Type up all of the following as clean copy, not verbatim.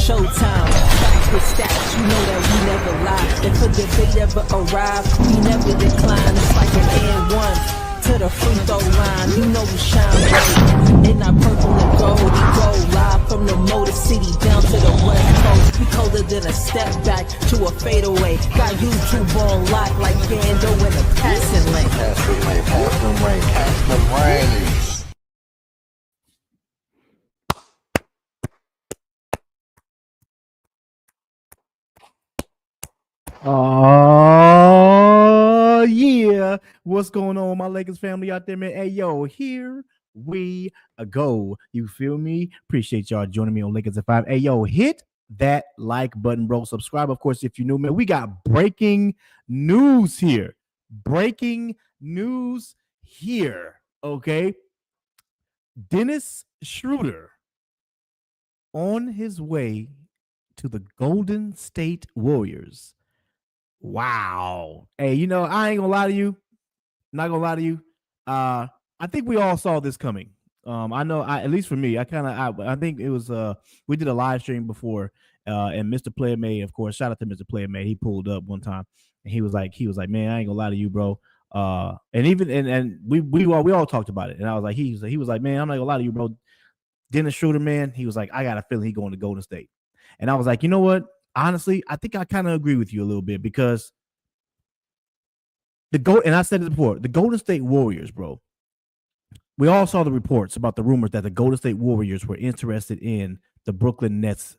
showtime. Facts with stats, you know that we never lie. If a debate ever arrive, we never decline. It's like an and one to the free throw line. You know we shine bright in our purple and gold. We go live from the Motor City down to the West Coast. We colder than a step back to a fadeaway. Got YouTube on lock like Bando in a passing lane. Pass the rain. Oh, yeah. What's going on, my Lakers family out there, man? Hey, yo, here we go. You feel me? Appreciate y'all joining me on Lakers at 5. Hey, yo, hit that like button, bro. Subscribe, of course, if you're new, man. We got breaking news here. Breaking news here, okay? Dennis Shroeder on his way to the Golden State Warriors. Wow. Hey, you know, I ain't gonna lie to you. Not gonna lie to you. I think we all saw this coming. I know, at least for me, I think it was we did a live stream before, and Mr. Player Made, of course, shout out to Mr. Player Made. He pulled up one time and he was like, man, I ain't gonna lie to you, bro. And even and we all talked about it. And I was like, he was like, man, I'm not gonna lie to you, bro. Dennis Shroeder, man, he was like, I got a feeling he going to Golden State. And I was like, you know what? Honestly, I think I kind of agree with you a little bit because and I said it before, the Golden State Warriors, bro. We all saw the reports about the rumors that the Golden State Warriors were interested in the Brooklyn Nets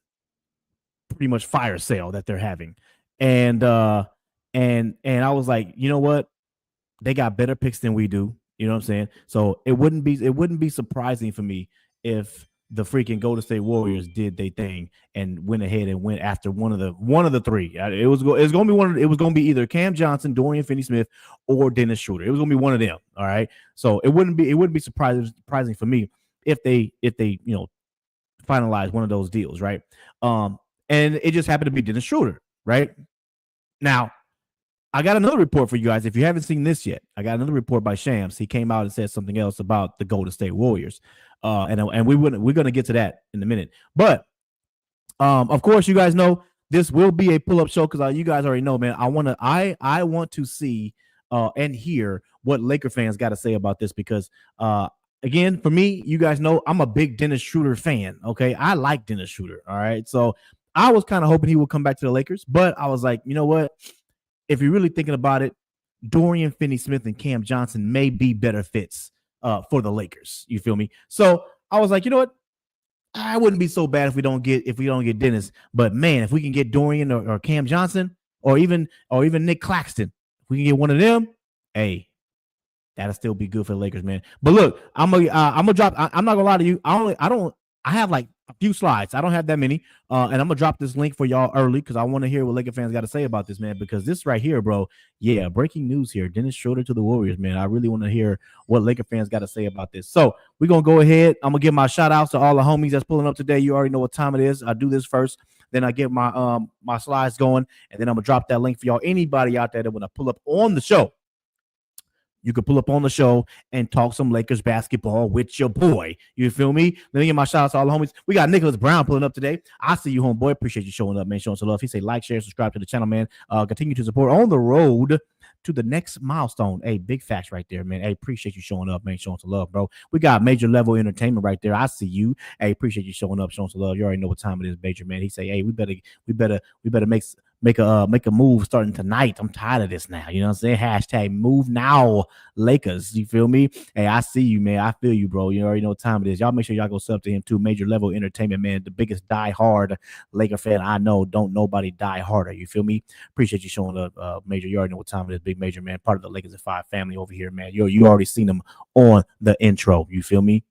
pretty much fire sale that they're having. And I was like, you know what? They got better picks than we do. You know what I'm saying? So it wouldn't be surprising for me if the freaking Golden State Warriors did their thing and went ahead and went after one of the three. It was going to be either Cam Johnson, Dorian Finney-Smith, or Dennis Shroeder. It was going to be one of them. All right. So it wouldn't be surprising for me if they finalize one of those deals, right? And it just happened to be Dennis Shroeder, right? Now, I got another report for you guys. If you haven't seen this yet, I got another report by Shams. He came out and said something else about the Golden State Warriors. And we're going to get to that in a minute. But of course, you guys know this will be a pull-up show because you guys already know, man. I want to see and hear what Laker fans got to say about this because again, for me, you guys know I'm a big Dennis Shroeder fan. Okay, I like Dennis Shroeder. All right, so I was kind of hoping he would come back to the Lakers, but I was like, you know what? If you're really thinking about it, Dorian Finney-Smith and Cam Johnson may be better fits for the Lakers. You feel me? So I was like, you know what? I wouldn't be so bad if we don't get Dennis. But man, if we can get Dorian or Cam Johnson or even Nick Claxton, if we can get one of them, hey, that'll still be good for the Lakers, man. But look, I'm gonna drop. I'm not gonna lie to you. I have like a few slides. I don't have that many. And I'm gonna drop this link for y'all early because I want to hear what Laker fans got to say about this, man. Because this right here, bro, yeah, breaking news here. Dennis Shroeder to the Warriors, man. I really want to hear what Laker fans got to say about this. So we're gonna go ahead. I'm gonna give my shout outs to all the homies that's pulling up today. You already know what time it is. I do this first, then I get my my slides going, and then I'm gonna drop that link for y'all. Anybody out there that want to pull up on the show, you could pull up on the show and talk some Lakers basketball with your boy. You feel me? Let me get my shout out to all the homies. We got Nicholas Brown pulling up today. I see you, homeboy. Appreciate you showing up, man. Showing some love. He say like, share, subscribe to the channel, man. Continue to support on the road to the next milestone. Hey, big facts right there, man. Hey, appreciate you showing up, man. Showing some love, bro. We got Major Level Entertainment right there. I see you. Hey, appreciate you showing up, showing some love. You already know what time it is, Major, man. He say, hey, we better make a move starting tonight. I'm tired of this now. You know what I'm saying? Hashtag move now, Lakers. You feel me? Hey, I see you, man. I feel you, bro. You already know what time it is. Y'all make sure y'all go sub to him too. Major Level Entertainment, man. The biggest die-hard Laker fan I know. Don't nobody die harder. You feel me? Appreciate you showing up, Major. You already know what time it is. Big Major, man. Part of the Lakers at 5 family over here, man. You already seen him on the intro. You feel me?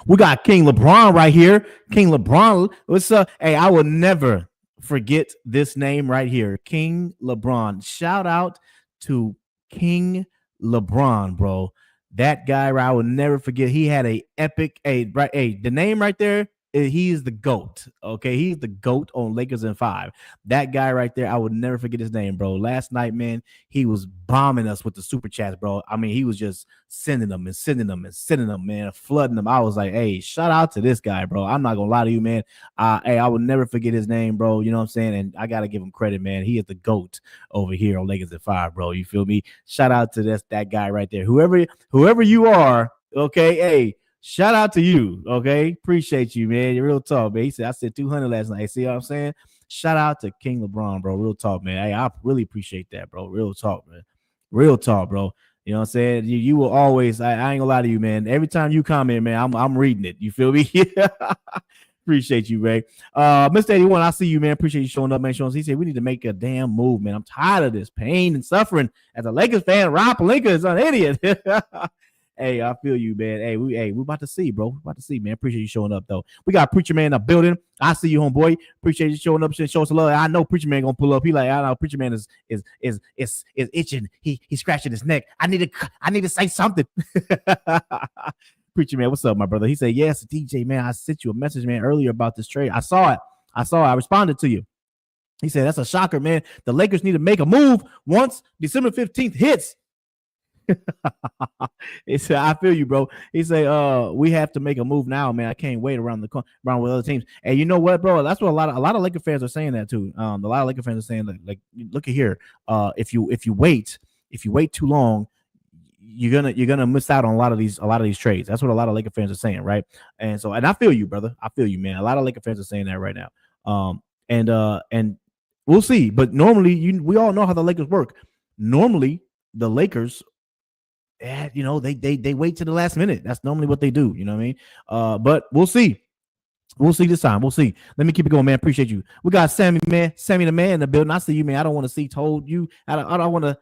We got King LeBron right here. King LeBron. What's up? Hey, I will never forget this name right here. King LeBron. Shout out to King LeBron, bro. That guy, I will never forget. He had a epic, the name right there he is the GOAT. Okay, he's the GOAT on Lakers in 5. That guy right there, I would never forget his name, bro. Last night, man, he was bombing us with the super chats, bro. I mean, he was just sending them, man, flooding them. I was like, hey, shout out to this guy, bro. I'm not gonna lie to you, man. Hey, I would never forget his name, bro. You know what I'm saying? And I gotta give him credit, man. He is the GOAT over here on Lakers in 5, bro. You feel me? Shout out to that guy right there. Whoever you are, okay, hey. Shout out to you, okay? Appreciate you, man. You're real talk, man. He said I said 200 last night. See what I'm saying? Shout out to King LeBron, bro. Real talk, man. Hey, I really appreciate that, bro. Real talk, man. Real talk, bro. You know what I'm saying? You will always. I ain't gonna lie to you, man. Every time you comment, man, I'm reading it. You feel me? Appreciate you, Ray. Mr. 81, I see you, man. Appreciate you showing up, man. He said we need to make a damn move, man. I'm tired of this pain and suffering. As a Lakers fan, Rob Pelinka is an idiot. Hey, I feel you, man. Hey, we about to see, bro. We about to see, man. Appreciate you showing up, though. We got Preacher Man in the building. I see you, homeboy. Appreciate you showing up. Show us some love. I know Preacher Man gonna pull up. He like, I know Preacher Man is itching. He's scratching his neck. I need to say something. Preacher Man, what's up, my brother? He said, yes, DJ, man. I sent you a message, man, earlier about this trade. I saw it. I responded to you. He said, that's a shocker, man. The Lakers need to make a move once December 15th hits. He said, I feel you, bro. He said, we have to make a move now, man. I can't wait around with other teams. And you know what, bro? That's what a lot of Laker fans are saying that too. A lot of Laker fans are saying like look at here. If you wait too long, you're gonna miss out on a lot of these trades. That's what a lot of Laker fans are saying, right? And I feel you, brother. I feel you, man. A lot of Laker fans are saying that right now. And we'll see. But normally, we all know how the Lakers work. Normally, the Lakers, they wait to the last minute. That's normally what they do. You know what I mean? But we'll see. We'll see this time. We'll see. Let me keep it going, man. Appreciate you. We got Sammy the man in the building. I see you, man. I don't want to see told you. I don't want to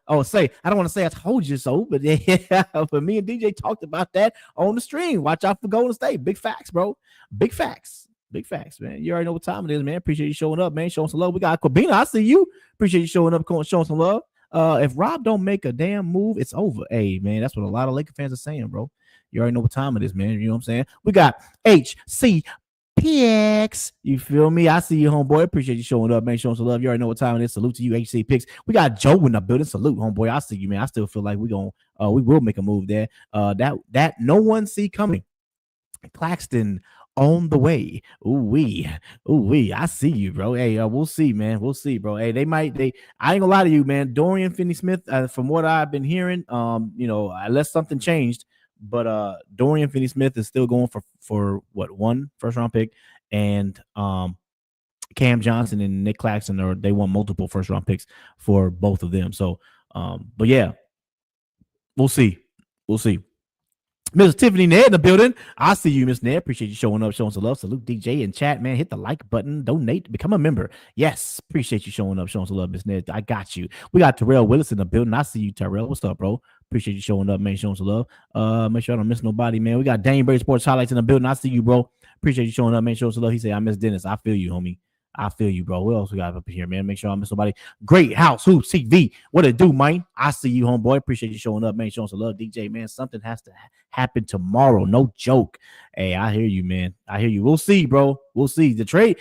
say I told you so. But yeah, but me and DJ talked about that on the stream. Watch out for Golden State. Big facts, bro. Big facts, man. You already know what time it is, man. Appreciate you showing up, man. Showing some love. We got Quabina. I see you. Appreciate you showing up, showing some love. If Rob don't make a damn move, it's over. Hey, man, that's what a lot of Laker fans are saying, bro. You already know what time it is, man. You know what I'm saying? We got HCPX. You feel me? I see you, homeboy. Appreciate you showing up, man. Showing some love. You already know what time it is. Salute to you, HCPX. We got Joe in the building. Salute, homeboy. I see you, man. I still feel like we will make a move there. That no one see coming. Claxton on the way. Ooh wee. I see you, bro. Hey, we'll see, man. We'll see, bro. Hey, I ain't gonna lie to you, man. Dorian Finney-Smith, from what I've been hearing, unless something changed, but Dorian Finney-Smith is still going for what, 1 first-round pick, and Cam Johnson and Nick Claxton, they want multiple first-round picks for both of them. So, but yeah, we'll see. Miss Tiffany Ned in the building. I see you, Miss Ned. Appreciate you showing up, showing some love. Salute DJ in chat, man. Hit the like button, donate, become a member. Yes, appreciate you showing up, showing some love, Miss Ned. I got you. We got Terrell Willis in the building. I see you, Terrell. What's up, bro? Appreciate you showing up, man. Showing some love. Make sure I don't miss nobody, man. We got Dane Brady Sports Highlights in the building. I see you, bro. Appreciate you showing up, man. Showing some love. He said, I miss Dennis. I feel you, homie. I feel you, bro. What else we got up here, man? Make sure I miss nobody. Great House Hoops TV. What it do, man? I see you, homeboy. Appreciate you showing up, man. Showing some love, DJ, man. Something has to happen tomorrow. No joke. Hey, I hear you, man. I hear you. We'll see, bro. We'll see. The trade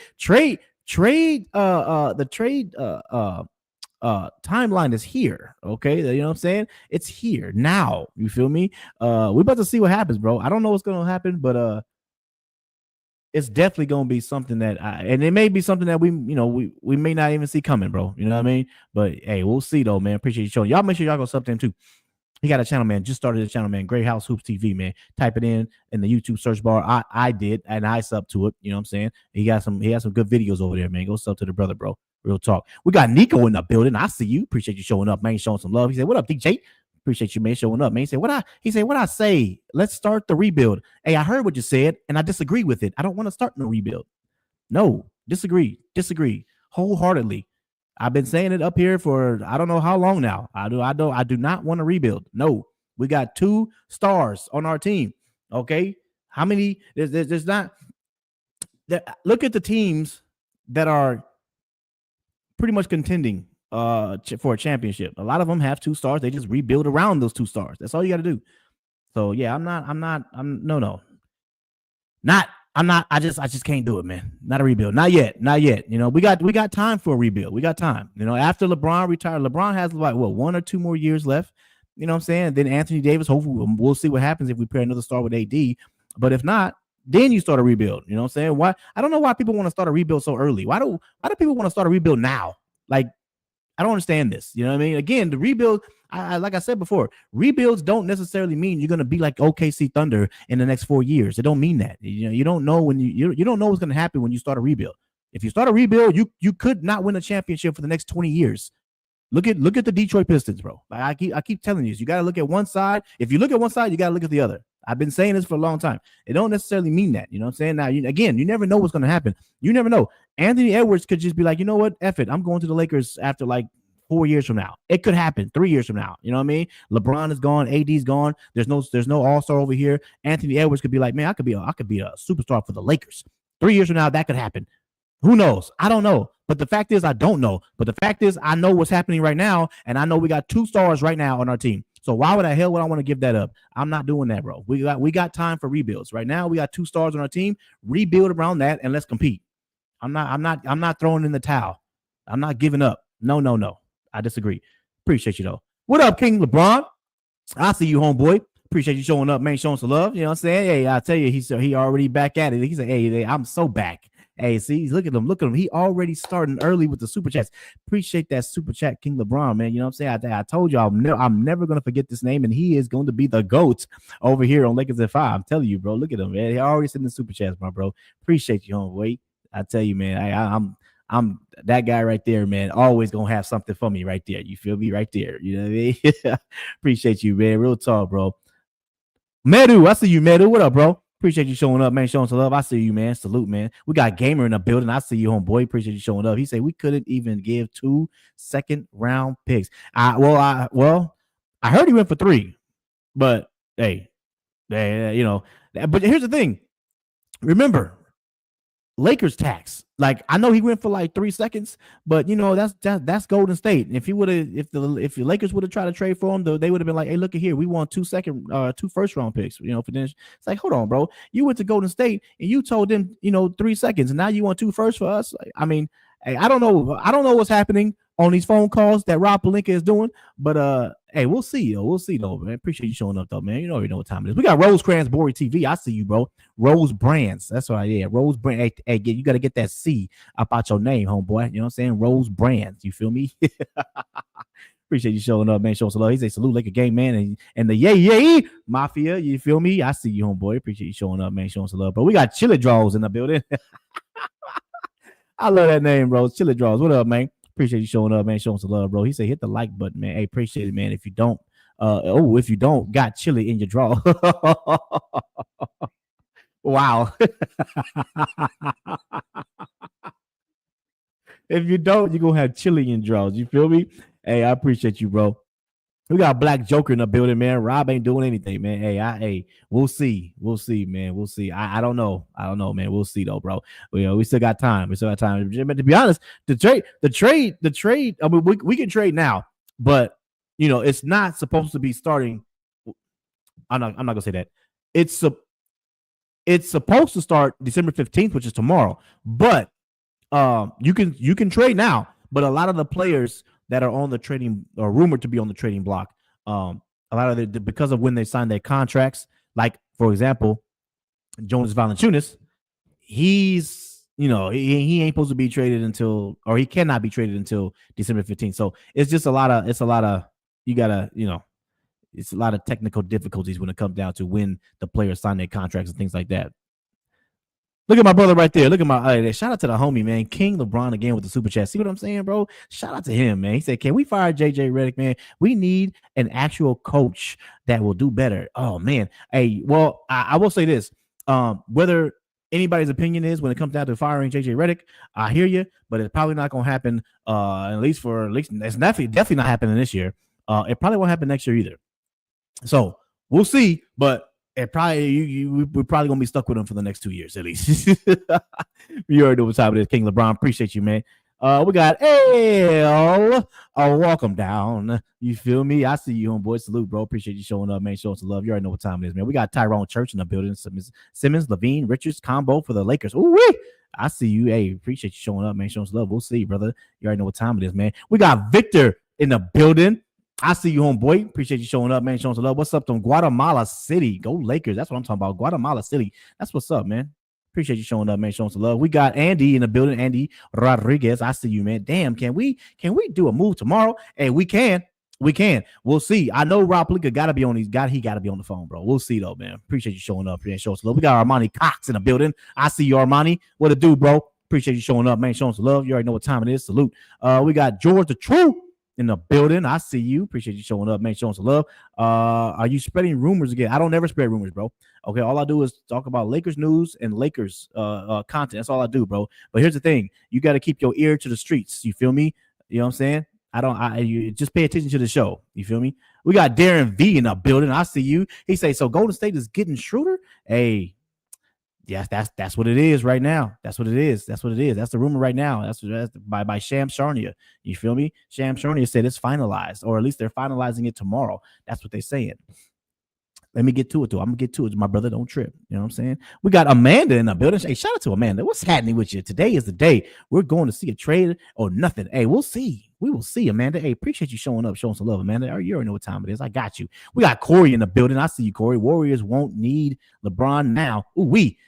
timeline is here. Okay, you know what I'm saying? It's here now. You feel me? We about to see what happens, bro. I don't know what's gonna happen, but it's definitely gonna be something that and it may be something that we may not even see coming, bro. You know what I mean? But hey, we'll see though, man. Appreciate you showing. Y'all make sure y'all go sub to him too. He got a channel, man. Just started a channel, man. Great House Hoops TV, man. Type it in the YouTube search bar. I did, and I sub to it. You know what I'm saying? He has some good videos over there, man. Go sub to the brother, bro. Real talk. We got Nico in the building. I see you. Appreciate you showing up, man. Showing some love. He said, "What up, DJ?" Appreciate you, man, showing up, man. He said, what I say? Let's start the rebuild. Hey, I heard what you said, and I disagree with it. I don't want to start no rebuild. No, disagree wholeheartedly. I've been saying it up here for I don't know how long now. I do not want to rebuild. No, we got 2 stars on our team. Okay, how many? There's not. Look at the teams that are pretty much contending for a championship. A lot of them have 2 stars. They just rebuild around those 2 stars. That's all you got to do. So yeah, not I just can't do it, man. Not a rebuild. Not yet. You know, we got time for a rebuild. We got time. You know, after LeBron retired, LeBron has like 1 or 2 more years left. You know what I'm saying? Then Anthony Davis, hopefully we'll see what happens if we pair another star with AD. But if not, then you start a rebuild. You know what I'm saying? Why? I don't know why people want to start a rebuild so early. Why do people want to start a rebuild now? Like, I don't understand this. You know what I mean? Again, the rebuild, I like I said before, rebuilds don't necessarily mean you're going to be like OKC Thunder in the next 4 years. It don't mean that. You know, you don't know when you don't know what's going to happen when you start a rebuild. If you start a rebuild, you could not win a championship for the next 20 years. Look at the Detroit Pistons, bro. Like I keep telling you, you got to look at one side. If you look at one side, you got to look at the other. I've been saying this for a long time. It don't necessarily mean that. You know what I'm saying? Now, you never know what's going to happen. You never know. Anthony Edwards could just be like, you know what? F it. I'm going to the Lakers after like 4 years from now. It could happen 3 years from now. You know what I mean? LeBron is gone. AD's gone. There's no all-star over here. Anthony Edwards could be like, man, I could be a superstar for the Lakers. 3 years from now, that could happen. Who knows? I don't know. But the fact is, I don't know. But the fact is, I know what's happening right now, and I know we got 2 stars right now on our team. So why would I want to give that up? I'm not doing that, bro. We got time for rebuilds. Right now, we got 2 stars on our team. Rebuild around that, and let's compete. I'm not throwing in the towel. I'm not giving up. No. I disagree. Appreciate you though. What up, King LeBron? I see you, homeboy. Appreciate you showing up, man. Showing some love. You know what I'm saying? Hey, I tell you, he already back at it. He said, hey, I'm so back. Hey, see, look at him. He already starting early with the super chats. Appreciate that super chat, King LeBron, man. You know what I'm saying? I told you I'm never gonna forget this name, and he is going to be the GOAT over here on Lakers at 5. I'm telling you, bro. Look at him, man. He already sent the super chats, my bro. Appreciate you, homeboy. I tell you, man. I'm that guy right there, man. Always gonna have something for me right there. You feel me right there? You know what I mean? Appreciate you, man. Real talk, bro. Medu, I see you, Medu. What up, bro? Appreciate you showing up, man. Showing some love. I see you, man. Salute, man. We got Gamer in the building. I see you, homeboy. Appreciate you showing up. He said we couldn't even give 2 second-round picks. I heard he went for 3, but hey, you know. But here's the thing. Remember, Lakers tax. Like, I know he went for like 3 seconds, but you know that's Golden State. If the Lakers would have tried to trade for him, they would have been like, hey, look at here, we want 2 first-round picks. You know, for Dennis. It's like, hold on, bro. You went to Golden State and you told them, 3 seconds, and now you want 2 firsts for us. Like, I mean, hey, I don't know what's happening on these phone calls that Rob Pelinka is doing, but hey, we'll see though, man. Appreciate you showing up though, man. You already know what time it is. We got Rosecrans Bory TV. I see you, bro. Rose Brands. That's right. Yeah, Rose Brand. Hey, you got to get that C up out your name, homeboy. You know what I'm saying? Rose Brands. You feel me? Appreciate you showing up, man. Showing some love. He say salute like a game, man, and the yay mafia. You feel me? I see you, homeboy. Appreciate you showing up, man. Showing some love, bro. We got Chili Draws in the building. I love that name, bro. Chili Draws. What up, man? Appreciate you showing up, man. Showing some love, bro. He said hit the like button, man. Hey, appreciate it, man. If you don't, got chili in your draw. Wow. If you don't, you're gonna have chili in draws. You feel me? Hey, I appreciate you, bro. We got Black Joker in the building, man. Rob ain't doing anything, man. Hey, we'll see, man. We'll see. I don't know, man. We'll see though, bro. We still got time. But to be honest, the trade. I mean, we can trade now, but it's not supposed to be starting. I'm not gonna say that. It's supposed to start December 15th, which is tomorrow. But you can trade now. But a lot of the players that are on the trading or rumored to be on the trading block, a lot of because of when they signed their contracts, like for example, Jonas Valanciunas, he's he ain't supposed to be traded until, or he cannot be traded until December 15th. So it's just a lot of you gotta, it's a lot of technical difficulties when it comes down to when the players sign their contracts and things like that. Look at my brother right there. Look at shout out to the homie, man. King LeBron again with the super chat. See what I'm saying, bro? Shout out to him, man. He said, can we fire JJ Redick, man? We need an actual coach that will do better. Oh, man. Hey, well, I will say this. Whether anybody's opinion is when it comes down to firing JJ Redick, I hear you, but it's probably not going to happen, at least it's definitely not happening this year. It probably won't happen next year either. So we'll see, but it probably we're probably gonna be stuck with him for the next 2 years at least. You already know what time it is, King LeBron. Appreciate you, man. We got L. Welcome down. You feel me? I see you, homeboy. Salute, bro. Appreciate you showing up, man. Showing some love. You already know what time it is, man. We got Tyrone Church in the building. Simmons, Levine, Richards combo for the Lakers. Ooh, I see you. Hey, appreciate you showing up, man. Showing some love. We'll see, brother. You already know what time it is, man. We got Victor in the building. I see you, homeboy. Appreciate you showing up, man. Showing some love. What's up, from Guatemala City? Go Lakers. That's what I'm talking about. Guatemala City. That's what's up, man. Appreciate you showing up, man. Showing some love. We got Andy in the building. Andy Rodriguez. I see you, man. Damn, can we do a move tomorrow? Hey, we can. We'll see. I know Rob Pelinka got to be on he got to be on the phone, bro. We'll see though, man. Appreciate you showing up, man. Showing some love. We got Armani Cox in the building. I see you, Armani. What it do, bro? Appreciate you showing up, man. Showing some love. You already know what time it is. Salute. We got George the True in the building. I see you. Appreciate you showing up, man. Showing some love. Are you spreading rumors again? I don't never spread rumors, bro. Okay, all I do is talk about Lakers news and Lakers content. That's all I do, bro. But here's the thing: you got to keep your ear to the streets. You feel me? You know what I'm saying? You just pay attention to the show. You feel me? We got Darren V in the building. I see you. He say, so Golden State is getting Schroeder. Hey, yes, that's what it is right now. That's what it is. That's the rumor right now. That's by Sham Charania. You feel me? Sham Charania said it's finalized, or at least they're finalizing it tomorrow. That's what they're saying. Let me get to it, though. I'm going to get to it. My brother, don't trip. You know what I'm saying? We got Amanda in the building. Hey, shout out to Amanda. What's happening with you? Today is the day. We're going to see a trade or nothing. Hey, we'll see. We will see, Amanda. Hey, appreciate you showing up, showing some love, Amanda. You already know what time it is. I got you. We got Corey in the building. I see you, Corey. Warriors won't need LeBron now. Ooh, we.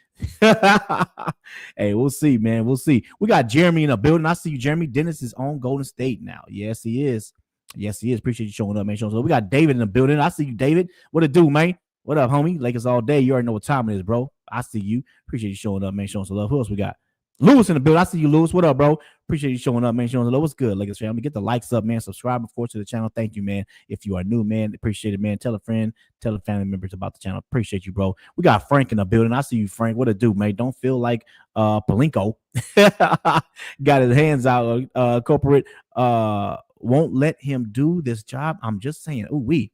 Hey, we'll see, man. We'll see. We got Jeremy in the building. I see you, Jeremy. Dennis is on Golden State now. Yes, he is. Yes, he is. Appreciate you showing up, man. Showing up. We got David in the building. I see you, David. What it do, man? What up, homie? Lakers all day. You already know what time it is, bro. I see you. Appreciate you showing up, man. Showing some love. Who else we got? Lewis in the building. I see you, Lewis. What up, bro? Appreciate you showing up, man. Showing some love. What's good, Lakers family? Get the likes up, man. Subscribe, of course, to the channel. Thank you, man. If you are new, man, appreciate it, man. Tell a friend, tell a family members about the channel. Appreciate you, bro. We got Frank in the building. I see you, Frank. What it do, man? Don't feel like Palinko got his hands out. Corporate won't let him do this job. I'm just saying. Ooh, we.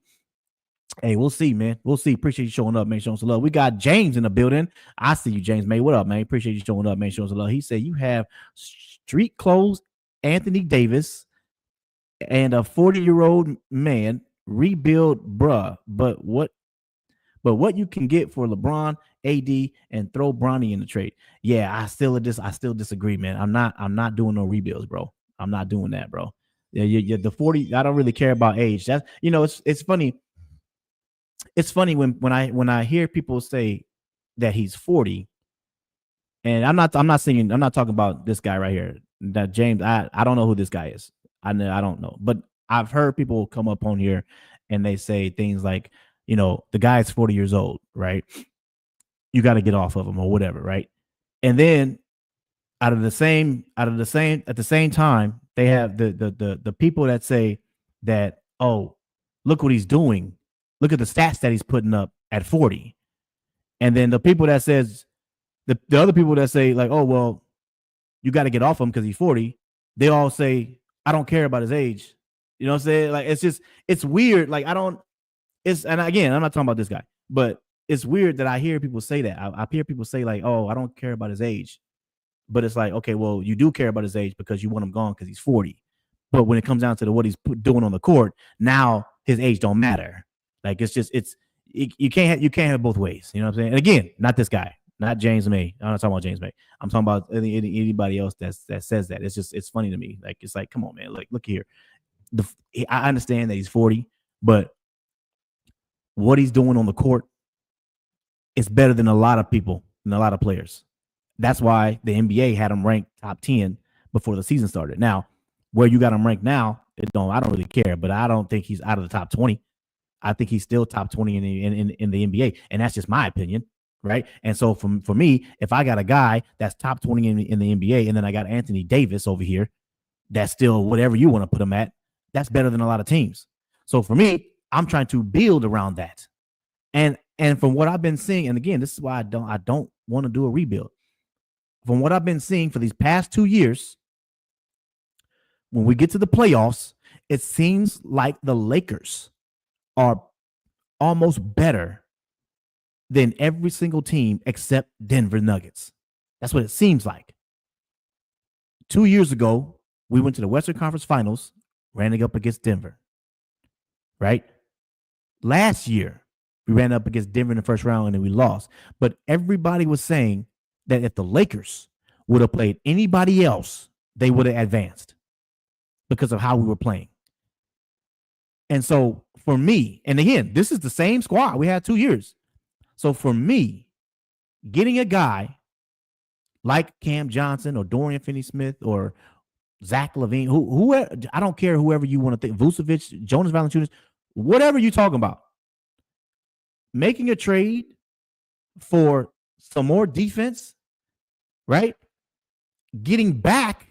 Hey, we'll see, man. We'll see. Appreciate you showing up, man. Showing some love. We got James in the building. I see you, James, man. What up, man? Appreciate you showing up, man. Showing some love. He said you have street clothes, Anthony Davis, and a 40-year-old man rebuild, bruh. But what you can get for LeBron, AD, and throw Bronny in the trade? Yeah, I still disagree, man. I'm not doing no rebuilds, bro. I'm not doing that, bro. Yeah, the 40. I don't really care about age. That's it's funny. It's funny when I hear people say that he's 40, and I'm not talking about this guy right here. That James, I don't know who this guy is. I don't know, but I've heard people come up on here and they say things like, the guy's 40 years old, right? You got to get off of him or whatever, right? And then at the same time, they have the people that say that, oh, look what he's doing. Look at the stats that he's putting up at 40. And then the people that says, the other people that say like, oh, well, you got to get off him because he's 40. They all say, I don't care about his age. You know what I'm saying? Like, it's weird. Like, and again, I'm not talking about this guy, but it's weird that I hear people say that. I hear people say like, oh, I don't care about his age. But it's like, okay, well, you do care about his age because you want him gone because he's 40. But when it comes down to what he's doing on the court, now his age don't matter. Like, you can't have both ways. You know what I'm saying? And again, not this guy, not James May. I'm not talking about James May. I'm talking about anybody else that says that. It's funny to me. Like, it's like, come on, man. Like, look here. I understand that he's 40, but what he's doing on the court is better than a lot of people and a lot of players. That's why the NBA had him ranked top 10 before the season started. Now, where you got him ranked now, I don't really care, but I don't think he's out of the top 20. I think he's still top 20 in the NBA, and that's just my opinion, right? And so for me, if I got a guy that's top 20 in the NBA, and then I got Anthony Davis over here, that's still whatever you want to put him at, that's better than a lot of teams. So for me, I'm trying to build around that, and from what I've been seeing, and again, this is why I don't want to do a rebuild. From what I've been seeing for these past 2 years, when we get to the playoffs, it seems like the Lakers are almost better than every single team except Denver Nuggets. That's what it seems like. 2 years ago, We went to the Western Conference Finals, ran it up against Denver. Right? Last year, we ran up against Denver in the first round and then we lost. But everybody was saying that if the Lakers would have played anybody else, they would have advanced because of how we were playing. And so for me, and again, this is the same squad we had 2 years. So for me, getting a guy like Cam Johnson or Dorian Finney-Smith or Zach LaVine, whoever, I don't care, whoever you want to think, Vucevic, Jonas Valanciunas, whatever you're talking about, making a trade for some more defense, right? Getting back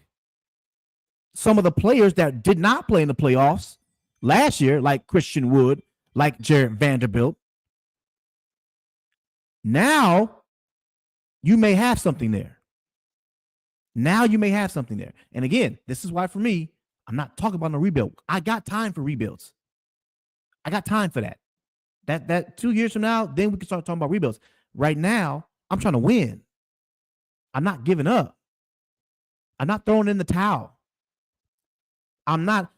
some of the players that did not play in the playoffs last year, like Christian Wood, like Jared Vanderbilt. Now you may have something there. Now you may have something there. And again, this is why for me, I'm not talking about no rebuild. I got time for rebuilds. I got time for that. That 2 years from now, then we can start talking about rebuilds. Right now, I'm trying to win. I'm not giving up. I'm not throwing in the towel. I'm not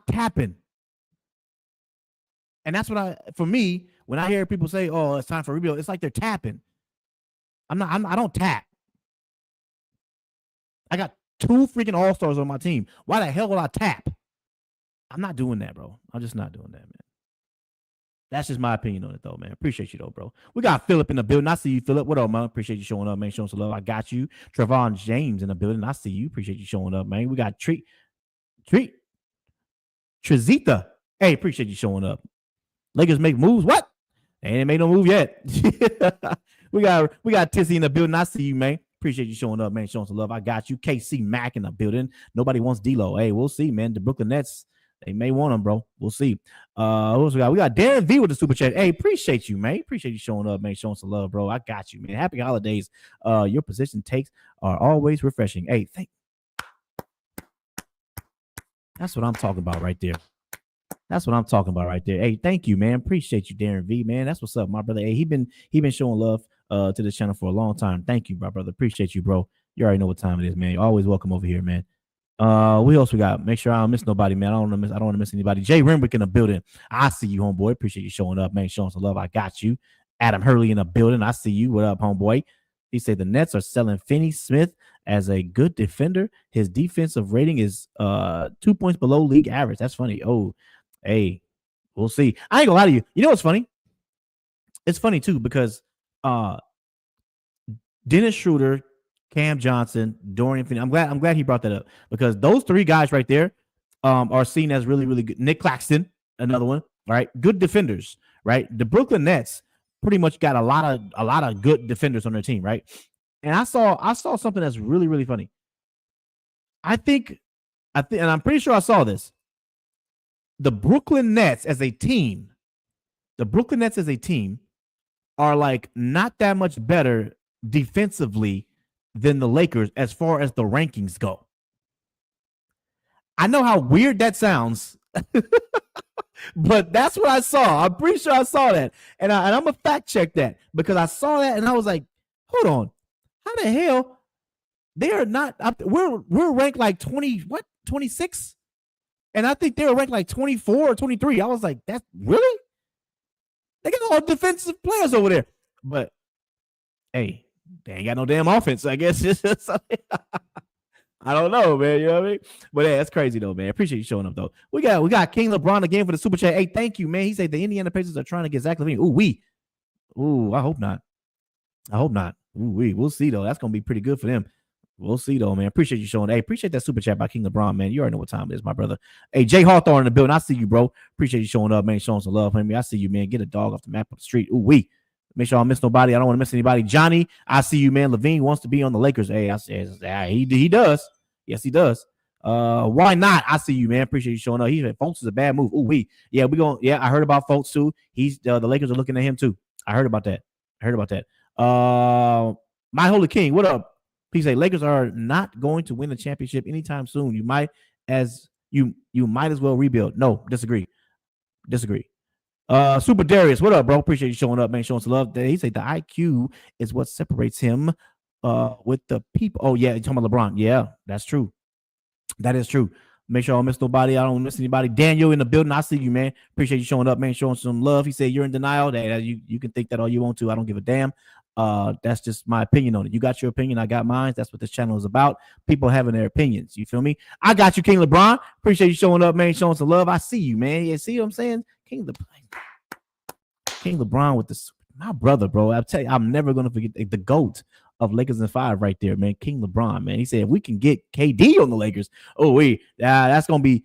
tapping. And that's what for me, when I hear people say, oh, it's time for rebuild, it's like they're tapping. I don't tap. I got 2 freaking all-stars on my team. Why the hell will I tap? I'm not doing that, bro. I'm just not doing that, man. That's just my opinion on it, though, man. Appreciate you, though, bro. We got Philip in the building. I see you, Philip. What up, man? Appreciate you showing up, man. Showing some love. I got you. Trevon James in the building. I see you. Appreciate you showing up, man. We got Trezita. Hey, appreciate you showing up. Lakers make moves. What? They ain't made no move yet. we got Tissy in the building. I see you, man. Appreciate you showing up, man. Showing some love. I got you. KC Mack in the building. Nobody wants D'Lo. Hey, we'll see, man. The Brooklyn Nets, they may want him, bro. We'll see. Who else we got? We got Darren V with the super chat. Hey, appreciate you, man. Appreciate you showing up, man. Showing some love, bro. I got you, man. Happy holidays. Your position takes are always refreshing. Hey, that's what I'm talking about right there. That's what I'm talking about right there. Hey, thank you, man. Appreciate you, Darren V, man. That's what's up, my brother. Hey, he been showing love to this channel for a long time. Thank you, my brother. Appreciate you, bro. You already know what time it is, man. You're always welcome over here, man. What else we got? Make sure I don't miss nobody, man. I don't want to miss anybody. Jay Renwick in the building. I see you, homeboy. Appreciate you showing up, man. Showing some love. I got you. Adam Hurley in the building. I see you. What up, homeboy? He said the Nets are selling Finney Smith as a good defender. His defensive rating is 2 points below league average. That's funny. Oh, hey, we'll see. I ain't gonna lie to you. You know what's funny? It's funny too because Dennis Shroeder, Cam Johnson, Dorian Finney. I'm glad he brought that up because those 3 guys right there are seen as really, really good. Nick Claxton, another one, right? Good defenders, right? The Brooklyn Nets pretty much got a lot of good defenders on their team, right? And I saw something that's really, really funny. I think, and I'm pretty sure I saw this. The Brooklyn Nets as a team are like not that much better defensively than the Lakers as far as the rankings go. I know how weird that sounds, but that's what I saw. I'm pretty sure I saw that. And I'm going to fact check that because I saw that and I was like, hold on. How the hell? They are not up. We're ranked like 26? And I think they were ranked like 24 or 23. I was like, that's really? They got all defensive players over there. But, hey, they ain't got no damn offense, I guess. I don't know, man. You know what I mean? But, hey, that's crazy, though, man. Appreciate you showing up, though. We got King LeBron again for the super chat. Hey, thank you, man. He said the Indiana Pacers are trying to get Zach LaVine. I hope not. We'll see, though. That's going to be pretty good for them. We'll see, though, man. Appreciate you showing. Hey, appreciate that super chat by King LeBron, man. You already know what time it is, my brother. Hey, Jay Hawthorne in the building. I see you, bro. Appreciate you showing up, man. Showing some love, man. I see you, man. Get a dog off the map of the street. Make sure I don't miss nobody. I don't want to miss anybody. Johnny, I see you, man. LaVine wants to be on the Lakers. Hey, I said he does. Yes, he does. Why not? I see you, man. Appreciate you showing up. He said Fultz is a bad move. I heard about Fultz too. He's the Lakers are looking at him too. I heard about that. My Holy King, what up? He say Lakers are not going to win the championship anytime soon. You might as well rebuild. No, disagree. Super Darius, what up, bro? Appreciate you showing up, man. Showing some love. He said the IQ is what separates him with the people. Oh, yeah, you're talking about LeBron. Yeah, that's true. That is true. Make sure I don't miss nobody. I don't miss anybody. Daniel in the building. I see you, man. Appreciate you showing up, man. Showing some love. He said you're in denial. That you can think that all you want to. I don't give a damn. That's just my opinion on it. You got your opinion. I got mine. That's what this channel is about. People having their opinions. You feel me? I got you, King LeBron. Appreciate you showing up, man. Showing some love. I see you, man. Yeah, see what I'm saying? King LeBron with this. My brother, bro. I tell you, I'm never gonna forget the GOAT of Lakers in 5 right there, man. King LeBron, man. He said if we can get KD on the Lakers, that's gonna be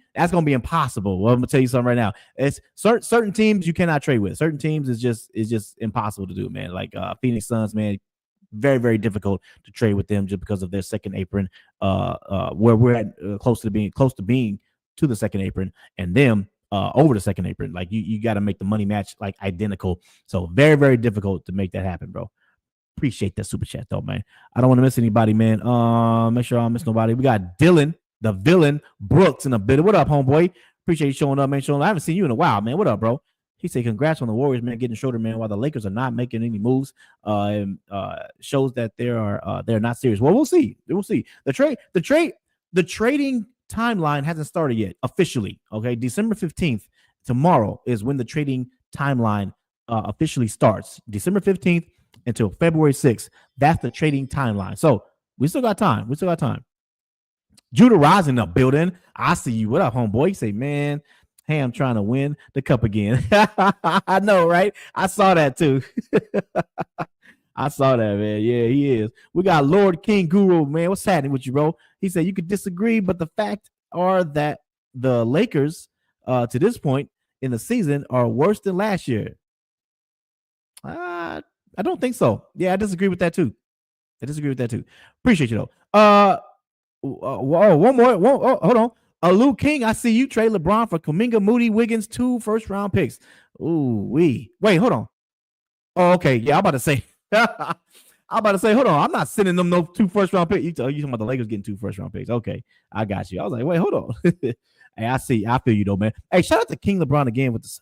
impossible. Well, I'm gonna tell you something right now. It's certain teams you cannot trade with. Certain teams is just impossible to do, man. Like Phoenix Suns, man. Very, very difficult to trade with them just because of their second apron. Where we're at close to being to the second apron, and them over the second apron. Like you got to make the money match like identical. So very, very difficult to make that happen, bro. Appreciate that super chat though, man. I don't want to miss anybody, man. Make sure I don't miss nobody. We got Dylan, the villain, Brooks in a bit. What up, homeboy? Appreciate you showing up, man. I haven't seen you in a while, man. What up, bro? He said, congrats on the Warriors, man, getting Schröder, man, while the Lakers are not making any moves. Shows that they're not serious. Well, we'll see. We'll see. The trading timeline hasn't started yet officially. Okay, December 15th, tomorrow is when the trading timeline officially starts. December 15th until February 6th. That's the trading timeline. So we still got time. Judah Rising in the building. I see you. What up, homeboy? You say, man, hey, I'm trying to win the cup again. I know, right? I saw that too. I saw that, man. Yeah, he is. We got Lord King Guru, man. What's happening with you, bro? He said you could disagree, but the fact are that the Lakers, to this point in the season, are worse than last year. I don't think so. Yeah, I disagree with that too. Appreciate you though. One more. Hold on. Luke King, I see you trade LeBron for Kuminga, Moody, Wiggins, 2 first-round picks. Ooh, wait, hold on. Oh, okay. Yeah, I'm about to say. Hold on. I'm not sending them no 2 first-round picks. You talking about the Lakers getting 2 first-round picks? Okay, I got you. I was like, wait, hold on. Hey, I feel you though, man. Hey, shout out to King LeBron again with the.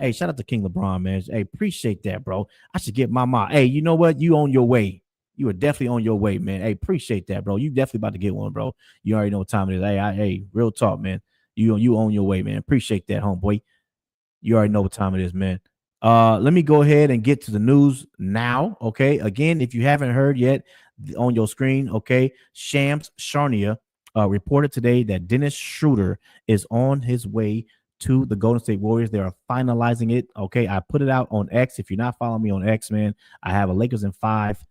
Hey, shout out to King LeBron, man. Hey, appreciate that, bro. I should get my mom. Hey, you know what? You on your way. You are definitely on your way, man. Hey, appreciate that, bro. You definitely about to get one, bro. You already know what time it is. Hey, real talk, man. You on your way, man. Appreciate that, homeboy. You already know what time it is, man. Let me go ahead and get to the news now. Okay. Again, if you haven't heard yet on your screen, okay, Shams Charania reported today that Dennis Shroeder is on his way to the Golden State Warriors. They are finalizing it. Okay. I put it out on X. If you're not following me on X, man, I have a Lakers in 5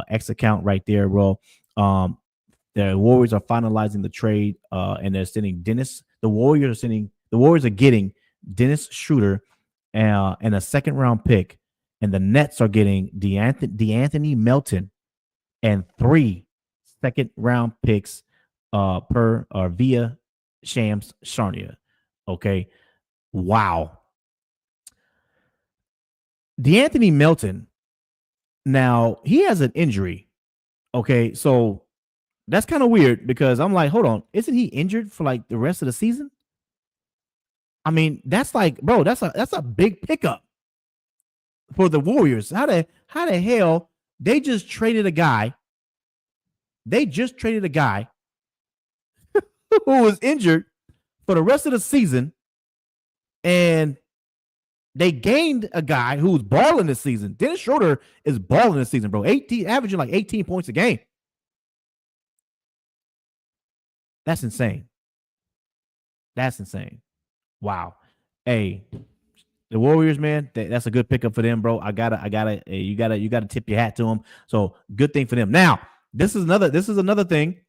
X account right there, bro. The Warriors are finalizing the trade, and they're sending Dennis. The Warriors are getting Dennis Shroeder and a second-round pick, and the Nets are getting DeAnthony Melton and 3 second-round picks via Shams Charania. Okay, wow. DeAnthony Melton. Now, he has an injury. Okay, so that's kind of weird because I'm like, hold on, isn't he injured for like the rest of the season? I mean, that's like, bro, that's a big pickup for the Warriors. How the hell they just traded a guy? They just traded a guy who was injured for the rest of the season, and they gained a guy who's balling this season. Dennis Shroeder is balling this season, bro. Averaging like 18 points a game. That's insane. Wow. Hey, the Warriors, man, that's a good pickup for them, bro. You gotta tip your hat to them. So good thing for them. Now, this is another thing.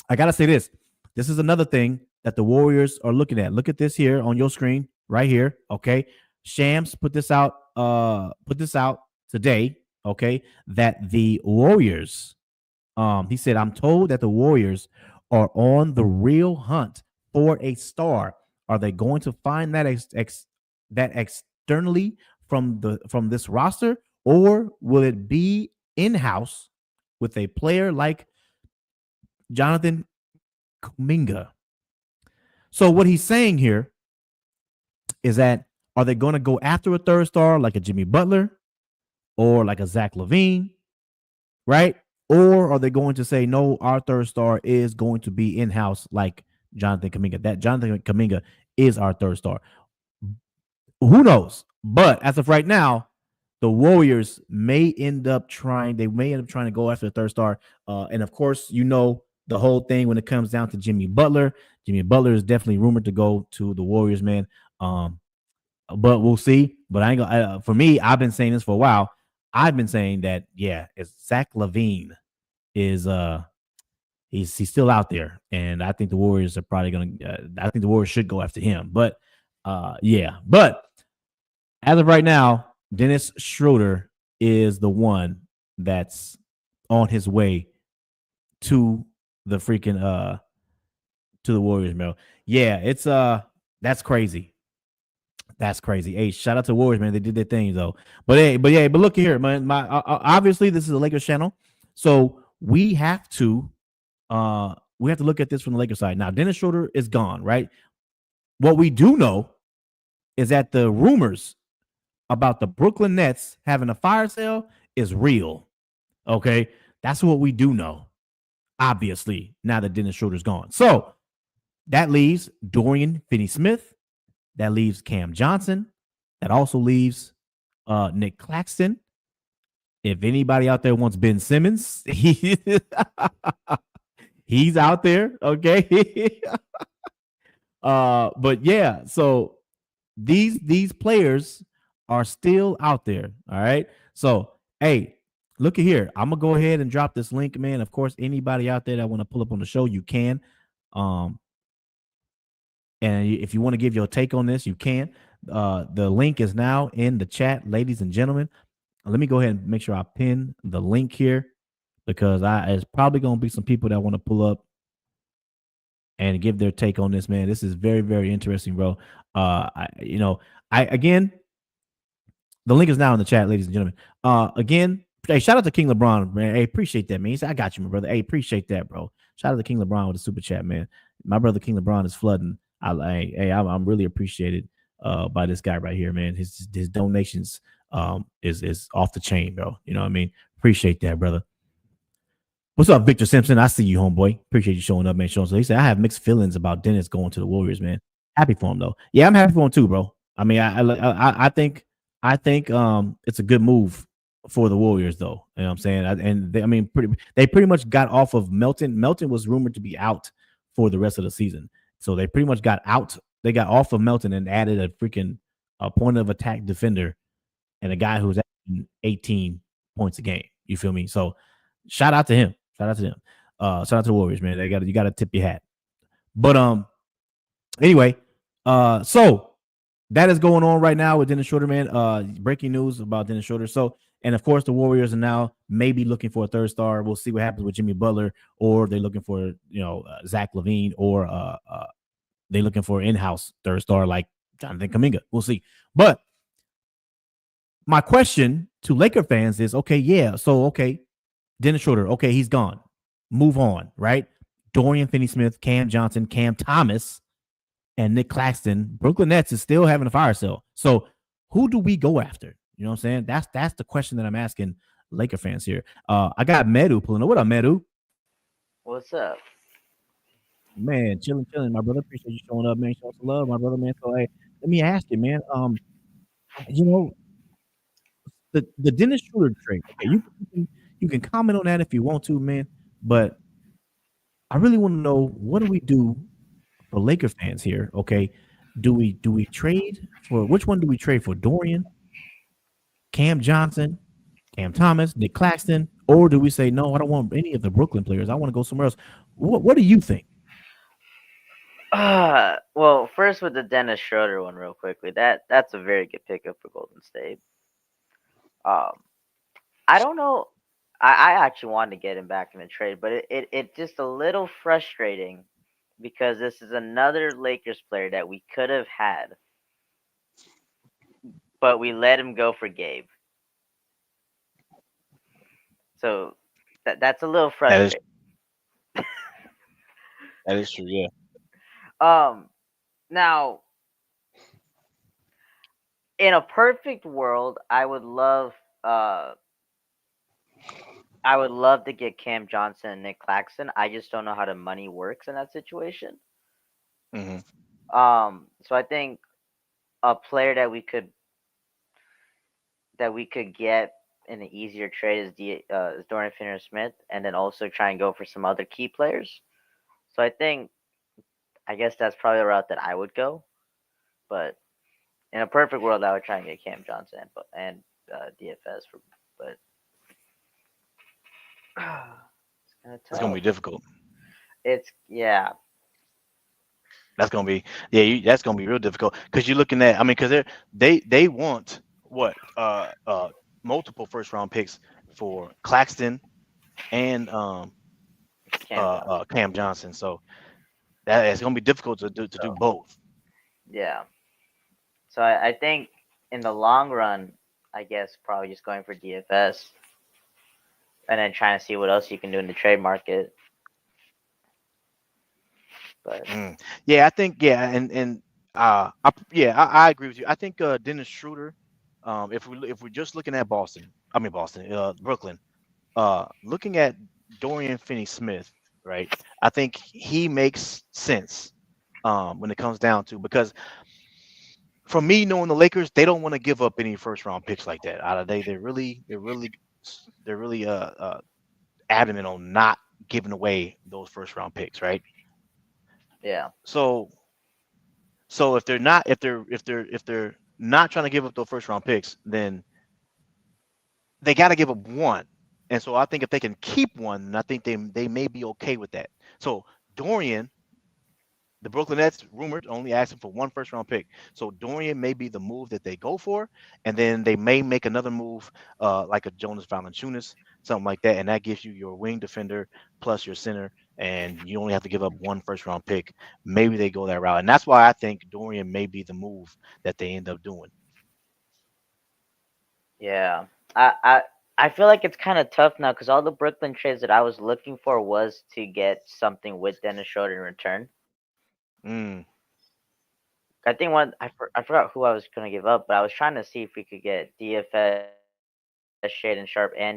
I gotta say this. This is another thing that the Warriors are looking at. Look at this here on your screen, right here. Okay. Shams put this out today, okay, that the Warriors, he said, I'm told that the Warriors are on the real hunt for a star. Are they going to find that externally from this roster, or will it be in-house with a player like Jonathan Kuminga? So what he's saying here is that, are they going to go after a third star like a Jimmy Butler or like a Zach LaVine, right? Or are they going to say, no, our third star is going to be in-house like Jonathan Kuminga? That Jonathan Kuminga is our third star. Who knows? But as of right now, the Warriors may end up trying to go after the third star. And of course, the whole thing when it comes down to Jimmy Butler. Jimmy Butler is definitely rumored to go to the Warriors, man. But we'll see. But I ain't gonna. For me, I've been saying this for a while. I've been saying that, yeah, it's Zach LaVine is he's still out there, and I think the Warriors are probably gonna. I think the Warriors should go after him. But yeah. But as of right now, Dennis Schroeder is the one that's on his way to the freaking to the Warriors, Mel. Yeah, it's that's crazy. That's crazy. Hey, shout out to Warriors, man. They did their thing though. But look here, man. Obviously this is a Lakers channel, so we have to look at this from the Lakers side. Now, Dennis Schroeder is gone, right? What we do know is that the rumors about the Brooklyn Nets having a fire sale is real. Okay, that's what we do know. Obviously, now that Dennis Schroeder's gone, so that leaves Dorian Finney-Smith. That leaves Cam Johnson. That also leaves Nick Claxton. If anybody out there wants Ben Simmons, he's out there. Okay. But yeah, so these players are still out there. All right. So hey, look at here. I'm gonna go ahead and drop this link, man. Of course, anybody out there that want to pull up on the show, you can. And if you want to give your take on this, you can. The link is now in the chat, ladies and gentlemen. Let me go ahead and make sure I pin the link here because it's probably going to be some people that want to pull up and give their take on this, man. This is very, very interesting, bro. Again, the link is now in the chat, ladies and gentlemen. Again, hey, shout out to King LeBron, man. Hey, appreciate that, man. He said, I got you, my brother. Hey, appreciate that, bro. Shout out to King LeBron with the super chat, man. My brother King LeBron is flooding. I'm really appreciated by this guy right here, man. His donations is off the chain, bro. You know what I mean? Appreciate that, brother. What's up, Victor Simpson? I see you, homeboy. Appreciate you showing up, man. So he said, I have mixed feelings about Dennis going to the Warriors, man. Happy for him though. Yeah, I'm happy for him too, bro. I mean, I think it's a good move for the Warriors, though. You know what I'm saying? They pretty much got off of Melton. Melton was rumored to be out for the rest of the season. So they pretty much got out. They got off of Melton and added a freaking point of attack defender and a guy who's averaging 18 points a game. You feel me? So shout out to him. Shout out to them. Shout out to the Warriors, man. You got to tip your hat. But anyway, so that is going on right now with Dennis Schroeder, man. Breaking news about Dennis Schroeder. So, and of course, the Warriors are now maybe looking for a third star. We'll see what happens with Jimmy Butler, or they're looking for Zach LaVine, or they're looking for an in-house third star like Jonathan Kuminga. We'll see. But my question to Laker fans is, okay, Dennis Schroeder, okay, he's gone. Move on, right? Dorian Finney-Smith, Cam Johnson, Cam Thomas, and Nick Claxton. Brooklyn Nets is still having a fire sale. So who do we go after? You know what I'm saying? That's the question that I'm asking Laker fans here. I got Medu pulling up. What up, Medu? What's up? Man, chilling, my brother. Appreciate you showing up, man. Show some love, my brother, man. So hey, let me ask you, man. The Dennis Schroeder trade. Okay, you can comment on that if you want to, man. But I really want to know, what do we do for Laker fans here? Okay, do we trade for, which one do we trade for? Dorian, Cam Johnson, Cam Thomas, Nick Claxton, or do we say no? I don't want any of the Brooklyn players. I want to go somewhere else. What do you think? Well, first with the Dennis Schroeder one, real quickly. That's a very good pickup for Golden State. I don't know. I actually wanted to get him back in the trade, but it just a little frustrating because this is another Lakers player that we could have had, but we let him go for Gabe. So that's a little frustrating. That is true, yeah. Now, in a perfect world, I would love I would love to get Cam Johnson and Nick Claxton. I just don't know how the money works in that situation. Hmm. So I think a player that we could get in an easier trade is Dorian Finney-Smith, and then also try and go for some other key players. So I guess that's probably the route that I would go. But in a perfect world, I would try and get Cam Johnson and DFS for, but it's kind of It's gonna tough. be difficult. It's yeah, That's gonna be that's gonna be real difficult because you're looking at. I mean, because they want what multiple first round picks for Claxton and Cam Johnson. Cam Johnson. So that it's gonna be difficult to do So both. yeah, so I think in the long run, I guess probably just going for DFS and then trying to see what else you can do in the trade market. But Yeah, I think and I agree with you. I think Dennis Shroeder. If we're just looking at Boston, Brooklyn, looking at Dorian Finney-Smith, right? I think he makes sense when it comes down to because for me, knowing the Lakers, they don't want to give up any first round picks like that. They're really adamant on not giving away those first round picks, right? yeah, So if they're not trying to give up those first round picks, then they got to give up one. And so I think if they can keep one, I think they may be okay with that. So Dorian, the Brooklyn Nets rumored only asking for one first round pick. So Dorian may be the move that they go for, and then they may make another move like a Jonas Valanciunas, something like that, and that gives you your wing defender plus your center, and you only have to give up one first round pick. Maybe they go that route, and that's why I think Dorian may be the move that they end up doing. yeah. I I I feel like it's kind of tough now because all the Brooklyn trades that I was looking for was to get something with Dennis Schroeder in return. Mm, I think I forgot who I was gonna give up, but I was trying to see if we could get DFS, Shaden Sharp, and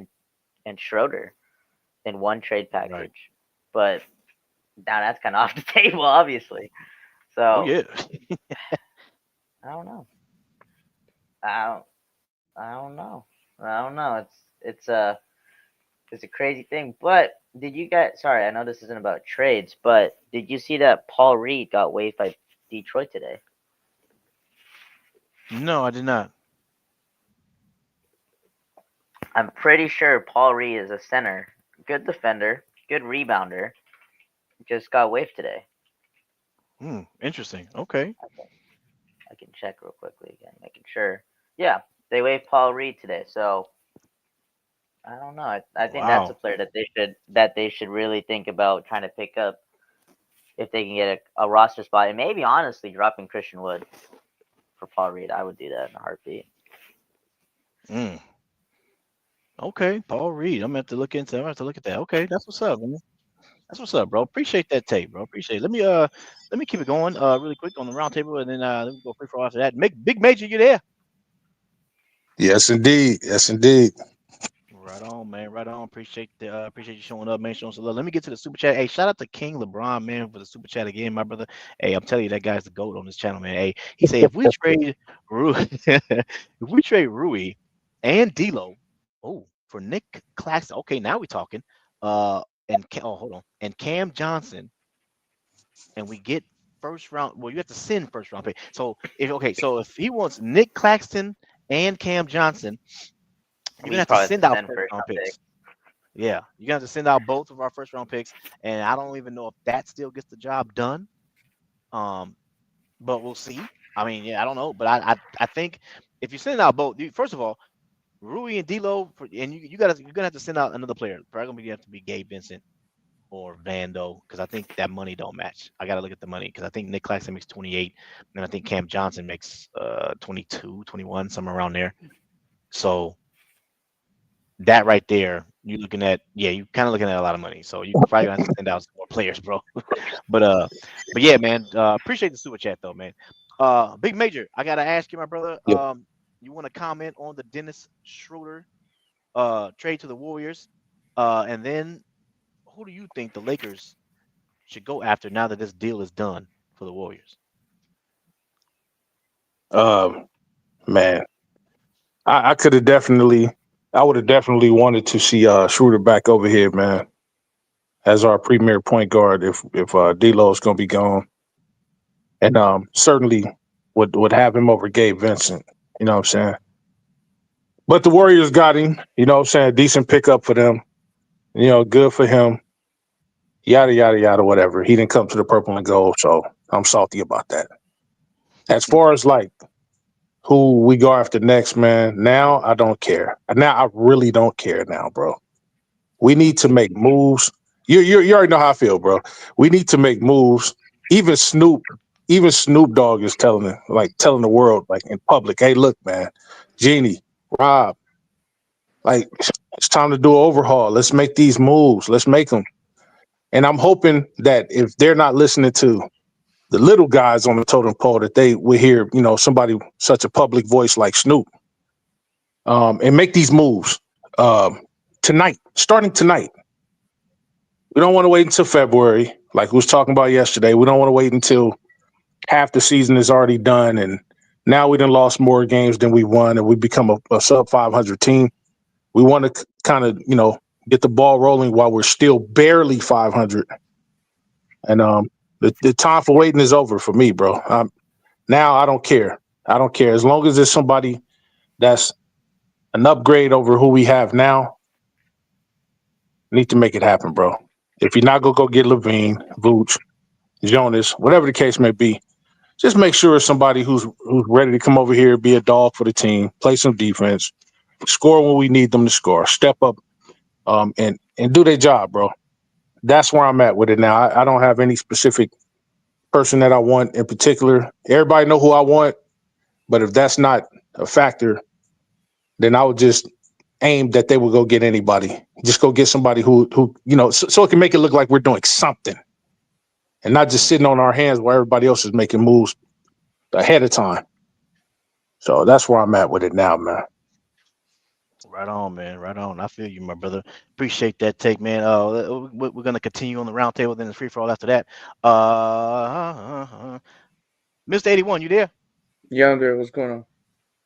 Schroeder in one trade package. right. But now that's kind of off the table, obviously. Oh So yeah. I don't know. I don't. I don't know. I don't know. It's a crazy thing. But did you guys? Sorry, I know this isn't about trades, but did you see that Paul Reed got waived by Detroit today? No, I did not. I'm pretty sure Paul Reed is a center, good defender, good rebounder. Just got waived today. Interesting. Okay. I can check real quickly again, making sure. Yeah, they waived Paul Reed today. So I don't know. I think that's a Wow. player that they should really think about trying to pick up if they can get a roster spot, and maybe honestly dropping Christian Wood for Paul Reed. I would do that in a heartbeat. Mm. Okay, Paul Reed. I'm gonna have to look into. I'm gonna have to look at that. Okay, that's what's up, man. That's what's up, bro. Appreciate that tape, bro. Appreciate it. Let me keep it going really quick on the round table, and then let me go free for all after that. Make big major, you there? Yes, indeed. Yes, indeed. Right on, man. Right on. Appreciate you showing up, man. Showing some love. Let me get to the super chat. Hey, shout out to King LeBron, man, for the super chat again, my brother. Hey, I'm telling you, that guy's the goat on this channel, man. Hey, he said if we trade Rui and D'Lo, for Nick Claxton. Okay, now we're talking. Hold on, and Cam Johnson, and we get first round. Well, you have to send first round pick. So if he wants Nick Claxton and Cam Johnson, you're gonna We have to probably have to send out send first first round round pick. picks. Yeah, you're gonna have to send out both of our first round picks, and I don't even know if that still gets the job done. Um, but we'll see. I mean, yeah, I don't know, but I think if you send out both, first of all, Rui and D'Lo, and you're gonna have to send out another player. Probably gonna have to be Gabe Vincent or Vando, because I think that money don't match. I gotta look at the money because I think Nick Claxton makes 28, and I think Cam Johnson makes 22, 21, somewhere around there. So that right there, you're kind of looking at a lot of money. So you probably gonna have to send out some more players, bro. But yeah, man. Appreciate the super chat though, man. Big Major, I gotta ask you, my brother. Yep. You want to comment on the Dennis Schroeder trade to the Warriors? And then who do you think the Lakers should go after now that this deal is done for the Warriors? Man, I would have definitely wanted to see Schroeder back over here, man, as our premier point guard if D'Lo's gonna be gone, and certainly would have him over Gabe Vincent. You know what I'm saying? But the Warriors got him. You know what I'm saying? Decent pickup for them. You know, good for him. Yada yada yada. Whatever. He didn't come to the purple and gold, so I'm salty about that. As far as like who we go after next, man, now I don't care. Now I really don't care now, bro. We need to make moves. You already know how I feel, bro. We need to make moves. Even Snoop Dogg is telling the world, like in public, hey, look, man, Jeannie, Rob, like it's time to do an overhaul. Let's make these moves. Let's make them. And I'm hoping that if they're not listening to the little guys on the totem pole, that they will hear, you know, somebody such a public voice like Snoop, and make these moves tonight, starting tonight. We don't want to wait until February, like we was talking about yesterday. We don't want to wait until half the season is already done, and now we done lost more games than we won, and we become a sub 500 team. We want to kind of, you know, get the ball rolling while we're still barely 500. And the time for waiting is over for me, bro. Now I don't care. I don't care. As long as there's somebody that's an upgrade over who we have now, need to make it happen, bro. If you're not going to go get Levine, Vooch, Jonas, whatever the case may be, just make sure it's somebody who's ready to come over here, be a dog for the team, play some defense, score when we need them to score, step up, and do their job, bro. That's where I'm at with it now. I don't have any specific person that I want in particular. Everybody know who I want, but if that's not a factor, then I would just aim that they would go get anybody. Just go get somebody who you know, so it can make it look like we're doing something and not just sitting on our hands while everybody else is making moves ahead of time. So that's where I'm at with it now, man. Right on, man. Right on. I feel you, my brother. Appreciate that take, man. We're gonna continue on the roundtable, then the free for all after that. Mr. 81, you there? Yeah, I'm there. What's going on?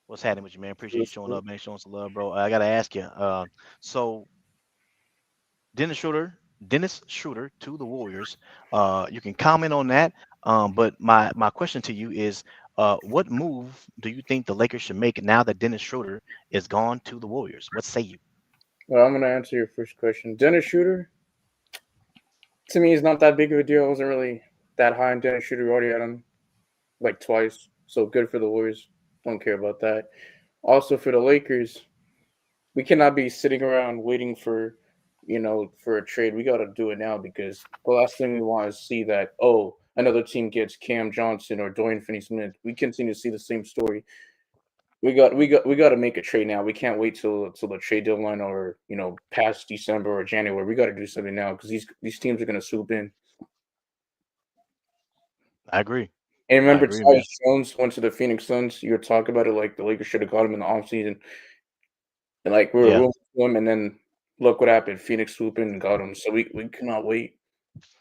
What's happening with you, man? Appreciate you showing up, man. Showing some love, bro. I gotta ask you. So Dennis Shroeder to the Warriors. You can comment on that. But my question to you is, what move do you think the Lakers should make now that Dennis Shroeder is gone to the Warriors? What say you? Well, I'm going to answer your first question. Dennis Shroeder, to me, is not that big of a deal. I wasn't really that high on Dennis Shroeder. We already had him like twice. So good for the Warriors. Don't care about that. Also, for the Lakers, we cannot be sitting around waiting for a trade. We got to do it now, because the last thing we want is see that, oh, another team gets Cam Johnson or Dorian Finney-Smith. We continue to see the same story. We got to make a trade now. We can't wait till the trade deadline or, you know, past December or January. We got to do something now, because these teams are going to swoop in. I agree. And remember, Tyus Jones went to the Phoenix Suns. You were talking about it like the Lakers should have got him in the offseason. And like we were rooting for him, and then look what happened. Phoenix swooped in and got him. So we cannot wait,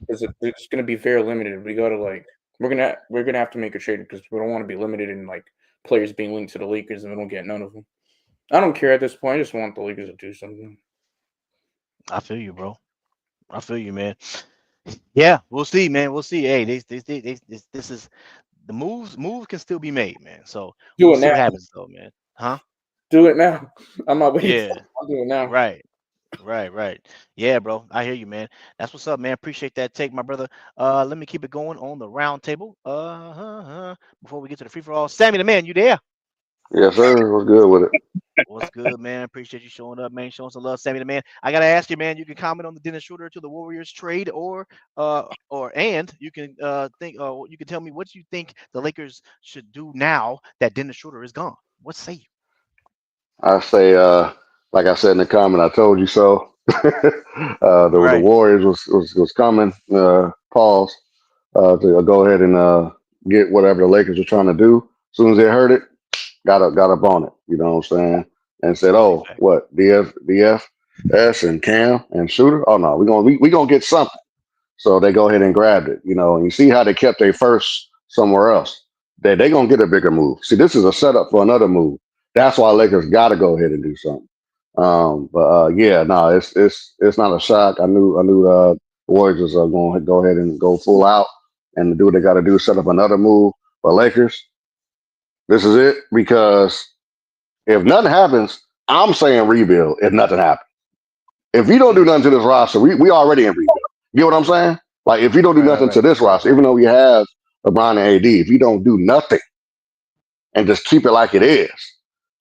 because it's going to be very limited. We got to we're gonna have to make a trade, because we don't want to be limited in like players being linked to the Lakers and we don't get none of them. I don't care at this point. I just want the Lakers to do something. I feel you, bro. I feel you, man. Yeah, we'll see, man. We'll see. Hey, this is the moves can still be made, man. So we'll see what happens, though, man. Huh? Do it now. I'm not waiting. Yeah. I'll do it now. Right. Yeah, bro. I hear you, man. That's what's up, man. Appreciate that take, my brother. Let me keep it going on the round table. Before we get to the free for all, Sammy the man, you there? Yes, sir. What's good with it? What's good, man? Appreciate you showing up, man. Showing some love, Sammy the man. I gotta ask you, man. You can comment on the Dennis Shroeder to the Warriors trade, or you can you can tell me what you think the Lakers should do now that Dennis Shroeder is gone. What say you? I say, like I said in the comment, I told you so. The Warriors was coming. Pause. To go ahead and get whatever the Lakers were trying to do. As soon as they heard it, got up on it. You know what I'm saying? And said, "Oh, what DF? S and Cam and Shooter. Oh no, we gonna get something. So they go ahead and grabbed it, and you see how they kept their first somewhere else. They gonna get a bigger move. See, this is a setup for another move. That's why Lakers got to go ahead and do something. But yeah, no, it's not a shock. I knew Warriors was going to go ahead and go full out and do what they got to do, set up another move. But Lakers, this is it, because if nothing happens, I'm saying rebuild. If nothing happens, if you don't do nothing to this roster, we already in rebuild. You get what I'm saying? Like, if you don't do nothing to this roster, even though we have LeBron and AD, if you don't do nothing and just keep it like it is,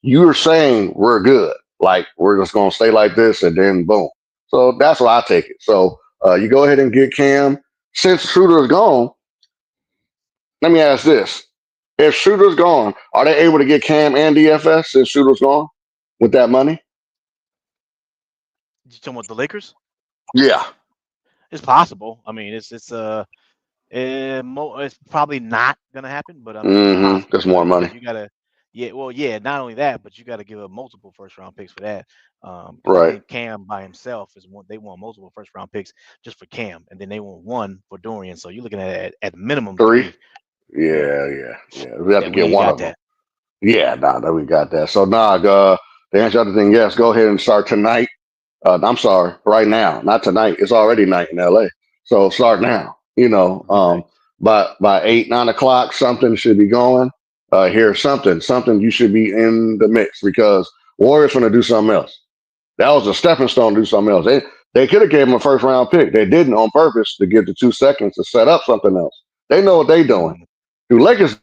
you're saying we're good. Like, we're just going to stay like this and then boom. So that's why I take it. So you go ahead and get Cam. Since Schroeder is gone, let me ask this. If Schroeder's gone, are they able to get Cam and DFS since Schroeder's gone with that money? You talking about the Lakers? Yeah. It's possible. I mean, it's probably not gonna happen, but I mean, it's possible. There's more money. You gotta, not only that, but you got to give up multiple first round picks for that. Right. I think Cam by himself they want multiple first round picks just for Cam, and then they want one for Dorian. So you're looking at minimum 3. Yeah. We have to get one of them. That. Yeah, that we got that. So to answer the other thing, yes, go ahead and start tonight. I'm sorry, right now, not tonight. It's already night in LA. So start now. By 8, 9 o'clock, something should be going. Here's something you should be in the mix, because Warriors going to do something else. That was a stepping stone to do something else. They could have gave him a first round pick. They didn't on purpose to give the 2 seconds to set up something else. They know what they're doing. Do Lakers?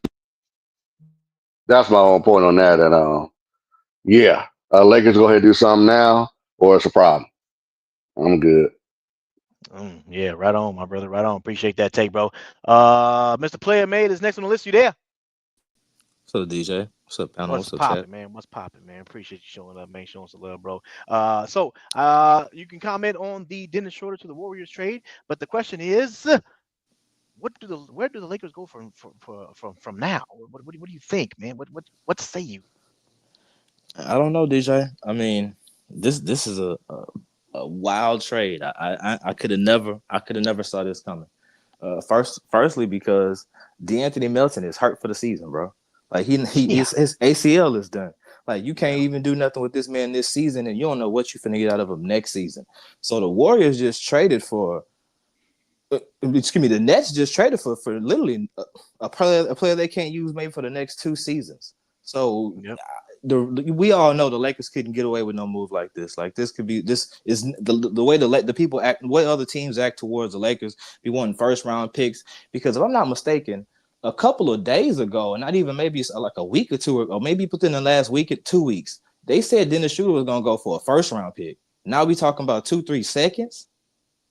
That's my own point on that. And Lakers go ahead and do something now, or it's a problem. I'm good. Yeah, right on, my brother. Right on. Appreciate that take, bro. Mr. Player Made is next on the list. You there? What's up, DJ? What's up, panel? What's up, poppin', chat? man? What's poppin', man? Appreciate you showing up, man. Showing some love, bro. So you can comment on the Dennis Shroeder to the Warriors trade, but the question is, where do the Lakers go from now? What do you think, man? What say you? I don't know, DJ. I mean, this is a wild trade. I could have never saw this coming. Firstly, because DeAnthony Melton is hurt for the season, bro. Like his ACL is done. Like, you can't even do nothing with this man this season, and you don't know what you're finna get out of him next season. So the Warriors just traded for. The Nets just traded for literally a player they can't use maybe for the next 2 seasons. So we all know the Lakers couldn't get away with no move like this. Like, this is the way the people act, the way other teams act towards the Lakers. Be wanting first round picks, because if I'm not mistaken, a couple of days ago, and not even maybe like a week or two, or maybe within the last week or 2 weeks, they said Dennis Shroeder was gonna go for a first round pick. Now we talking about 2-3 seconds.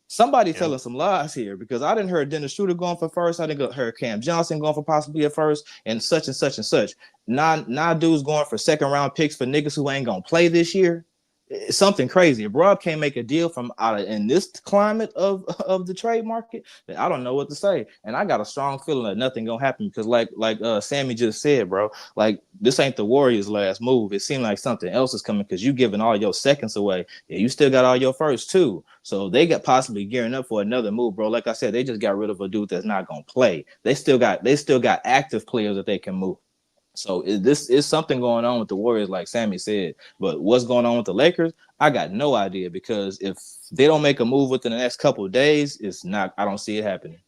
Somebody telling some lies here, because I didn't hear Dennis Shroeder going for first. I didn't hear Cam Johnson going for possibly a first, and such and such and such. Now dudes going for second round picks for niggas who ain't gonna play this year. It's something crazy. If Rob can't make a deal from out of in this climate of the trade market, then I don't know what to say. And I got a strong feeling that nothing gonna happen, because like Sammy just said, bro, like, this ain't the Warriors' last move. It seemed like something else is coming, because you giving all your seconds away. Yeah, you still got all your first too. So they got possibly gearing up for another move, bro. Like I said, they just got rid of a dude that's not gonna play. They still got active players that they can move. So this is something going on with the Warriors, like Sammy said. But what's going on with the Lakers, I got no idea, because if they don't make a move within the next couple of days, I don't see it happening.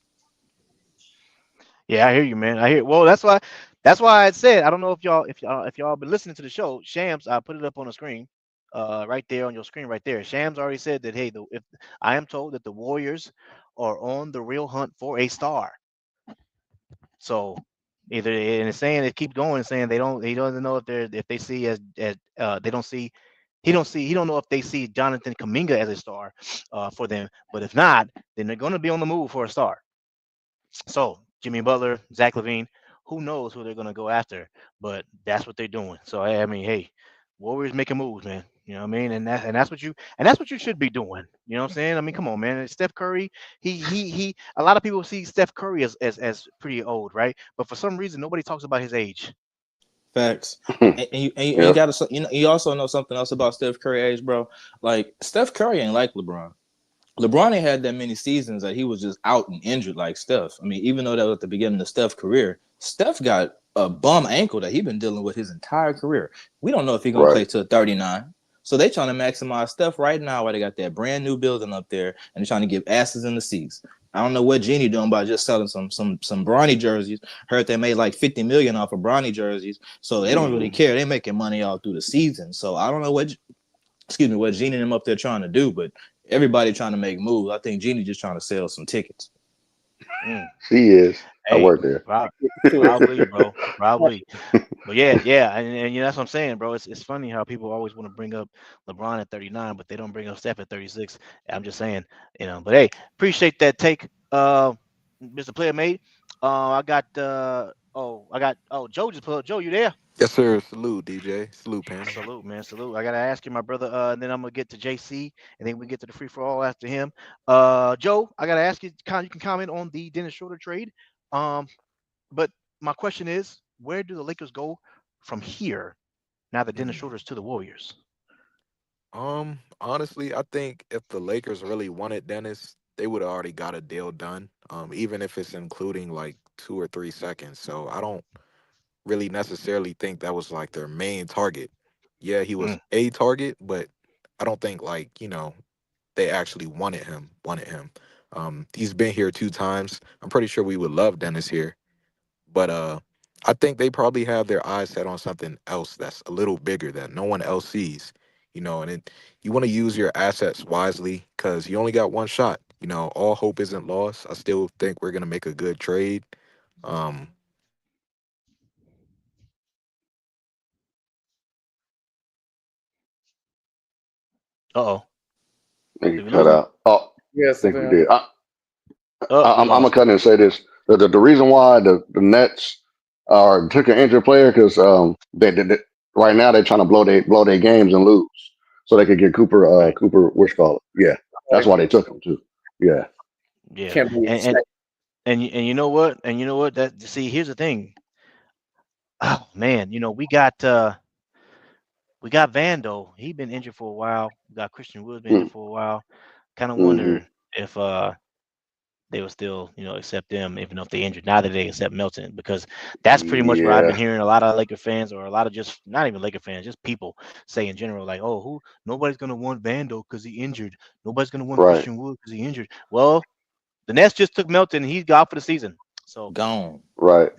Yeah, I hear you, man. I hear. Well, that's why I said, I don't know if y'all been listening to the show. Shams, I put it up on the screen, right there on your screen, right there. Shams already said that, hey, if I am told that the Warriors are on the real hunt for a star. So either, and it's saying, it keeps going, saying he doesn't know if they see as they don't see. He don't know if they see Jonathan Kuminga as a star for them. But if not, then they're going to be on the move for a star. So Jimmy Butler, Zach LaVine, who knows who they're going to go after, but that's what they're doing. So I mean, hey, Warriors making moves, man. You know what I mean? And that's what you should be doing. You know what I'm saying? I mean, come on, man. Steph Curry, he a lot of people see Steph Curry as pretty old, right? But for some reason, nobody talks about his age. Facts. Hmm. And you Yep. got to, you also know something else about Steph Curry age, bro. Like Steph Curry ain't like LeBron. LeBron ain't had that many seasons that he was just out and injured like Steph. I mean, even though that was at the beginning of Steph's career, Steph got a bum ankle that he's been dealing with his entire career. We don't know if he's gonna play Right. till 39. So they trying to maximize Steph right now while they got that brand new building up there and they're trying to give asses in the seats. I don't know what Genie doing about just selling some Bronny jerseys. Heard they made like 50 million off of Bronny jerseys, so they don't really care. They making money all through the season. So I don't know what Genie and them up there trying to do, but everybody trying to make moves. I think Genie just trying to sell some tickets. She is. I Hey, work there. probably, bro. Probably. But yeah, and you know, that's what I'm saying, bro. It's funny how people always want to bring up LeBron at 39, but they don't bring up Steph at 36. I'm just saying, you know. But hey, appreciate that take, Mr. Player Made. I got Joe just put up. Joe, you there? Yes, sir. Salute, DJ. Salute, panel. Salute, man. Salute. I gotta ask you, my brother. And then I'm gonna get to JC, and then we get to the free for all after him. Joe, I gotta ask you. You can comment on the Dennis Schroeder trade. But my question is, where do the Lakers go from here now that Dennis Schroeder's to the Warriors? Honestly, I think if the Lakers really wanted Dennis, they would have already got a deal done. Even if it's including like 2 or 3 seconds. So I don't really necessarily think that was like their main target. Yeah, he was a target, but I don't think like, they actually wanted him. He's been here 2 times. I'm pretty sure we would love Dennis here. But I think they probably have their eyes set on something else that's a little bigger that no one else sees. And you want to use your assets wisely because you only got one shot. All hope isn't lost. I still think we're gonna make a good trade. Um, Uh-oh. They Did we cut lose him? out. Oh, I Yes, think we yeah. did. I'm We gonna lost cut in and say this: the reason why the Nets took an injured player because they right now they're trying to blow their games and lose so they could get Cooper Right. Cooper Wishcall. Yeah, that's why they took him too. Yeah, Yeah. Can't be And you know what? And you know what? That see, here's the thing. Oh man, we got Vando. He been injured for a while. We got Christian Woods been injured for a while. Kind of wonder if they will still, accept them, even if they injured. Now that they accept Melton, because that's pretty much what I've been yeah, hearing a lot of Laker fans, or a lot of just not even Laker fans, just people say in general, like, oh, nobody's gonna want Vando because he injured. Nobody's gonna want right, Christian Wood because he injured. Well, the Nets just took Melton. He's out for the season. So Gone. right,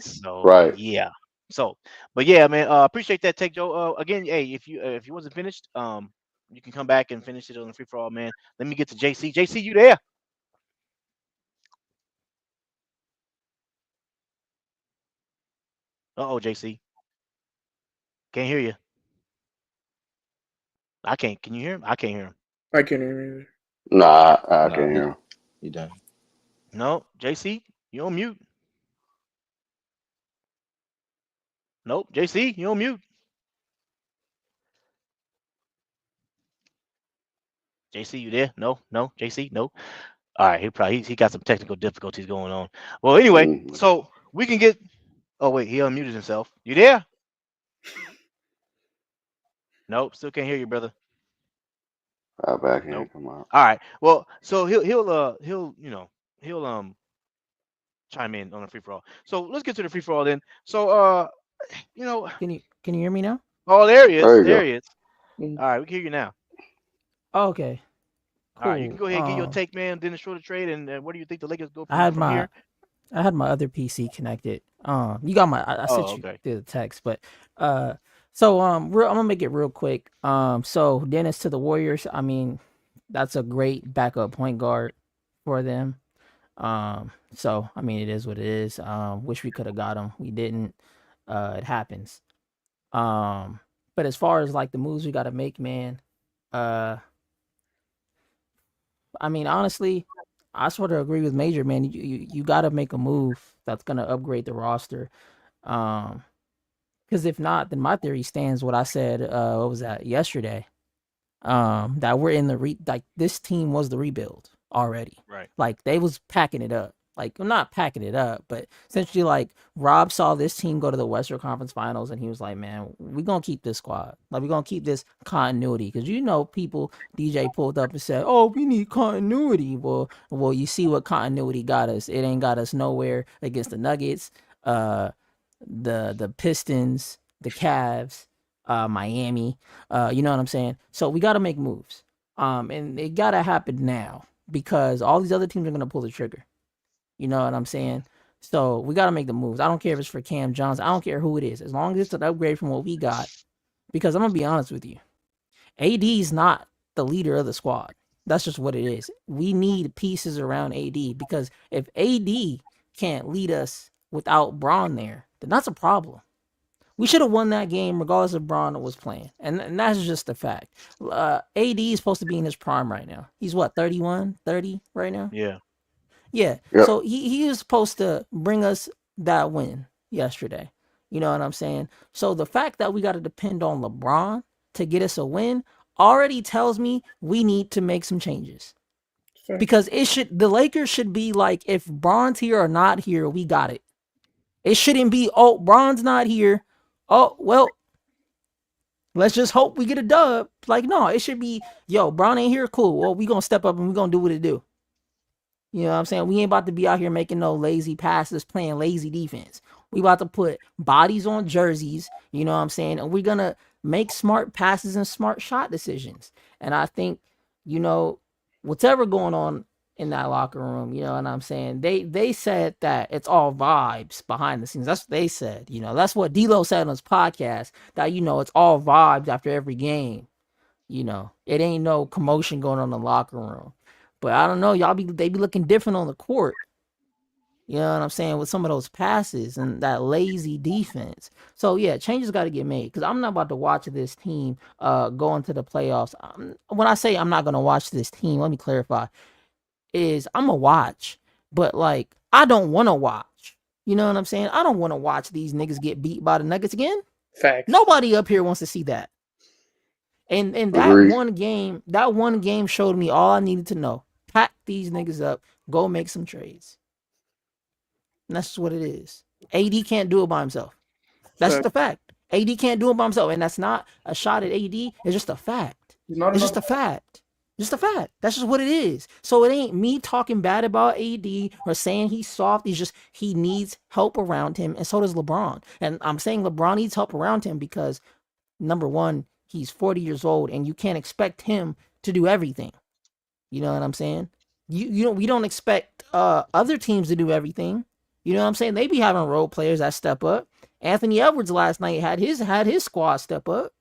yeah. So, but yeah, man, appreciate that take, Joe. Again, hey, if you wasn't finished, you can come back and finish it on the free for all, man. Let me get to JC. JC, you there? Uh-oh, JC. Can't hear you. I can't. Can you hear him? I can't hear him. I can't hear you. Nah, I Nah, can't hear him. You done. No, JC, you on mute. Nope, JC, you on mute. JC, you there? No, JC, no. All right, he got some technical difficulties going on. Well, anyway, so we can get. Oh wait, he unmuted himself. You there? Nope, still can't hear you, brother. Back in, Nope. come on. All right. Well, so he'll chime in on the free for all. So let's get to the free for all then. So Can you hear me now? oh, there he is. There you There go. he is. All right, we can hear you now. Oh, okay. Cool. All right, you can go ahead and get your take, man. Dennis Schroeder trade, and where do you think the Lakers go I had from my here? I had my other PC connected. You got my I sent you okay. through the text, but so I'm gonna make it real quick. So Dennis to the Warriors. I mean, that's a great backup point guard for them. So I mean, it is what it is. Wish we could have got him. We didn't. It happens. But as far as like the moves we got to make, man. I mean, honestly, I sort of agree with Major, man. You got to make a move that's gonna upgrade the roster. Because if not, then my theory stands. What I said, what was that yesterday? That we're in the like this team was the rebuild already. Right. Like they was packing it up. Like, I'm not packing it up, but essentially, like, Rob saw this team go to the Western Conference Finals, and he was like, man, we're going to keep this squad. Like, we're going to keep this continuity. Because, people, DJ pulled up and said, oh, we need continuity. Well, you see what continuity got us. It ain't got us nowhere against the Nuggets, the Pistons, the Cavs, Miami. You know what I'm saying? So we got to make moves. And it got to happen now because all these other teams are going to pull the trigger. You know what I'm saying? So we got to make the moves. I don't care if it's for Cam Johnson. I don't care who it is. As long as it's an upgrade from what we got. Because I'm going to be honest with you. AD is not the leader of the squad. That's just what it is. We need pieces around AD because if AD can't lead us without Bron there, then that's a problem. We should have won that game regardless if Bron was playing. And that's just a fact. AD is supposed to be in his prime right now. He's what, 31, 30 right now? Yeah. Yeah. Yep. So he was supposed to bring us that win yesterday. You know what I'm saying? So the fact that we got to depend on LeBron to get us a win already tells me we need to make some changes. Fair. Because the Lakers should be like, if Bron's here or not here, we got it. It shouldn't be, oh, Bron's not here. Oh, well, let's just hope we get a dub. Like, no, it should be, yo, Bron ain't here, cool. Well, we going to step up and we going to do what it do. You know what I'm saying? We ain't about to be out here making no lazy passes, playing lazy defense. We about to put bodies on jerseys, you know what I'm saying? And we're going to make smart passes and smart shot decisions. And I think, whatever going on in that locker room, you know what I'm saying? They said that it's all vibes behind the scenes. That's what they said. That's what D-Lo said on his podcast, that, it's all vibes after every game. It ain't no commotion going on in the locker room. But I don't know, they be looking different on the court. You know what I'm saying? With some of those passes and that lazy defense. So yeah, changes got to get made because I'm not about to watch this team go into the playoffs. When I say I'm not going to watch this team, let me clarify. I'm going to watch, but like, I don't want to watch. You know what I'm saying? I don't want to watch these niggas get beat by the Nuggets again. Facts. Nobody up here wants to see that. And that Agreed. one game showed me all I needed to know. Pack these niggas up, go make some trades. And that's just what it is. AD can't do it by himself. That's just a fact. AD can't do it by himself. And that's not a shot at AD. It's just a fact. It's just a fact. Just a fact. That's just what it is. So it ain't me talking bad about AD or saying he's soft. It's just he needs help around him. And so does LeBron. And I'm saying LeBron needs help around him because, number one, he's 40 years old and you can't expect him to do everything. You know what I'm saying? We don't expect other teams to do everything. You know what I'm saying? They be having role players that step up. Anthony Edwards last night had his squad step up.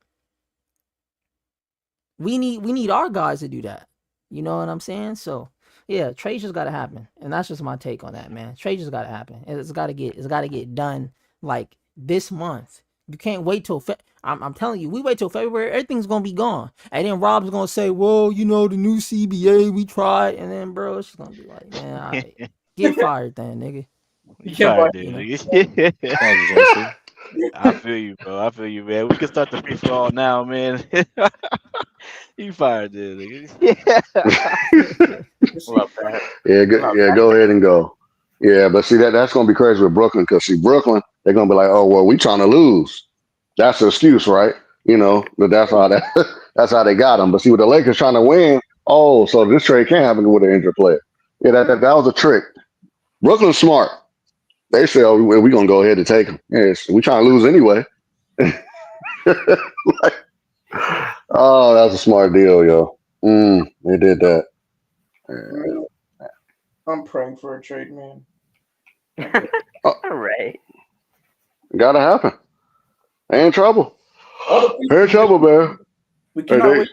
We need our guys to do that. You know what I'm saying? So yeah, trade just gotta happen. And that's just my take on that, man. Trade just gotta happen. It's gotta get done like this month. You can't wait till I'm telling you, we wait till February, everything's gonna be gone. And then Rob's gonna say, well, the new CBA, we tried, and then bro, it's just gonna be like, man, all right, get fired then, nigga. You fired, dude. Nigga. Thank you, JC. I feel you, bro. I feel you, man. We can start the free for all now, man. You fired, dude. Nigga. Love that. Yeah, go ahead and go. Yeah, but see that's gonna be crazy with Brooklyn because Brooklyn, they're gonna be like, oh well, we trying to lose. That's the excuse, right? But that's how they got them. But see, with the Lakers trying to win, oh, so this trade can't happen with an injured player. Yeah, that was a trick. Brooklyn's smart. They say, oh, we're gonna go ahead and take them. Yes, we trying to lose anyway. Oh, that's a smart deal, yo. They did that. I'm praying for a trade, man. All right. Gotta happen. They in trouble. They're in trouble, man. We cannot wait.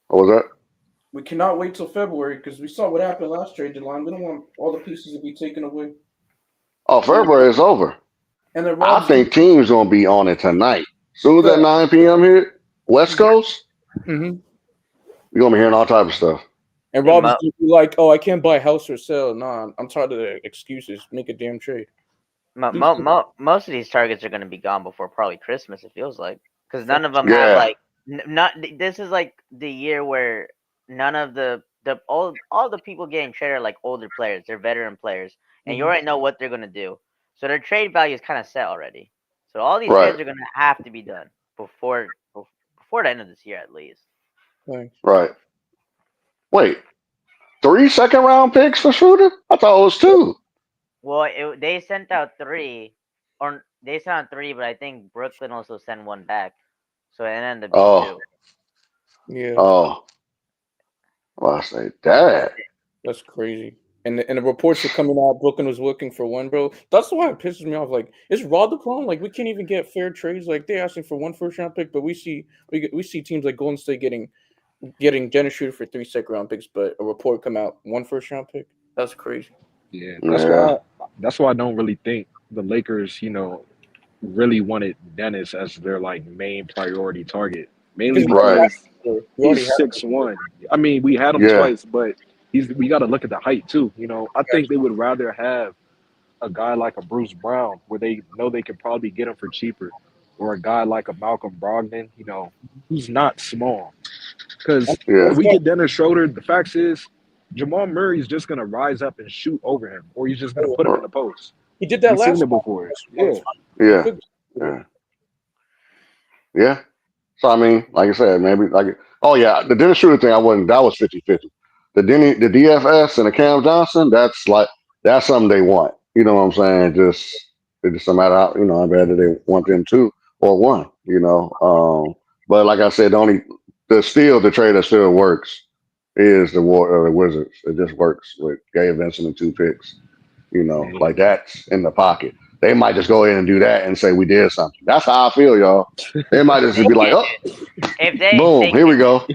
What was that? We cannot wait till February because we saw what happened last trade deadline. We don't want all the pieces to be taken away. Oh, February is over. And then I think teams gonna be on it tonight. Soon as at 9 p.m. here, West Coast, we're gonna be hearing all type of stuff. And Rob is gonna be like, "Oh, I can't buy a house or sell." Nah, I'm tired of the excuses. Make a damn trade. Most of these targets are going to be gone before probably Christmas. It feels like because none of them have like not. This is like the year where none of the all the people getting traded are like older players. They're veteran players, and you Mhm. already know what they're gonna do. So their trade value is kind of set already. So all these Right. trades are gonna have to be done before the end of this year at least. Thanks. Right. Wait, 3 second-round picks for Schroeder? I thought it was 2. Well, they sent out 3, or they sent out 3, but I think Brooklyn also sent one back, so it ended up being Oh, 2. Yeah, oh. Well, I say that. that's crazy. And the reports are coming out. Brooklyn was looking for one, bro. That's why it pisses me off. Like, is Rod the problem? Like, we can't even get fair trades. Like, they're asking for 1 first-round pick, but we see teams like Golden State getting Dennis Shroeder for 3 second-round picks, but a report come out 1 first-round pick. That's crazy. Yeah, Yeah. that's why I don't really think the Lakers, really wanted Dennis as their like main priority target. Mainly Because Right. because we already he's have 6'1". I mean, we had him Yeah. twice, but we got to look at the height too. I think they would rather have a guy like a Bruce Brown, where they know they could probably get him for cheaper, or a guy like a Malcolm Brogdon, who's not small. Because Yeah. if we get Dennis Schroeder, the fact is Jamal Murray's just gonna rise up and shoot over him, or he's just gonna put him in the post. He did that We've seen last it before. Yeah. Yeah. Yeah. Yeah. So I mean, like I said, maybe the Dennis Schroeder thing, that was 50-50. The DFS and the Cam Johnson, that's something they want. You know what I'm saying? It just no matter how how bad they want them to or one, But like I said, the trade that still works is the Wizards. It just works with Gabe Vincent and 2 picks. Like that's in the pocket. They might just go in and do that and say we did something. That's how I feel, y'all. They might just be like, oh, If they boom, here we go.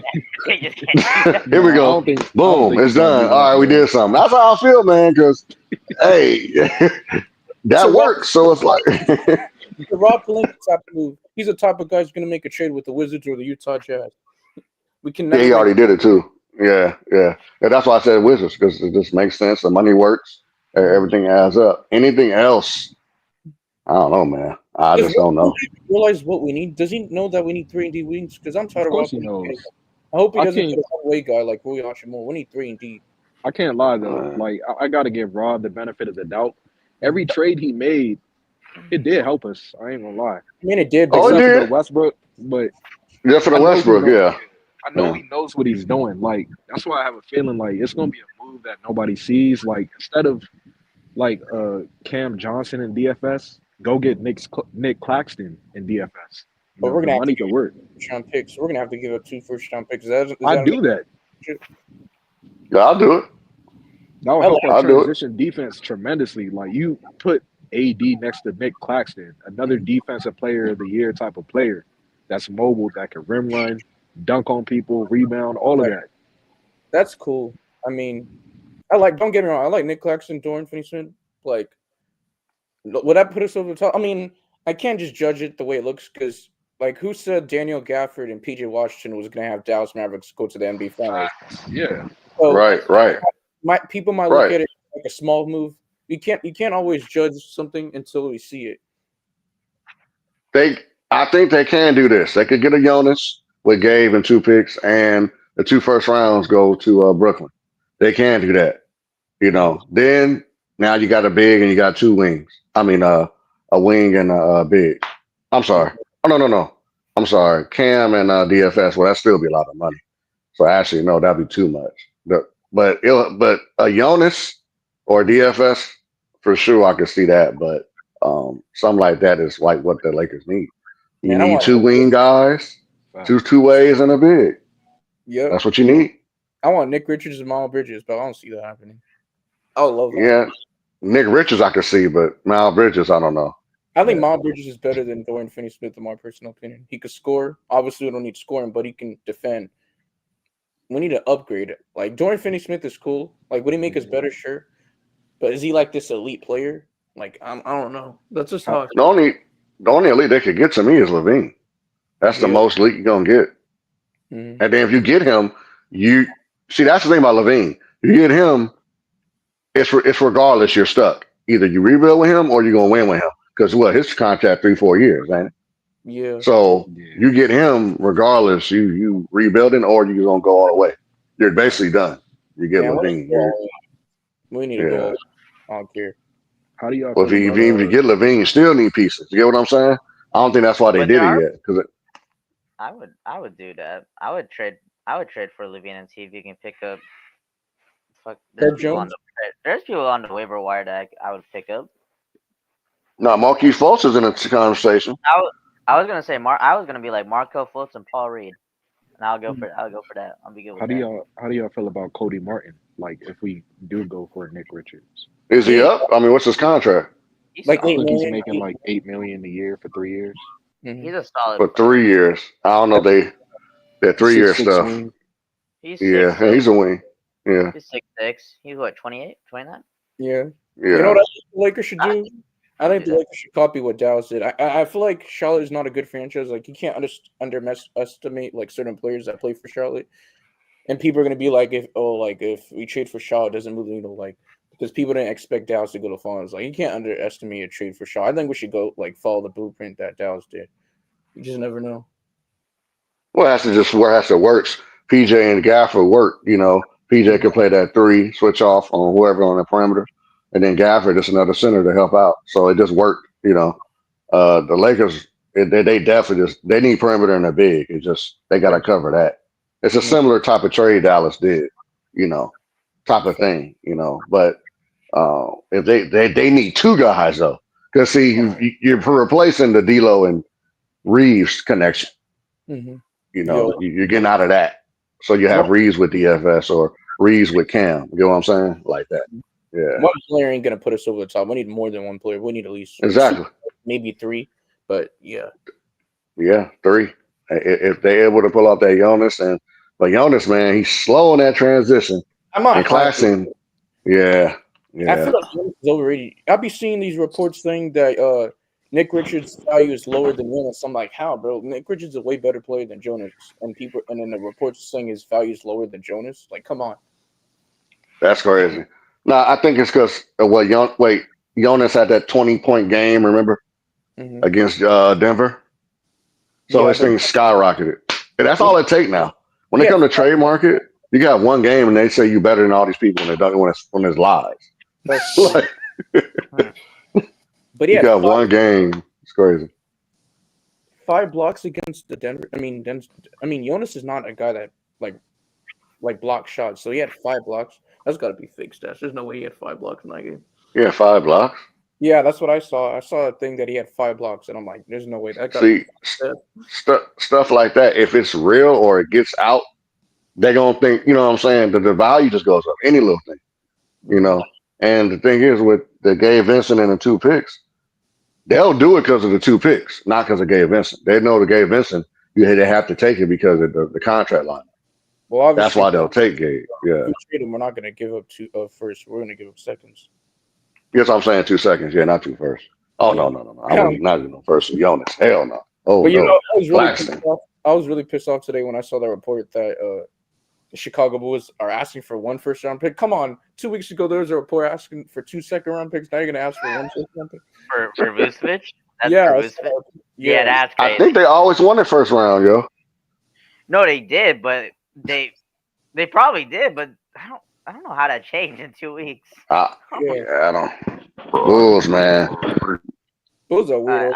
they just can't do that. Here we I go. don't think Boom, it's he's gonna done. do that, All right, we man. did something. That's how I feel, man, because, hey, that So, works. So it's like, The Rob Pelinka type of move. He's the type of guy who's going to make a trade with the Wizards or the Utah Jazz. We can never yeah, he make already did it, too. Yeah. And that's why I said Wizards, because it just makes sense. The money works. Everything adds up. Anything else, I don't know, man. I Does just don't know. Rob Pelinka realize what we need? Does he know that we need 3 and D wings? Because I'm tired Of of Rob course he Pelinka. knows. I hope he I doesn't can't- get a one-way guy like Rui Hachimura. We need 3 and D. I can't lie though. Like I got to give Rob the benefit of the doubt. Every trade he made, it did help us. I ain't gonna lie. I mean, it did. But Oh, it Except for did? the Westbrook, but Yeah, for the I know he Westbrook, knows- yeah. I know Yeah. he knows what he's doing. Like that's why I have a feeling like it's gonna be a move that nobody sees. Like instead of like Cam Johnson in DFS, go get Nick Claxton in DFS. But we're The gonna have money to could work. first-round picks. We're gonna have to give up 2 first-round picks. Is I that do that. Yeah, I'll do it. That would help our I'll do it. transition defense tremendously. Like you put AD next to Nick Claxton, another defensive player of the year type of player that's mobile, that can rim run, dunk on people, rebound, all of that. That's cool. I mean, don't get me wrong, I like Nick Claxton, Dorian Finney-Smith. Like, would that put us over the top? I mean, I can't just judge it the way it looks because, like, who said Daniel Gafford and PJ Washington was going to have Dallas Mavericks go to the NBA Finals? Yeah. So, Right. people might look at it like a small move. You can't always judge something until we see it. I think they can do this. They could get a Jonas with Gabe and 2 picks, and the 2 first rounds go to Brooklyn. They can do that. Then now you got a big and you got 2 wings. I mean, a wing and a big. I'm sorry. Oh, no. I'm sorry. Cam and DFS. Well, that'd still be a lot of money. So actually, no, that'd be too much. But a Jonas or DFS for sure, I could see that. But something like that is like what the Lakers need. You need 2 wing guys, two ways, and a big. Yeah, that's what you need. I want Nick Richards and Miles Bridges, but I don't see that happening. I would love that. Yeah, Nick Richards I could see, but Miles Bridges I don't know. I think Miles Bridges is better than Dorian Finney-Smith, in my personal opinion. He could score. Obviously, we don't need scoring, but he can defend. We need to upgrade it. Like, Dorian Finney-Smith is cool. Like, would he make us better? Sure. But is he like this elite player? Like, I don't know. That's just how I feel. The only elite they could get to me is Levine. That's the most elite you're going to get. Mm-hmm. And then if you get him, that's the thing about Levine. You get him, it's regardless, you're stuck. Either you rebuild with him or you're going to win with him. Because his contract 3-4 years, ain't it? Yeah. So you get him regardless, you rebuilding or you're going to go all the way. You're basically done. You get Man, Levine. we need to go. I don't care. How do y'all Well, feel if about you get Levine, you still need pieces. You get what I'm saying? I don't think that's why they But did there it are- yet. Because I would do that. I would trade for Levine and see if you can pick up. Fuck, Herb Jones? there's people on the waiver wire that I would pick up. no, Marquise Fultz is in the conversation. I was gonna say I was gonna be like Markel Fultz and Paul Reed, and I'll go for that. I'll be good with how do that. y'all feel about Cody Martin? Like if we do go for Nick Richards, Is he up? I mean, what's his contract? He's Like I solid. think he's million. making like $8 million a year for 3 years. Mhm. He's a solid For player. 3 years. I don't know. That 3 year 6'6" stuff. wing. He's Yeah, 6'6". he's a wing. Yeah, He's 6'6". He's what, 28, 29? Yeah. yeah. You know what I think the Lakers should do? I I'd think do the that. Lakers should copy what Dallas did. I feel like Charlotte is not a good franchise. Like you can't underestimate like certain players that play for Charlotte, and people are gonna be like, if we trade for Charlotte, it doesn't move the needle, like because people didn't expect Dallas to go to finals. Like you can't underestimate a trade for Charlotte. I think we should go like follow the blueprint that Dallas did. You just never know. Well, it has to work. PJ and Gafford work. You know, PJ could play that 3, switch off on whoever on the perimeter, and then Gafford is another center to help out. So it just worked. You know, the Lakers they definitely they need perimeter and a big. It's just they got to cover that. It's a similar type of trade Dallas did. You know, type of thing. You know, but if they need 2 guys though, because see you're replacing the D'Lo and Reeves connection. Mm-hmm. You know, you're getting out of that. So you have Reeves with DFS or Reeves with Cam. You know what I'm saying? Like that. Yeah. One player ain't gonna put us over the top. We need more than one player. We need at least Exactly. 2, maybe 3. But yeah. Yeah, 3. If they're able to pull off that but Jonas, man, he's slow in that transition. I'm not And Claxton, yeah. I feel like Jonas is overrated. I'll be seeing these reports saying that Nick Richards' value is lower than Jonas. I'm like, how, bro? Nick Richards is a way better player than Jonas, and then the reports are saying his value is lower than Jonas. Like, come on. That's crazy. No, I think it's because Jonas had that 20-point game, remember, against Denver. So his thing skyrocketed. And that's all it takes now. When they come to trade market, you got one game and they say you better than all these people when it's lies. Like, but you got one game. It's crazy. 5 blocks against the Denver. Jonas is not a guy that like block shots. So he had 5 blocks. That's got to be fake stats. There's no way he had 5 blocks in that game. Yeah, 5 blocks. Yeah, that's what I saw. I saw a thing that he had 5 blocks, and I'm like, there's no way that. See, stuff like that. If it's real or it gets out, they're gonna think. You know what I'm saying? The value just goes up. Any little thing, you know. And the thing is, with the Gabe Vincent and the 2 picks, they'll do it because of the 2 picks, not because of Gabe Vincent. They know the Gabe Vincent, they have to take it because of the contract line. Well, obviously, that's why they'll take Gabe. Yeah. If we trade him, we're not going to give up 2 first. We're going to give up seconds. Yes, I'm saying 2 seconds. Yeah, not 2 first. Oh no. I would not do no first with Jonas. Hell no. Oh but no. I was really pissed off today when I saw that report that the Chicago Bulls are asking for 1 first-round pick. Come on, 2 weeks ago there was a report asking for 2 second-round picks. Now you're going to ask for 1 first-round pick for Vucevic? Yeah, that's crazy. I think they always wanted first round, yo. No, they did, but they probably did, but I don't know how that changed in 2 weeks. I don't. Bulls, man. Bulls are weird.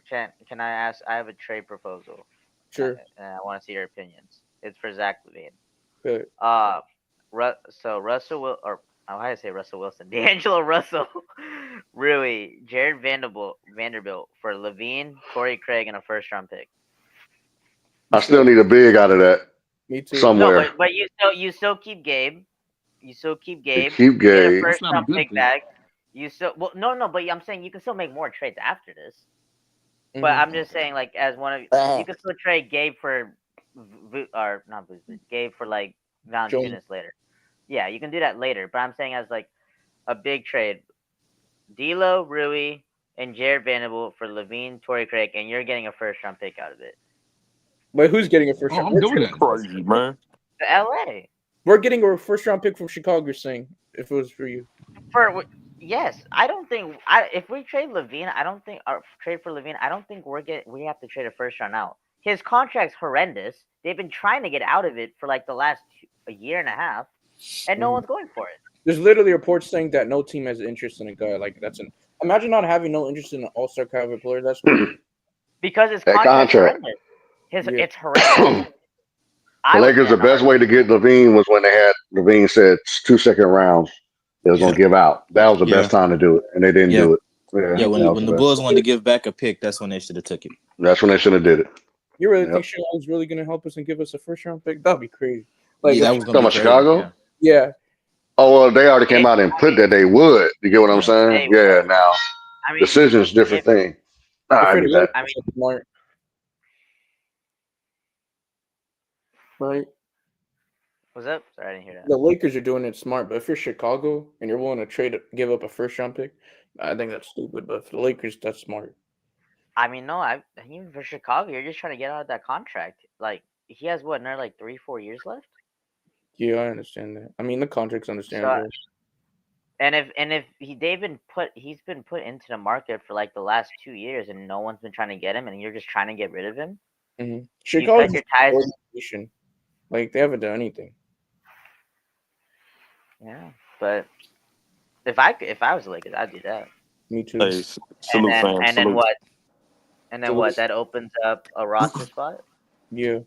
Can I ask? I have a trade proposal. Sure. And I want to see your opinions. It's for Zach Levine. Good. So Russell will, or how do I say Russell Wilson? D'Angelo Russell, really, Jared Vanderbilt for Levine, Torrey Craig, and a first-round pick. I still need a big out of that. Me too. Somewhere. No, but you still keep Gabe. You still keep Gabe. Keep Get a Gabe. first-round pick back. You still no, but I'm saying you can still make more trades after this. But I'm just saying, like, as one of you can still trade Gabe for, or not Gabe for like Valanciunas later. Yeah, you can do that later. But I'm saying as like a big trade, D'Lo, Rui, and Jared Vanderbilt for Levine, Torrey Craig, and you're getting a first-round pick out of it. But who's getting a first round? I'm doing that. Crazy, man. The LA. We're getting a first round pick from Chicago. You're saying if it was for you? Yes, I don't think if we trade Levine, trade for Levine, I don't think we have to trade a first round out. His contract's horrendous. They've been trying to get out of it for like the last a year and a half. and no one's going for it. There's literally reports saying that no team has interest in a guy like that's an. Imagine not having no interest in an all-star caliber player. That's crazy. Because his That contract's contract. horrendous. Yeah. It's horrendous. The I would Lakers, say the best way to get Levine was when they had Levine said 2 second rounds they was gonna give out. That was the Yeah. best time to do it, and they didn't Yeah. do it. Yeah, that when was the best. Bulls wanted to give back a pick, that's when they should have took it. That's when they should have did it. You really Yep. think Chicago's really gonna help us and give us a first-round pick? That'd be crazy. Like, Yeah, that if- was gonna Talking be about crazy. Chicago? Yeah. yeah. Oh well, they already came out and put that they would. You get what I'm Yeah. saying? They Yeah. would. Now I mean, decisions different thing. Nah, If I you're get the that. Lakers, I mean- that's smart. Right? what's up? Sorry, I didn't hear that. The Lakers are doing it smart, but if you're Chicago and you're willing to give up a first-round pick, I think that's stupid. But for the Lakers, that's smart. I mean, no, even for Chicago, you're just trying to get out of that contract. Like, he has what, another like 3-4 years left. Yeah, I understand that. I mean, the contract's understandable. And if he's been put into the market for like the last 2 years, and no one's been trying to get him, and you're just trying to get rid of him. Mm-hmm. You Chicago's cut your ties. organization. Like, they haven't done anything. Yeah, but if I was the Lakers, I'd do that. Me too. Hey, salute, fam. And then Salute. what? And then Salute. what? That opens up a roster spot. Yeah.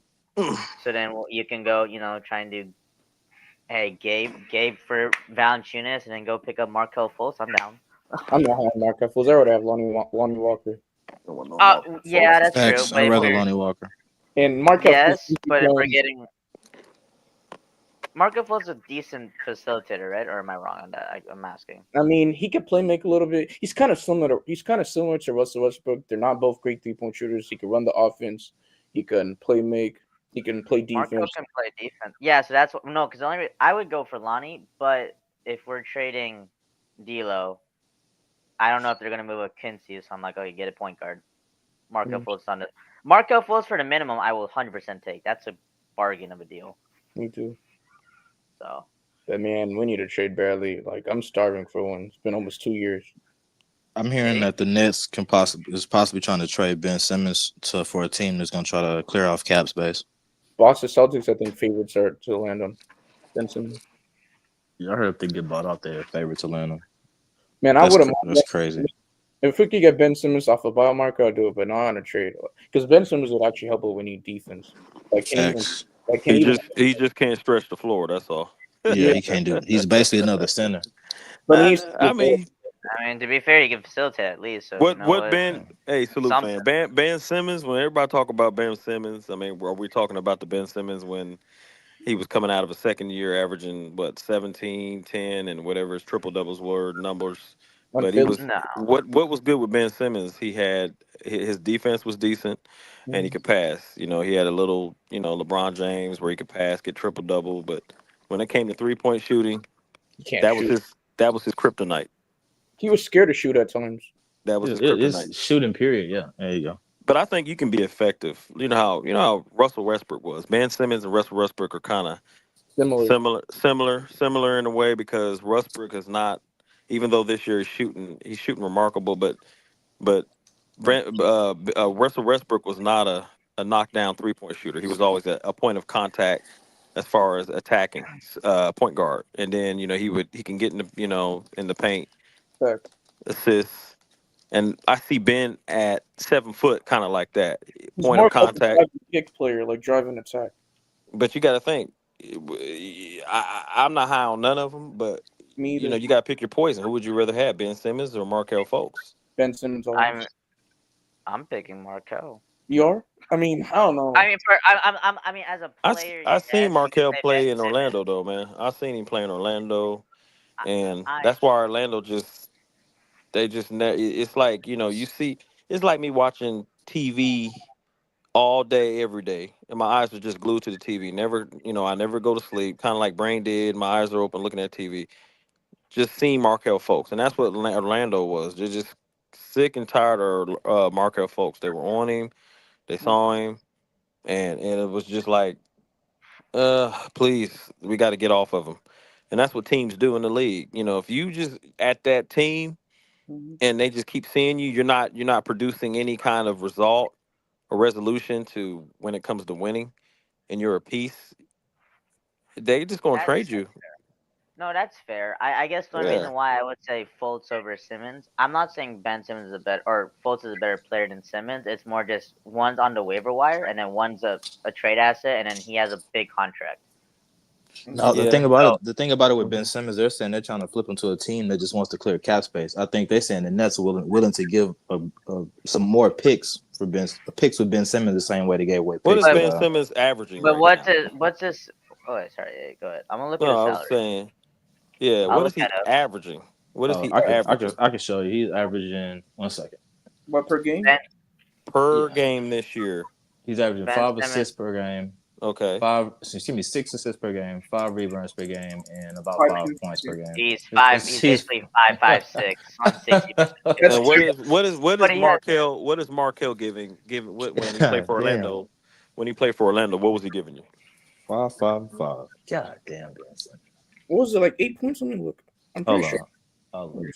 So then you can go, try and do. Hey, Gabe for Valanciunas, and then go pick up Markelle Fultz. I'm down. I'm not having Markelle Fultz. I already have Lonnie Walker. Yeah, that's Facts. true. I'd But rather if you're- Lonnie Walker. And Markelle yes, Fultz, but if we're getting Markelle Fultz is a decent facilitator, right? Or am I wrong on that? I'm asking. I mean, he can play make a little bit. He's kind of similar to Russell Westbrook. They're not both great 3-point shooters. He can run the offense. He can play make. He can play defense. Markelle can play defense. Yeah, so that's what. No, because the only I would go for Lonnie, but if we're trading D'Lo, I don't know if they're gonna move a Kinsey, so I'm like, oh, you get a point guard. Markelle Fultz on it. Markelle Fultz for the minimum, I will 100% take. That's a bargain of a deal. Me too. So. But man, we need to trade Bradley. Like, I'm starving for one. It's been almost 2 years. I'm hearing that the Nets is possibly trying to trade Ben Simmons for a team that's going to try to clear off cap space. Boston Celtics, I think, favorites are to land on Ben Simmons. Yeah, I heard if they get bought out, they're favorite to land on. Man, I would have. That's crazy. If we could get Ben Simmons off a biomarker, I'd do it, but not on a trade. Because Ben Simmons would actually help when we need defense. Like, He just can't stretch the floor. That's all. Yeah, he can't do it. He's basically another center. But I mean, to be fair, he can facilitate at least. So what Ben? Hey, salute, something. man. Ben Simmons. When everybody talk about Ben Simmons, I mean, are we talking about the Ben Simmons when he was coming out of a second year, averaging 17, 10, and whatever his triple doubles were numbers? But he was what was good with Ben Simmons? He had his defense was decent, and he could pass. He had a little LeBron James where he could pass, get triple double. But when it came to 3-point shooting, that was his kryptonite. He was scared to shoot at times. That was his kryptonite. It's shooting period. Yeah, there you go. But I think you can be effective. You know how Russell Westbrook was. Ben Simmons and Russell Westbrook are kind of similar in a way because Westbrook is not. Even though this year he's shooting remarkable, but Russell Westbrook was not a knockdown 3-point shooter. He was always a point of contact as far as attacking point guard, and then he can get in the paint, assists, and I see Ben at 7 foot kind of like that point of contact. Kick player, like driving attack. But you got to think, I'm not high on none of them, but. You got to pick your poison. Who would you rather have, Ben Simmons or Markelle Fultz? Ben Simmons. I'm picking Markelle. You are? I mean, I don't know. I mean, as a player, I seen Markelle play in Orlando, though, man. I seen him play in Orlando, and that's why Orlando it's like you see, it's like me watching TV all day, every day, and my eyes are just glued to the TV. Never, I never go to sleep. Kind of like Brain Dead. My eyes are open, looking at TV. Just seeing Markelle Fultz, and that's what Orlando was. They're just sick and tired of Markelle Fultz. They were on him, they saw him, and it was just like, please, we got to get off of him. And that's what teams do in the league. If you just at that team, and they just keep seeing you, you're not producing any kind of result or resolution to when it comes to winning, and you're a piece. They just gonna trade you. No, that's fair. I guess the only Yeah. reason why I would say Fultz over Simmons, I'm not saying Ben Simmons is a better or Fultz is a better player than Simmons. It's more just one's on the waiver wire and then one's a trade asset and then he has a big contract. No, the Yeah. thing about So it, with Ben Simmons, they're saying they're trying to flip him to a team that just wants to clear cap space. I think they're saying the Nets are willing to give some more picks with Ben Simmons the same way they gave away What picks is but with Ben Simmons averaging but right now? what's this? Oh, sorry. Yeah, go ahead. I'm gonna look at his No, I was salary. saying, yeah. I'll What is look he that up. averaging? What is he I averaging can show you. He's averaging 1 second. What per game? Ben, per Yeah. game this year? He's averaging Ben 5 Simmons. assists per game, Okay. 6 assists per game, 5 rebounds per game, and about 5 5 points per game. He's It's- basically 5'6" on 60%. That's And what is But he has Markel giving when he played for God damn. Orlando? When he played for Orlando, what was he giving you? 5, 5, 5. God damn, Benson. what was it, like 8 points? Let me look. I'm pretty Hold sure. on. Hold on.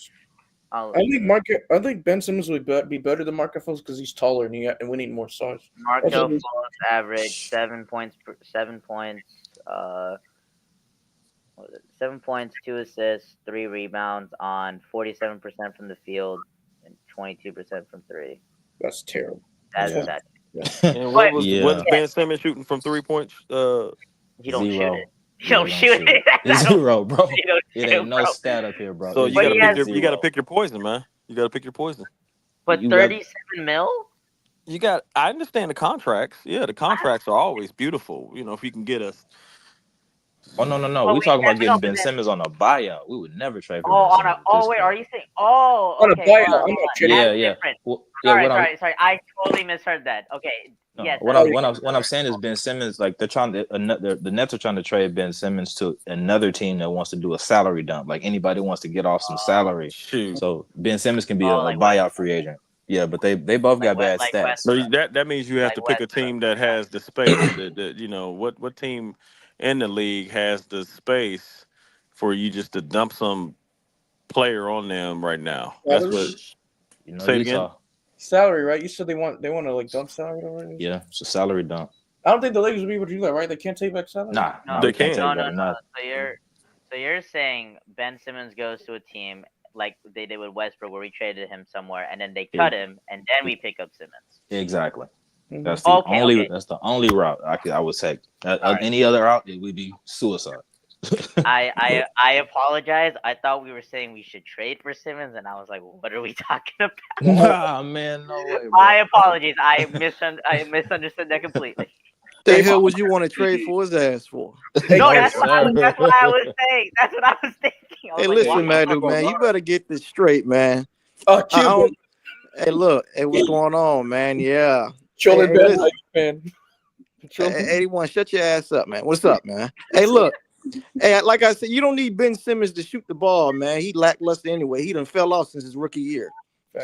I'll I think Ben Simmons would be better than Marco Fultz because he's taller and we need more size. Markel Also, Fultz average 7 points. 7 points. What was it? 7 points, 2 assists, 3 rebounds on 47% from the field and 22% from 3. That's terrible. That's Yeah. that. And what was Yeah. Ben Simmons shooting from 3 points? You don't shoot Zero. it. You don't shoot it. It's 0, bro. You don't It shoot, ain't no bro. stat up here, bro. So It's you gotta he pick has- you gotta pick your poison, man. You gotta pick your poison. But You got- 37 mil? I understand the contracts. Yeah, the contracts are always beautiful. You know, if you can get us. Oh no. Oh, We talking about no, getting but Ben then- Simmons on a buyout. We would never trade for Oh, Ben on Simmons. a. Oh, wait. Are you saying? Oh, On a okay. buyout, hold on, I'm hold not on. trading. That's Yeah. different. Well, Sorry. I totally misheard that. Okay. No, Yes. what that's I'm saying is Ben Simmons, like they're trying to the Nets are trying to trade Ben Simmons to another team that wants to do a salary dump. Like anybody wants to get off some salary. Shoot. So Ben Simmons can be Oh, a like buyout free agent. Yeah, but they both got bad like stats. Westbrook. So that means you have Like to pick a Westbrook. team that has the space. that you know what team in the league has the space for you just to dump some player on them right now. That's what. You know, Say it again? Utah. Salary, right? You said they want to like dump salary already. Yeah, it's a salary dump. I don't think the Lakers would be able to do that, right? They can't take back salary. Nah, No, They we can't can. take No. that or not. So you're saying Ben Simmons goes to a team like they did with Westbrook, where we traded him somewhere, and then they cut him, and then we pick up Simmons. Exactly. Mhm. That's the Okay, only. okay. That's the only route I would take. right. Any other route, it would be suicide. I apologize. I thought we were saying we should trade for Simmons, and I was like, what are we talking about? Nah, man, no way, bro. My apologies. I misunderstood that completely. The hell would you want to trade for his ass for? No, Yes, that's what I sir. was saying. That's what I was thinking. I was Hey, like, listen, wow. Madu, man, you better get this straight, man. I Cuba, don't, hey, look, hey, what's going on, man? Yeah. Trolling Hey, Ben, listen. how you been? Hey, 81, shut your ass up, man. What's up, man? Hey, look. Hey, like I said, you don't need Ben Simmons to shoot the ball, man. He lackluster anyway. He done fell off since his rookie year.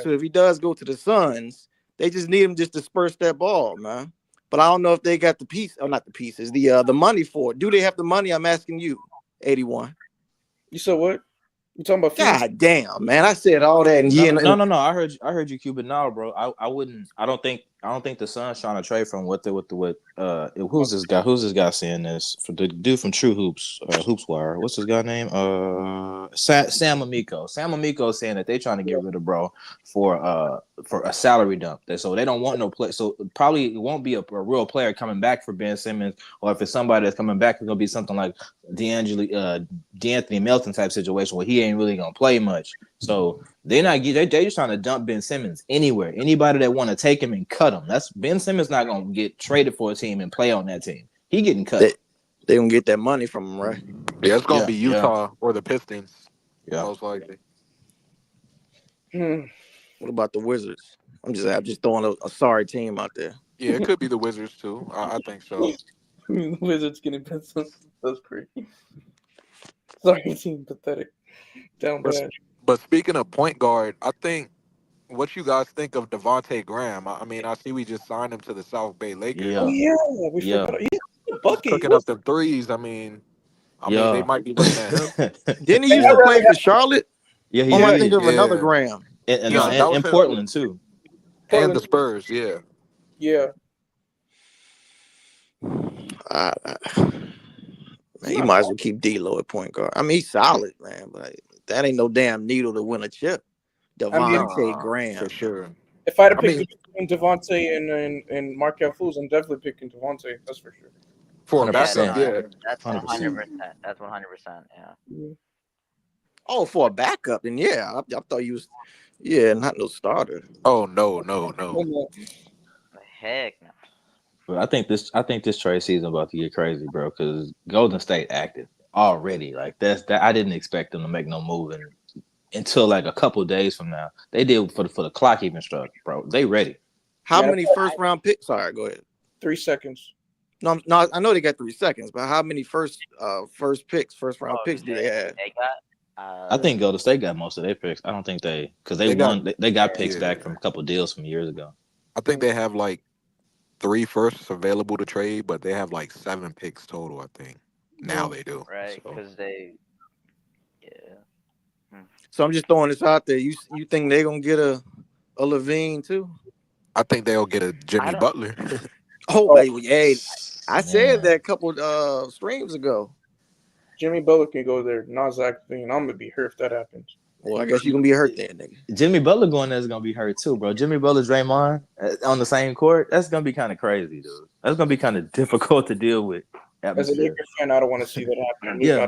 So if he does go to the Suns, they just need him just to disperse that ball, man. But I don't know if they got the piece, or not the pieces, the money for it. Do they have the money? I'm asking you, 81. You said what? You talking about Phoenix? God damn, man! I said all that, and No. I heard you, Cuban. No, bro. I wouldn't. I don't think the Suns trying to trade from what. Who's this guy? Who's this guy saying this? For the dude from True Hoops, Hoops Wire. What's his guy name? Sam Amico. Sam Amico saying that they trying to get rid of bro for a salary dump. So they don't want no play. So probably it won't be a real player coming back for Ben Simmons, or if it's somebody that's coming back, it's gonna be something like D'Anthony Melton type situation where he ain't really gonna play much. So they just trying to dump Ben Simmons anywhere. Anybody that want to take him and cut him. That's Ben Simmons not gonna get traded for a team and play on that team. He getting cut. They gonna get that money from him, right? Yeah, it's gonna Yeah, be yeah. Utah or the Pistons, Yeah. most likely. What about the Wizards? I'm just throwing a sorry team out there. Yeah, it could be the Wizards too. I think so. The Wizards getting pencils. That's great. Sorry, team, pathetic. Down bad. But speaking of point guard, I think what you guys think of Devontae Graham. I mean, I see we just signed him to the South Bay Lakers. Yeah. Oh yeah, we Yeah. forgot. Yeah, He's bucket. cooking up them threes. I mean, they might be looking at him. Didn't he used to play for Charlotte? Yeah, Or am I thinking of Yeah. another Graham? and Yeah, that was in him. Portland too. And the Spurs, yeah. Yeah. Man, you might as well keep D'Lo at point guard. I mean, he's solid, man, but that ain't no damn needle to win a chip. Devontae Graham. For sure. If I had to pick between Devontae and Markel Fultz, I'm definitely picking Devontae. That's for sure. For a backup, That's 100%. That's 100%. Yeah. Oh, for a backup, then yeah. I thought you was, not no starter. Oh no. Heck no. But I think this trade season about to get crazy, bro. Because Golden State active already. Like that. I didn't expect them to make no move until like a couple of days from now. They did for the clock even struck, bro. They ready. How many first round picks? Sorry, go ahead. 3 seconds. No, I know they got 3 seconds, but how many first round picks do they have? They got. I think Golden State got most of their picks. I don't think they got picks back from a couple of deals from years ago. I think they have like 3 firsts available to trade, but they have like 7 picks total. I think now they do. Right, because they. Yeah. So I'm just throwing this out there. You think they're gonna get a Levine too? I think they'll get a Jimmy Butler. Hey, I said that a couple streams ago. Jimmy Butler can go there. Not Zach Levine. I'm gonna be hurt if that happens. Well, I guess you're gonna be hurt then, nigga. Jimmy Butler going there is gonna be hurt too, bro. Jimmy Butler, Draymond on the same court. That's gonna be kind of crazy, dude. That's gonna be kind of difficult to deal with. As a Lakers fan, I don't want to see that happen. Yeah,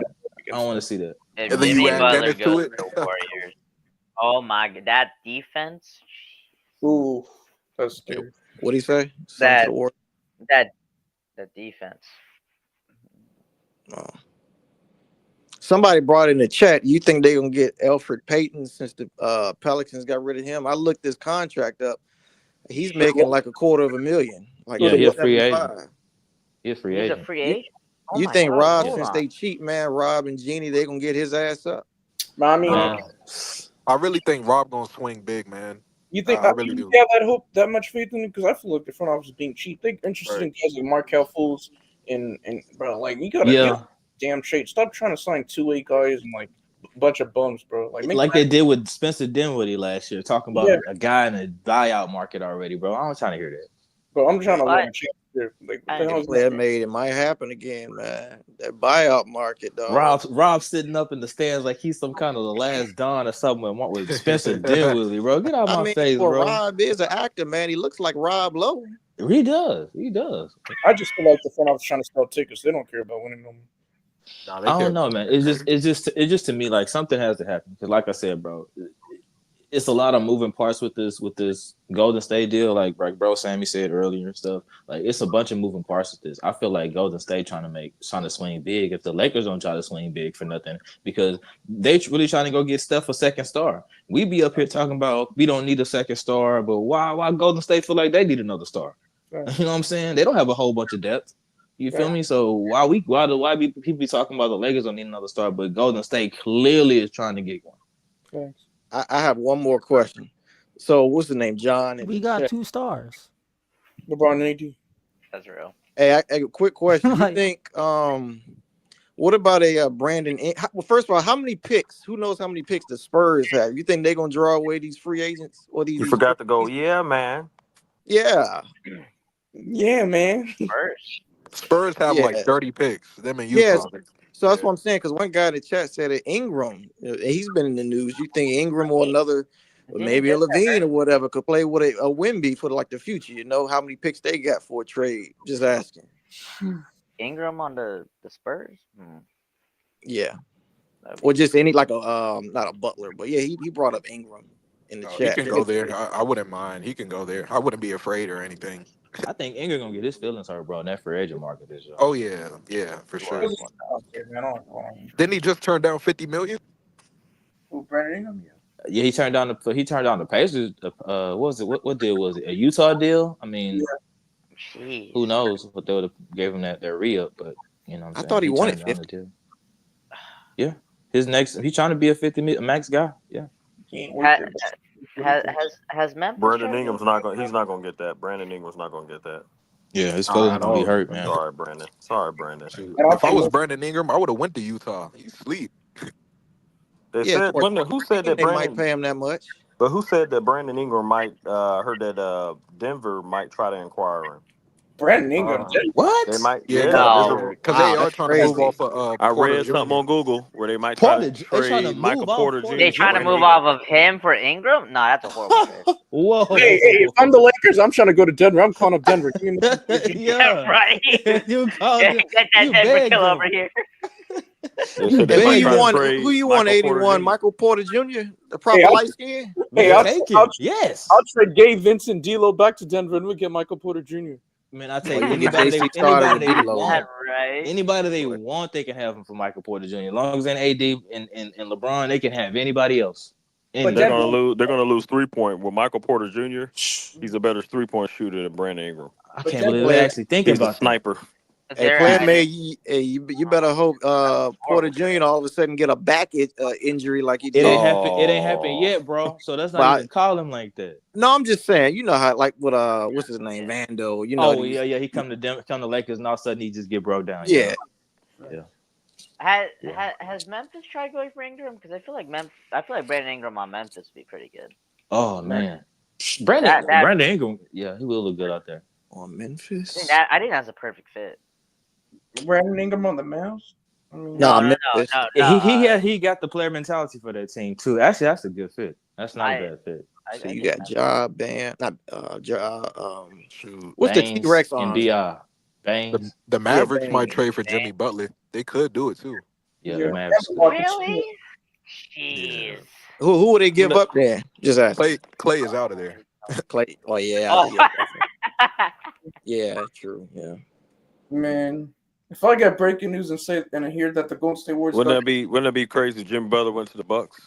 I don't want to see that. If Jimmy Butler goes to the Warriors, oh my god, that defense. Ooh, that's scary. What do you say? That defense. Oh. Somebody brought in the chat. You think they're gonna get Elfrid Payton since the Pelicans got rid of him? I looked this contract up. He's making like $250,000. Like he's a free agent. He's a free agent. He's a free agent. Oh you think Rob, since they cheat, man, Rob and Jeannie, they gonna get his ass up? I mean, I really think Rob gonna swing big, man. You think I really do. You have that hope, that much faith in him? Because I feel like the front office is being cheap. They're interested in guys like Markel Fultz and bro, like you gotta damn straight. Stop trying to sign 2-8 guys and like a bunch of bums, bro. Like they did with Spencer Dinwiddie last year, talking about a guy in the buyout market already, bro. I'm trying to hear that. Bro, I'm trying to learn change here. Like, player made it might happen again, man. That buyout market, dog. Rob sitting up in the stands like he's some kind of the last Don or something with Spencer Dinwiddie, bro. Get out my face, bro. Rob is an actor, man. He looks like Rob Lowe. He does. I just feel like the front office trying to sell tickets. They don't care about winning them. I don't know, man. It's just to me like something has to happen because, like I said, bro, it's a lot of moving parts with this Golden State deal. Like bro Sammy said earlier and stuff. Like it's a bunch of moving parts with this. I feel like Golden State trying to swing big. If the Lakers don't try to swing big for nothing, because they really trying to go get Steph a second star. We be up here talking about we don't need a second star, but why Golden State feel like they need another star? Right. You know what I'm saying? They don't have a whole bunch of depth. You feel me? So why people be talking about the Lakers don't need another star, but Golden State clearly is trying to get one. Thanks. I have one more question. So what's the name, John? We got 2 stars. LeBron and AD. That's real. Hey, a quick question. You think what about a Brandon? Well, first of all, how many picks? Who knows how many picks the Spurs have? You think they're gonna draw away these free agents or these? You forgot to go. Yeah, man. Yeah. Yeah, man. Spurs have like 30 picks. Them and Utah. So that's what I'm saying. Because one guy in the chat said that Ingram, he's been in the news. You think Ingram or another, or maybe a Levine or whatever, could play with a Wemby for like the future? You know how many picks they got for a trade? Just asking. Ingram on the Spurs? Yeah. Or just any like a not a Butler, but yeah, he brought up Ingram in the chat. He can go there. I wouldn't mind. He can go there. I wouldn't be afraid or anything. I think Ingram gonna get his feelings hurt, bro, in that free agent market this year. Oh yeah, for sure. Didn't he just turn down $50 million? Who, Brandon Ingram? Yeah, he turned down the Pacers. What was it? What deal was it? A Utah deal? I mean, who knows what they would have gave him that re-up? But you know, what I'm I thought he wanted 50. Yeah, he's trying to be a max guy. Yeah. Has Memphis? Brandon Ingram's not going. He's not going to get that. Brandon Ingram's not going to get that. Yeah, his feelings gonna be hurt, man. Sorry, Brandon. If I was Brandon Ingram, I would have went to Utah. He's asleep. Who said that? They might pay him that much. But who said that Brandon Ingram might heard that Denver might try to inquire him? Brandon Ingram. They What? might, Yeah, yeah. There's No. a. because Wow, they are that's trying to move crazy. off of I Porter read something Jr. on Google where they might try to They trying to trade Michael move off Porter Porter Jr. They for trying to Brandon move Ingram. off of him for Ingram? No, that's a horrible trade. Whoa. Hey, if I'm the Lakers, I'm trying to go to Denver. I'm calling up Denver. Give me Michael Porter Jr. Yeah. Right. You called Get him. that You Denver begged kill him. over here. They You said they And who might begged you try to him. want? trade Who you want? Michael Porter 81, Jr. Michael Porter Jr., the Hey, proper I'll, light skin. hey, Man, I'll, take I'll, it. Yes. I'll trade Gabe Vincent, D'Lo back to Denver, and we get Michael Porter Jr. Man, I Oh, take you get anybody JC they Carter anybody with they D'Lo. want. Right. Anybody they want, they can have him for Michael Porter Jr. As long as in AD and LeBron, they can have anybody else. But They're Denver, gonna lose. They're gonna lose 3-point with Michael Porter Jr. He's a better 3-point shooter than Brandon Ingram. I but can't Denver, believe they're actually thinking He's a about that. sniper. Hey, They're player I man, mean, you better hope Porter Jr. all of a sudden get a back injury like he It did. ain't happened. It ain't happened Oh, yet, bro. So that's not But even call him like that. no, I'm just saying, you know how like with what's his name, Vando. You know, Oh yeah. He come to Lakers, and all of a sudden he just get broke down. yeah. has Memphis tried going for Ingram? Because I feel like Brandon Ingram on Memphis would be pretty good. Oh man, Brandon That Ingram. Yeah, he will look good out there. On Memphis. I think that's a perfect fit. Brandon Ingram on the Mavs. I mean, No, No. Yeah, he got the player mentality for that team too. Actually, that's a good fit. That's not a bad fit. So I you think got Ja Bam, not Shoot. what's the Baines T-Rex and arms? Bi. Baines. The Mavericks might Baines. trade for Jimmy Butler. They could do it too. Yeah, yeah, the Mavericks. Denver Could. Rockets. Jeez. Yeah. Who would they give No. up there? Just ask. Clay is out of there. Clay. Oh yeah, Oh. yeah, definitely. Yeah, true. Yeah. Man, if I get breaking news and I hear that the Golden State Warriors wouldn't that be crazy? If Jimmy Butler went to the Bucks.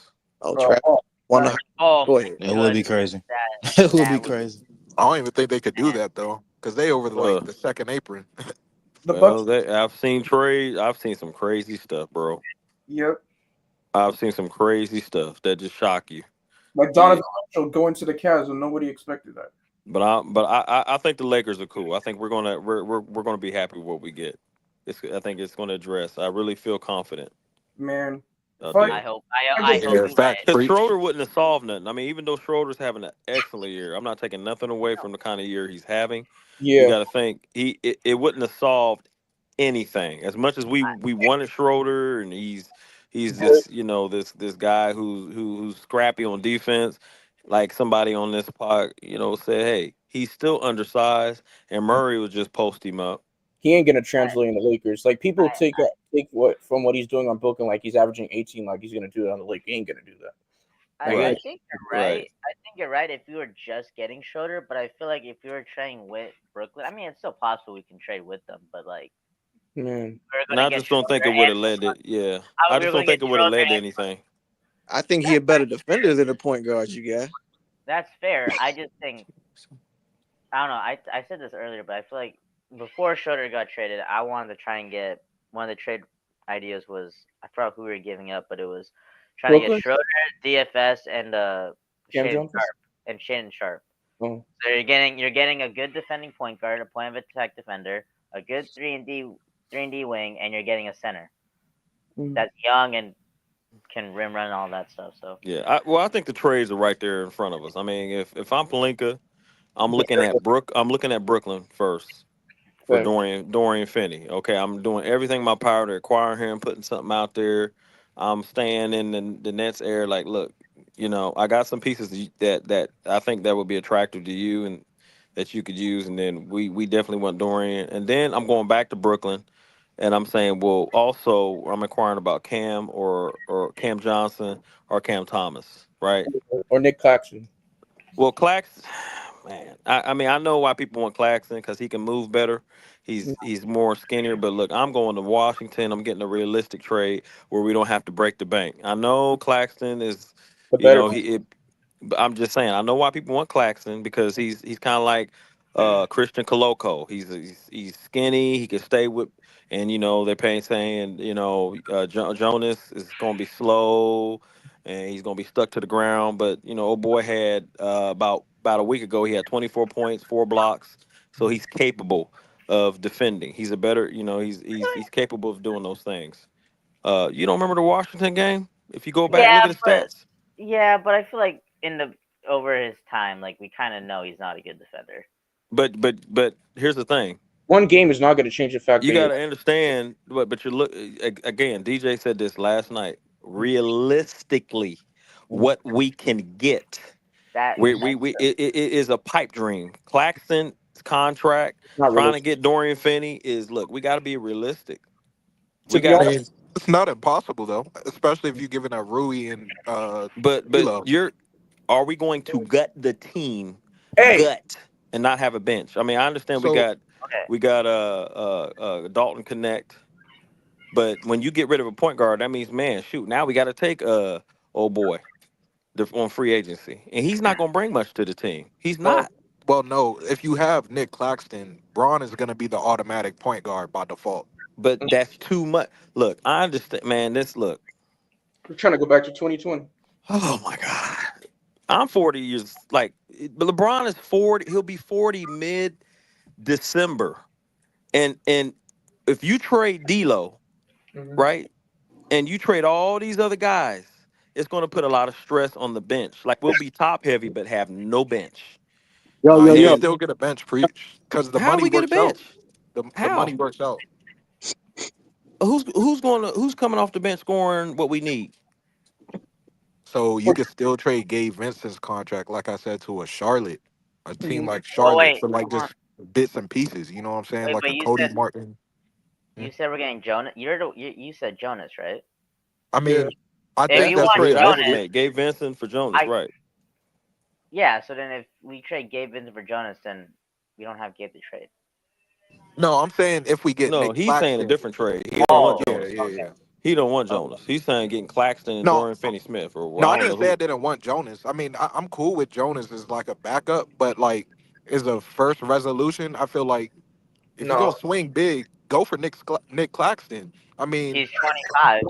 Oh, got Trap. 100. Oh Go my ahead. It would be goodness. crazy. That It would be would crazy. I don't even think they could do that though, because they over Uh, the second apron. the well, Bucks. I've seen trades. I've seen some crazy stuff, bro. Yep, I've seen some crazy stuff that just shock you. like Donovan Mitchell going to the Cavs when nobody expected that. But I think the Lakers are cool. I think we're gonna be happy with what we get. I think it's gonna address. I really feel confident. Man, I if I, do. I hope Yeah, you're fact. right. Because Preach. Schroeder wouldn't have solved nothing. I mean, even though Schroeder's having an excellent year, I'm not taking nothing away from the kind of year he's having. You yeah, got to think it wouldn't have solved anything. As much as we wanted Schroeder, and he's this this guy who's scrappy on defense. Like somebody on this pod, said, hey, he's still undersized, and Murray was just post him up. he ain't gonna translate in the Lakers. Like people I- take what from what he's doing on Brooklyn, like he's averaging 18, like he's gonna do it on the Lakers. He ain't gonna do that. I Right. think you're right. Right. I think you're right if you were just getting Schroeder, but I feel like if you were trading with Brooklyn, I mean, it's still possible we can trade with them, but like Man, we're And gonna I get just don't think it Schroeder would have and led to. Yeah, I I we just were don't gonna think get it would have Schroeder led to and anything. I think he a better defender than the point guard you got. that's fair. I just think I don't know. I said this earlier, but I feel like before Schroeder got traded, I wanted to try and get one of the trade ideas was I forgot who we were giving up, but it was trying to Brooklyn? get Schroeder, DFS, and Cam Shannon Johnson? Sharp and Shannon Sharp. Oh. So you're getting a good defending point guard, a point of attack defender, a good 3-and-D wing, and you're getting a center that's young and can rim run and all that stuff. So Yeah, I think the trades are right there in front of us. I mean, if I'm Pelinka, I'm looking at Brooklyn first for Right. Dorian Finney. Okay, I'm doing everything in my power to acquire him, putting something out there. I'm staying in the Nets air. Like, look, I got some pieces that I think that would be attractive to you and that you could use, and then we definitely want Dorian. And then I'm going back to Brooklyn, and I'm saying, well, also I'm inquiring about Cam or Cam Johnson or Cam Thomas, right? Or Nick Claxton. Well, Claxton, man, I mean, I know why people want Claxton because he can move better. He's more skinnier, but look, I'm going to Washington. I'm getting a realistic trade where we don't have to break the bank. I know Claxton is, The better but I'm just saying, I know why people want Claxton because he's kind of like Christian Coloco. He's skinny. He can stay with, and they're saying Jonas is going to be slow and he's going to be stuck to the ground. But old boy had about a week ago he had 24 points, 4 blocks, so he's capable of defending. He's a better, he's capable of doing those things. You don't remember the Washington game? If you go back and look at the stats. yeah, but I feel like over his time, like we kind of know he's not a good defender. But here's the thing. One game is not going to change the fact You that got you're. to understand, but you look again. DJ said this last night. Realistically, what we can get, That it is a pipe dream. Claxton's contract, Not trying to realistic. get Dorian Finney is look. We got to be realistic. To We be got I to, mean, honest, it's not impossible though, especially if you're giving a Rui and but D'Lo. are we going to gut the team, hey, gut, and not have a bench? I mean, I understand So okay. we got Dalton Connect. But when you get rid of a point guard, that means, man, shoot, now we got to take old boy on free agency, and he's not going to bring much to the team. He's well, not. well, no, if you have Nick Claxton, Braun is going to be the automatic point guard by default. But that's too much. Look, I understand, man. Look. we're trying to go back to 2020. Oh my God, I'm 40 years. Like, but LeBron is 40. He'll be 40 mid December, and if you trade D'Lo, Mm-hmm. right, and you trade all these other guys, it's going to put a lot of stress on the bench. Like, we'll be top heavy, but have no bench. Yo, Nah, yo, you can yo. And still get a bench preach because the how money we get a works out. bench? The money How? works out. Who's coming off the bench scoring what we need? So you could still trade Gabe Vincent's contract, like I said, to a Charlotte, a team Mm-hmm. like Well, Charlotte wait, for like hold on. just bits and pieces. You know what I'm saying? Wait, Like but a Cody Martin. you said we're getting Jonas. You said Jonas, right? I Yeah. mean, I If think That's you the that's want trade I realistic. would Jonas, make. Gabe Vincent for Jonas, I right? yeah. So then if we trade Gabe Vincent for Jonas, then we don't have Gabe to trade. No, I'm saying if we get No, Nick he's saying a Claxton. different trade. He don't want Oh, Yeah, Jonas. yeah, okay. yeah. He don't want Okay. Jonas. He's saying getting Claxton and No, Dorian Finney-Smith, or well, no, I I don't know didn't say I who. didn't want Jonas. I mean, I'm cool with Jonas as like a backup, but like as a first resolution, I feel like if you're gonna No. swing big, go for Nick Claxton. I mean, He's 25.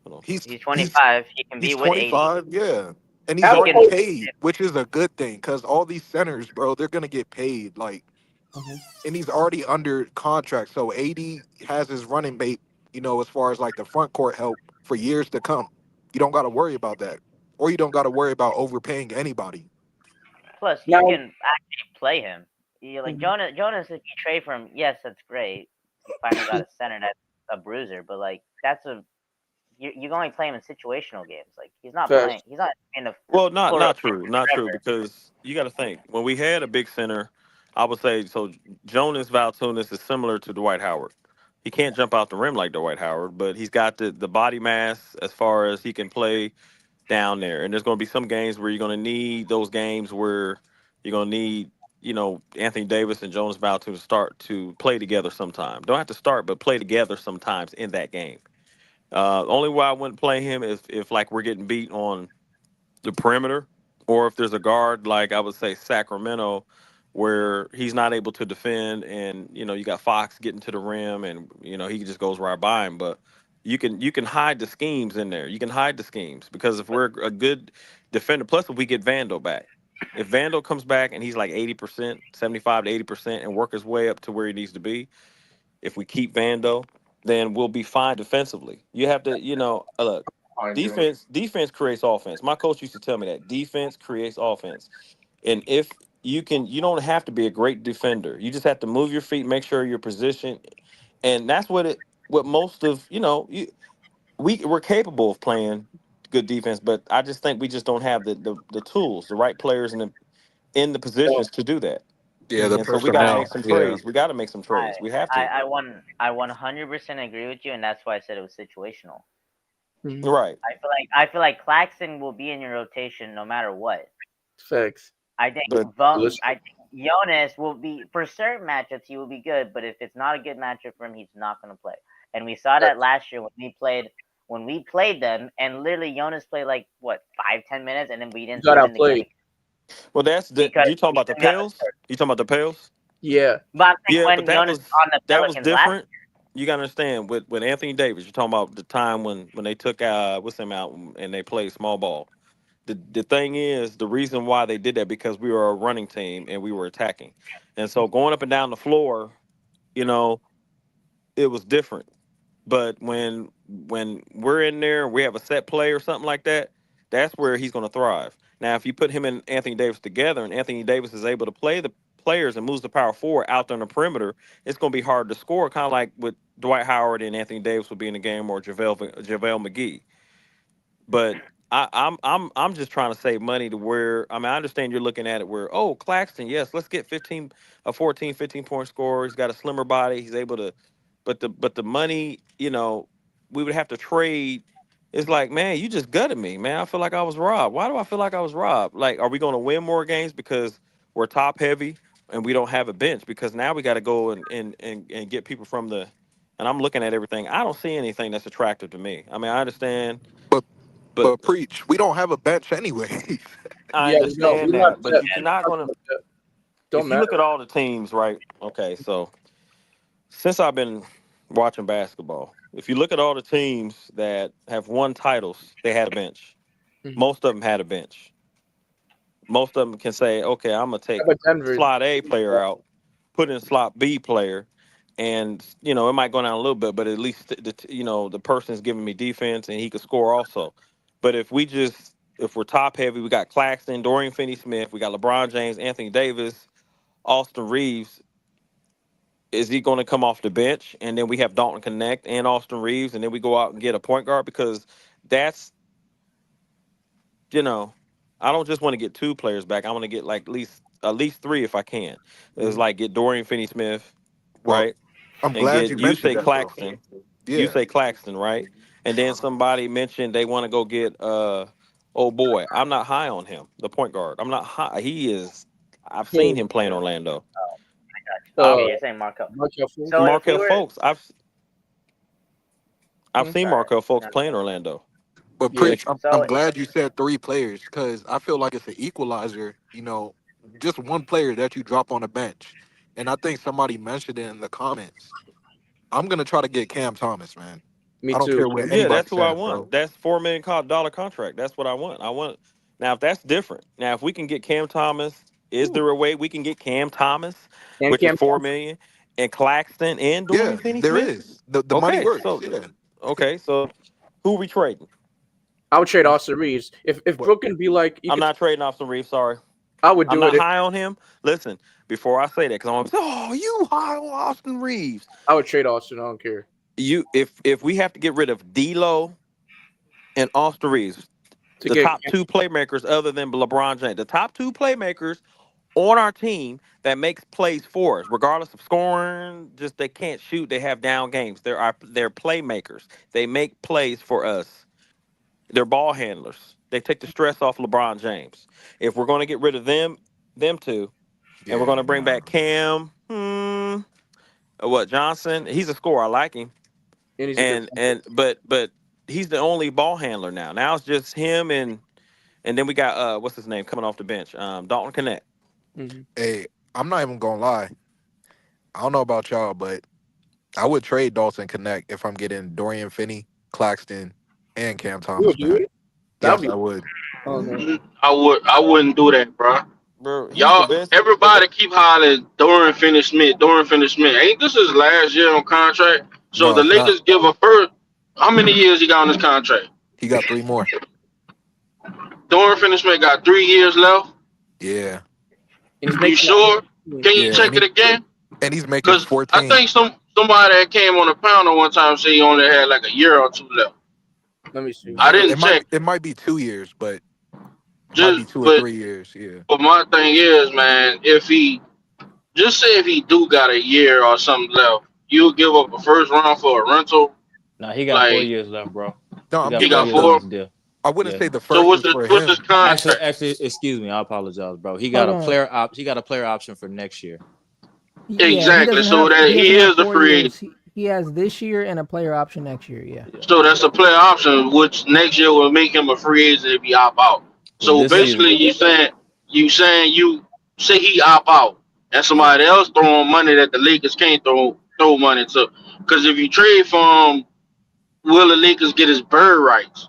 Hold on. he's He's he's 25. He can he's be with 80. 25, yeah, and he's Have He already can. hope. paid, which is a good thing because all these centers, bro, they're gonna get paid. Like, Mhm. and he's already under contract, so 80 has his running mate. You know, as far as like the front court help for years to come, you don't got to worry about that, or you don't got to worry about overpaying anybody. Plus, you Now, can actually play him. You like mhm. Jonas. If you trade for him, yes, that's great. You finally got a center that's a bruiser, but like that's a you can only play him in situational games. Like he's not playing. Facts. He's not in the Well, not full not rotation true, not true, forever. because you got to think when we had a big center, I would say so. Jonas Valanciunas is similar to Dwight Howard. He can't jump out the rim like Dwight Howard, but he's got the body mass as far as he can play down there. And there's going to be some games where you're going to need those games where you're going to need, Anthony Davis and Jonas Valanciunas to start to play together sometime. Don't have to start, but play together sometimes in that game. Only way I wouldn't play him is if like we're getting beat on the perimeter, or if there's a guard like I would say Sacramento, where he's not able to defend, and you got Fox getting to the rim, and he just goes right by him. But you can hide the schemes in there. You can hide the schemes because if we're a good defender, plus if we get Vandal back, if Vandal comes back and he's like 80%, 75 to 80%, and work his way up to where he needs to be, if we keep Vando, then we'll be fine defensively. You have to, look, Fine, Jim. defense creates offense. My coach used to tell me that defense creates offense. And if you don't have to be a great defender. You just have to move your feet, make sure you're positioned. And that's what most of, we're capable of playing good defense, but I just think we just don't have the tools, the right players in the Well, positions to do that. Yeah, the mhm. And so we got to make personnel. some Yeah, trades. We got to make some trades. We have to. I 100% agree with you, and that's why I said it was situational. Mhm. Right. I feel like Claxton will be in your rotation no matter what. Facts. I think But Listen, I think Jonas will be for certain matchups he will be good, but if it's not a good matchup for him, he's not going to play. And we saw that last year when we played them, and literally Jonas played like what 5-10 minutes, and then we you didn't got see him in the game outplayed. well, that's because you talking about the Houston got Pels? hurt. You talking about the Pels? Yeah. But I'm saying Yeah, but when Jonas on the that was Pelicans last different. You got to understand with Anthony Davis. You're talking about the time when they took what's him out and they played small ball. The thing is, the reason why they did that because we were a running team and we were attacking, and so going up and down the floor, you know, it was different. But when we're in there, we have a set play or something like that. That's where he's going to thrive. Now, if you put him and Anthony Davis together, and Anthony Davis is able to players and moves the power forward out there on the perimeter, it's going to be hard to score. Kind of like with Dwight Howard and Anthony Davis would be in the game, or JaVale McGee. But I'm just trying to save money to where, I mean, I understand you're looking at it where, oh, Claxton, yes, let's get 15 point scorer. He's got a slimmer body. He's able to, but the money, you know, we would have to trade. It's like, man, you just gutted me, man. I feel like I was robbed. Why do I feel like I was robbed? Like, are we going to win more games because we're top heavy and we don't have a bench? Because now we got to go and get people from the, and I'm looking at everything. I don't see anything that's attractive to me. I mean, I understand. But preach, we don't have a bench anyway. I understand that, but you're not going to. If you look at all the teams, right? Okay, so since I've been watching basketball, if you look at all the teams that have won titles, they had a bench. Most of them had a bench. Most of them can say, okay, I'm going to take slot A player out, put in slot B player, and, you know, it might go down a little bit, but at least, the person's giving me defense and he could score also. But if we're top heavy, we got Claxton, Dorian Finney-Smith, we got LeBron James, Anthony Davis, Austin Reeves. Is he going to come off the bench? And then we have Dalton Connect and Austin Reeves, and then we go out and get a point guard? Because that's, I don't just want to get 2 players back. I want to get like at least 3 if I can. It's like get Dorian Finney-Smith, right? I'm glad you mentioned that, Claxton. Yeah. You say Claxton, right? And then somebody mentioned they want to go get oh boy, I'm not high on him, the point guard. I'm not high. I've seen him play in Orlando. You're saying Markel. So Markel Fultz. I've seen Markel Fultz play in Orlando. But preach, I'm glad you said 3 players, because I feel like it's an equalizer, just one player that you drop on the bench. And I think somebody mentioned it in the comments. I'm going to try to get Cam Thomas, man. Me I don't too. care what anybody That's who I says, want. bro. That's $4 million contract. That's what I want. Now, if that's different. Now, if we can get Cam Thomas, is there a way we can get Cam Thomas, which is $4 million, and Claxton and Dorian Finney-Smith? There is. The money works. Okay, so who are we trading? I would trade Austin Reeves. If Brook can be like, I'm not trading Austin Reeves. Sorry, I would do I'm it. not high on him. Listen, before I say that, because I'm going to say, oh, you high on Austin Reeves? I would trade Austin. I don't care. If we have to get rid of D'Lo and Austin Reeves, the top 2 playmakers other than LeBron James, the top 2 playmakers on our team that makes plays for us, regardless of scoring, just they can't shoot, they have down games. They're playmakers. They make plays for us. They're ball handlers. They take the stress off LeBron James. If we're going to get rid of them 2, and we're going to bring back Cam, Johnson? He's a scorer. I like him. But he's the only ball handler now. Now it's just him and then we got what's his name coming off the bench? Dalton Connect. Hey, I'm not even gonna lie. I don't know about y'all, but I would trade Dalton Connect if I'm getting Dorian Finney, Claxton, and Cam Thomas back. Yes, I would. I wouldn't do that, bro. Y'all, everybody keep hollering Dorian Finney-Smith. Ain't this his last year on contract? So the Lakers give a first. How many years he got on his contract? He got 3 more. Dorian Finney-Smith got 3 years left. Yeah. You sure? Can you check it again? And he's making 14. I think somebody that came on the panel one time said he only had like a year or 2 left. Let me see. I didn't check. It might be 2 years, but might be 2 or 3 years. Yeah. But my thing is, man, if he do got a year or something left, you'll give up a first round for a rental. No, he got 4 years left, bro. No, he got 4. I wouldn't say the first. So what's his contract? Actually, excuse me, I apologize, bro. He got a player He got a player option for next year. Exactly. So that he is the free agent. He has this year and a player option next year. Yeah. So that's a player option, which next year will make him a free agent if he opt out. So basically, you say he opt out, and somebody else throwing money that the Lakers can't throw money to. Because if you trade for him, will the Lakers get his bird rights?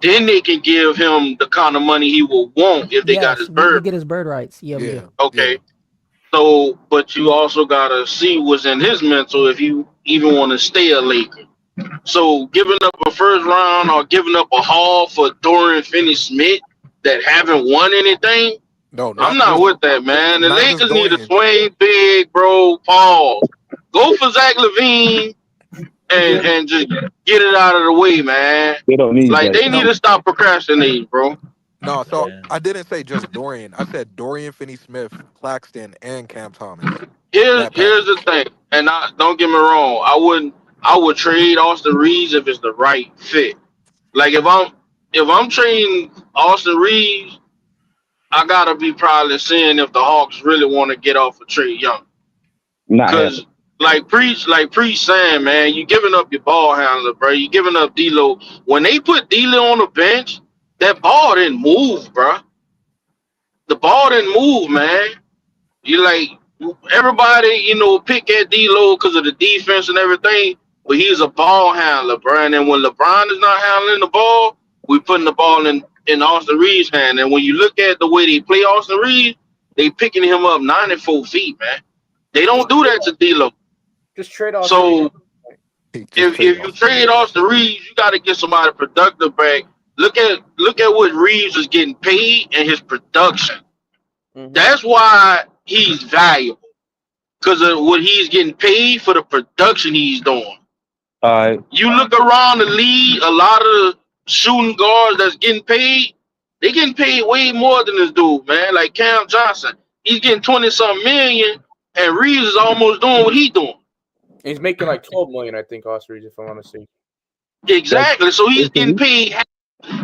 Then they can give him the kind of money he will want if they got his bird. Get his bird rights. Yeah, we do. Okay. Yeah. So, but you also gotta see what's in his mental if you even want to stay a Laker. So, giving up a first round or giving up a haul for Dorian Finney-Smith that haven't won anything, No, I'm not not just with that, man. The not just Lakers need to Dorian. swing big, bro. Pause. Go for Zach LaVine and just get it out of the way, man. They don't need Like that. they need No, to stop procrastinating, bro. no. So Yeah. I didn't say just Dorian. I said Dorian Finney-Smith, Claxton, and Cam Thomas. That Here's the package. thing, and don't get me wrong. I would trade Austin Reeves if it's the right fit. Like if I'm trading Austin Reeves, I gotta be probably seeing if the Hawks really want to get off of Trey Young. Not happening. Cause like preach saying, man, you giving up your ball handler, bro. You giving up D'Lo. When they put D'Lo on the bench, that ball didn't move, bro. The ball didn't move, man. You like everybody, pick at D'Lo because of the defense and everything, but he's a ball handler, bro. And then when LeBron is not handling the ball, we putting the ball in Austin Reeves' hand. And when you look at the way they play Austin Reeves, they picking him up 94 feet, man. They don't do that to D'Lo. Just trade off. So Just if trade you off. trade Austin Reeves, you got to get somebody productive back. Look at what Reeves is getting paid and his production. That's why he's valuable, because of what he's getting paid for the production he's doing. All right. You look around the league, a lot of the shooting guards that's getting paid, they getting paid way more than this dude, man. Like Cam Johnson, he's getting 20-something million, and Reeves is almost doing what he's doing. He's making like 12 million, I think, Austin Reeves, if I'm not mistaken. Exactly. So he's getting paid.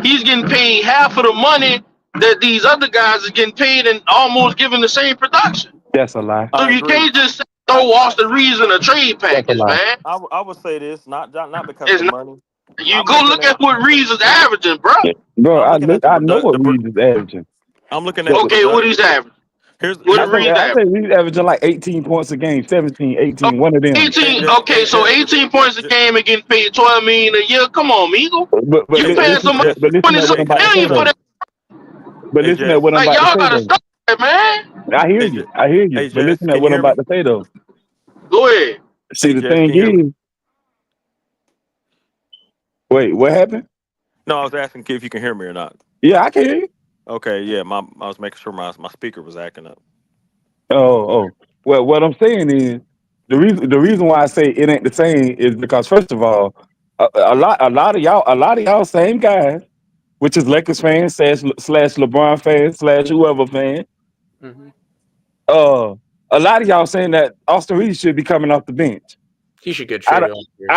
He's getting paid half of the money that these other guys are getting paid, and almost giving the same production. That's a lie. So I you agree. can't just throw Austin Reeves in a trade That's a package, lie. man. I would say this, not because It's of not. money. You I'm go looking look at at what Reeves is averaging, bro. Bro, I'm looking at I know what Reeves is averaging. I'm looking at the Okay, what production. he's averaging? Here's What I is think Reeves averaging? Reeves averaging like 18 points a game, 17, 18, one of them. 18. Hey, Okay, so 18 points a game and getting paid 12 million a year. Come on, Meagle. But You paying somebody listen at what 20 I'm about to say million for though. that? But hey listen at Jess, what I'm Like about to y'all say gotta though. stop that, man. I hear hey, you. I hear you. hey But Jess, listen at can what you I'm hear me? about to say though. Go ahead. See, Hey the Jess, thing can you hear me? is, wait, what happened? No, I was asking if you can hear me or not. Yeah, I can hear you. Okay, yeah, I was making sure my speaker was acting up. Oh. Well, what I'm saying is the reason why I say it ain't the same is because first of all, a lot of y'all same guys, which is Lakers fans slash LeBron fans slash whoever fan. A lot of y'all saying that Austin Reeves should be coming off the bench. He should get I traded don't, off here.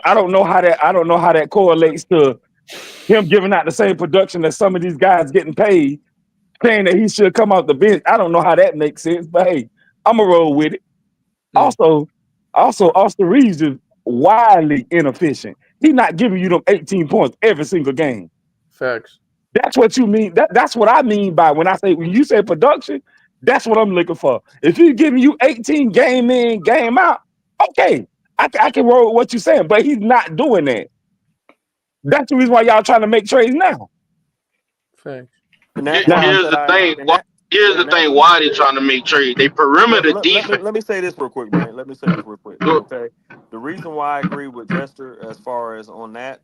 I don't know how that correlates to him giving out the same production that some of these guys getting paid, saying that he should come off the bench. I don't know how that makes sense, but hey, I'm gonna roll with it. Also, Austin Reeves is wildly inefficient. He's not giving you them 18 points every single game. Facts. That's what you mean. That's what I mean by when you say production. That's what I'm looking for. If he's giving you 18 game in, game out, okay, I can roll with what you're saying. But he's not doing that. That's the reason why y'all trying to make trades now. Facts. And that's why I Here's said the thing. and that Here's the and that thing. Why they trying to make trade? They perimeter defense. let me say this real quick, man. Let me say this real quick. Okay. The reason why I agree with Jester as far as on that,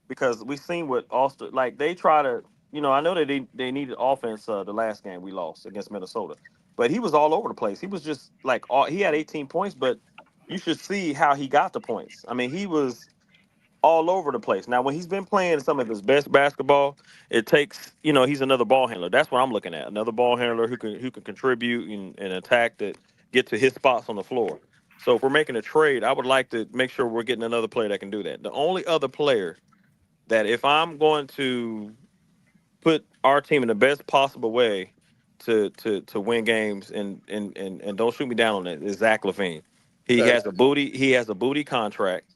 because we seen what Austin, like they try to, I know that they needed offense the last game we lost against Minnesota, but he was all over the place. He was just like he had 18 points, but you should see how he got the points. I mean, he was all over the place. Now, when he's been playing some of his best basketball, it takes, he's another ball handler. That's what I'm looking at. Another ball handler who can contribute and attack, that get to his spots on the floor. So if we're making a trade, I would like to make sure we're getting another player that can do that. The only other player that, if I'm going to put our team in the best possible way to win games, and don't shoot me down on that, is Zach LaVine. He has a booty contract.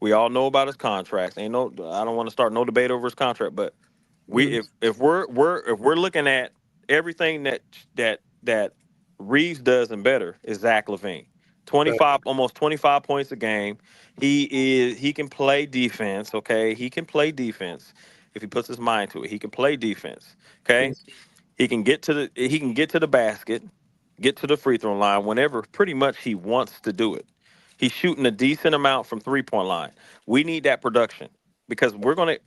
We all know about his contracts. I don't want to start no debate over his contract, but if we're looking at everything that Reeves does and better, is Zach LaVine. 25 points a game. He can play defense, okay? He can play defense if he puts his mind to it. He can play defense, okay? He can get to the basket, get to the free throw line whenever pretty much he wants to do it. He's shooting a decent amount from 3-point line. We need that production, because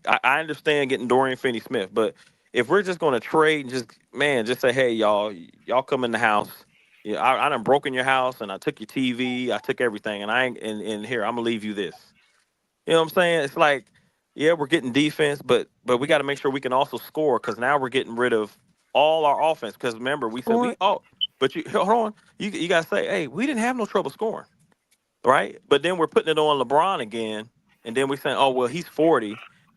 I understand getting Dorian Finney-Smith, but if we're just going to trade and just say, hey, y'all come in the house. Yeah, I done broke in your house and I took your TV, I took everything, and I ain't and here I'm gonna leave you this. You know what I'm saying? It's like, yeah, we're getting defense, but we got to make sure we can also score because now we're getting rid of all our offense. Because remember, we said Scoring. but you hold on, you got to say, hey, we didn't have no trouble scoring, right? But then we're putting it on LeBron again, and then we saying, oh well, he's 40,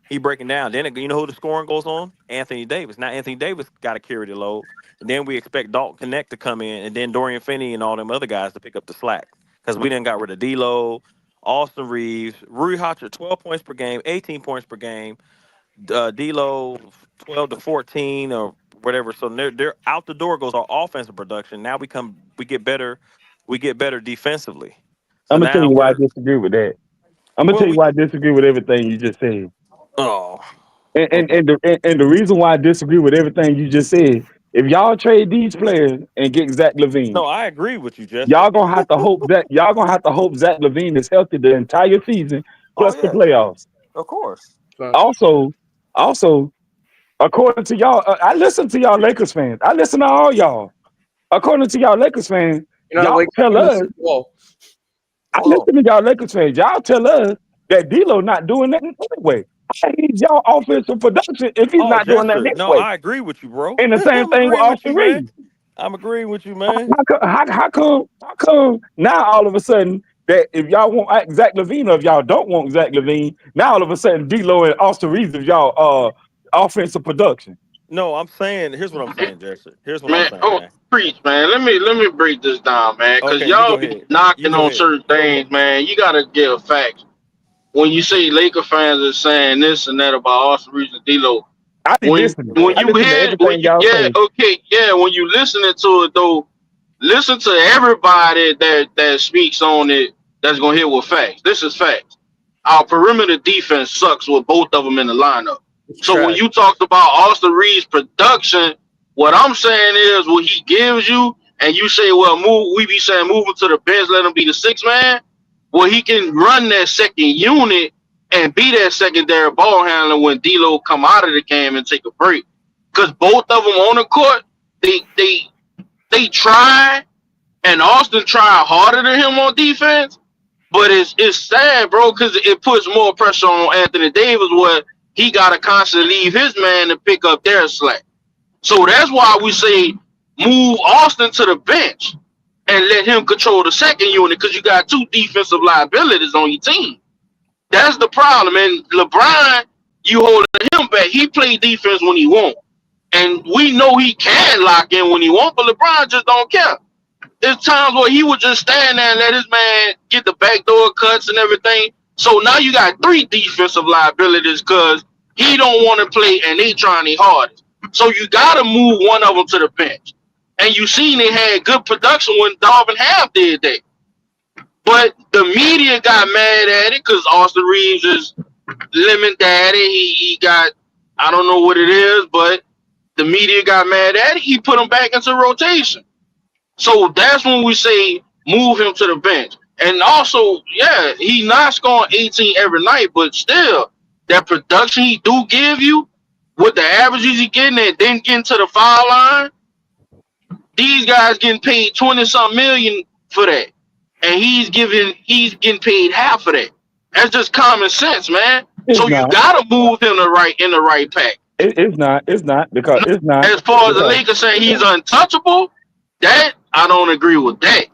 he breaking down. Then you know who the scoring goes on? Anthony Davis. Now Anthony Davis got to carry the load, and then we expect Dalton Connect to come in, and then Dorian Finney and all them other guys to pick up the slack because we didn't got rid of D'Lo. Austin Reeves, Rui Hachimura, 12 points per game, 18 points per game. D'Lo, 12 to 14 or whatever. So they're out the door goes our offensive production. Now we get better defensively. So I'm gonna tell now you why I disagree with that. I'm gonna tell you why I disagree with everything you just said. Oh, And the reason why I disagree with everything you just said, if y'all trade these players and get Zach LaVine, no, I agree with you, Jesse. y'all gonna have to hope Zach LaVine is healthy the entire season plus the yeah, playoffs. of course. Also, according to y'all, I listen to y'all Lakers fans. I listen to all y'all. According to y'all Lakers fans, y'all tell us. I listen to y'all Lakers fans. Y'all tell us that D'Lo not doing nothing anyway. How is y'all offensive production if he's not doing that Jesse, no, anyway? I agree with you, bro. And the same I'm thing with agreeing with Austin you, man. Reeves. I'm agreeing with you, man. How come now all of a sudden that if y'all want Zach LaVine or if y'all don't want Zach LaVine, now all of a sudden D'Lo and Austin Reeves is y'all offensive production? No, I'm saying, here's what I'm saying, Jesse. Here's what I'm Man, saying, man. preach, man. Let me break this down, man. Cause Okay, you go y'all be ahead. knocking on certain things, man. You gotta give facts. When you say Laker fans are saying this and that about Austin Reeves and D'Lo, I be listening. I listen to everything y'all say. when you listening to it though, listen to everybody that speaks on it that's gonna hit with facts. This is facts. Our perimeter defense sucks with both of them in the lineup. So when you talked about Austin Reeves' production, what I'm saying is what he gives you, and you say, well, we be saying move him to the bench, let him be the sixth man. Well, he can run that second unit and be that secondary ball handler when D'Lo come out of the game and take a break. Because both of them on the court, they try, and Austin tried harder than him on defense. But it's sad, bro, because it puts more pressure on Anthony Davis where he got to constantly leave his man to pick up their slack. So that's why we say move Austin to the bench and let him control the second unit because you got two defensive liabilities on your team. That's the problem. And LeBron, you holding him back. He play defense when he won't. And we know he can lock in when he won't, but LeBron just don't care. There's times where he would just stand there and let his man get the backdoor cuts and everything. So now you got three defensive liabilities because he don't want to play and they trying their hardest. So you got to move one of them to the bench. And you seen they had good production when Darvin Ham did that. But the media got mad at it because Austin Reeves is lemon daddy. He got, I don't know what it is, but the media got mad at it. He put him back into rotation. So that's when we say move him to the bench. And also, yeah, he's not scoring 18 every night, but still, that production he do give you with the averages he getting and then getting to the foul line, these guys getting paid 20-something million for that. And he's getting paid half of that. That's just common sense, man. So you gotta move him in the right pack. It's not because it's not. As far as the Lakers saying he's untouchable, that I don't agree with that.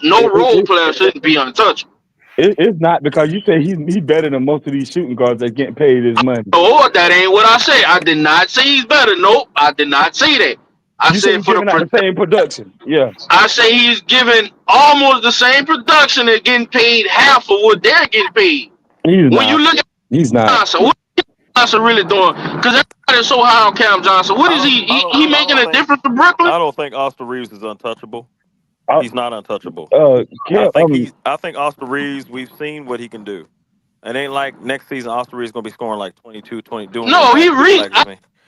No role player shouldn't be untouchable. It's not because you say he's better than most of these shooting guards that getting paid his money. Oh, that ain't what I say. I did not say he's better. Nope, I did not say that. I said for the same production. Yeah. I say he's giving almost the same production and getting paid half of what they're getting paid. You look at Johnson, what is Johnson really doing? Because everybody's so high on Cam Johnson. What is he? He making a difference for Brooklyn? I don't think Austin Reeves is untouchable. He's not untouchable. I think Austin Reeves, we've seen what he can do. It ain't like next season Austin Reeves is going to be scoring like 22, 20. Doing no, he reached.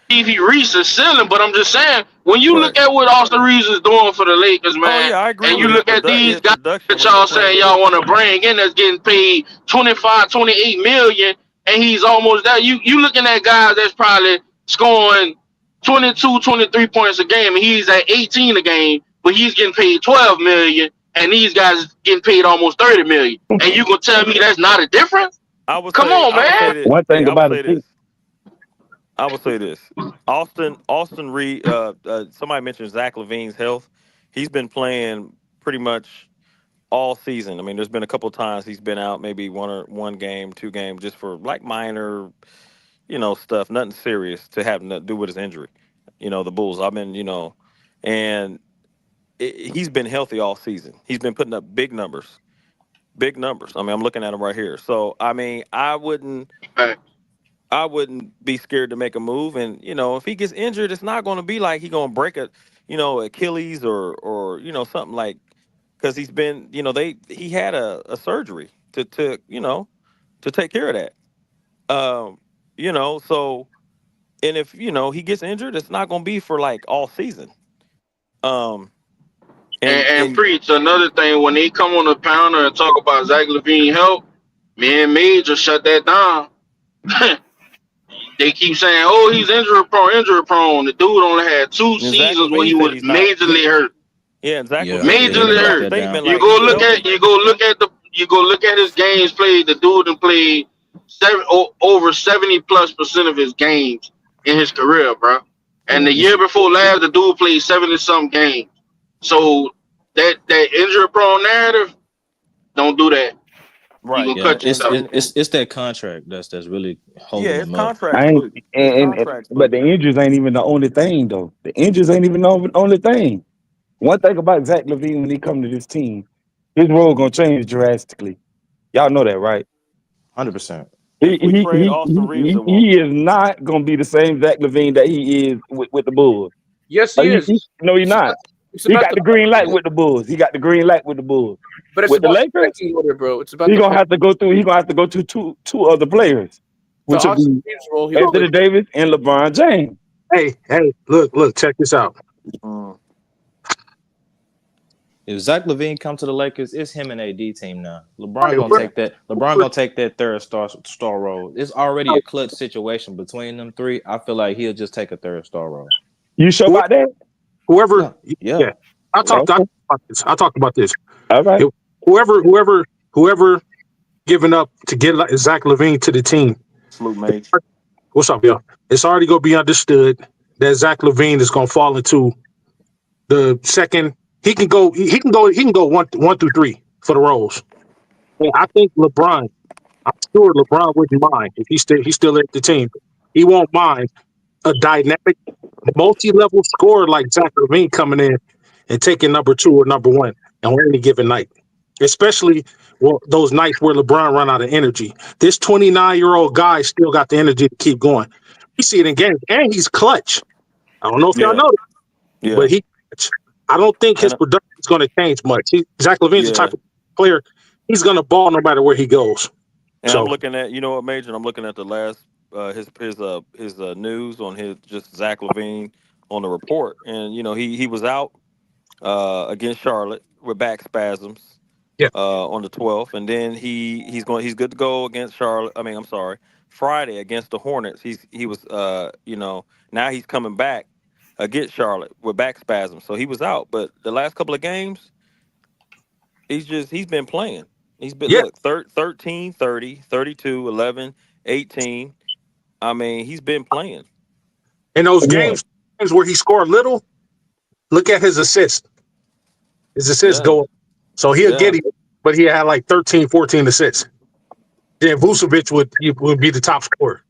He reached the ceiling, but I'm just saying when you look at what Austin Reeves is doing for the Lakers, man, I agree and you look at these guys that y'all saying y'all want to bring in that's getting paid 25, 28 million, and he's almost there. You looking at guys that's probably scoring 22, 23 points a game, and he's at 18 a game, but he's getting paid $12 million, and these guys getting paid almost $30 million. And you gonna tell me that's not a difference? I would Come say, on, I would say man. this. One Hey, thing I would about say it, this. I would say this. Austin Reed. Somebody mentioned Zach LaVine's health. He's been playing pretty much all season. I mean, there's been a couple of times he's been out, maybe one game, 2 games, just for like minor, stuff, nothing serious to have nothing to do with his injury. The Bulls. I've been, and he's been healthy all season. He's been putting up big numbers. Big numbers. I mean, I'm looking at him right here. So, I mean, I wouldn't be scared to make a move. And, if he gets injured, it's not going to be like he's going to break Achilles or something like, because he's been, he had a surgery to take care of that. So, and if, he gets injured, it's not going to be for like all season. And preach another thing, when they come on the pounder and talk about Zach LaVine help, me and Major shut that down. They keep saying, "Oh, he's injury prone." The dude only had 2 seasons where he was majorly hurt. Yeah, exactly. Majorly hurt. You go look at his games played. The dude done played over 70+% of his games in his career, bro. And the year before last, the dude played 70-something games. So that injury prone narrative, don't do that. Right. You gonna cut yourself. It's that contract that's really holding him up. But the injuries ain't even the only thing, though. The injuries ain't even the only thing. One thing about Zach LaVine when he come to this team, his role gonna change drastically. Y'all know that, right? 100%. He is not gonna be the same Zach LaVine that he is with the Bulls. Yes, he is. No, he's not. He got the green light with the Bulls. He got the green light with the Bulls. But it's with the about Lakers, order, bro. It's about he's gonna have to go through. He's gonna have to go to two other players, which will be Anthony Davis and LeBron James. Hey, look, check this out. If Zach LaVine come to the Lakers, it's him and AD team now. LeBron gonna take that. LeBron gonna take that third star role. It's already a clutch situation between them three. I feel like he'll just take a third star role. You sure about that? Whoever, yeah. I talked about this. All right. Whoever giving up to get Zach LaVine to the team. Salute, mate. What's up, y'all? It's already gonna be understood that Zach LaVine is gonna fall into the second. He can go 1 through 3 for the roles. And I think LeBron. I'm sure LeBron wouldn't mind if he's still at the team. He won't mind a dynamic, multi-level scorer like Zach LaVine coming in and taking number 2 or number 1 on any given night. Especially those nights where LeBron run out of energy. This 29-year-old guy still got the energy to keep going. We see it in games, and he's clutch. I don't know if y'all know that, but I don't think his production is going to change much. Zach LaVine's the type of player, he's going to ball no matter where he goes. And I'm looking at, Major, I'm looking at the last his news on his just Zach LaVine on the report, and he was out against Charlotte with back spasms. Yeah. On the 12th, and then he's good to go against Charlotte. I mean, I'm sorry, Friday against the Hornets. He was now he's coming back against Charlotte with back spasms. So he was out, but the last couple of games, he's been playing. He's been 13, 30, 32, 11, 18. I mean, he's been playing. In those games where he scored little, look at his assists. His assists go up. So he'll get it, but he had like 13, 14 assists. Then Vucevic would be the top scorer.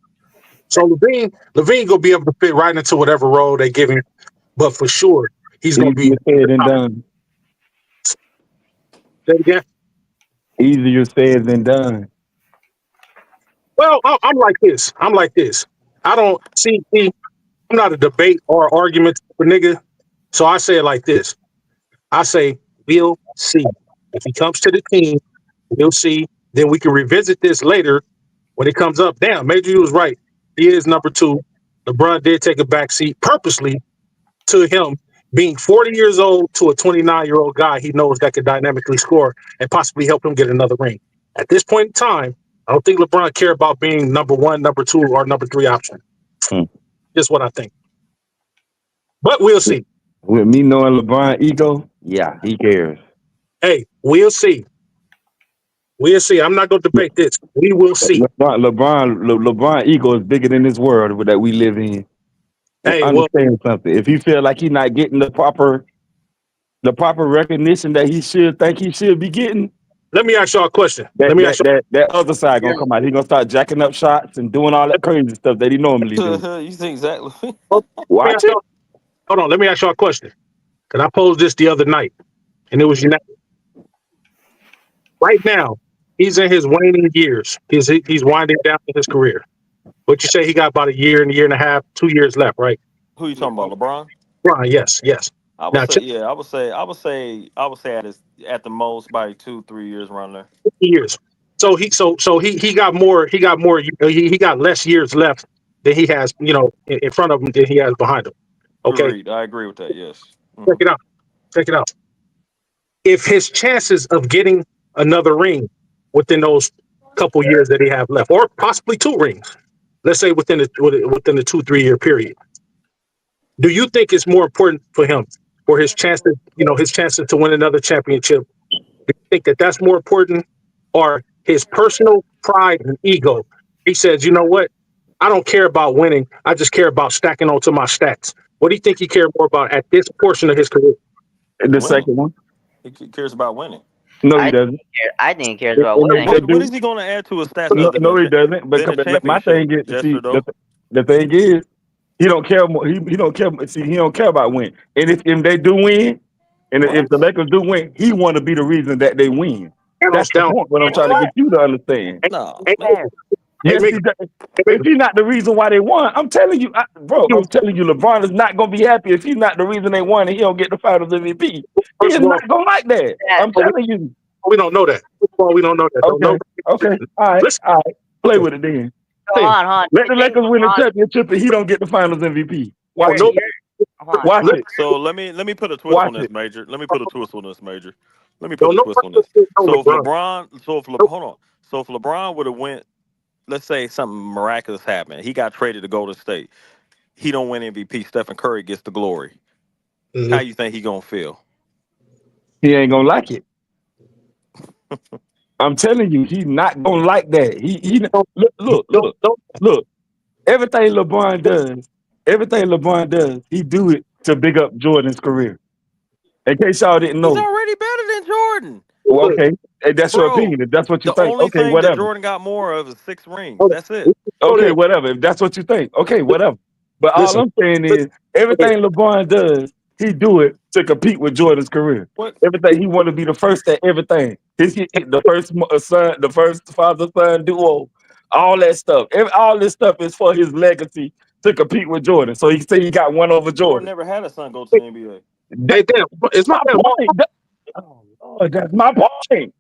So LaVine gonna be able to fit right into whatever role they give him, but for sure he's gonna be said and done. Say it again. Easier said than done. Well, I'm like this. I don't see. I'm not a debate or argument for nigga. So I say it like this. I say we'll see. If he comes to the team, we'll see. Then we can revisit this later when it comes up. Damn, Major, you was right. He is number 2. LeBron did take a back seat purposely to him being 40 years old to a 29-year-old guy he knows that could dynamically score and possibly help him get another ring. At this point in time, I don't think LeBron care about being number 1, number 2, or number 3 option. Just what I think. But we'll see. With me knowing LeBron ego, yeah, he cares. Hey, we'll see. We'll see. I'm not going to debate this. We will see. LeBron ego is bigger than this world that we live in. And Hey, well, understand something. If he feel like he's not getting the proper recognition that he should be getting, let me ask y'all a question. Let me ask y'all. That other side gonna come out. He gonna start jacking up shots and doing all that crazy stuff that he normally do. You think exactly? Watch it. Hold on. Let me ask y'all a question. Because I posed this the other night, and it was unanimous. Right now, he's in his waning years. He's winding down in his career. What you say? He got about a year and a half, 2 years left, right? Who you talking about, LeBron? LeBron, yes. I would say at the most by 2-3 years around there. Years. So he got more. He got less years left than he has, in front of him than he has behind him. Okay, Agreed. I agree with that. Yes. Check it out. If his chances of getting another ring within those couple years that he have left, or possibly 2 rings, let's say within the 2-3 year period, do you think it's more important for him, for his chances to win another championship? Do you think that that's more important, or his personal pride and ego? He says, you know what? I don't care about winning. I just care about stacking onto my stats. What do you think he cares more about at this portion of his career? The second one. He cares about winning. No, he doesn't. I think he cares about winning. What is he going to add to his stats? No, he doesn't. But my thing is, the thing is, he don't care more. He don't care. See, he don't care about winning. And if they do win, and if the Lakers do win, he want to be the reason that they win. That's the point. What I'm trying to get you to understand. No, yes, if he's not the reason why they won, I'm telling you, I'm telling you, LeBron is not gonna be happy if he's not the reason they won and he don't get the Finals MVP. He's not gonna like that. I'm telling you. We don't know that. We don't know that. Okay. All right. Play with it then. Hold on. Let the Lakers win the championship and he don't get the Finals MVP. Watch it. So let me put a twist on this, Major. Let me put a twist on this, Major. Let me put a twist on this. So if LeBron would have went, let's say something miraculous happened, he got traded to Golden State, he don't win MVP, Stephen Curry gets the glory. Mm-hmm. How you think he gonna feel? He ain't gonna like it. I'm telling you, he's not gonna like that. He look. Everything LeBron does, he do it to big up Jordan's career. In case y'all didn't know, he's already better than Jordan. Well, okay, that's your opinion. If that's what you think, only okay, thing whatever. That Jordan got more of is 6 rings. That's it. Okay, whatever. If that's what you think, okay, whatever. But all I'm saying is, everything LeBron does, he do it to compete with Jordan's career. What? Everything he want to be the first at everything. The first father-son duo, all that stuff. All this stuff is for his legacy to compete with Jordan. So he say he got one over Jordan. Never had a son go to the NBA. It's my point. Oh Lord, that's my point.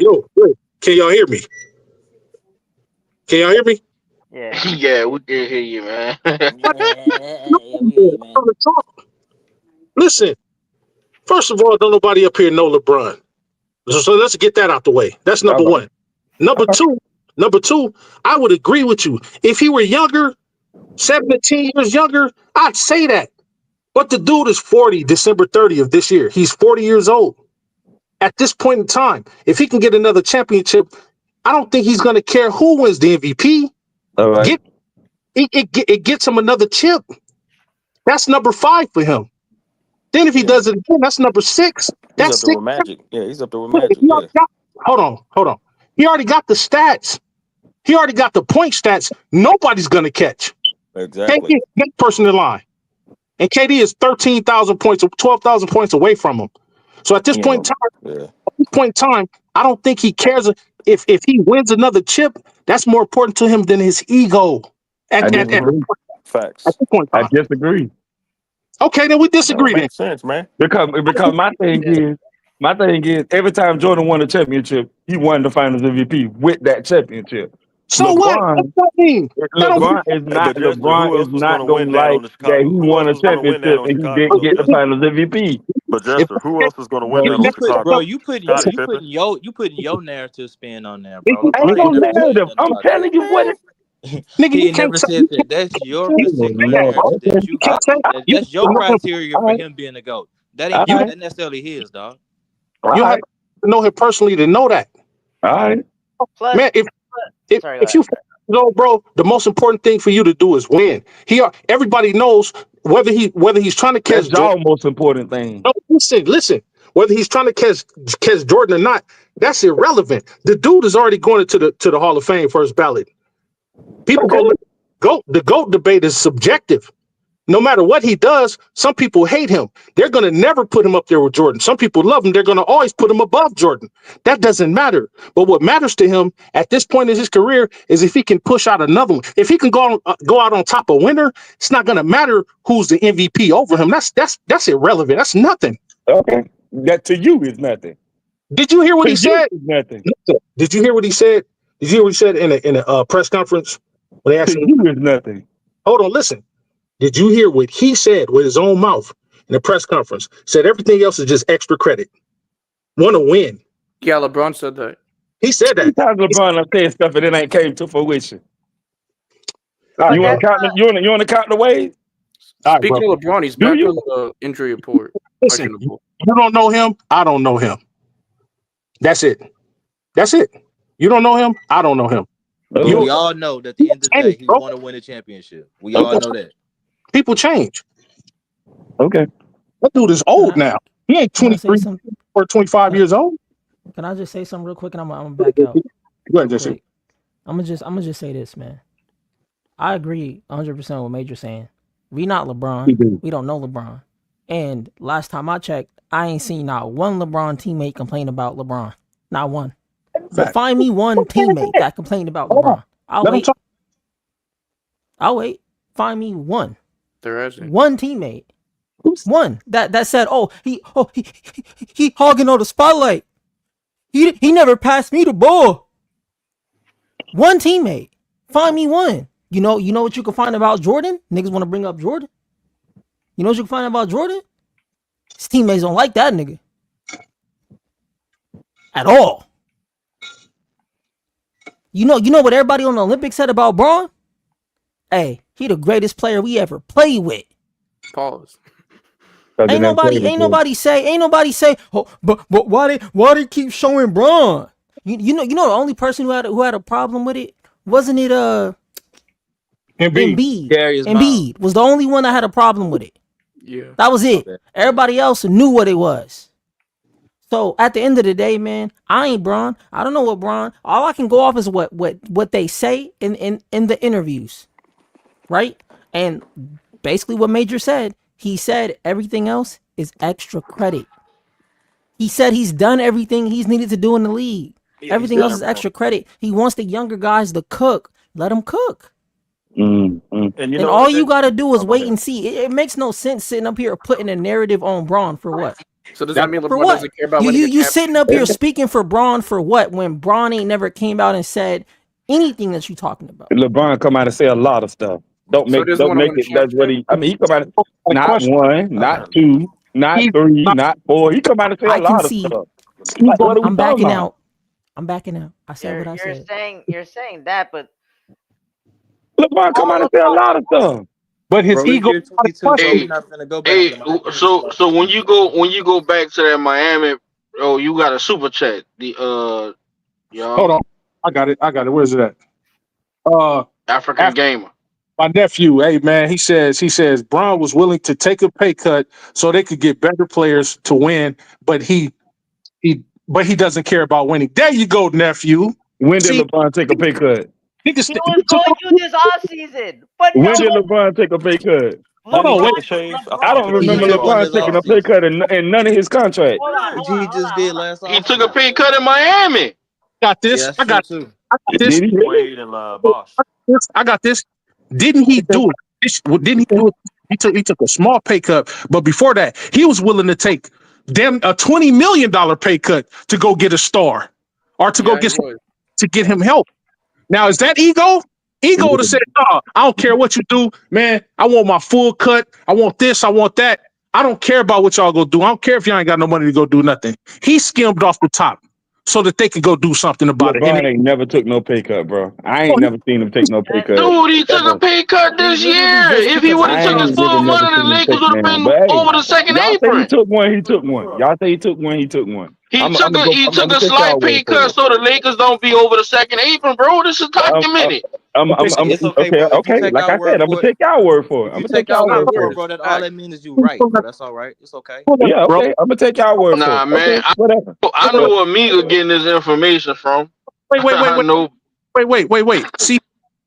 Yo, can y'all hear me? Yeah. Yeah, we can hear you, man. Listen, first of all, don't nobody up here know LeBron. So let's get that out the way. That's number one. Number two, I would agree with you. If he were younger, 17 years younger, I'd say that. But the dude is 40, December 30th this year. He's 40 years old. At this point in time, if he can get another championship, I don't think he's going to care who wins the MVP. All right. It gets him another chip. That's number 5 for him. Then if he does it again, that's number 6. That's he's up there with Magic. Yeah, he's up there with Magic. Yeah. Hold on. He already got the stats. He already got the point stats. Nobody's going to catch. Exactly. KD is the next person in line. And KD is 13,000 points or 12,000 points away from him. So at this point in time, I don't think he cares if he wins another chip. That's more important to him than his ego. Facts. At this point in time. I disagree. Okay, then we disagree. Makes sense, man. Because my thing is every time Jordan won a championship, he won the Finals MVP with that championship. So LeBron, what? What's that mean? LeBron is not going to like that he won a championship and he didn't get the Finals MVP. But Jester, who else is going to win that on Chicago? Bro, you putting your narrative spin on there, bro. Ain't no narrative. I'm telling you what it. Nigga, He you ain't can't never say said that. That's your particulars that you got. That's your criteria for him being a GOAT. That ain't you that necessarily his, dog. you have to know him personally to know that. All right. Plus, Man, sorry, go if you ahead. know, bro, the most important thing for you to do is win. Everybody knows whether he's trying to That's catch Jordan. y'all most important thing. No, listen. Whether he's trying to catch Jordan or not, that's irrelevant. The dude is already going to the Hall of Fame first ballot. People go look. The GOAT debate is subjective. No matter what he does, some people hate him. They're going to never put him up there with Jordan. Some people love him. They're going to always put him above Jordan. That doesn't matter. But what matters to him at this point in his career is if he can push out another one. If he can go out on top of winner, it's not going to matter who's the MVP over him. That's irrelevant. That's nothing. Okay. That to you is nothing. Did you hear what he To you said? is nothing. Did you hear what he said? Did you hear what he said in a press conference when they asked him? To you is nothing. Hold on, listen. Did you hear what he said with his own mouth in the press conference? Said everything else is just extra credit. Want to win. Yeah, LeBron said that. He said that. Sometimes LeBron done said stuff and it ain't came to fruition. Right, you want to count the ways? Speaking of LeBron, he's back on the injury report. Listen, you don't know him. I don't know him. That's it. You don't know him. I don't know him. We all know that at the end of the day, he want to win a championship. We all know that. People change. Okay. That dude is old now. He ain't 23 or 25 years old. Can I just say something real quick and I'm gonna back out? Go ahead, Jesse. I'm gonna just say this, man. I agree 100% with Major saying. We not LeBron. We don't know LeBron. And last time I checked, I ain't seen not one LeBron teammate complain about LeBron. Not one. So find me one teammate that complained about LeBron. I'll wait. I'll wait. Find me one. There isn't. One teammate. One that said, he hogging on the spotlight. He never passed me the ball. One teammate. Find me one. You know what you can find about Jordan? Niggas want to bring up Jordan. You know what you can find about Jordan? His teammates don't like that nigga. At all. You know what everybody on the Olympics said about Bron? Hey, he the greatest player we ever played with. Pause. Ain't nobody say, oh, but why they keep showing Bron? You know the only person who had a problem with it? Wasn't it Embiid? Embiid was the only one that had a problem with it. Yeah. That was it. Okay. Everybody else knew what it was. So at the end of the day, man, I ain't Bron. I don't know what Bron. All I can go off is what they say in the interviews. Right? And basically what Major said, he said everything else is extra credit. He said he's done everything he's needed to do in the league. Yeah, everything else is extra credit. He wants the younger guys to cook. Let them cook. And all you got to do is wait and see. It makes no sense sitting up here putting a narrative on Bron for what? So does that mean LeBron doesn't care about you sitting up here speaking for Bron for what when Bron ain't never came out and said anything that you talking about? LeBron come out and say a lot of stuff. Don't make it. That's what he mean, he come out not one, not two, not three, not four. He come out and say a lot of stuff. I'm backing out. I'm backing out. I said what I said. You're saying that, but LeBron come out and say a lot of stuff. But his ego. So when you go back to that Miami, you got a super chat. Y'all. Hold on, I got it. Where's it at? African Gamer. My nephew, hey man, he says Bron was willing to take a pay cut so they could get better players to win, but he doesn't care about winning. There you go, nephew. When did LeBron take a pay cut? He was going through this offseason. But when did LeBron take a pay cut? Hold on, wait. I don't remember LeBron taking a pay cut in none of his contracts. He just did last. He took a pay cut in Miami. Got this. Yeah, I got this. Wade and Bosch. I got this. Didn't he do it? Didn't he do it? He took a small pay cut, but before that, he was willing to take a $20 million pay cut to go get a star, or to go get him help. Now is that ego? Ego to say, "No, I don't care what you do, man. I want my full cut. I want this. I want that. I don't care about what y'all go do. I don't care if y'all ain't got no money to go do nothing." He skimmed off the top. so that they could go do something about it. LeBron ain't never took no pay cut, bro. I ain't never seen him take no pay cut. Dude, he took a pay cut this year. If he would have took his full money, the Lakers would have been over the second y'all apron. Say he took one. He took one. Y'all say he took one. He took one. He took a slight pay cut so the Lakers don't be over the second apron, bro. This is documented. It's okay, bro. Okay. Like I said, I'm gonna take y'all word for it. I'm gonna take y'all word for it, bro. That all that means is you right, bro. That's all right. It's okay. Yeah, okay. I'm gonna take y'all word for it. Nah, man. Okay, whatever. I know where Miga getting this information from. Wait. See,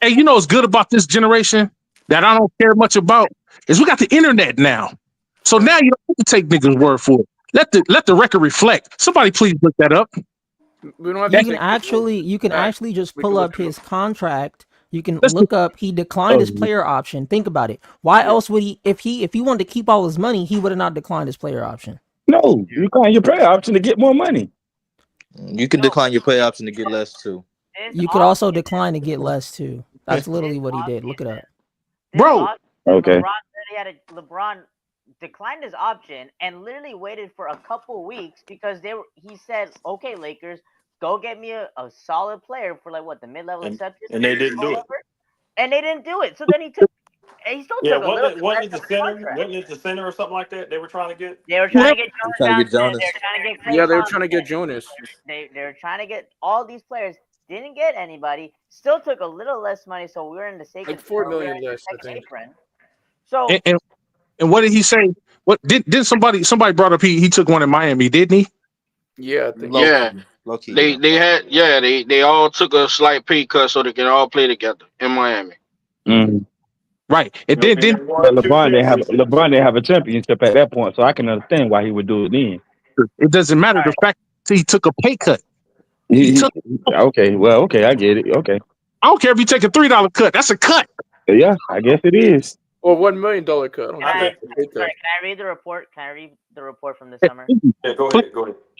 hey, you know what's good about this generation that I don't care much about is we got the internet now. So now you don't have to take niggas' word for it. Let the record reflect. Somebody please look that up. You can actually just pull up his contract. You can look up he declined his player option. Think about it. Why else would he if he wanted to keep all his money, he would have not declined his player option. No, you decline your player option to get more money. You can decline your player option to get less too. You could also decline to get less too. That's literally what he did. Look it up. Bro. Okay. LeBron declined his option and literally waited for a couple weeks because he said, "Okay, Lakers, go get me a solid player for the mid-level exception." And they didn't do it. And they didn't do it. So then he still took a little. Wasn't it the center or something like that they were trying to get? They were trying to get Jonas. They were trying to get Jonas. They were trying to get all these players. Didn't get anybody. Still took a little less money, so we were in the second. Like $4 million less, I think. So and what did he say? What did somebody brought up? He took one in Miami, didn't he? Yeah, I think. Low-key. They all took a slight pay cut so they can all play together in Miami. Mm-hmm. Right. It did. LeBron didn't have a championship at that point, so I can understand why he would do it then. It doesn't matter the fact that he took a pay cut. Okay, I get it. Okay. I don't care if you take a $3 cut. That's a cut. Yeah, I guess it is. Or $1 million cut. Can I read the report? Can I read the report from the summer? Yeah, go ahead.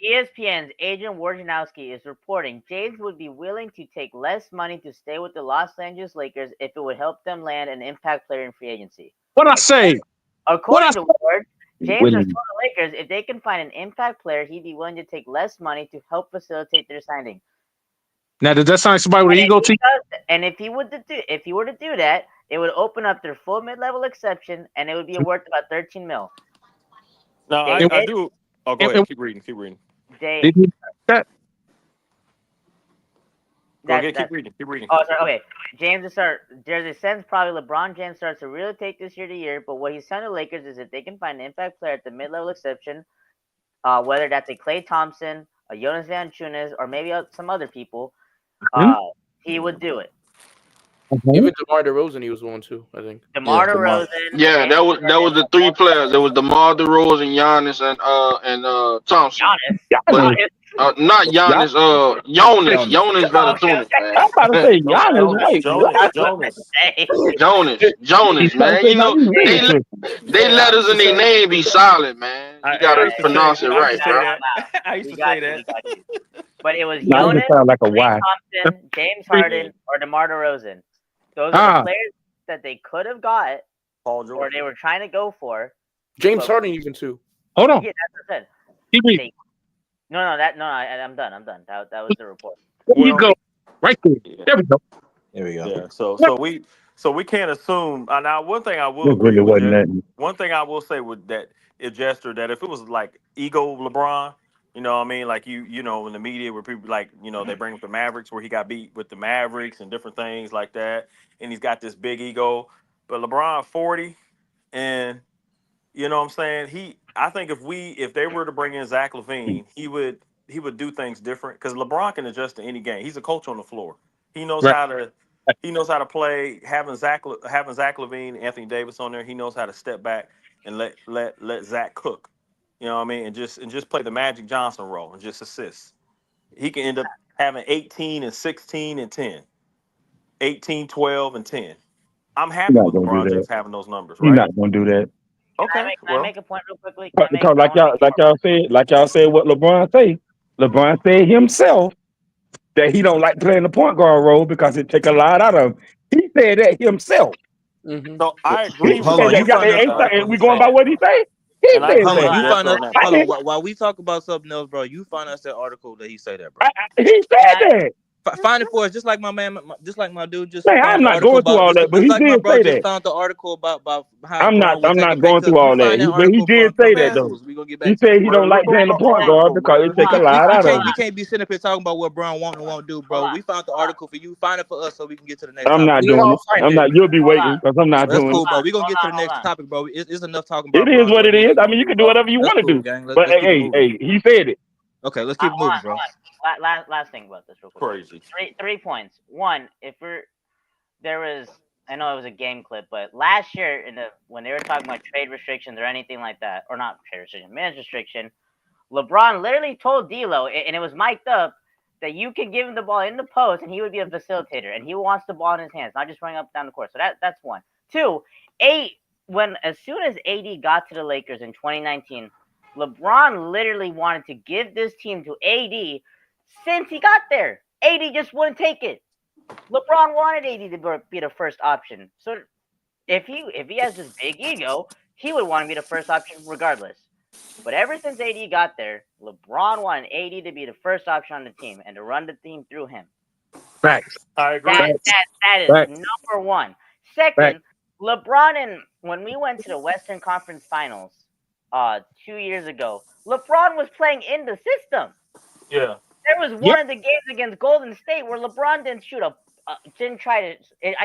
ESPN's Adrian Wojnarowski is reporting James would be willing to take less money to stay with the Los Angeles Lakers if it would help them land an impact player in free agency. What I say? According to Ward, James has told the Lakers if they can find an impact player, he'd be willing to take less money to help facilitate their signing. Now, did that sign somebody with an ego team? And if he were to do that, it would open up their full mid-level exception, and it would be worth about $13 million. No, I do. Oh, go ahead. Keep reading. Did he that? Go ahead. Keep reading. Oh, sorry. Okay. James there's a sense probably LeBron James starts to really take this year to year, but what he's saying to the Lakers is if they can find an impact player at the mid-level exception, whether that's a Klay Thompson, a Jonas Valanciunas, or maybe some other people, he would do it. Even DeMar DeRozan, he was one too, I think. DeMar DeRozan. Yeah, that was the three players. There was DeMar DeRozan, Giannis, and Thompson. Giannis. But, not Giannis. Jonas Valanciunas, man. I'm about to say Giannis. Jonas, man. You know they letters in their name be solid, man. You gotta pronounce it right, bro. I used to say that. But it was Jonas, like a Y. Thompson, James Harden, or DeMar DeRozan. Those are the players that they could have got, or they were trying to go for. James Harden even too. Hold on. Yeah, that's what I said. Keep reading. I'm done. That was the report. There you go. Right there. There we go. There we go. Yeah. So we can't assume. Now, one thing I will agree with one thing I will say with that gesture that if it was like ego LeBron, you know what I mean? Like you know, in the media where people they bring up the Mavericks where he got beat with the Mavericks and different things like that, and he's got this big ego. But LeBron 40, and you know what I'm saying? I think if they were to bring in Zach LaVine, he would do things different because LeBron can adjust to any game. He's a coach on the floor. He knows how to play. Having Zach LaVine, Anthony Davis on there, he knows how to step back and let Zach cook. You know what I mean? And just play the Magic Johnson role and just assist. He can end up having 18 and 16 and 10. 18, 12, and 10. I'm happy with LeBron James having those numbers, right? He's not gonna do that. Okay. Can I make a point real quickly? Because like y'all said what LeBron say. LeBron said himself that he don't like playing the point guard role because it take a lot out of him. He said that himself. So I agree. We going by what he say? He And I said agree Hold with on, that. you Jeff find us. on that I Hold part. on, didn't. while we talk about something else, bro. You find us that article that he say that, bro. He Can said I? that. Find it for us, just like my man, just like my dude just Man, I'm found the not article going through about, all that, but just he like my did bro say just that. found the article about how I'm not. Braun was I'm taking not pay going through cuts. You all that. find that But he article did from say the that though. Timberwolves. We gonna get He back to said it. he Where, don't look like on playing the the point guard article. because Where it is take a it? lot out of We him. can't be sitting up here talking about what Braun won't and won't do, Hold bro. on. We found the Hold on. article for you. Find it for us so we can get to the next I'm topic, not You know, bro. doing I'll it. find I'm it. not. You'll be Hold on. waiting because I'm not That's doing cool, it. bro. We gonna get to the Hold next on. topic, bro. It's enough talking It about is Braun what it already. is. Let's I keep it mean, you can moving, do bro. whatever you That's want to cool, do. gang. But Let's keep it moving. he said it. Okay, let's keep it Hold moving, on. bro. Hold on. Last thing about this, real quick. Crazy. 3 points. One, if there was, I know it was a game clip, but last year when they were talking about trade restrictions or anything like that, or not trade restriction, minutes restriction, LeBron literally told D'Lo, and it was mic'd up, that you can give him the ball in the post and he would be a facilitator, and he wants the ball in his hands, not just running up and down the court. So that's one. Two, as soon as AD got to the Lakers in 2019, LeBron literally wanted to give this team to AD since he got there. AD just wouldn't take it. LeBron wanted AD to be the first option. So if he has this big ego, he would want to be the first option regardless. But ever since AD got there, LeBron wanted AD to be the first option on the team and to run the team through him. Facts. I agree. That is Facts. number one. Facts. Second, LeBron, when we went to the Western Conference Finals 2 years ago, LeBron was playing in the system. Yeah. There was Yep. one of the games against Golden State where LeBron didn't I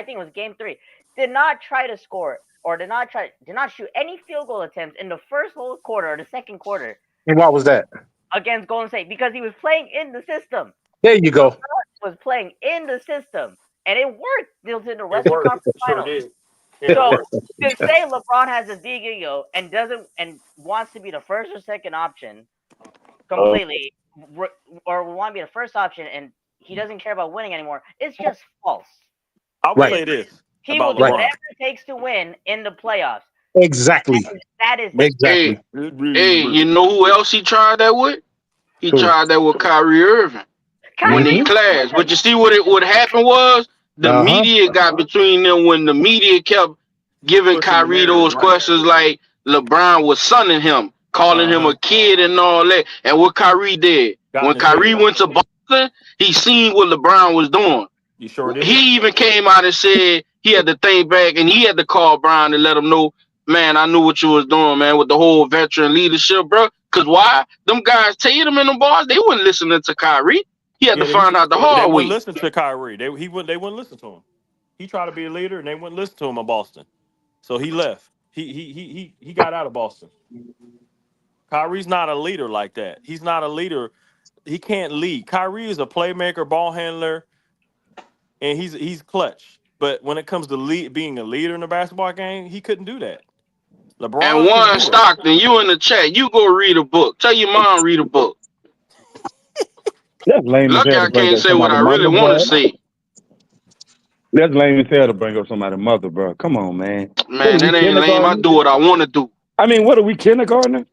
think it was game 3, did not try to score or did not shoot any field goal attempts in the first whole quarter or the second quarter And why was that? against Golden State because he was playing in the system. There you go. LeBron was playing in the system, and it worked till the It Western worked. Conference Sure Finals. did. Yeah, it So worked. to say LeBron has this big ego and wants to be the first or second option completely, or want to be the first option, and he doesn't care about winning anymore, it's just false. I will say this He about will do LeBron. whatever it takes to win in the playoffs. Exactly. That is Exactly. Hey, you know who else he tried that with? He Who? tried that with Kyrie Irving when they Mhm. clashed. But you see what happened was the Uh-huh. media got between them when the media kept giving Pushing the Kyrie narrative, those right. questions like LeBron was sunning him, calling him a kid and all that. And what Kyrie did Got in when his Kyrie head. went to Boston, he seen what LeBron was doing. You sure did. He even came out and said he had to think back and he had to call Brown and let him know, man, I knew what you was doing, man, with the whole veteran leadership, bro. Cause why? Them guys, Tatum and them boys, they wasn't listening to Kyrie. He had Yeah, to find out the they hard wouldn't way. listen to Kyrie. They wouldn't listen to him. He tried to be a leader, and they wouldn't listen to him in Boston. So he left. He got out of Boston. Kyrie's not a leader like that. He's not a leader. He can't lead. Kyrie is a playmaker, ball handler, and he's clutch. But when it comes to being a leader in a basketball game, he couldn't do that. And LeBron can Warren do that. Stockton, you in the chat, you go read a book. Tell your mom read a book. That's lame as Lucky hell I to bring can't up say what somebody's I really mother, want to bro. say. That's lame as hell to bring up somebody's mother, bro. Come on, man. What are Man, we, that ain't lame. I kindergarten? do what I want to do. I mean, what are we, kindergarten?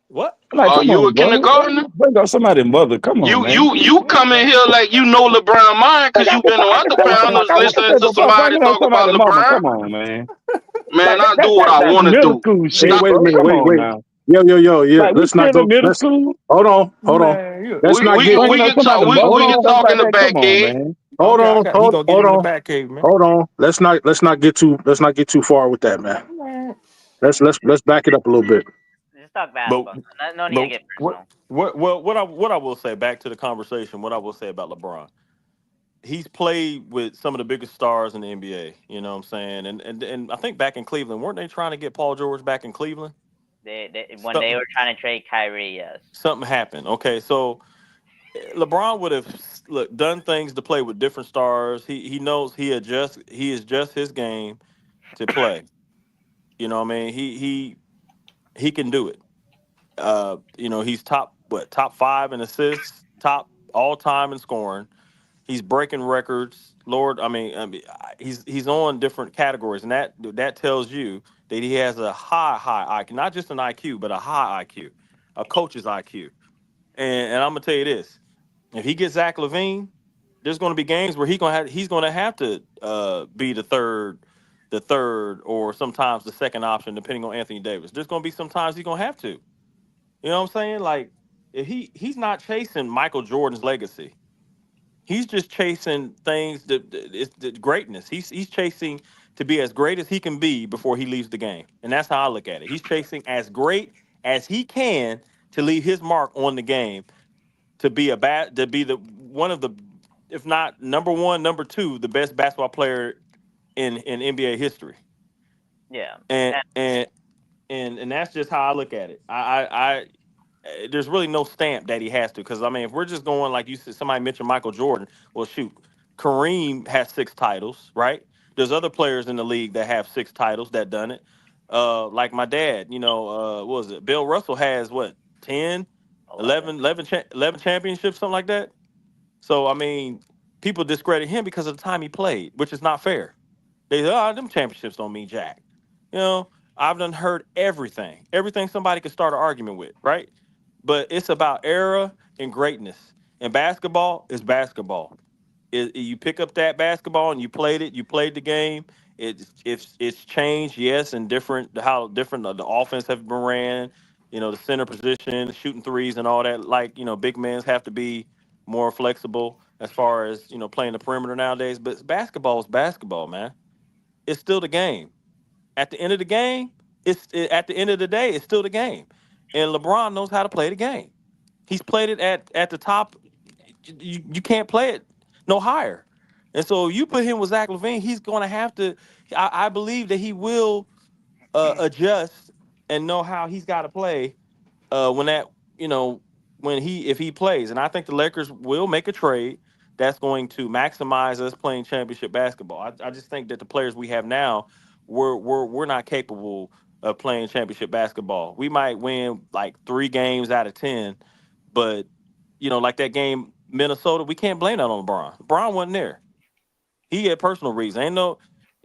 What? Like, Are come you on, a bro. kindergartner? Bring up somebody's mother. Come on, man. You come in here like you know LeBron mind Like, because you been on other like panels I was listening saying, to bro, somebody bringing up talk about somebody's mama. LeBron. Come on, man. Man, Like, I do what I that's want to middle do. school Hey, shit, Stop. wait a bro. minute. Come Wait, on wait. now. Yo. Yeah. Like, we Let's not still in go. middle Let's school. hold on. Man, Let's not get. Bringing We up can talk. somebody's We mother and can stuff talk in like the that. Come back on, end. man. Hold Okay, on. he gonna get in the back cave, man. Hold on. Let's not get too far with that, man. Let's back it up a little bit. just talk But basketball. No need to but get personal. what I will say back to the conversation. What I will say about LeBron. He's played with some of the biggest stars in the NBA. You know what I'm saying? And I think back in Cleveland, weren't they trying to get Paul George back in Cleveland? When they were trying to trade Kyrie, yes. Something happened. Okay, so LeBron would have done things to play with different stars. He knows he adjusts his game to play. You know what I mean? He can do it. He's top 5 in assists, top all time in scoring. He's breaking records. Lord, he's on different categories, and that tells you that he has a high IQ, not just an IQ, but a high IQ, a coach's IQ. And I'm gonna tell you this: if he gets Zach LaVine, there's gonna be games where he's gonna have to be the third the third or sometimes the second option, depending on Anthony Davis. There's going to be sometimes he's going to have to. You know what I'm saying? Like, if he's not chasing Michael Jordan's legacy. He's just chasing things it's the greatness. He's chasing to be as great as he can be before he leaves the game. And that's how I look at it. He's chasing as great as he can to leave his mark on the game, to be the one of the, if not number one, number two, the best basketball player in NBA history. Yeah. And that's just how I look at it. I there's really no stamp that he has to, because I mean, if we're just going like you said, somebody mentioned Michael Jordan. Well, shoot, Kareem has 6 titles, right? There's other players in the league that have 6 titles that done it. Like my dad, what was it? Bill Russell has what, 10, 11 championships, something like that. So I mean, people discredit him because of the time he played, which is not fair. They say, them championships don't mean jack. I've done heard everything somebody could start an argument with, right? But it's about era and greatness. And basketball is basketball. You pick up that basketball and you played it. You played the game. It's changed, yes, and how different the offense have been ran. The center position, shooting threes, and all that. Like big men have to be more flexible as far as playing the perimeter nowadays. But basketball is basketball, man. It's still the game. At the end of the game, at the end of the day, it's still the game. And LeBron knows how to play the game. He's played it at the top. You can't play it no higher. And so you put him with Zach LaVine, he's going to have to. I believe that he will adjust and know how he's got to play if he plays. And I think the Lakers will make a trade that's going to maximize us playing championship basketball. I just think that the players we have now, we're not capable of playing championship basketball. We might win like 3 games out of 10, but like that game Minnesota, we can't blame that on LeBron. LeBron wasn't there. He had personal reasons. Ain't no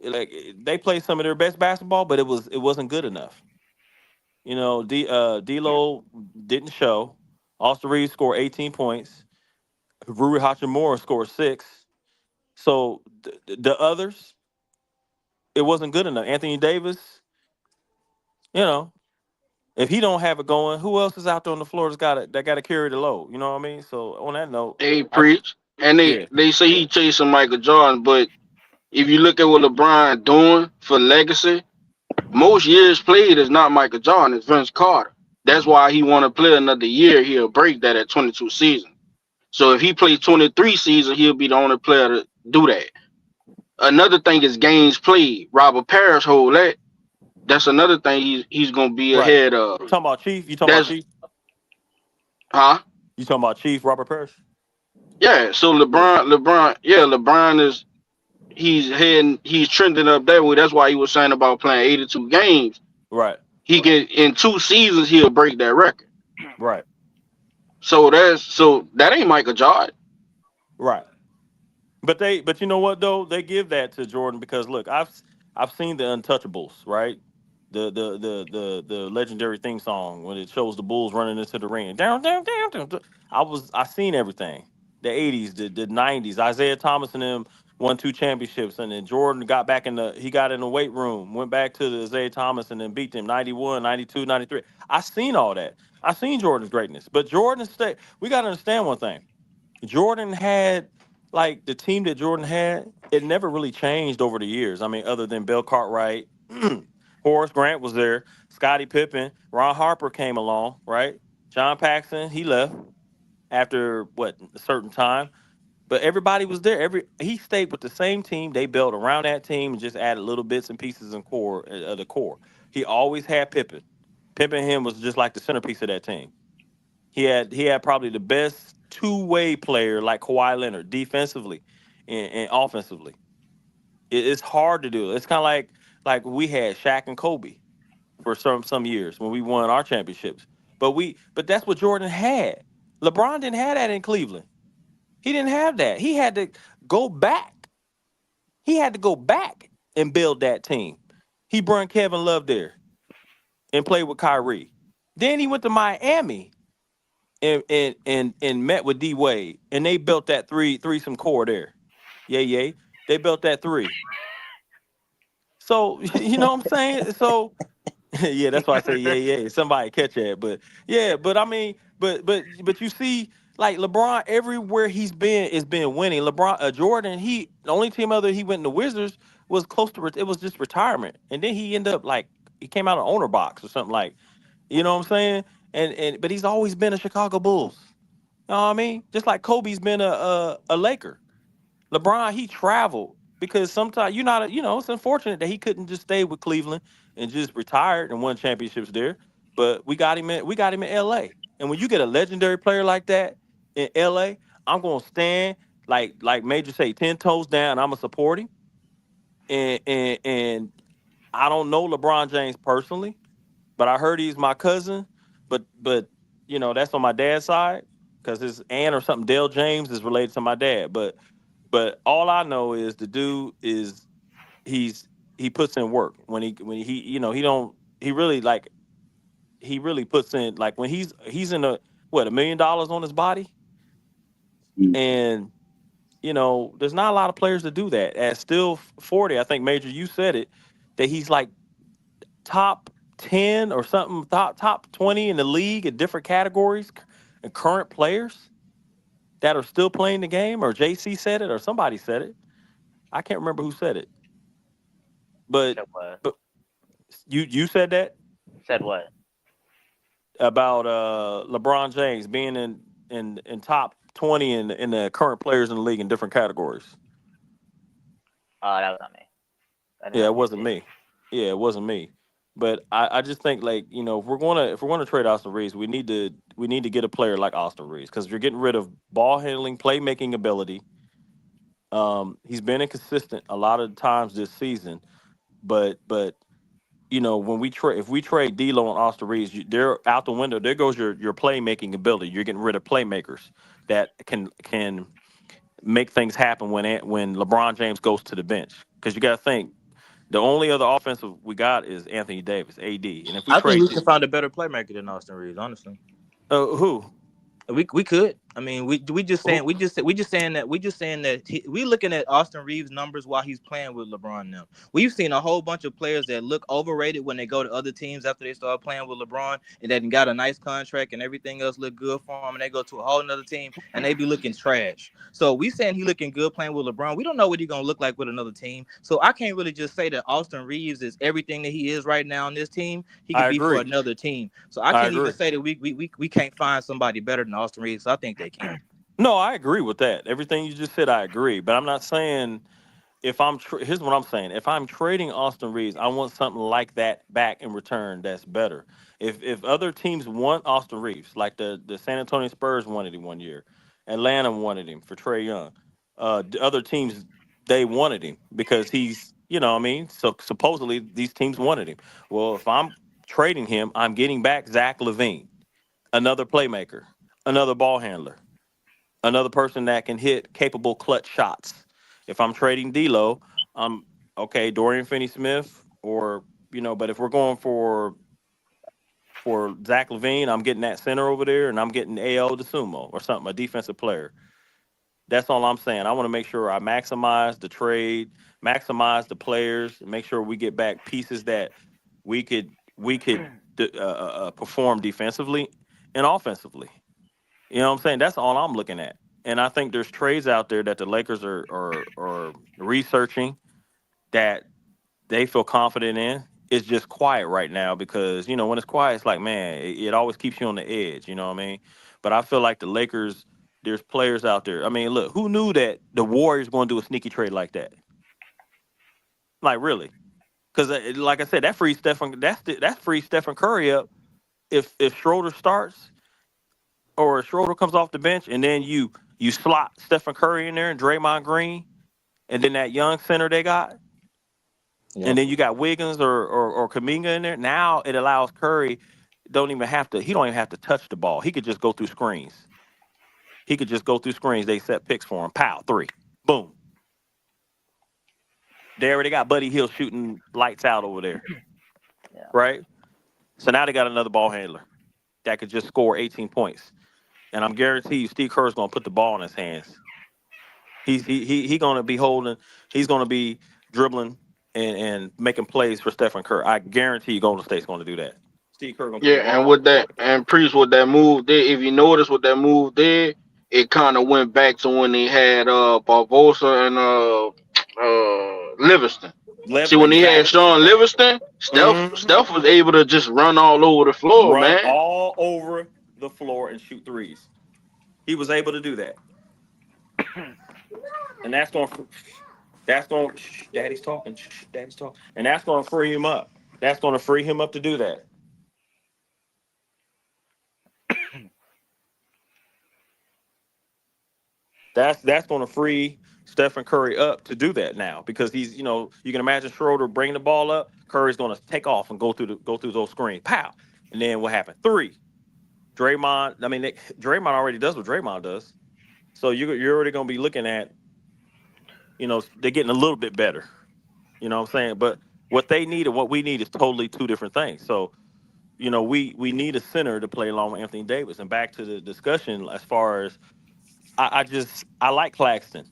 like they played some of their best basketball, but it wasn't good enough. D'Lo didn't show. Austin Reeves scored 18 points. Rui Hachimura scored 6. So the others, it wasn't good enough. Anthony Davis, if he don't have it going, who else is out there on the floor that got to carry the load? You know what I mean? So on that note, They preach, and yeah. they say he chasing Michael Jordan, but if you look at what LeBron doing for legacy, most years played is not Michael Jordan, it's Vince Carter. That's why he want to play another year. He'll break that at 22 seasons. So if he plays 23 seasons, he'll be the only player to do that. Another thing is games played. Robert Parrish hold that. That's another thing he's gonna be ahead of. You talking about Chief? You talking about Chief? Huh? You talking about Chief Robert Parrish? Yeah. So LeBron is he's trending up that way. That's why he was saying about playing 82 games. Right. He can in 2 seasons he'll break that record. Right. So that ain't Michael Jordan. Right. But you know what though? They give that to Jordan because look, I've seen the Untouchables, right? The legendary theme song when it shows the Bulls running into the ring. Down, down, down, down, down. I seen everything. The 80s, the 90s. Isaiah Thomas and them won 2 championships, and then Jordan got back in the weight room, went back to the Isaiah Thomas and then beat them 91, 92, 93. I seen all that. I seen Jordan's greatness. But we gotta understand one thing. Jordan had like the team that Jordan had, it never really changed over the years. I mean, other than Bill Cartwright, Horace Grant was there, Scottie Pippen, Ron Harper came along, right? John Paxson, he left after a certain time, but everybody was there. He stayed with the same team. They built around that team and just added little bits and pieces and the core. He always had Pippen. Pippen and him was just like the centerpiece of that team. He had probably the best two-way player like Kawhi Leonard defensively and offensively. It's hard to do. It's kind of like we had Shaq and Kobe for some years when we won our championships. But that's what Jordan had. LeBron didn't have that in Cleveland. He didn't have that. He had to go back. He had to go back and build that team. He brought Kevin Love there and played with Kyrie. Then he went to Miami and met with D Wade, and they built that threesome core there. Yeah. They built that 3. So you know what I'm saying? So yeah, that's why I say yeah. Somebody catch that, but yeah, but I mean, but you see, like LeBron, everywhere he's been is been winning. LeBron, Jordan, the only team other he went in the Wizards was close to it was just retirement, and then he ended up like he came out of owner box or something like, you know what I'm saying? And but he's always been a Chicago Bulls. You know what I mean? Just like Kobe's been a Laker. LeBron, he traveled because sometimes it's unfortunate that he couldn't just stay with Cleveland and just retired and won championships there. But we got him in LA. And when you get a legendary player like that in LA, I'm gonna stand like Major say 10 toes down. I'm gonna support him. And I don't know LeBron James personally, but I heard he's my cousin. But that's on my dad's side because his aunt or something, Dale James, is related to my dad. But all I know is the dude is he puts in work when he he really puts in like when he's in $1 million on his body, and there's not a lot of players that do that at still 40. I think Major, you said it, that he's like top 10 or something, top 20 in the league in different categories and current players that are still playing the game, or JC said it or somebody said it. I can't remember who said it. But Said what? but you said that Said what? about LeBron James being in top 20 in the current players in the league in different categories. That was not me. I did Yeah, not it wasn't see it. me. Yeah, it wasn't me. But I just think like if we're gonna trade Austin Reeves, we need to get a player like Austin Reeves because you're getting rid of ball handling, playmaking ability. He's been inconsistent a lot of times this season, but when if we trade D'Lo and Austin Reeves, they're out the window. There goes your playmaking ability. You're getting rid of playmakers that can make things happen when LeBron James goes to the bench. Because you got to think the only other offensive we got is Anthony Davis, AD. And if we I think we trade, can find a better playmaker than Austin Reeves, honestly. who? We could. I mean, we just saying that we looking at Austin Reeves' numbers while he's playing with LeBron now. We've seen a whole bunch of players that look overrated when they go to other teams after they start playing with LeBron and then got a nice contract and everything else look good for them, and they go to a whole another team and they be looking trash. So we saying he looking good playing with LeBron. We don't know what he's gonna look like with another team. So I can't really just say that Austin Reeves is everything that he is right now on this team. He could I be for agree. another team. So I I can't even agree. say that we can't find somebody better than Austin Reeves. So I think they can. No, I agree with that. Everything you just said, I agree. But I'm not saying here's what I'm saying. If I'm trading Austin Reeves, I want something like that back in return that's better. If other teams want Austin Reeves, like the San Antonio Spurs wanted him one year, Atlanta wanted him for Trae Young, the other teams they wanted him because he's what I mean. So supposedly these teams wanted him. Well, if I'm trading him, I'm getting back Zach LaVine, another playmaker, another ball handler, another person that can hit capable clutch shots. If I'm trading D'Lo, I'm okay, Dorian Finney-Smith, or but if we're going for Zach LaVine, I'm getting that center over there, and I'm getting AO DeSumo or something, a defensive player. That's all I'm saying. I want to make sure I maximize the trade, maximize the players, and make sure we get back pieces that we could perform defensively and offensively. You know what I'm saying? That's all I'm looking at. And I think there's trades out there that the Lakers are researching that they feel confident in. It's just quiet right now because, when it's quiet, it's like, man, it always keeps you on the edge, you know what I mean? But I feel like the Lakers, there's players out there. I mean, look, who knew that the Warriors going to do a sneaky trade like that? Like, really? Because, like I said, that frees Stephen Curry up if Schroeder starts or Schroeder comes off the bench, and then you slot Stephen Curry in there and Draymond Green, and then that young center they got, Yeah. and then you got Wiggins or Kuminga in there. Now it allows Curry he don't even have to touch the ball. He could just go through screens. They set picks for him. Pow, 3, boom. They already got Buddy Hield shooting lights out over there, Yeah. right? So now they got another ball handler that could just score 18 points. And I'm guaranteed you Steve Kerr's gonna put the ball in his hands. He gonna be holding. He's gonna be dribbling and making plays for Stephen Curry. I guarantee you Golden State's going to do that. Steve Kerr going to Yeah, take the and ball. with that, and Priest with that move did. If you notice what that move did, it kind of went back to when they had Barbosa and Livingston. See, when he had Exactly. Sean Livingston, Steph was able to just run all over the floor, Run man. all over the floor and shoot threes. He was able to do that, and that's going. Daddy's talking. Daddy's talking, and that's going to free him up. That's going to free him up to do that. That's going to free Stephen Curry up to do that now because he's, you can imagine Schroeder bringing the ball up. Curry's going to take off and go through those screens, pow, and then what happened? 3. Draymond. I mean, Draymond already does what Draymond does, so you're already going to be looking at, they're getting a little bit better. You know what I'm saying? But what they need and what we need is totally two different things. So, we need a center to play along with Anthony Davis. And back to the discussion as far as I like Claxton,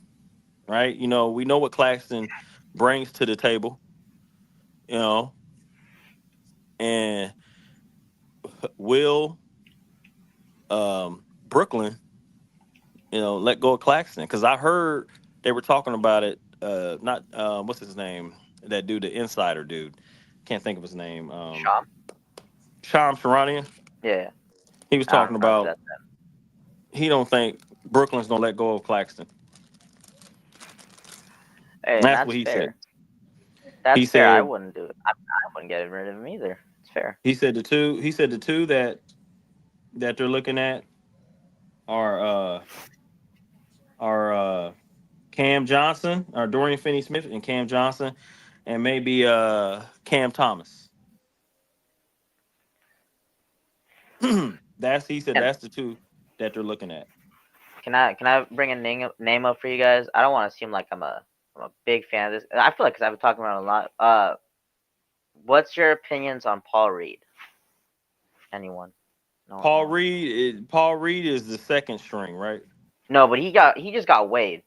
right? We know what Claxton brings to the table, and will Brooklyn, let go of Claxton? Because I heard they were talking about it. Not what's his name? That dude, the insider dude. Can't think of his name. Sham Charania. Yeah. He was talking about he don't think Brooklyn's gonna let go of Claxton. Hey, that's what he fair. said. That's he fair. I said wouldn't do it. I wouldn't get rid of him either. It's fair. he said the two that they're looking at are Cam Johnson, or Dorian Finney-Smith and Cam Johnson, and maybe Cam Thomas. That's the two that they're looking at. Can I bring a name up for you guys? I don't want to seem like I'm a big fan of this. I feel like because I've been talking about it a lot. What's your opinions on Paul Reed? Anyone? No, Paul Reed is the second string, right? No, but he just got waived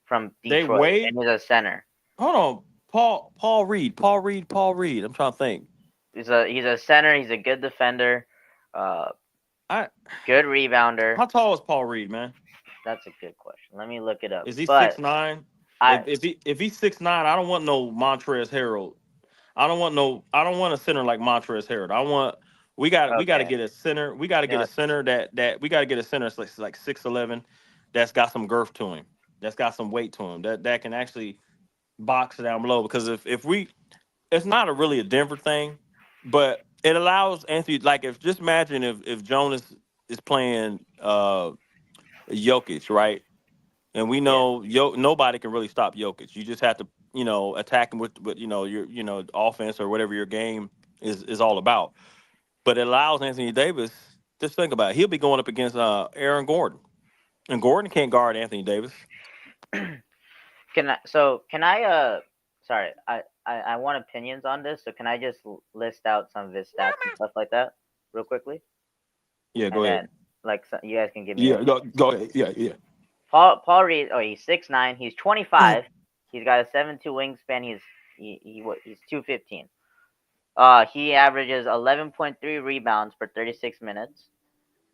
from Detroit. They waived? And he's a center. Hold on, Paul Reed. I'm trying to think. He's a center. He's a good defender. Good rebounder. How tall is Paul Reed, man? That's a good question. Let me look it up. Is he 6'9"? If he's 6'9", I don't want no Montrezl Harrell. I don't want a center like Montrezl Harrell. We got to get a center. We got to get a center that we got to get a center that's like 6'11", that's got some girth to him, that's got some weight to him, that can actually box down below. Because it's not really a Denver thing, but it allows Anthony, like, just imagine if Jonas is playing Jokic, right? And we know nobody can really stop Jokic. You just have to, attack him with your offense or whatever your game is all about. But it allows Anthony Davis, just think about it, he'll be going up against Aaron Gordon. And Gordon can't guard Anthony Davis. Sorry, I want opinions on this, so can I just list out some of his stats and stuff like that real quickly? Yeah, go ahead. You guys can give me. Yeah, go ahead. Yeah. Paul Reed. Oh, he's 6'9". He's 25. He's got a 7'2" wingspan. He's 215. He averages 11.3 rebounds per 36 minutes.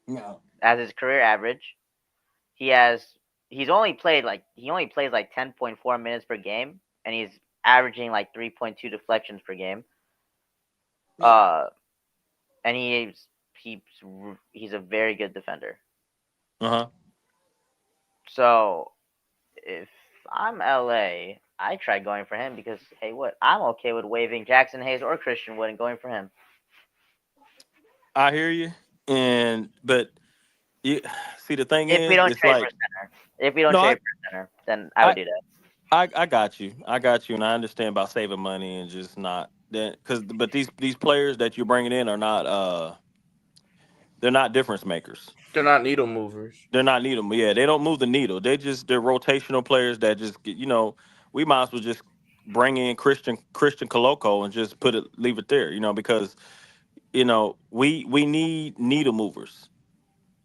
No. As his career average. He only plays like 10.4 minutes per game, and he's averaging like 3.2 deflections per game. And he's a very good defender. So if I'm LA, I try going for him because I'm okay with waiving Jackson Hayes or Christian Wood and going for him. I hear you, but you see the thing if is, we don't it's trade like, for center, then I would do that. I got you, and I understand about saving money and just not that but these players that you're bringing in are not they're not difference makers. They're not needle movers. They're not needle. Yeah, they don't move the needle. They're rotational players that just we might as well just bring in Christian Coloco and just leave it there. Because we need needle movers.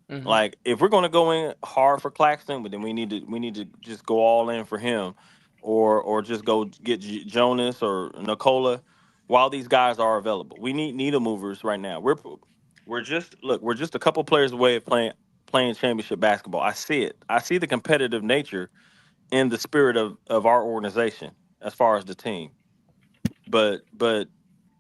Mm-hmm. Like if we're gonna go in hard for Claxton, but then we need to just go all in for him, or just go get Jonas or Nicola while these guys are available. We need needle movers right now. We're just a couple players away of playing championship basketball. I see it. I see the competitive nature in the spirit of our organization as far as the team. But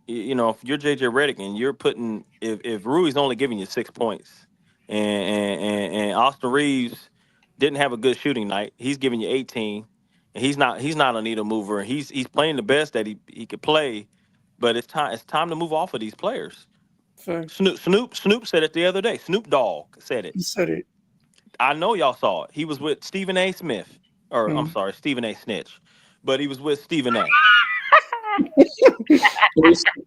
if you're JJ Redick and you're putting if Rui's only giving you 6 points and Austin Reeves didn't have a good shooting night, he's giving you 18, and he's not a needle mover. He's playing the best that he could play, but it's time to move off of these players. Thanks. Snoop said it the other day. Snoop Dogg said it. He said it. I know y'all saw it. He was with Stephen A. Smith, or I'm Mhm. sorry, Stephen A. Snitch, but he was with Stephen A. He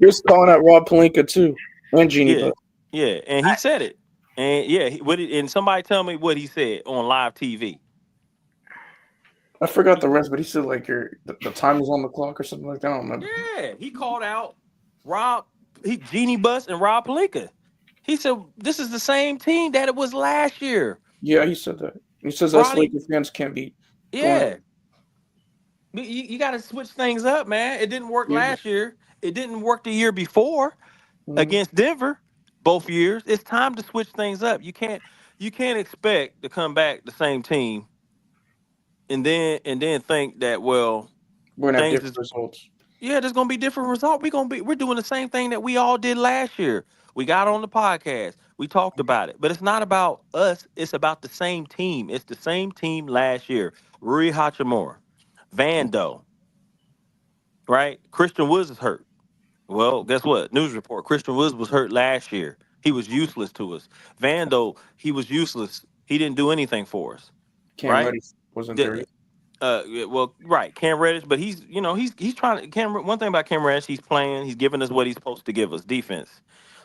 was calling out Rob Pelinka too, and Jeannie Yeah, Buss. yeah, and he said it, and yeah, and somebody tell me what he said on live TV. I forgot the rest, but he said like the time is on the clock or something like that. I don't remember. Yeah, he called out Jeannie Buss and Rob Pelinka. He said this is the same team that it was last year. Yeah, he said that. He says us Ronnie- Lakers fans can't be. Yeah, you got to switch things up, man. It didn't work last year. It didn't work the year before against Denver. Both years, it's time to switch things up. You can't expect to come back the same team, and then think that We're gonna have things different results. Yeah, there's gonna be different results. We're doing the same thing that we all did last year. We got on the podcast. We talked about it, but it's not about us. It's about the same team. It's the same team last year. Rui Hachimura, Vando, right? Christian Woods is hurt. Well, guess what? News report: Christian Woods was hurt last year. He was useless to us. Vando, he was useless. He didn't do anything for us. Cam Right? Reddish wasn't there. Well, right, Cam Reddish, but he's trying to. One thing about Cam Reddish, he's playing. He's giving us what he's supposed to give us: defense,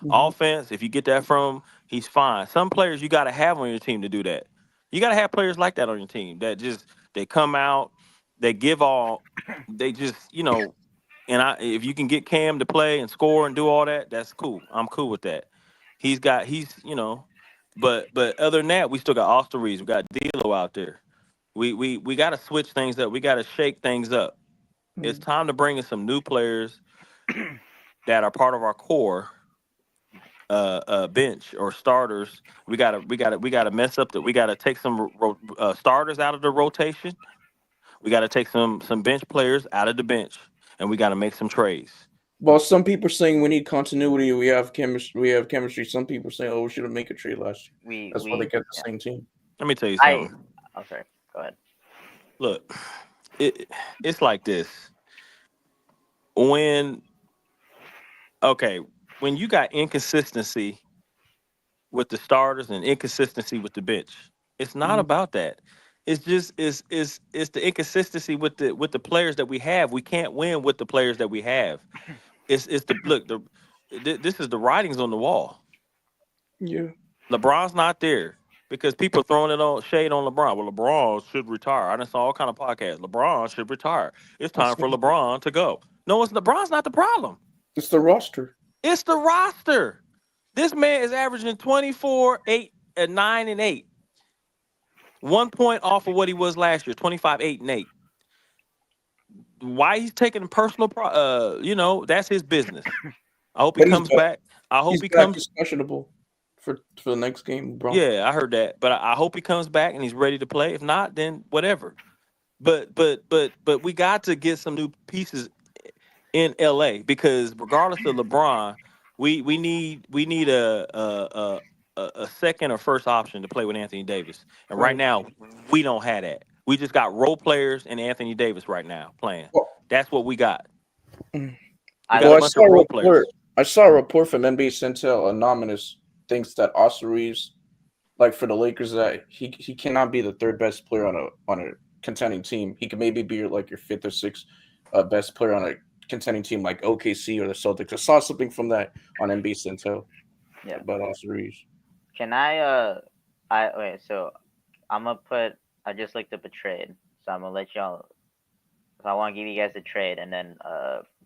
offense. If you get that from him, he's fine. Some players you got to have on your team to do that. You got to have players like that on your team that they come out, they give all, they just And if you can get Cam to play and score and do all that, that's cool. I'm cool with that. But other than that, we still got Austin Reeves. We got D'Lo out there. We got to switch things up. We got to shake things up. It's time to bring in some new players that are part of our core bench or starters. We gotta mess up that. We gotta take some starters out of the rotation. We gotta take some bench players out of the bench, and we gotta make some trades. Well, some people are saying we need continuity. We have chemistry. Some people are saying, "Oh, we should have made a trade last year." That's why they kept the same team. Let me tell you something. I'm sorry. Go ahead. Look, it's like this. When you got inconsistency with the starters and inconsistency with the bench, it's not about that. It's just it's the inconsistency with the players that we have. We can't win with the players that we have. This is the writings on the wall. Yeah. LeBron's not there because people are throwing shade on LeBron. Well, LeBron should retire. I done saw all kind of podcasts. LeBron should retire. It's time for LeBron to go. No, LeBron's not the problem. It's the roster. It's the roster. This man is averaging 24, 8, and 9 and 8. 1 point off of what he was last year, 25, 8, and 8. Why he's taking personal that's his business. I hope he comes back. I hope he comes. He's questionable for the next game, bro. Yeah, I heard that. But I hope he comes back and he's ready to play. If not, then whatever. But we got to get some new pieces in LA because regardless of LeBron, we need a second or first option to play with Anthony Davis. And right now, we don't have that. We just got role players and Anthony Davis right now playing. That's what we got. I saw a report from NBA Central Anonymous thinks that Austin Reeves, like for the Lakers, that he cannot be the third best player on a contending team. He can maybe be your fifth or sixth best player on a contending team like OKC or the Celtics. I saw something from that on NBA Central about Austin Reeves. Can so I'm gonna put. I just looked up a trade, so I'm gonna let y'all. So I want to give you guys a trade, and then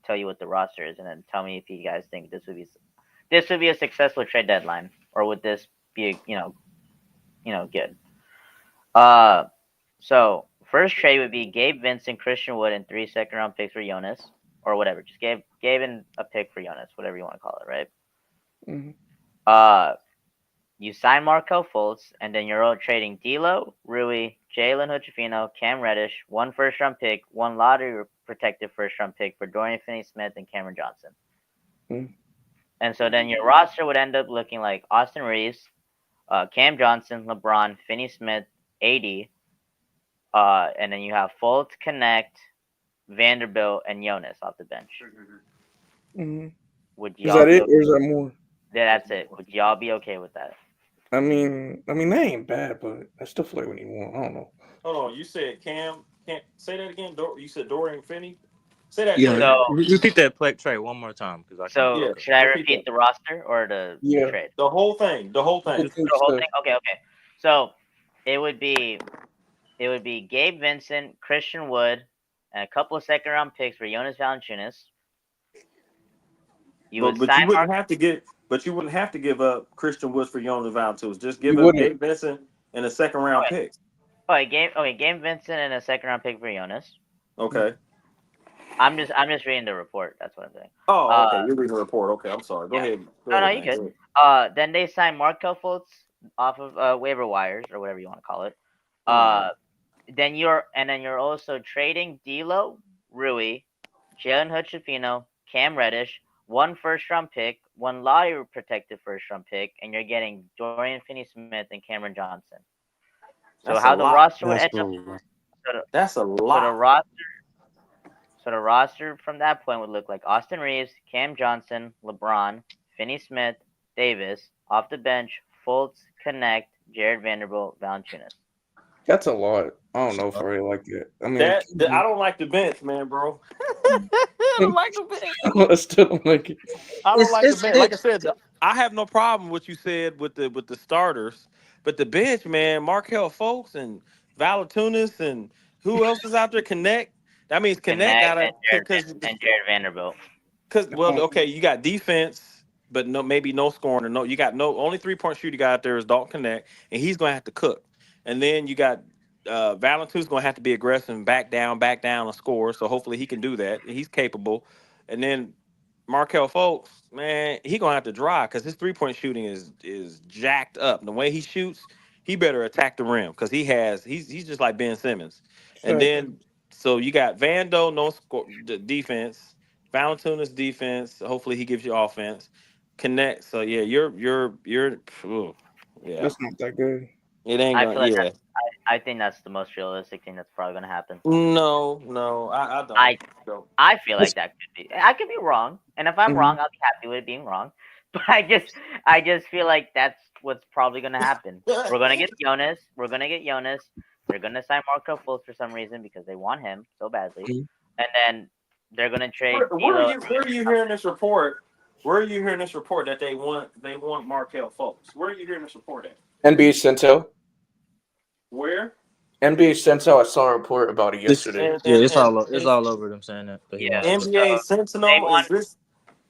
tell you what the roster is, and then tell me if you guys think this would be a successful trade deadline, or would this be good? So first trade would be Gabe Vincent, Christian Wood, and 3 second-round picks for Jonas, or whatever. Just Gabe and a pick for Jonas, whatever you want to call it, right? Mm-hmm. You sign Markel Fultz, and then you're all trading D'Lo, Rui, Jalen Hood-Schifino, Cam Reddish, 1 first-round pick, 1 lottery-protected first-round pick for Dorian Finney-Smith and Cameron Johnson. Mm-hmm. And so then your roster would end up looking like Austin Reeves, Cam Johnson, LeBron, Finney-Smith, AD, and then you have Fultz, Connect, Vanderbilt, and Jonas off the bench. Mm-hmm. Would Is y'all that be it, okay? or is that more? Yeah, that's it. Would y'all be okay with that? I mean, that ain't bad, but I still feel like we need more. I don't know. Hold on, you said Cam. Can't say that again. You said Dorian Finney. Say that. Yeah, again. repeat that trade one more time because I can't. So should I repeat the roster or the trade? The whole thing. The whole thing. The whole thing. Okay. So it would be Gabe Vincent, Christian Wood, and a couple of second-round picks for Jonas Valanciunas. You wouldn't have to give up Christian Woods for Jonas Valanciunas. Just give up Gabe Vincent and a second-round pick. Gabe Vincent and a second-round pick for Jonas. Okay. I'm just reading the report. That's what I'm saying. Oh, okay. You're reading the report. Okay, I'm sorry. Go ahead. No, you good. Then they signed Markel Fultz off of waiver wires or whatever you want to call it. Then you're also trading D'Lo, Rui, Jalen Hood-Schifino, Cam Reddish, 1 first-round pick, 1 lottery-protected first-round pick, and you're getting Dorian Finney-Smith and Cameron Johnson. So That's how a the lot. roster would end up? That's a lot. So the roster from that point would look like Austin Reeves, Cam Johnson, LeBron, Finney-Smith, Davis, off the bench, Fultz, Connect, Jared Vanderbilt, Valanciunas. That's a lot. I don't know if I really like it. I mean, I don't like the bench, man, bro. I don't like the bench. I still don't like it. I don't like the bench. Like I said, I have no problem with what you said with the starters, but the bench, man, Markel Fultz and Valanciunas and who else is out there? Connect. That means Connect got and Jared Vanderbilt. Because you got defense, but maybe no scoring or no. You got only 3-point shooter you got out there is Dalton Connect, and he's gonna have to cook. And then you got Valanciunas gonna have to be aggressive and back down and score. So hopefully he can do that. He's capable. And then Markel Fultz, man, he gonna have to drive because his 3-point shooting is jacked up. The way he shoots, he better attack the rim because he's just like Ben Simmons. And then so you got Vando, no score defense, Valanciunas defense. Hopefully he gives you offense. Connect. So yeah, you're yeah. That's not that good. It ain't gonna. I think that's the most realistic thing that's probably gonna happen. No, I don't. I feel like that could be. I could be wrong, and if I'm wrong, I'll be happy with it being wrong. But I just feel like that's what's probably gonna happen. We're gonna get Jonas. They're gonna sign Markel Fultz for some reason because they want him so badly, and then they're gonna trade. Where are you hearing this report? Where are you hearing this report that they want Markel Fultz? Where are you hearing this report at? NBA Central. Where? NBA Central. I saw a report about it yesterday. It's all over them saying that. Yeah. NBA Sentinel.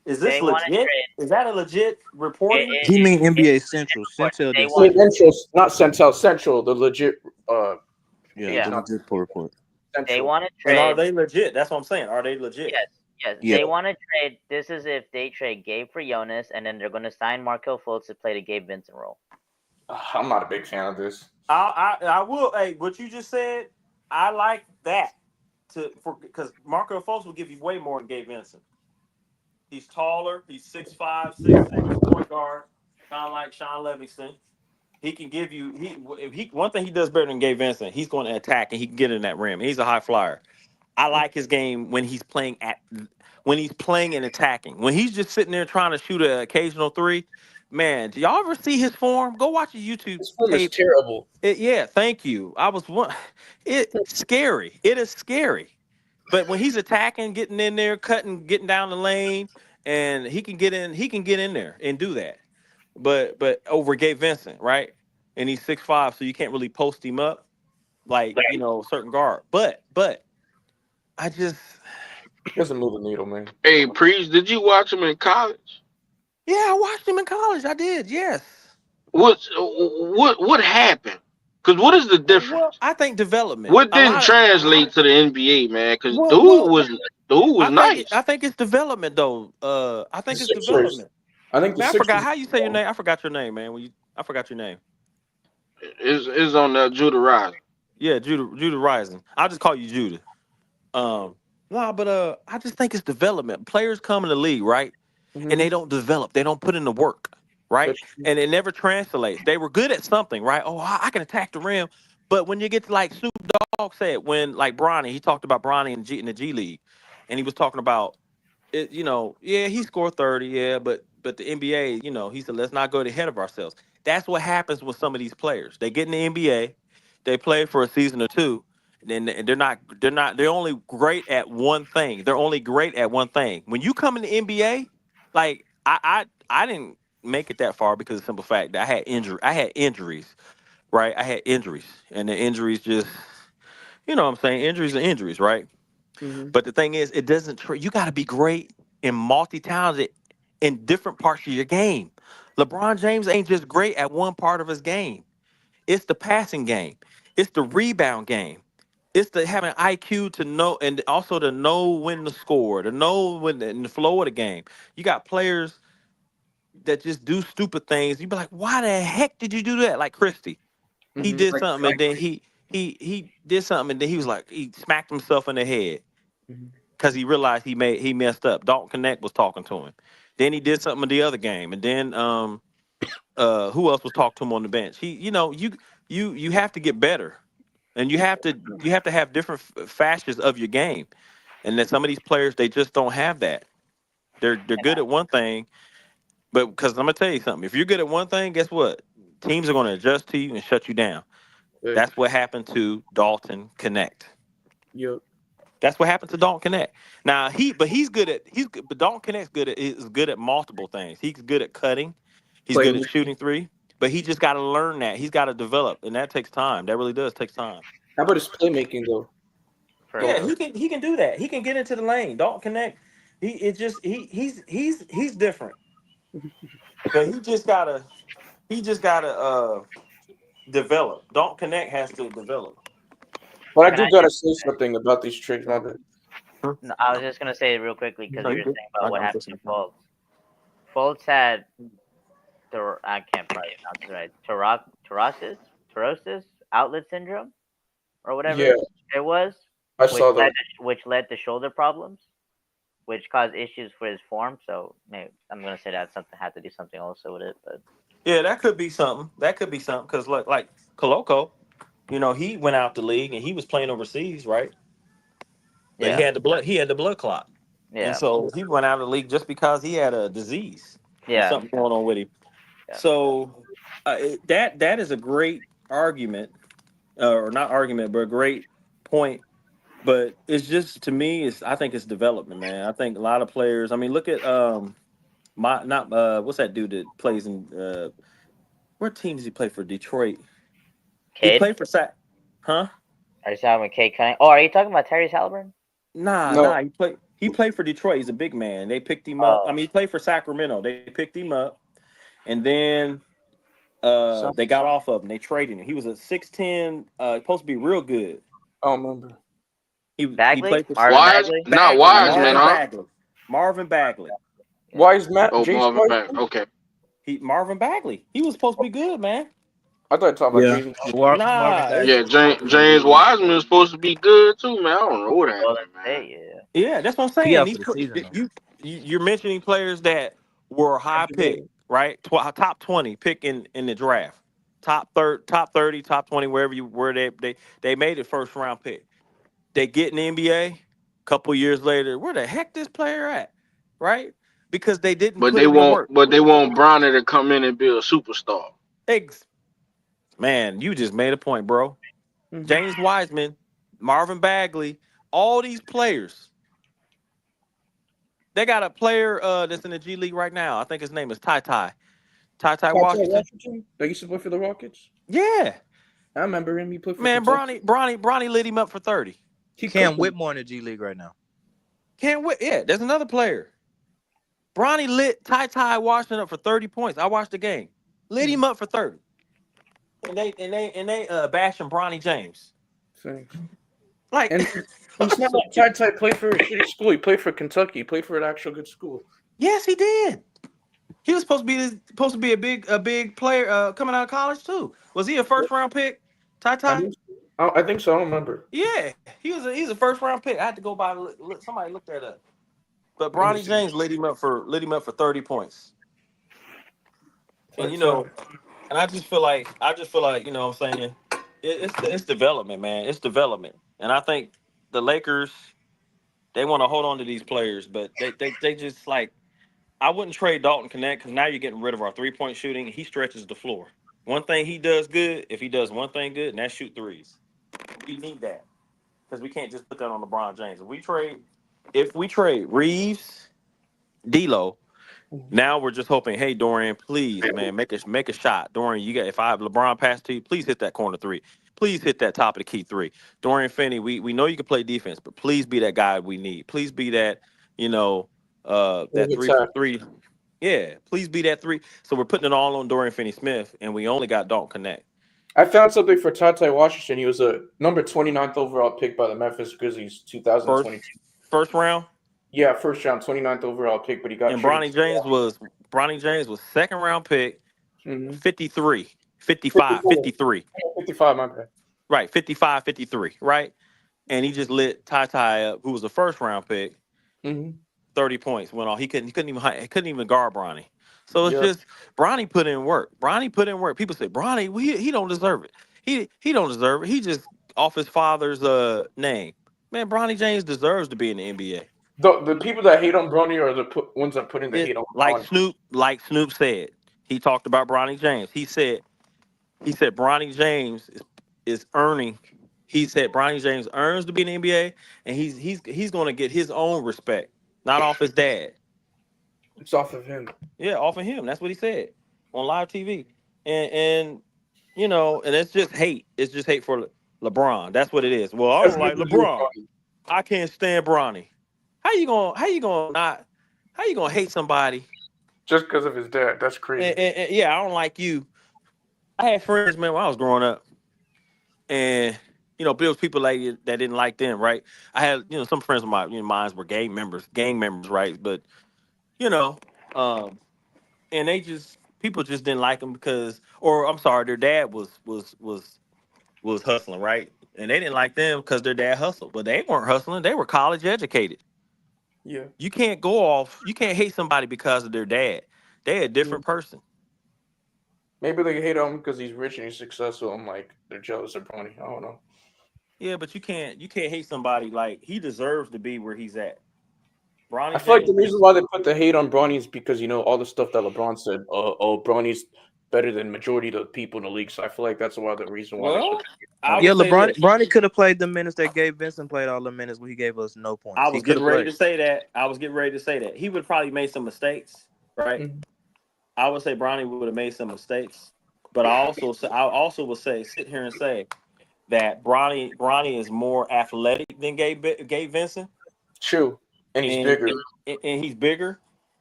Is this legit? Is that a legit report? He mean NBA Central. Central. Not Central. Central. The legit. The legit report. They want to trade. And are they legit? That's what I'm saying. Are they legit? Yes. They want to trade. This is if they trade Gabe for Jonas, and then they're going to sign Markel Fultz to play the Gabe Vincent role. I'm not a big fan of this. I will. Hey, what you just said, I like that. Because Markel Fultz will give you way more than Gabe Vincent. He's taller. He's 6'5", 6'6", point guard, kind of like Sean Livingston. He can give you. One thing he does better than Gabe Vincent. He's going to attack and he can get in that rim. He's a high flyer. I like his game when he's playing and attacking. When he's just sitting there trying to shoot an occasional 3. Man, do y'all ever see his form? Go watch a YouTube. His form is terrible. Thank you. It's scary. It is scary. But when he's attacking, getting in there, cutting, getting down the lane, and he can get in there and do that. But over Gabe Vincent, right? And he's 6'5", so you can't really post him up like certain guard. But I just doesn't move the needle, man. Hey, Priest, did you watch him in college? Yeah, I watched him in college. I did, yes. What happened? Because what is the difference? Well, I think development. What A didn't lot of translate to the NBA, man? Because well, dude was nice. I think it's development though. I think it's Sixers. development. I think the Man, I Sixers. forgot how you say your name. I forgot your name, man. I forgot your name. Is on Judah Rising. Yeah, Judah Rising. I'll just call you Judah. No, but I just think it's development. Players come in the league, right? And they don't develop. They don't put in the work, right? And it never translates. They were good at something, right? Oh, I can attack the rim. But when you get to like Snoop Dogg said, when like Bronny, he talked about Bronny in the G League, and he was talking about it. Yeah, he scored 30, yeah, but the NBA, he said let's not go ahead of ourselves. That's what happens with some of these players. They get in the NBA, they play for a season or two. And they're only great at one thing. They're only great at one thing. When you come in the NBA, like I didn't make it that far because of the simple fact that I had injuries, right? I had injuries, and the injuries just, what I'm saying, injuries are injuries, right? But the thing is, it doesn't. You got to be great and multi-talented in different parts of your game. LeBron James ain't just great at one part of his game. It's the passing game. It's the rebound game. It's the having IQ to know, and also to know when to score, to know when in the flow of the game. You got players that just do stupid things. You be like, why the heck did you do that? Like Christie, he did something, and then he did something, and then he was like, he smacked himself in the head because he realized he messed up. Dalton Connect was talking to him. Then he did something in the other game, and then who else was talking to him on the bench? You have to get better. And you have to have different facets of your game, and that some of these players they just don't have that. They're good at one thing, but because I'm gonna tell you something, if you're good at one thing, guess what? Teams are gonna adjust to you and shut you down. That's what happened to Dalton Connect. Yep. That's what happened to Dalton Connect. Now but Dalton Connect's is good at multiple things. He's good at cutting. He's good at shooting three. But he just got to learn that. He's got to develop, and that takes time. That really does take time. How about his playmaking though? Yeah, he can do that. He can get into the lane. Dalton Connect. He's different. But he just gotta develop. Dalton Connect has to develop. But I do gotta say something about these trades, Robert. No, I was just gonna say real quickly because you were saying about what happened to Fultz. Fultz had I can't probably pronounce it right. Taurosis outlet syndrome, or whatever it was. I saw that. Which led to shoulder problems, which caused issues for his form. So maybe I'm gonna say that something had to do something also with it. But yeah, that could be something. Because like Koloko, he went out the league and he was playing overseas, right? But he had the blood clot. Yeah. And so he went out of the league just because he had a disease. Yeah. Something going on with him. Yeah. So that is a great argument, or not argument, but a great point. But it's just, to me, I think it's development, man. I think a lot of players. I mean, look at what's that dude that plays in what team does he play for? Detroit. Cade? He played for huh? Are you talking about Cade Cunningham? Oh, are you talking about Tyrese Halliburton? Nah. He played for Detroit. He's a big man. They picked him up. I mean, he played for Sacramento. They picked him up, and then they got off of him. They traded him. He was a 6'10", supposed to be real good. I don't remember. Bagley? He played for Bagley? Not Wiseman, huh? Marvin Bagley. Wiseman? Oh, Marvin Bagley. Okay. Marvin Bagley. He was supposed to be good, man. I thought you were talking about James. James Wiseman was supposed to be good too, man. I don't know what happened, man. Yeah, that's what I'm saying. You're mentioning players that were high pick, right? Top 20 pick in the draft, top 30, top 20, where they made it first round pick. They get in the NBA. A couple years later, where the heck this player at, right? Because they didn't. But they want Bronny to come in and be a superstar. Man, you just made a point, bro. James Wiseman, Marvin Bagley, all these players. They got a player that's in the G League right now. I think his name is Ty Washington. They used to play for the Rockets? Yeah. I remember him. He played for Bronny lit him up for 30. Cam Whitmore in the G League right now. Yeah, there's another player. Bronny lit Ty Washington up for 30 points. I watched the game. Lit him up for 30. and they bashing Bronny James. Thanks. Like, and it's not like Ty played for a shitty school. He played for Kentucky. He played for an actual good school. Yes, he did. He was supposed to be a big player coming out of college too. Was he a first round pick? Ty? I think so. I don't remember. Yeah, he's a first round pick. I had to go by somebody look that up. But Bronny James lit him up for 30 points. And and I just feel like you know what I'm saying, it's development, man. It's development. And I think the Lakers, they want to hold on to these players, but they just like, I wouldn't trade Dalton Connect because now you're getting rid of our 3-point shooting. He stretches the floor. One thing he does good, if he does one thing good, and that's shoot threes. We need that because we can't just put that on LeBron James. If we trade Reeves, D'Lo, now we're just hoping, hey, Dorian, please, man, make a shot. Dorian, if I have LeBron pass to you, please hit that corner three. Please hit that top of the key three. Dorian Finney, we know you can play defense, but please be that guy we need. Please be that, that three. Yeah, please be that three. So we're putting it all on Dorian Finney-Smith, and we only got Dalton Connect. I found something for Ty Washington. He was a number 29th overall pick by the Memphis Grizzlies, 2022. First round? Yeah, first round, 29th overall pick, but he got. And Bronny James was second round pick, 53, 55, 53. 55, my bad. Right, 55, 53, right? And he just lit Ty up, who was a first round pick. 30 points went off. He couldn't even guard Bronny. So it's just Bronny put in work. People say Bronny, he don't deserve it. He don't deserve it. He just off his father's name. Man, Bronny James deserves to be in the NBA. The people that hate on Bronny are the ones that put in the hate on Bronny. Like Snoop said, he talked about Bronny James. He said Bronny James is earning. He said Bronny James earns to be in the NBA, and he's going to get his own respect, not off his dad. It's off of him. Yeah, off of him. That's what he said on live TV. And it's just hate. It's just hate for LeBron. That's what it is. Well, I don't like LeBron. I can't stand Bronny. How you gonna hate somebody just because of his dad? That's crazy. And I don't like you. I had friends, man, when I was growing up, and there was people like that didn't like them, right? I had some friends of mine, mine were gang members, right? But and people just didn't like them because, or I'm sorry, their dad was hustling, right? And they didn't like them because their dad hustled, but they weren't hustling; they were college educated. Yeah. You can't hate somebody because of their dad. They're a different person. Maybe they hate him because he's rich and he's successful. I'm like, they're jealous of Bronny. I don't know. Yeah, but you can't hate somebody. Like, he deserves to be where he's at. Bronny I feel like the reason why they put the hate on Bronny is because all the stuff that LeBron said. Bronny's better than majority of the people in the league. So I feel like that's the reason why. Bronny could have played the minutes that Gabe Vincent played all the minutes where he gave us no points. I was getting ready to say that. He would probably made some mistakes, right? Mm-hmm. I would say Bronny would have made some mistakes, but I also would sit here and say that Bronny is more athletic than Gabe Vincent. True, and he's bigger. And he's bigger.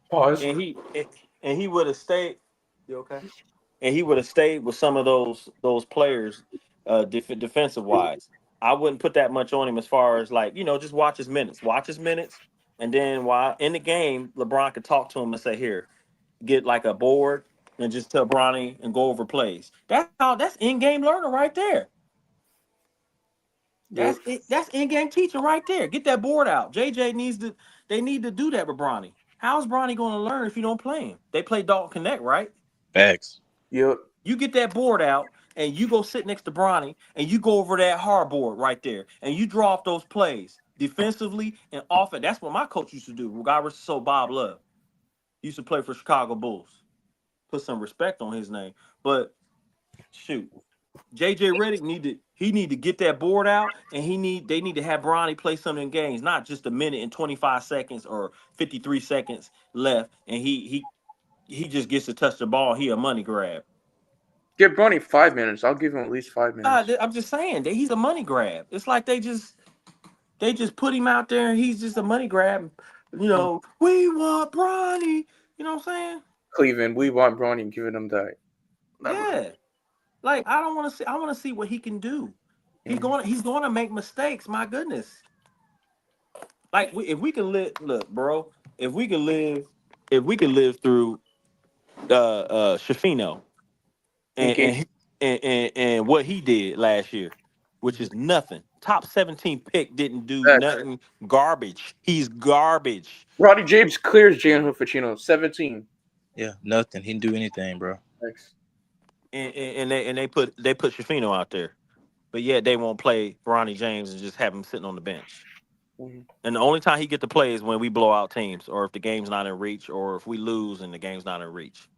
Pause. And he would have stayed. You okay? And he would have stayed with some of those players, defensive wise. I wouldn't put that much on him as far as just watch his minutes, and then while in the game, LeBron could talk to him and say, "Here, get like a board and just tell Bronny and go over plays." That's in-game learning right there. That's in-game teaching right there. Get that board out. They need to do that with Bronny. How's Bronny going to learn if you don't play him? They play Dalton Connect, right? Facts. Yep. You get that board out and you go sit next to Bronny and you go over that hard board right there and you draw up those plays defensively and offense. That's what my coach used to do, regardless of Bob Love. He used to play for Chicago Bulls. Put some respect on his name. But shoot, JJ Redick need to get that board out, and they need to have Bronny play some in games, not just a minute and 25 seconds or 53 seconds left, and he just gets to touch the ball. He a money grab. Give Bronny 5 minutes. I'll give him at least 5 minutes. I'm just saying that he's a money grab. It's like they just put him out there, and he's just a money grab. We want Bronny. You know what I'm saying? Cleveland, we want Bronny, giving him that. Yeah. Like I don't want to see. I want to see what he can do. He's going to make mistakes. My goodness. Like if we can look, bro. If we can live through Shafino and what he did last year, which is nothing. Top 17 pick didn't do nothing. Garbage. He's garbage. Bronny James clears Gianluca Infantino. 17. Yeah, nothing. He didn't do anything, bro. Thanks. And they put Shafino out there, but yet they won't play Bronny James and just have him sitting on the bench. Mm-hmm. And the only time he get to play is when we blow out teams, or if the game's not in reach, or if we lose and the game's not in reach.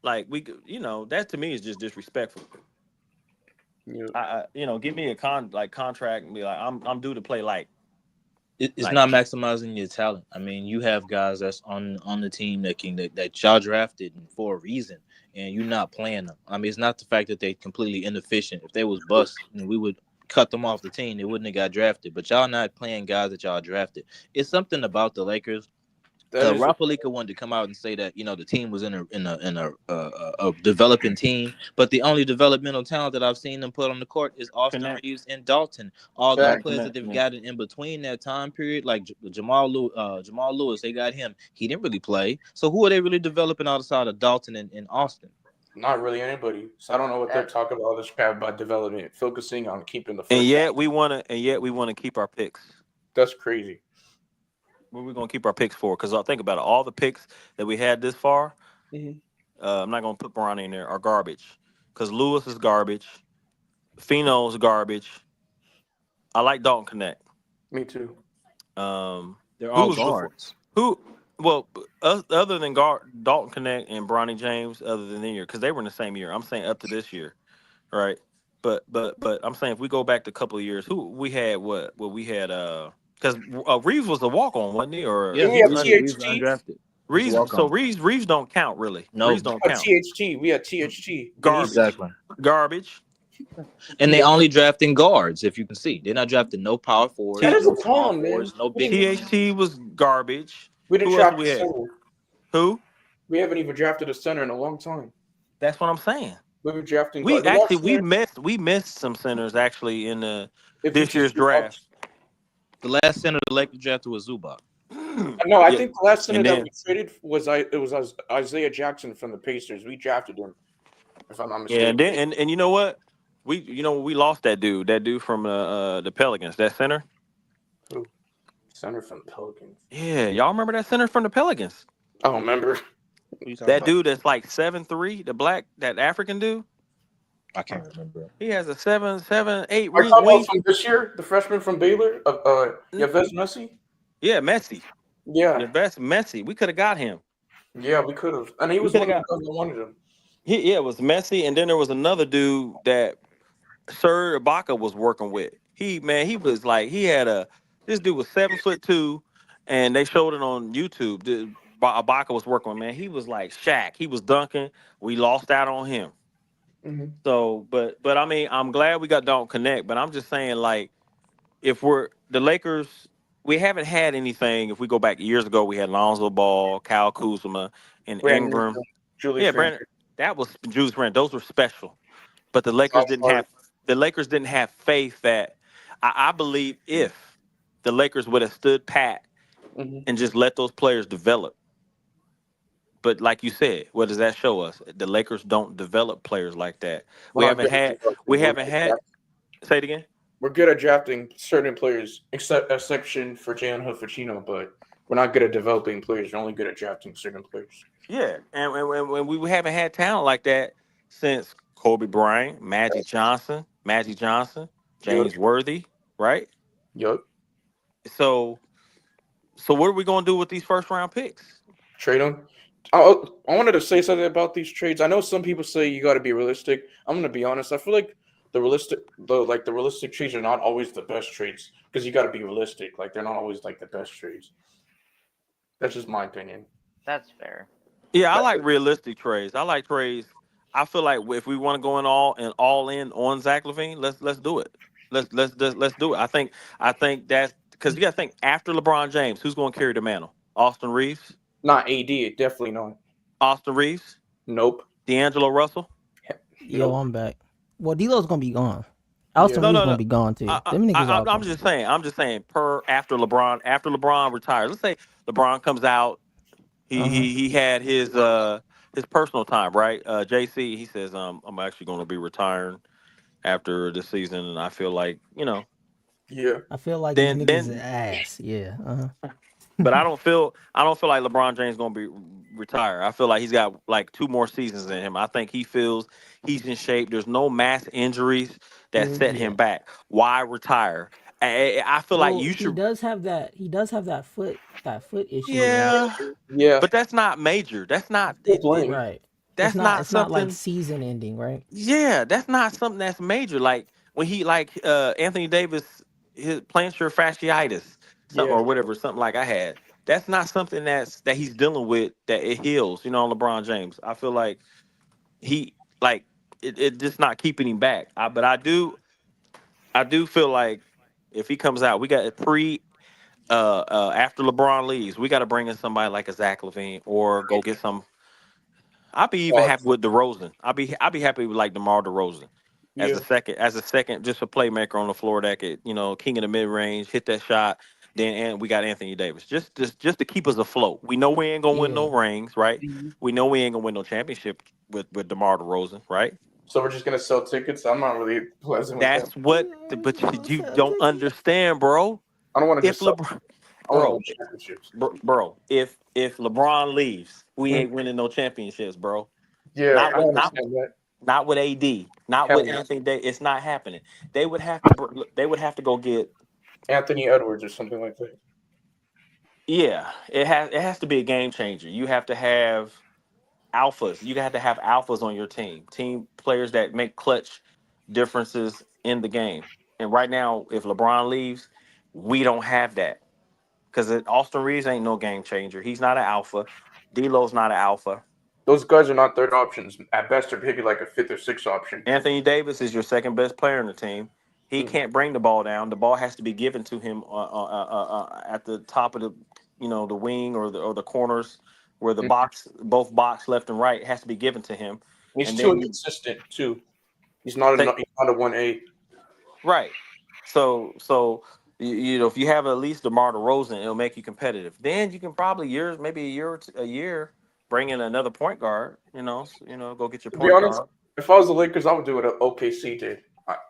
Like that to me is just disrespectful. Yeah. Give me a contract and be like, I'm due to play like. It's not maximizing your talent. I mean, you have guys that's on the team that y'all drafted for a reason, and you're not playing them. I mean, it's not the fact that they're completely inefficient. If they was bust, we would cut them off the team. They wouldn't have got drafted. But y'all not playing guys that y'all drafted. It's something about the Lakers. Rapalika wanted to come out and say that the team was in a developing team, but the only developmental talent that I've seen them put on the court is Austin Reeves and Dalton. All the players that they've gotten in between that time period, like Jamal Lewis, they got him. He didn't really play. So who are they really developing outside of Dalton and Austin? Not really anybody. So I don't know what they're talking about. All this crap about development, focusing on keeping the. And yet we want to keep our picks. That's crazy. What are we going to keep our picks for? Because I'll think about it. All the picks that we had this far, Mm-hmm. I'm not going to put Bronny in there, are garbage. Because Lewis is garbage. Pheno's garbage. I like Dalton Connect. Me too. They're all guards. Other than Dalton Connect and Bronny James, other than the year, because they were in the same year. I'm saying up to this year, right? But I'm saying if we go back to a couple of years, who we had we had because Reeves was a walk-on, wasn't he? Or we have THT. Undrafted. Reeves don't count really. No, Reeves don't count. THT. We had THT. Garbage. Exactly. Garbage. And they only drafting guards, if you can see. They're not drafting no power forwards. That is a problem, man. No big. THT was garbage. We didn't draft a center. Who? We haven't even drafted a center in a long time. That's what I'm saying. We've been drafting. We missed some centers actually in this year's draft. The last center the Lakers drafted was Zubac. No, I think the last center that we traded was Isaiah Jackson from the Pacers. We drafted him, if I'm not mistaken. Yeah, and you know what? We lost that dude from the Pelicans. That center. Who? Center from the Pelicans. Yeah, y'all remember that center from the Pelicans? I don't remember. That dude that's like 7'3", that African dude. I can't remember. He has a 7'8" Are you talking about from this year? The freshman from Baylor, Yves Messi. Yeah, Messi. Yeah, Yves Messi. We could have got him. Yeah, we could have, and he was one of the guys that wanted him. It was Messi, and then there was another dude that Serge Ibaka was working with. He was like this dude was 7'2", and they showed it on YouTube. Ibaka was working with, man. He was like Shaq. He was dunking. We lost out on him. Mm-hmm. So, but I mean, I'm glad we got Don't Connect. But I'm just saying, like, if we're the Lakers, we haven't had anything. If we go back years ago, we had Lonzo Ball, Kyle Kuzma, and Ingram. Brandon. That was Julius Randle. Those were special. But the Lakers didn't have faith that I believe if the Lakers would have stood pat and just let those players develop. But like you said, what does that show us? The Lakers don't develop players like that. We haven't had. Say it again. We're good at drafting certain players, exception for Jalen Hood-Fachino, but we're not good at developing players. We're only good at drafting certain players. Yeah, and we haven't had talent like that since Kobe Bryant, Magic Johnson, James Worthy, right? Yup. So what are we going to do with these first round picks? Trade them. I wanted to say something about these trades. I know some people say you got to be realistic. I'm going to be honest. I feel like the realistic trades are not always the best trades because you got to be realistic. Like they're not always like the best trades. That's just my opinion. That's fair. Yeah, I like realistic trades. I like trades. I feel like if we want to go all in on Zach LaVine, let's do it. Let's do it. I think that's because you got to think after LeBron James, who's going to carry the mantle? Austin Reeves. Not AD, definitely not. Austin Reeves? Nope. D'Angelo Russell? Yo, I'm back. Well, D'Lo's gonna be gone. Austin No, Reeves no, gonna no. be gone too. Them niggas all I'm gone. just saying. I'm just saying. After LeBron retires. Let's say LeBron comes out. He had his personal time, right? JC. He says, I'm actually going to be retiring after the season, and I feel like Yeah. I feel like these then niggas is ass. Yeah. but I don't feel like LeBron James going to be retire. I feel like he's got like 2 more seasons in him. I think he feels he's in shape. There's no mass injuries that set Yeah. him back. Why retire? I feel like Well, you he should. does have that. He does have that foot issue though. Yeah, Yeah. but that's not major. That's not Still playing. Right. that's not It's not like something. season ending, right? Yeah, that's not something that's major. Like when he Anthony Davis, his plantar fasciitis, something Yeah. or whatever, something like I had. That's not something that he's dealing with that it heals. LeBron James. I feel like he like it just not keeping him back. But I do feel like if he comes out, we got a after LeBron leaves, we got to bring in somebody like a Zach LaVine or go get some. I'd be even happy with DeRozan. I'd be happy with like DeMar DeRozan Yeah. as a second, just a playmaker on the floor that could, king of the mid range, hit that shot. Then and we got Anthony Davis, just to keep us afloat. We know we ain't gonna win no Yeah. rings, right? We know we ain't gonna win no championship with DeMar DeRozan, right? So we're just gonna sell tickets. I'm not really pleasant with that. That's what, but you don't understand, bro. I don't want to If just sell. LeBron, I want to bro, win championships. bro, if LeBron leaves, we ain't winning no championships, bro. Yeah, Not I with understand that. not with AD, not Hell with yeah. Anthony Davis. It's not happening. They would have to. They would have to go get. Anthony Edwards or something like that. Yeah, it has to be a game changer. You have to have alphas. You have to have alphas on your team players that make clutch differences in the game. And right now, if LeBron leaves, we don't have that because Austin Reeves ain't no game changer. He's not an alpha. D'Lo's not an alpha. Those guys are not third options. At best, they're maybe like a 5th or 6th option. Anthony Davis is your second best player in the team. He can't bring the ball down. The ball has to be given to him at the top of the wing or the corners where the both box left and right has to be given to him. He's And too then inconsistent too. He's not a 1A. right. So if you have at least DeMar DeRozan, it'll make you competitive. Then you can probably maybe a year, bring in another point guard. Go get your To be point honest, guard. if I was the Lakers, I would do what OKC did.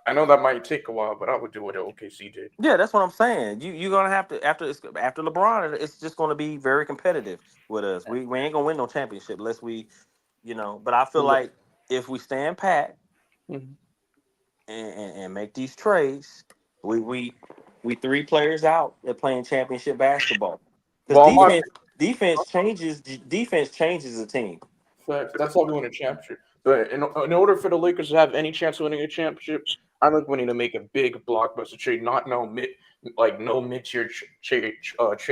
I know that might take a while, but I would do what OKC did. Yeah, that's what I'm saying. You're gonna have to after LeBron, it's just gonna be very competitive with us. We ain't gonna win no championship unless we, But I feel like if we stand pat and make these trades, we 3 players out at playing championship basketball. Because defense changes the team. Facts. That's how we win a championship. But in order for the Lakers to have any chance of winning a championship, I think we need to make a big blockbuster trade, not no mid-tier trade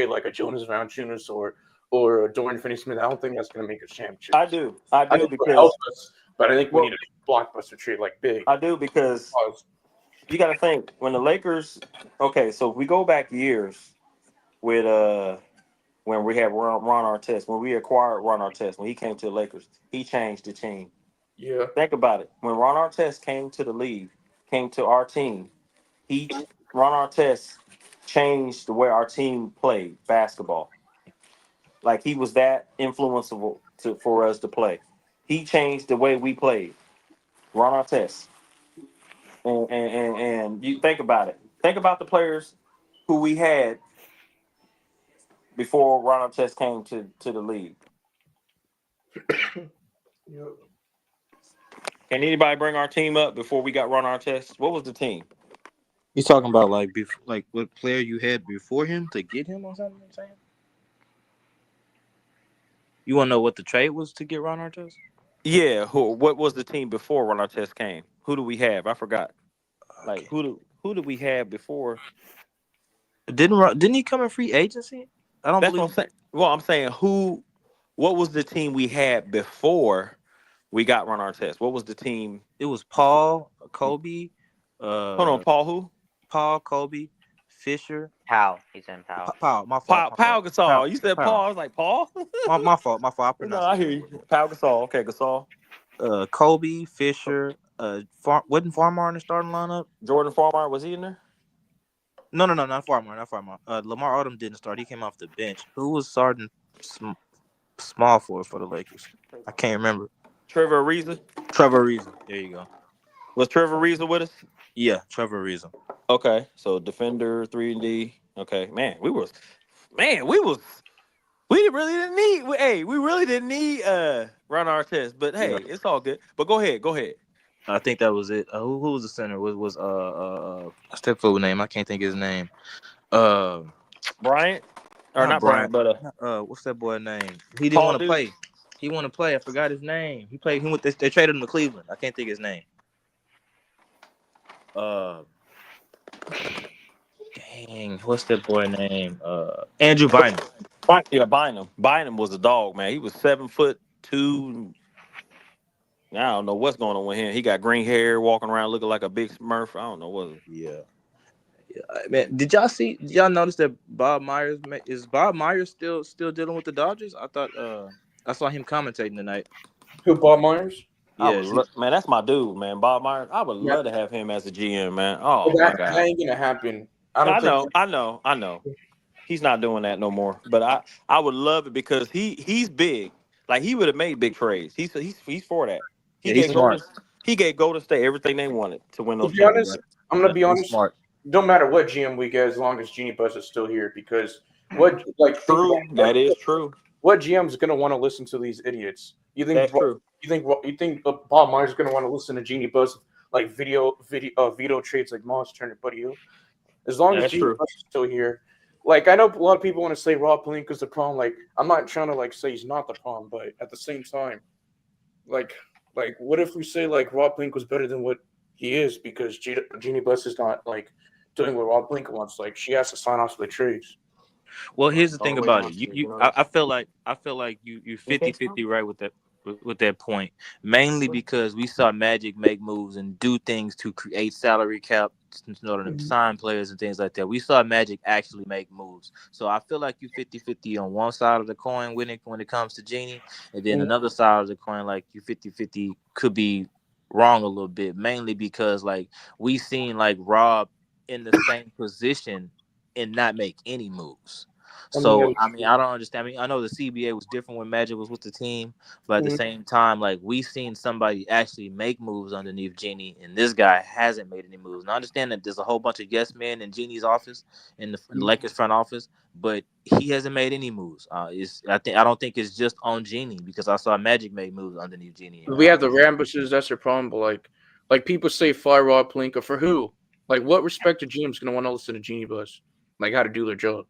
like a Jonas Valanciunas or a Dorian Finney-Smith. I don't think that's going to make us championship. I do think because it helps us, but I think we need a blockbuster trade like big. I do because you got to think when the Lakers. Okay, so if we go back years with when we had Ron Artest, when we acquired Ron Artest, when he came to the Lakers, he changed the team. Yeah. Think about it. When Ron Artest came to the league, came to our team, Ron Artest changed the way our team played basketball. Like he was that influenceable for us to play. He changed the way we played. Ron Artest. And you think about it. Think about the players who we had before Ron Artest came to the league. Yep. Can anybody bring our team up before we got Ron Artest? What was the team? You talking about like what player you had before him to get him or something? I'm saying. You want to know what the trade was to get Ron Artest? Yeah. What was the team before Ron Artest came? Who do we have? I forgot. Like who did we have before? Didn't he come in free agency? I don't That's believe. what I'm saying. Well, I'm saying what was the team we had before we got Ron Artest? What was the team? It was Paul, Kobe. Hold on, Paul who? Paul, Kobe, Fisher. Powell. He's in Powell. Powell, my fault. Pau Gasol. You said Paul. I was like, Paul? my fault. I pronounced I hear you. Pau Gasol. Okay, Gasol. Kobe, Fisher, wasn't Farmar in the starting lineup? Jordan Farmar, was he in there? No, not Farmar. Lamar Odom didn't start. He came off the bench. Who was starting small for the Lakers? I can't remember. Trevor Ariza. Trevor Ariza. There you go. Was Trevor Ariza with us? Yeah, Trevor Ariza. Okay, so defender 3-and-D. Okay, man, we really didn't need. We really didn't need Ron Artest, but hey, it's all good. But go ahead. I think that was it. Who was the center? Was what's that fool name? I can't think of his name. Bryant, or not Bryant, but what's that boy name? He didn't want to play. He wanted to play. I forgot his name. He played. They traded him to Cleveland. I can't think of his name. Dang, what's that boy name? Andrew Bynum. Yeah, Bynum. Bynum was a dog, man. He was 7'2". I don't know what's going on with him. He got green hair, walking around looking like a big Smurf. I don't know what. Yeah. Man, did y'all notice that Bob Myers still dealing with the Dodgers? I thought I saw him commentating tonight. Who, Bob Myers? Yeah, man, that's my dude, man. Bob Myers. I would love to have him as a GM, man. Oh my God, that ain't gonna happen. I know. He's not doing that no more. But I would love it because he's big. Like he would have made big trades. He's for that. He's smart. He gave Golden State everything they wanted to win those. To be honest, I'm gonna be honest. Smart. Don't matter what GM we get, as long as Jeannie Buss is still here, because that is true. What GM's gonna want to listen to these idiots? You think That's true. You think Bob Myers is gonna want to listen to Jeannie Buss like veto trades like Moss Turner, Buddy Hield? As long as Jeannie Buss is still here, like I know a lot of people want to say Rob Pelinka's the problem. Like I'm not trying to like say he's not the problem, but at the same time, like what if we say like Rob Pelinka was better than what he is because Jeannie Buss is not like doing what Rob Pelinka wants. Like she has to sign off to the trades. Well, here's the thing about it. I feel like you 50-50 right with that point. Mainly because we saw Magic make moves and do things to create salary cap in order to sign players and things like that. We saw Magic actually make moves. So I feel like you 50-50 on one side of the coin when it comes to Jeannie, and then another side of the coin like you 50-50 could be wrong a little bit. Mainly because like we seen like Rob in the same position and not make any moves. So I don't understand. I mean, I know the CBA was different when Magic was with the team, but at the same time, like we seen somebody actually make moves underneath Jeannie, and this guy hasn't made any moves. And I understand that there's a whole bunch of yes men in Jeannie's office, in the Lakers front office, but he hasn't made any moves. I don't think it's just on Jeannie because I saw Magic make moves underneath Jeannie. We have the Rambuses. That's their problem. But like people say, fire Rob Pelinka for who? Like, what respected GM's gonna want to listen to Jeannie Buss? Like, how to do their job?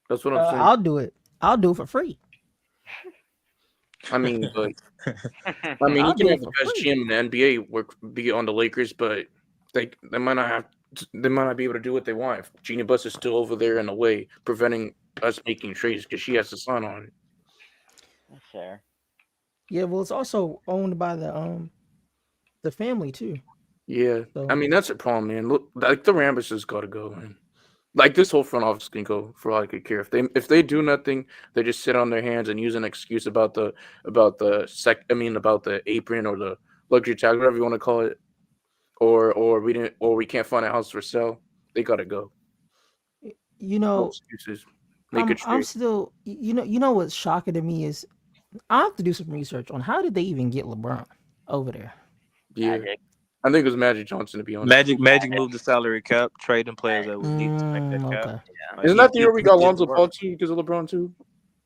That's what I'm saying. I'll do it. I'll do it for free. I mean, but he can have the best GM in the NBA be on the Lakers, but they might not be able to do what they want if Jeannie Buss is still over there in the way, preventing us making trades because she has to sign on it. That's fair. Yeah, well, it's also owned by the family too. Yeah, so. I mean that's a problem, man. Look, like the Rambuses got to go, man. Like this whole front office can go for all I could care. If they do nothing, they just sit on their hands and use an excuse about the apron or the luxury tag, whatever you want to call it, or we can't find a house for sale. They gotta go. No excuses. I'm still you know what's shocking to me is I have to do some research on how did they even get LeBron over there. Yeah. Magic. I think it was Magic Johnson, to be honest. Magic moved the salary cap, trading players that was needed to make that cap. Okay. Yeah. Isn't that the year we got Lonzo Ball too because of LeBron too?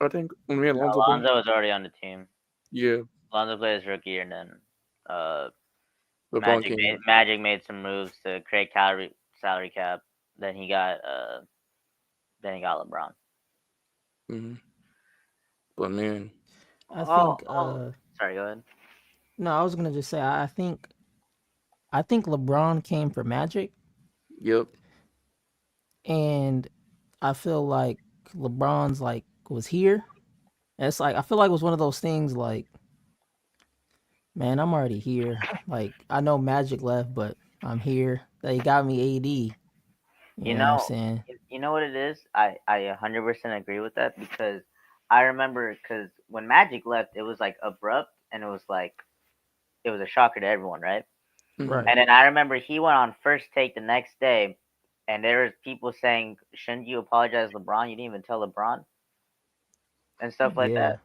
I think when we had Lonzo. Lonzo was already on the team. Yeah. Lonzo played his rookie year, and then LeBron Magic made some moves to create salary cap. Then he got LeBron. Mm-hmm. But man, I think. Sorry, go ahead. No, I was gonna just say I think LeBron came for Magic. Yep. And I feel like LeBron's like was here. And it's like I feel like it was one of those things like, man, I'm already here. Like I know Magic left, but I'm here. They got me AD. You know what I'm saying? You know what it is? I 100% agree with that because I remember when Magic left, it was like abrupt and it was a shocker to everyone, right? Right. And then I remember he went on First Take the next day, and there was people saying, "Shouldn't you apologize, LeBron? You didn't even tell LeBron," and stuff like Yeah. that.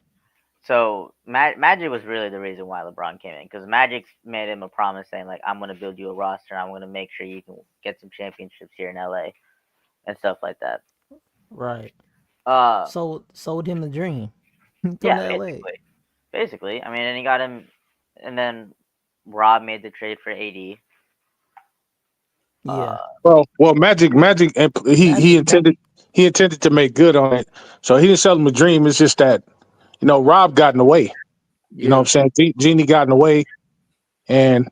So Magic was really the reason why LeBron came in, because Magic made him a promise saying like, "I'm gonna build you a roster. I'm gonna make sure you can get some championships here in LA and stuff like that." Right. Uh, Sold him the dream. Come yeah, to LA. basically. I mean, and he got him, and then Rob made the trade for AD. Yeah. Well, Magic, he intended to make good on it, so he didn't sell him a dream. It's just that Rob got in the way. You know what I'm saying? Genie got in the way, and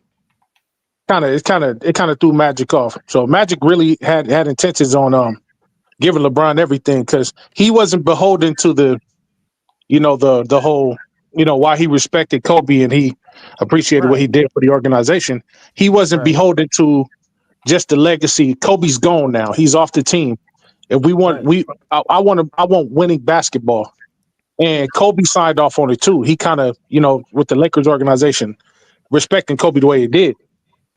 it kind of threw Magic off. So Magic really had intentions on giving LeBron everything, because he wasn't beholden to the whole why he respected Kobe and he appreciated what he did for the organization. He wasn't beholden to just the legacy. Kobe's gone now. He's off the team. If we want, I want winning basketball. And Kobe signed off on it too. He kind of, with the Lakers organization, respecting Kobe the way he did.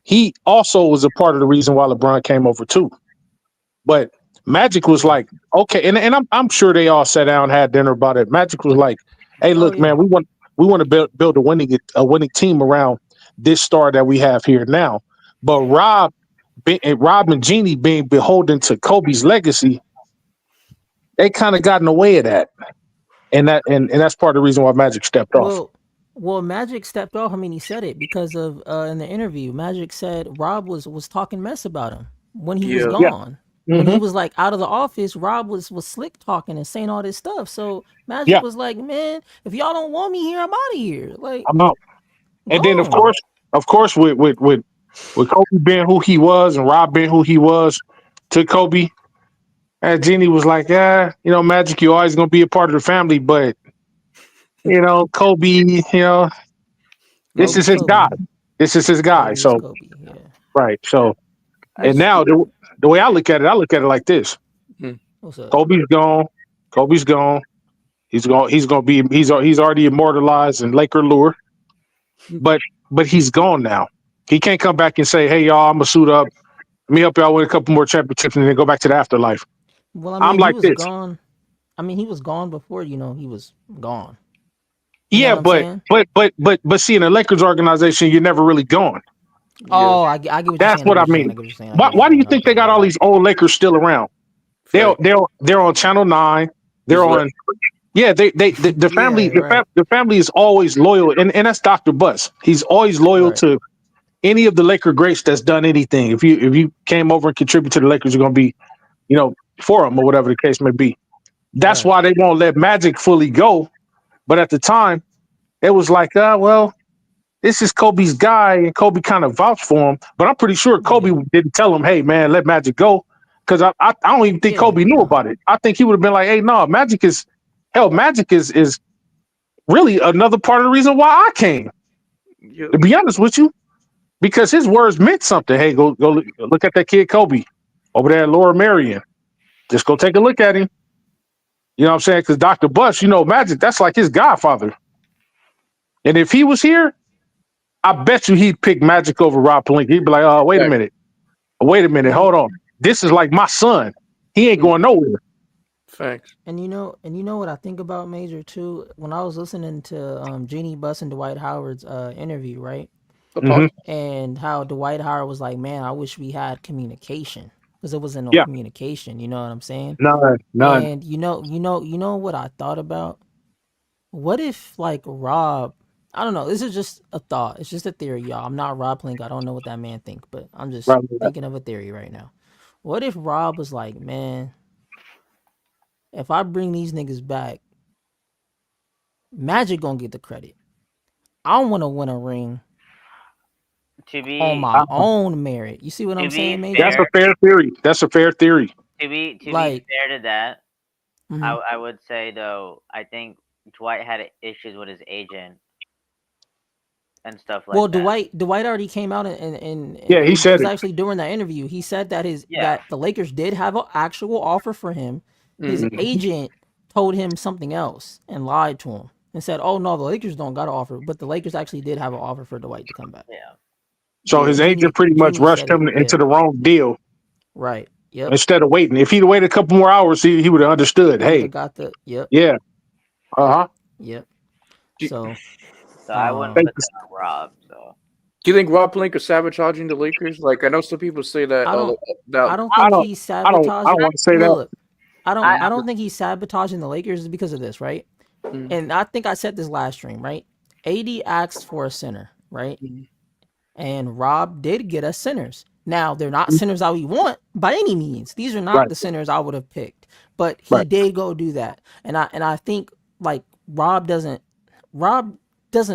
He also was a part of the reason why LeBron came over too. But Magic was like, okay, and I'm sure they all sat down and had dinner about it. Magic was like, hey, look, man, we want to build a winning team around this star that we have here now. But Rob and Genie being beholden to Kobe's legacy, they kind of got in the way of that. And that's part of the reason why Magic stepped off. Well, Magic stepped off. I mean, he said it because of in the interview. Magic said Rob was talking mess about him when he was gone. Yeah. When he was like out of the office, Rob was slick talking and saying all this stuff. So Magic was like, "Man, if y'all don't want me here, I'm out of here." Like, I'm out. And then of course, with Kobe being who he was and Rob being who he was to Kobe, and Genie was like, "Yeah, Magic, you're always gonna be a part of the family, but Kobe, this is his guy. This is his guy." So, Kobe, yeah. Right. So, and now the way I look at it like this: What's up? Kobe's gone. He's already immortalized in Laker lore, but he's gone now. He can't come back and say, "Hey, y'all, I'm gonna suit up. Let me help y'all win a couple more championships and then go back to the afterlife." Well, I mean, I'm like he was this. gone. I mean, he was gone before, he was gone. Yeah, but see, in the Lakers organization, you're never really gone. Oh, I get what you're saying. That's what I mean. Why do you think they got all these old Lakers still around? They're on Channel 9. They're on. Yeah, the family the family is always loyal, and that's Dr. Butts. He's always loyal to any of the Laker greats that's done anything. If you came over and contribute to the Lakers, you're gonna be, for them or whatever the case may be. That's why they won't let Magic fully go. But at the time, it was like, well, this is Kobe's guy, and Kobe kind of vouched for him. But I'm pretty sure Kobe didn't tell him, "Hey, man, let Magic go," because I don't even think Kobe knew about it. I think he would have been like, "Hey, no, Magic is really another part of the reason why I came." To be honest with you, because his words meant something. Hey, go look at that kid Kobe over there at Laura Marion. Just go take a look at him. You know what I'm saying? Because Dr. Bush, Magic, that's like his godfather. And if he was here, I bet you he'd pick Magic over Rob Pelinka. He'd be like, "Oh, wait a minute, hold on. This is like my son. He ain't going nowhere." Thanks. And you know what I think about Major too? When I was listening to Jeannie Buss and Dwight Howard's interview, right? And how Dwight Howard was like, "Man, I wish we had communication." Because there wasn't no communication, you know what I'm saying? None. And you know what I thought about? What if like Rob, I don't know, this is just a thought. It's just a theory, y'all. I'm not Rob Pelinka. I don't know what that man think, but I'm just thinking of a theory right now. What if Rob was like, "Man, if I bring these niggas back, Magic gonna get the credit. I want to win a ring on my own merit." You see what I'm saying, Major? That's a fair theory. To be fair to that, I would say though, I think Dwight had issues with his agent and stuff like that. Well, Dwight already came out and he said it was it. actually during that interview. He said that that the Lakers did have an actual offer for him. His agent told him something else and lied to him and said, "Oh no, the Lakers don't got an offer," but the Lakers actually did have an offer for Dwight to come back. Yeah. So his agent pretty much Jeannie rushed said it. him into Yeah. the wrong deal Right. Yep. instead of waiting. If he'd waited a couple more hours, he would have understood. He would Hey, have got the. Yep. yeah, uh-huh. Yep. So. So I wouldn't Thank put that on Rob. So Do you think Rob Pelinka sabotaging the Lakers? Like I know some people say that. I don't. that I don't think he's sabotaging. I don't want to say that. Look, I don't think he's sabotaging the Lakers because of this, right? And I think I said this last stream, right? AD asked for a center, right? And Rob did get us centers. Now they're not centers that we want by any means. These are not the centers I would have picked, but he did go do that. And I think like Rob doesn't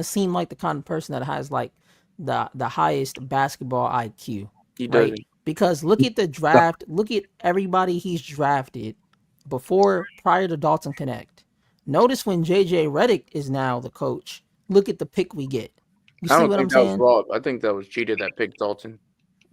seem like the kind of person that has like the highest basketball IQ. He right? doesn't. Because look at the draft, look at everybody he's drafted prior to Dalton Connect. Notice when JJ Redick is now the coach, look at the pick we get. You see what I'm saying? Was Rob. I think that was Cheetah that picked Dalton.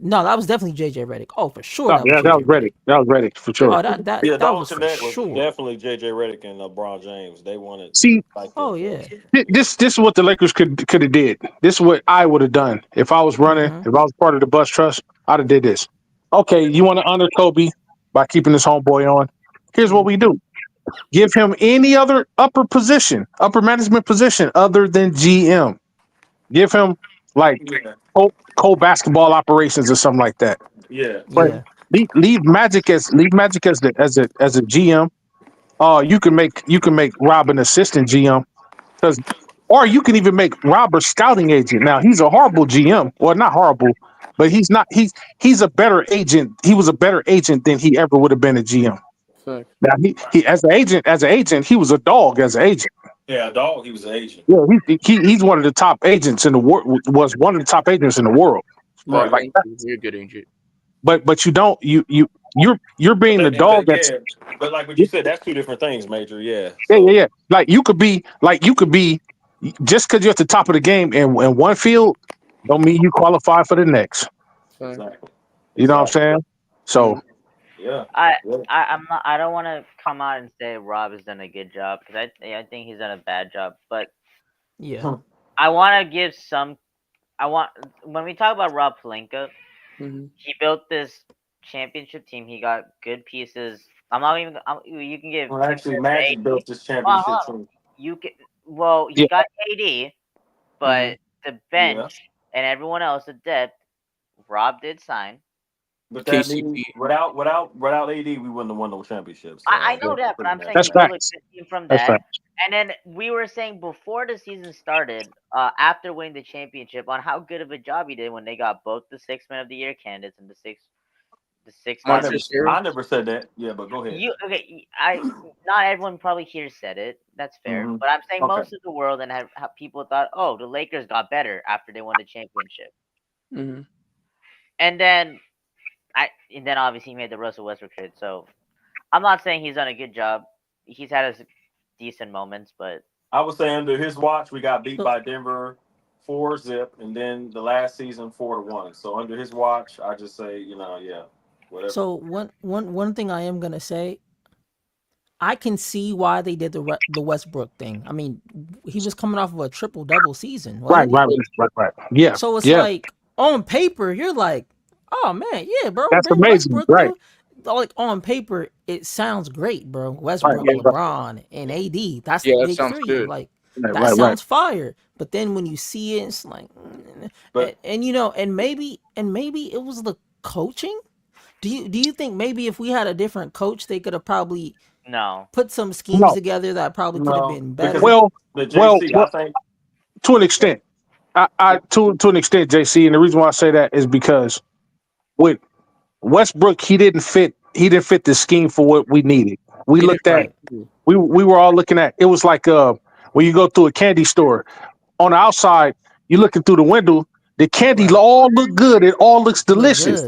No, that was definitely JJ Redick. Oh, for sure. That was Redick. That was Redick for sure. Oh, that was for sure. Definitely JJ Redick and LeBron James. They wanted. See, oh yeah. This is what the Lakers could have did. This is what I would have done if I was running. If I was part of the Bus Trust, I'd have did this. Okay, you want to honor Kobe by keeping this homeboy on? Here's what we do: give him any other upper management position other than GM. Give him like co-basketball operations or something like that. Yeah. But leave Magic as a GM. You can make Rob an assistant GM, or you can even make Rob a scouting agent. Now he's a horrible GM, well not horrible, but he's not. He's a better agent. He was a better agent than he ever would have been a GM. Fact. Now he as an agent, he was a dog as an agent. Yeah, dog. He was an agent. Yeah, he's one of the top agents in the world. Was one of the top agents in the world. Right. Like You're a good agent. But you don't you're being the dog that's. But like what you said, that's two different things, Major. Yeah. Yeah. Like you could be just because you're at the top of the game in one field, don't mean you qualify for the next. Exactly. You know what I'm saying? So. Yeah. I don't want to come out and say Rob has done a good job because I think he's done a bad job. But yeah, I want to give some. When we talk about Rob Pelinka, he built this championship team. He got good pieces. I'm not even. You can give. Well, actually, Magic built this championship team. You can. Well, you got AD, but the bench and everyone else, the depth, Rob did sign. But that means without AD, we wouldn't have won the championship. So I know that, but I'm saying that's he built a facts. good team from That's that. facts. And then we were saying before the season started, after winning the championship, on how good of a job he did when they got both the 6 Man of the Year candidates and the six. I never said that. Yeah, but go ahead. Not everyone probably here said it. That's fair. But I'm saying most of the world and how people thought, oh, the Lakers got better after they won the championship. And then obviously he made the Russell Westbrook trade. So I'm not saying he's done a good job. He's had his decent moments, but I would say under his watch we got beat by Denver 4-0, and then the last season 4-1. So under his watch, I just say whatever. So one thing I am gonna say, I can see why they did the Westbrook thing. I mean, he was coming off of a triple-double season, Right. Yeah. So it's like on paper, you're like, oh man, yeah, bro. That's bring amazing, Westbrook right? through. Like on paper, it sounds great, bro. Westbrook, LeBron, and AD. That's the big three. Good. Like that sounds fire. But then when you see it, it's like, and maybe it was the coaching. Do you think maybe if we had a different coach, they could have probably put some schemes together that probably could have been better? Well, to an extent, to an extent, JC, and the reason why I say that is because with Westbrook, he didn't fit the scheme for what we needed. We looked at we were all looking at it was like when you go through a candy store. On the outside, you're looking through the window, the candy all look good, it all looks delicious.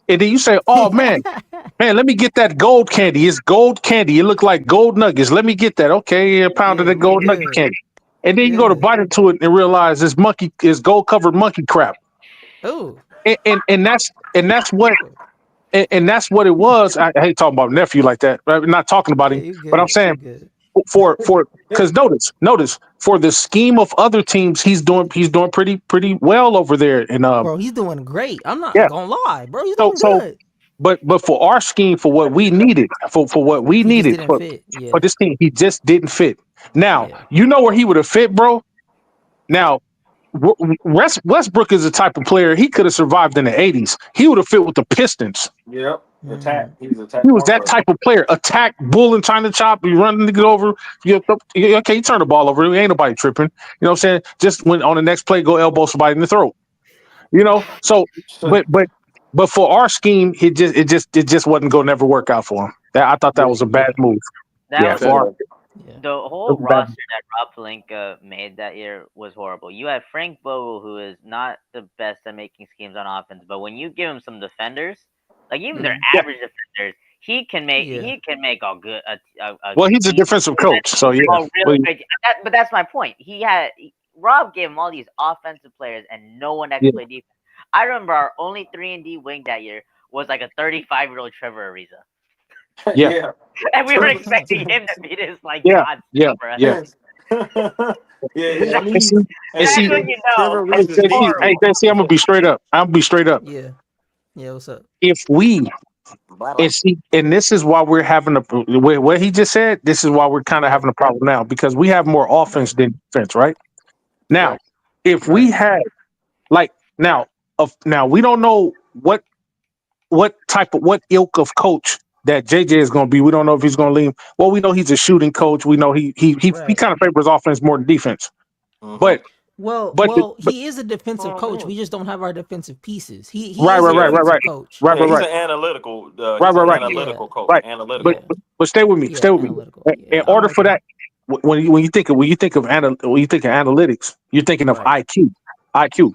And then you say, oh man, let me get that gold candy. It's gold candy. It looked like gold nuggets. Let me get that. Okay, a pound of that gold nugget candy. And then you go to bite into it and realize it's gold covered monkey crap. Oh. And that's what it was. I hate talking about nephew like that. I'm not talking about him, but I'm saying because notice for the scheme of other teams, he's doing pretty well over there. And bro, he's doing great. I'm not yeah. gonna lie, bro. He's So doing good. but for our scheme, for what we needed, for what we He just needed didn't for fit. Yeah. for this team, he just didn't fit. Now Yeah. you know where he would have fit, bro. Now Westbrook is the type of player he could have survived in the '80s. He would have fit with the Pistons. Yep. Attack. He's attack. He was that type of player. Attack, bullying, trying to chop, you running to get over. You turn the ball over. Ain't nobody tripping. You know what I'm saying? Just when on the next play, go elbow somebody in the throat. You know. So, but for our scheme, it just wasn't going to never work out for him. I thought that was a bad move. That was Yeah. the whole roster that Rob Pelinka made that year was horrible. You have Frank Vogel, who is not the best at making schemes on offense, but when you give him some defenders, like even their average defenders, he can make a good. Well, he's a defensive coach, so yeah. Really great. But that's my point. Rob gave him all these offensive players and no one that could play defense. I remember our only 3-and-D wing that year was like a 35-year-old Trevor Ariza. Yeah. And we were expecting him to be this like God. Yeah. Hey, JC, I'm gonna be straight up. Yeah. Yeah. What's up? If we and this is why we're having what he just said. This is why we're kind of having a problem now because we have more offense than defense, right? Now, if we had now we don't know what ilk of coach that JJ is going to be. We don't know if he's going to leave. Well, we know he's a shooting coach. We know he kind of favors offense more than defense. But he is a defensive coach. We just don't have our defensive pieces. He's right. Coach. Right. He's an analytical. Analytical coach. Right. Analytical. But stay with me. In order for that, when you think of analytics, you're thinking of IQ.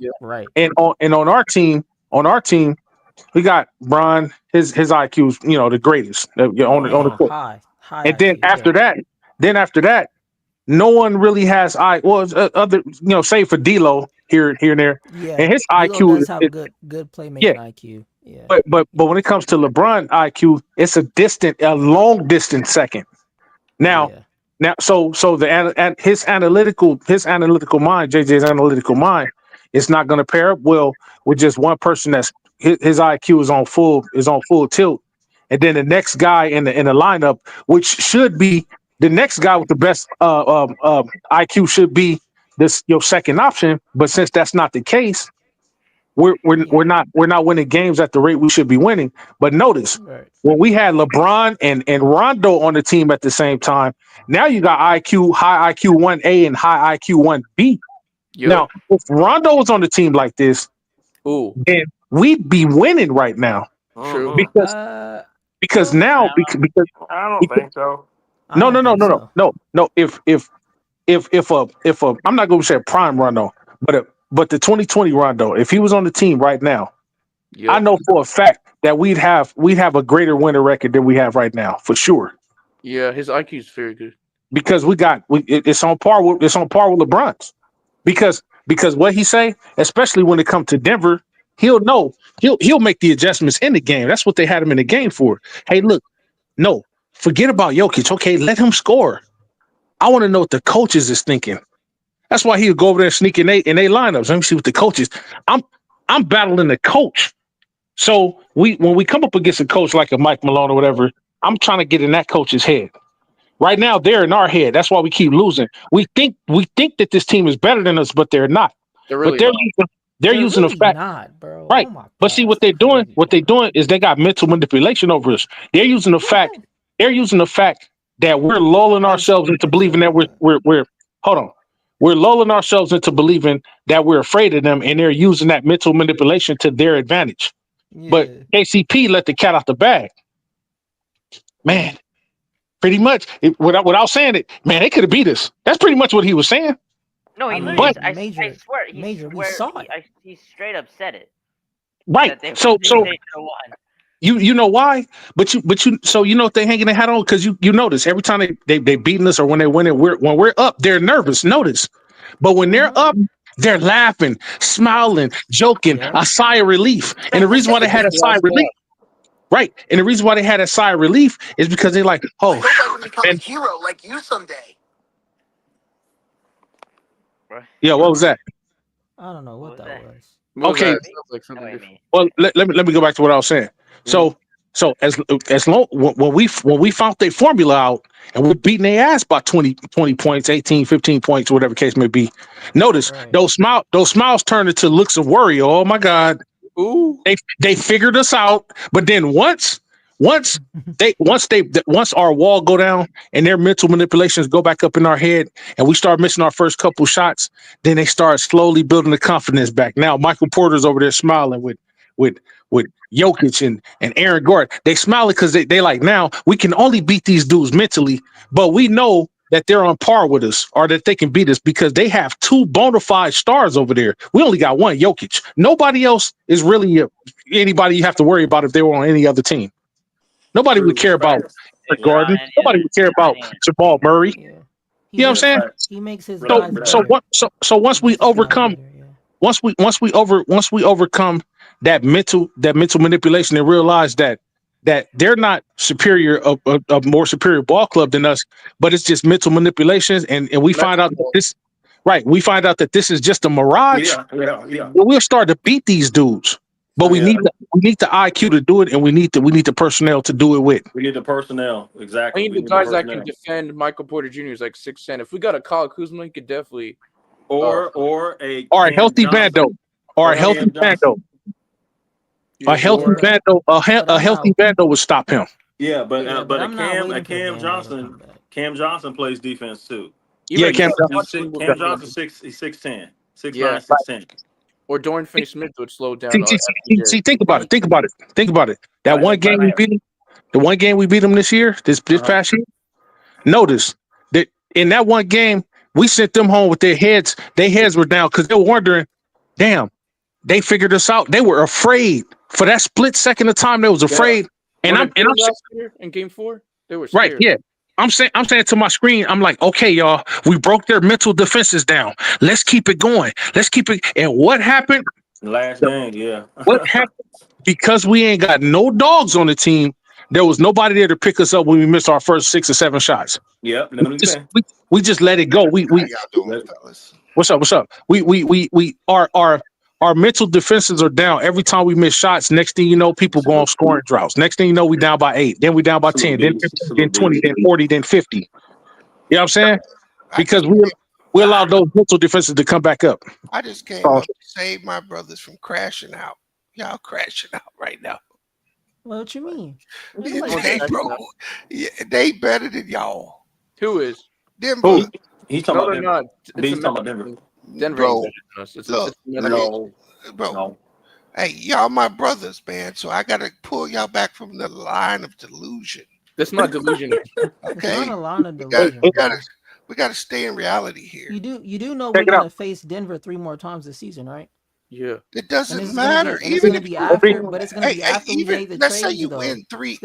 Yeah. Right. And on our team, we got Bron. His IQ's the greatest on the court. High and then IQ, after that, no one really has other save for D'Lo here and there. Yeah, and his D'Lo IQ does have good playmaking IQ. Yeah, but when it comes to LeBron IQ, it's a long distance second. Now, so his analytical mind, JJ's analytical mind, it's not going to pair up well with just one person that's his IQ is on full tilt, and then the next guy in the lineup, which should be the next guy with the best IQ, should be your second option. But since that's not the case, we're not winning games at the rate we should be winning. But notice when we had LeBron and Rondo on the team at the same time, now you got high IQ 1A and high IQ 1B. Yep. Now, if Rondo was on the team like this, then we'd be winning right now. True. Because I don't think so. No. If I'm not going to say a prime Rondo, but the 2020 Rondo, if he was on the team right now, I know for a fact that we'd have a greater winner record than we have right now, for sure. Yeah, his IQ is very good. Because it's on par with LeBron's. Because what he say, especially when it comes to Denver, he'll make the adjustments in the game. That's what they had him in the game for. Hey, look, no, forget about Jokic. Okay, let him score. I want to know what the coaches is thinking. That's why he'll go over there sneaking in their lineups. Let me see what the coaches. I'm battling the coach. So when we come up against a coach like a Mike Malone or whatever, I'm trying to get in that coach's head. Right now, they're in our head. That's why we keep losing. We think that this team is better than us, but they're not. They're using the fact, not, bro. Right? But see what they're doing. What they're doing is they got mental manipulation over us. They're using the fact. They're using the fact that we're lulling ourselves into believing that we're. Hold on. We're lulling ourselves into believing that we're afraid of them, and they're using that mental manipulation to their advantage. Yeah. But KCP let the cat out the bag. Man. Pretty much, without saying it, man, they could have beat us. That's pretty much what he was saying. No, he literally. I swear, we saw it. He straight up said it. Right. So you know why? But so you know what they hanging their hat on, because you notice every time they beating us or when they win it, when we're up, they're nervous. Notice, but when they're up, they're laughing, smiling, joking, a sigh of relief. And the reason why they had a sigh of relief. Right. And the reason why they had a sigh of relief is because they're like, oh, And yeah, what was that? I don't know what that was. What was Okay. that? Sounds like something different. Well, let me go back to what I was saying. So as long when we found their formula out and we're beating their ass by 20 points, 18, 15 points, whatever case may be. Notice those smiles turned into looks of worry. Oh my God. Ooh. They figured us out, but then once our wall go down and their mental manipulations go back up in our head and we start missing our first couple shots, then they start slowly building the confidence back. Now Michael Porter's over there smiling with Jokic and Aaron Gordon. They smiling because they like, now we can only beat these dudes mentally, but we know that they're on par with us or that they can beat us because they have two bona fide stars over there. We only got one, Jokic. Nobody else is really anybody you have to worry about if they were on any other team. Nobody would care about Gordon. Nobody would care about Jamal Murray. Yeah. You know what I'm saying? He makes his guys So once we overcome once we overcome that mental manipulation and realize that they're not superior, a more superior ball club than us, but it's just mental manipulations, and we find out that this is just a mirage. Yeah. We'll start to beat these dudes, but we need the IQ to do it, and we need the personnel to do it with. We need the personnel, I exactly. need the guys that can defend Michael Porter Jr. is like 6'10". If we got a Kyle Kuzma, he could definitely or a healthy Vando, or a healthy Vando. A healthy Vando, a healthy Vando would stop him. Yeah, but I'm not waiting for Cam Johnson plays defense too. Yeah, Cam Johnson 6'10", 6'9", 6'10". Or Dorian Finney-Smith would slow down. See, think about it. That one game we beat him, the one game we beat him this year, this past year. Notice that in that one game, we sent them home with their heads were down because they were wondering, damn, they figured us out. They were afraid for that split second of time. They was afraid. And I'm last year in Game 4, they were scared. Right. Yeah. I'm saying to my screen, I'm like, okay, y'all, we broke their mental defenses down. Let's keep it going. And what happened? Last game, yeah. What happened? Because we ain't got no dogs on the team, there was nobody there to pick us up when we missed our first 6 or 7 shots. Yep. We just let it go. What's up? Our mental defenses are down every time we miss shots. Next thing you know, people go on scoring droughts. Next thing you know, we down by 8. Then we down by 10. Then 15, then 20. Then 40. Then 50. You know what I'm saying? Because we allow those mental defenses to come back up. I just came up to save my brothers from crashing out. Y'all crashing out right now. What you mean? They better than y'all. Who is? Denver. He's talking about Denver. He's talking about Denver. Denver. Bro. Hey, y'all my brothers, man. So I gotta pull y'all back from the line of delusion. That's not delusion. Okay. It's not a line of delusion. We gotta stay in reality here. You do know we're gonna face Denver 3 more times this season, right? Yeah. It doesn't matter. It's gonna be after we made the let's trade. say you win 3.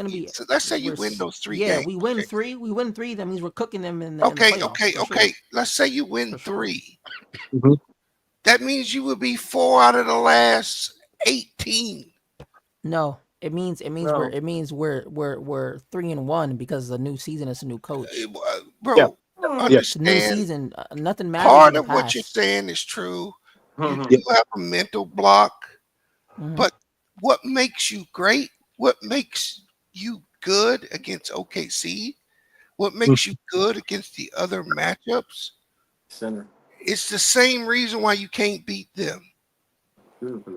Let's say you win those 3 games. Yeah, we win 3. We win 3. That means we're cooking them in the Okay. Sure. Let's say you win 3. Mm-hmm. That means you would be 4 out of the last 18. No, it means we're 3-1 because the new season is a new coach. Bro, It's a new season. Nothing matters. Part of what you're saying is true. You do have a mental block, but what makes you great? What makes you good against OKC? What makes you good against the other matchups? Center. It's the same reason why you can't beat them.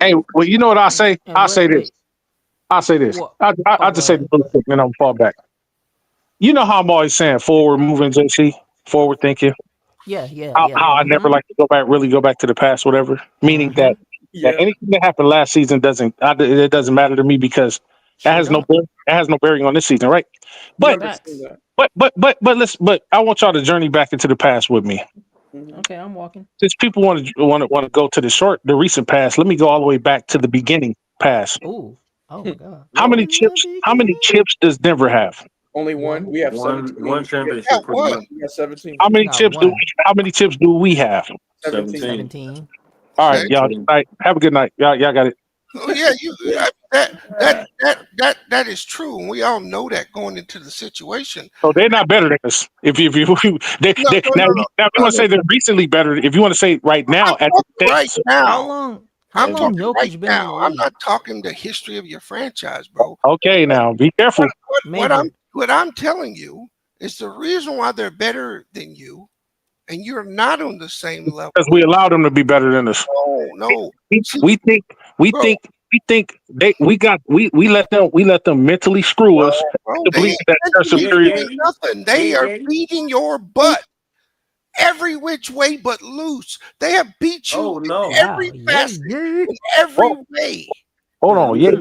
Hey, well, you know what I say? I'll say this. I'll just say this real quick, then I'll fall back. You know how I'm always saying forward moving, JC, forward thinking. Yeah. How I never like to go back to the past, whatever. Meaning that anything that happened last season doesn't matter to me because it has no bearing on this season, right? But I want y'all to journey back into the past with me. Okay, I'm walking. Since people want to go to the recent past, let me go all the way back to the beginning past. Ooh. Oh my God. How many chips does Denver have? Only one. We have 17. One championship. We have 17. How many chips do we have? 17. All right, y'all. Have a good night. Y'all got it. Oh yeah, that is true, and we all know that going into the situation. So they're not better than us. If you No, they, no, now, no, no, now if you no, want to no. say they're recently better, if you want to say right now at the Right stakes. now, How long I'm talking right Jokic been in the now. I'm league? not talking the history of your franchise, bro. Okay, now be careful. What I'm telling you is the reason why they're better than you, and you're not on the same level. Because we allow them to be better than us. No. We think we let them mentally screw us Bro, to they believe ain't that they're superior. doing nothing. They are beating your butt every which way but loose. They have beat you in every facet, in every way. Hold on, wait a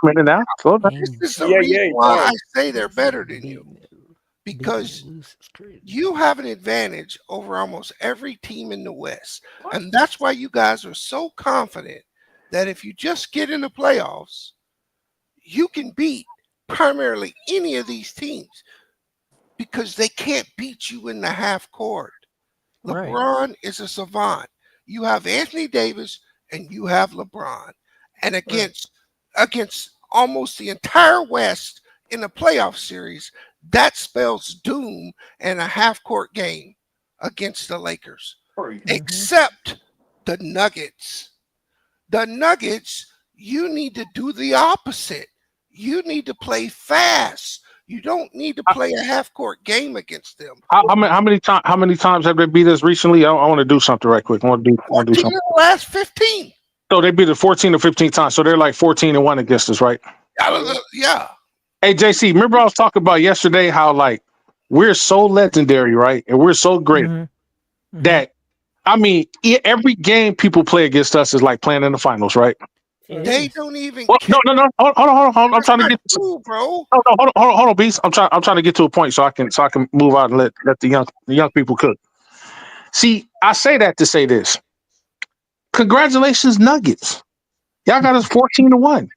minute now. Slow down. This is the reason why I say they're better than you. Because you have an advantage over almost every team in the West. And that's why you guys are so confident that if you just get in the playoffs, you can beat primarily any of these teams because they can't beat you in the half court. LeBron is a savant. You have Anthony Davis and you have LeBron. And against almost the entire West in a playoff series, that spells doom and a half-court game against the Lakers. Except the Nuggets. The Nuggets, you need to do the opposite. You need to play fast. You don't need to play a half-court game against them. How many times have they beat us recently? I want to do something right quick. I want to do 14 something. in the last 15. So they beat us 14 or 15 times. So they're like 14-1 against us, right? Yeah. Hey, JC, remember I was talking about yesterday how like we're so legendary, right? And we're so great that I mean, every game people play against us is like playing in the finals, right? They don't even. Well, no. Hold on. I'm trying to get to bro. No, hold on, Beast. I'm trying to get to a point so I can move out and let the young people cook. See, I say that to say this. Congratulations, Nuggets. Y'all got us 14-1.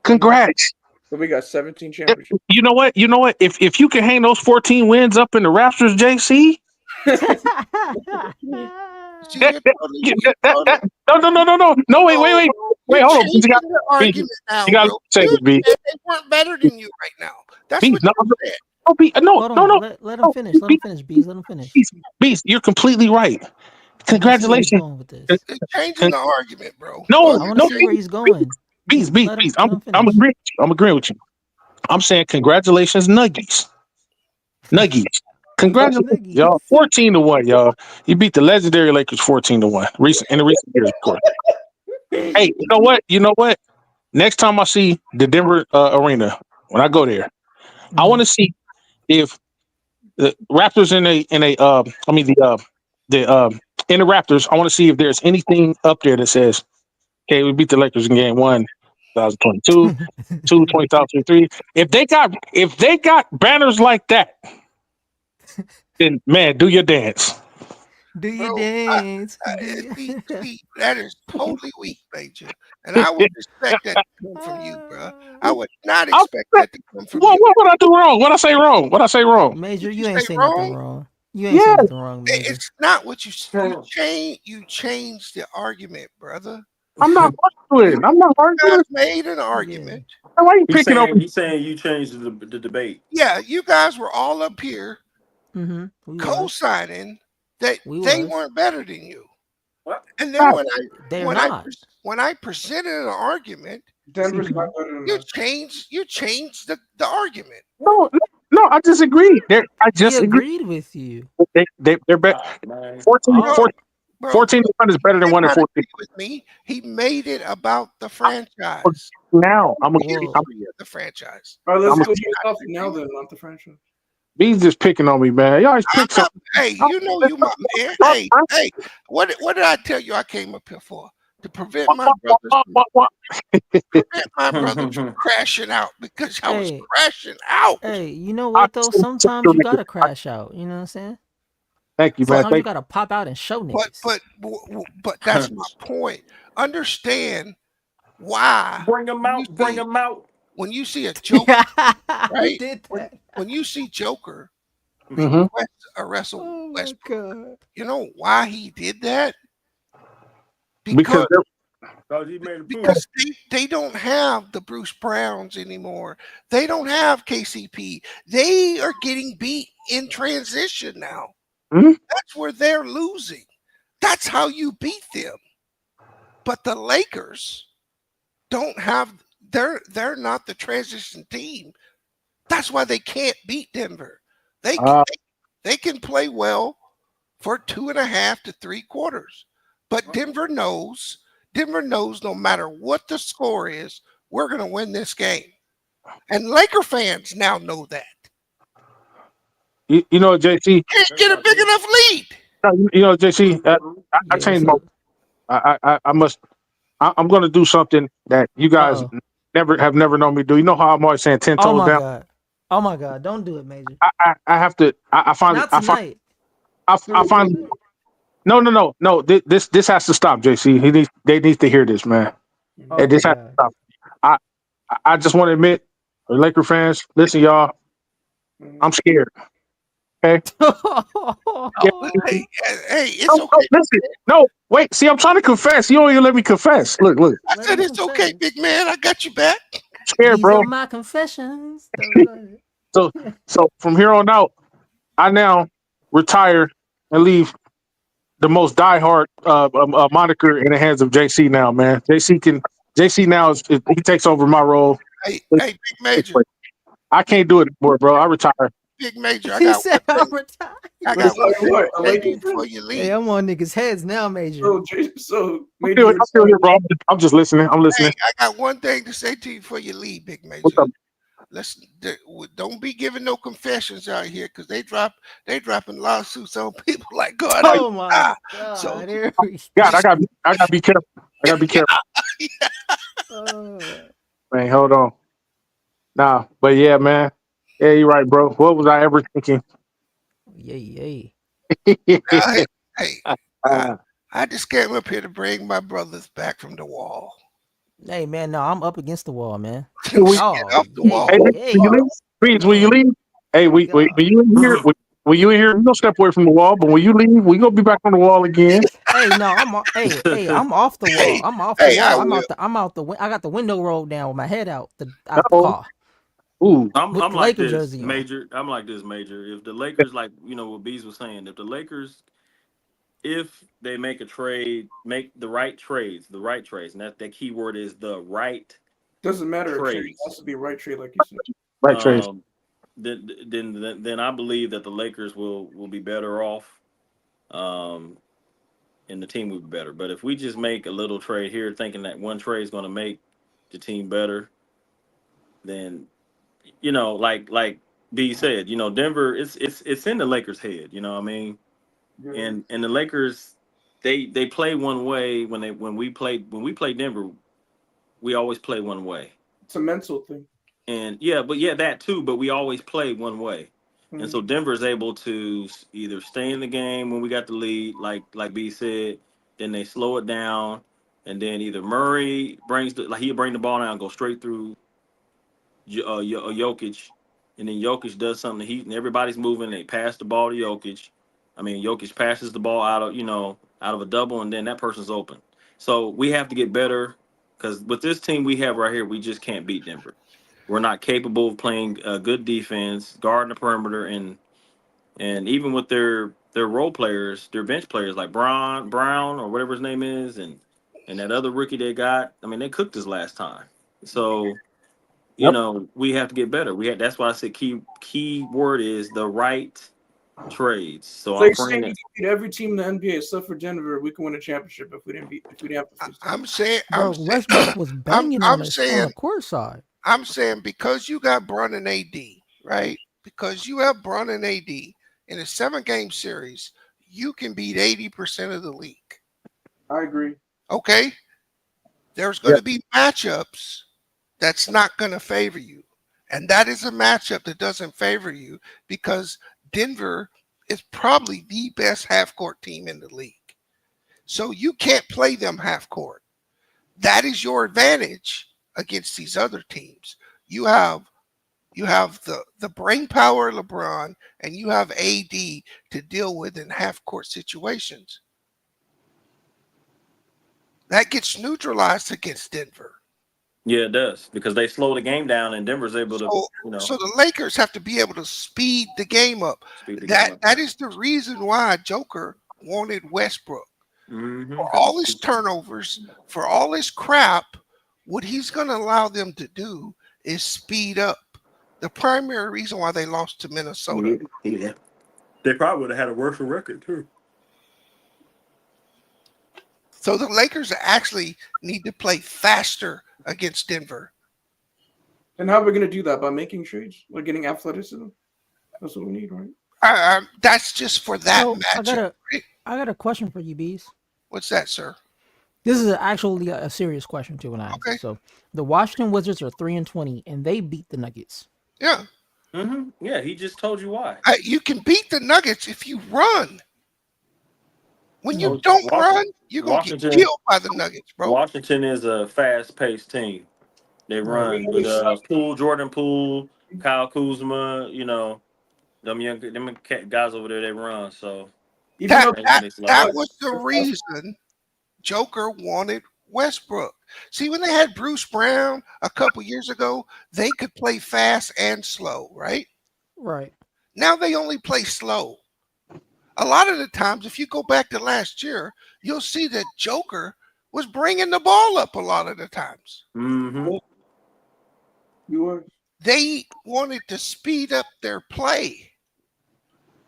Congrats. So we got 17 championships. You know what? If you can hang those 14 wins up in the Raptors, JC. No, wait, hold on. You got to say this, B. They weren't better than you right now. That's what you said. No. Let him finish. Let him finish, Bees. Let him finish. Beast, you're completely right. Congratulations. It's changing the argument, bro. No, I want to see where he's going. Beast. I'm agreeing with you. I'm saying congratulations, Nuggies. Congratulations, y'all. 14-1, y'all. You beat the legendary Lakers 14-1. In the recent years, of course. Hey, you know what? Next time I see the Denver arena, when I go there, I want to see if the Raptors in the Raptors. I want to see if there's anything up there that says, "Okay, we beat the Lakers in Game 1, 2022, 2023." If they got banners like that, then man, do your dance. Do you dance? That is totally weak, Major. And I would expect that to come from you, bro. I would not expect that to come from you. What I do wrong? What I say wrong? Major, you ain't saying nothing wrong. You ain't saying nothing wrong, Major. It's not what you changed the argument, brother. I'm not arguing. You guys made an argument. Why are you picking up? He's saying you changed the debate. Yeah, you guys were all up here co-signing that they weren't better than you. What? And then when I presented an argument, Denver's not better than you changed the argument. No, I disagree. I just agreed with you. They're better. 14 is better than 1 and 14. With me, he made it about the franchise. Now I'm the franchise. All right, let's go yourself now then, not the franchise. He's just picking on me, man. Y'all always pick something. Hey, you know you my man. Hey, what did I tell you I came up here for? To prevent my brothers from crashing out because I was crashing out. Hey, you know what though? Sometimes you gotta crash out. You know what I'm saying? Thank you, man. Sometimes you gotta pop out and show niggas. But that's my point. Understand why. Bring them out. When you see a Joker, right? When you see Joker wrestle Westbrook, you know why he did that? Because Because they don't have the Bruce Browns anymore. They don't have KCP. They are getting beat in transition now. That's where they're losing. That's how you beat them. But the Lakers don't have. They're not the transition team. That's why they can't beat Denver. They can play well for 2.5 to 3 quarters. But Denver knows no matter what the score is, we're going to win this game. And Laker fans now know that. You know, JC. Can't get a big enough lead. You know, JC. I changed my. I'm going to do something that you guys have never known me do. You know how I'm always saying 10 toes down. Oh my God! Don't do it, Major. I have to. I finally. Not tonight. I finally. No. This has to stop, JC. They need to hear this, man. And this has to stop. I just want to admit, Laker fans, listen, y'all. I'm scared. Okay. Hey, it's okay. Listen, no, wait. See, I'm trying to confess. You don't even let me confess. Look. I said it's okay, big man. I got you back. Scared, bro. These are my confessions. So from here on out, I now retire and leave the most diehard moniker in the hands of JC now, man. JC now he takes over my role. Hey, Big Major. I can't do it anymore, bro. I retire. Big Major, He said I'm retired. I got one thing before you leave. Hey, I'm on niggas' heads now, Major. I'm still here, bro. I'm just listening. I'm listening. Hey, I got one thing to say to you before you leave, Big Major. What's up? Listen, don't be giving no confessions out here because they dropping lawsuits on people like God. Oh my God! So, God, I gotta be careful. I gotta be careful. Man, hold on. Nah, but yeah, man. Yeah, you're right, bro. What was I ever thinking? Yay. Hey, I just came up here to bring my brothers back from the wall. Hey man, no, I'm up against the wall, man. Get off the wall. Hey, will you leave? Hey, when you in here, when you in here, you don't step away from the wall. But when you leave, we gonna be back on the wall again. Hey, no, I'm off the wall. I'm off the wall. I'm out the. I got the window rolled down with my head out the car. Ooh, I'm With like the Laker this, jersey on. Major. I'm like this, Major. If the Lakers, like what Bees was saying, if they make a trade, make the right trades, and that key word is the right. Doesn't matter. Trades. It has to be a right trade, like you said. Right trades. Then I believe that the Lakers will be better off, and the team will be better. But if we just make a little trade here, thinking that one trade is going to make the team better, then like B said, Denver, it's in the Lakers' head. You know what I mean? And the Lakers, they play one way when we play Denver, we always play one way. It's a mental thing. And that too, but we always play one way. And so Denver's able to either stay in the game when we got the lead, like B said, then they slow it down, and then either Murray he'll bring the ball down, go straight through Jokic, and then Jokic does something and everybody's moving, they pass the ball to Jokic. I mean, Jokic passes the ball out of a double, and then that person's open. So we have to get better because with this team we have right here, we just can't beat Denver. We're not capable of playing good defense, guarding the perimeter, and even with their role players, their bench players like Brown or whatever his name is, and that other rookie they got. I mean, they cooked us last time. So, we have to get better. That's why I said key word is the right trades. So I'm praying that every team in the NBA except for Denver, we can win a championship if we didn't have to. I'm saying, Westbrook was banging on the court side. I'm saying because you got Bron and AD, right? Because you have Bron and AD in a 7-game series, you can beat 80% of the league. I agree. Okay? There's going to be matchups that's not going to favor you. And that is a matchup that doesn't favor you because Denver is probably the best half-court team in the league. So you can't play them half-court. That is your advantage against these other teams. You have the brain power of LeBron, and you have AD to deal with in half-court situations. that gets neutralized against Denver. Yeah, it does because they slow the game down, and Denver's able to, So the Lakers have to be able to speed the game up. That is the reason why Joker wanted Westbrook. For all his turnovers, for all his crap, what he's going to allow them to do is speed up. The primary reason why they lost to Minnesota. Yeah. They probably would have had a worse record too. So the Lakers actually need to play faster against Denver. And how are we going to do that? By making trades? Like getting athleticism? That's what we need, right? That's just for that So matchup. I got a question for you, Bees. What's that, sir? This is actually a serious question too. Okay. So the Washington Wizards are 3-20, and they beat the Nuggets. Yeah. Yeah, he just told you why. You can beat the Nuggets if you run. When you don't run, you're going to get killed by the Nuggets, bro. Washington is a fast-paced team. They run with Jordan Poole, Kyle Kuzma, them guys over there, they run. So that was the reason Joker wanted Westbrook. See, when they had Bruce Brown a couple years ago, they could play fast and slow, right? Right. Now they only play slow. A lot of the times, if you go back to last year, you'll see that Joker was bringing the ball up a lot of the times. They wanted to speed up their play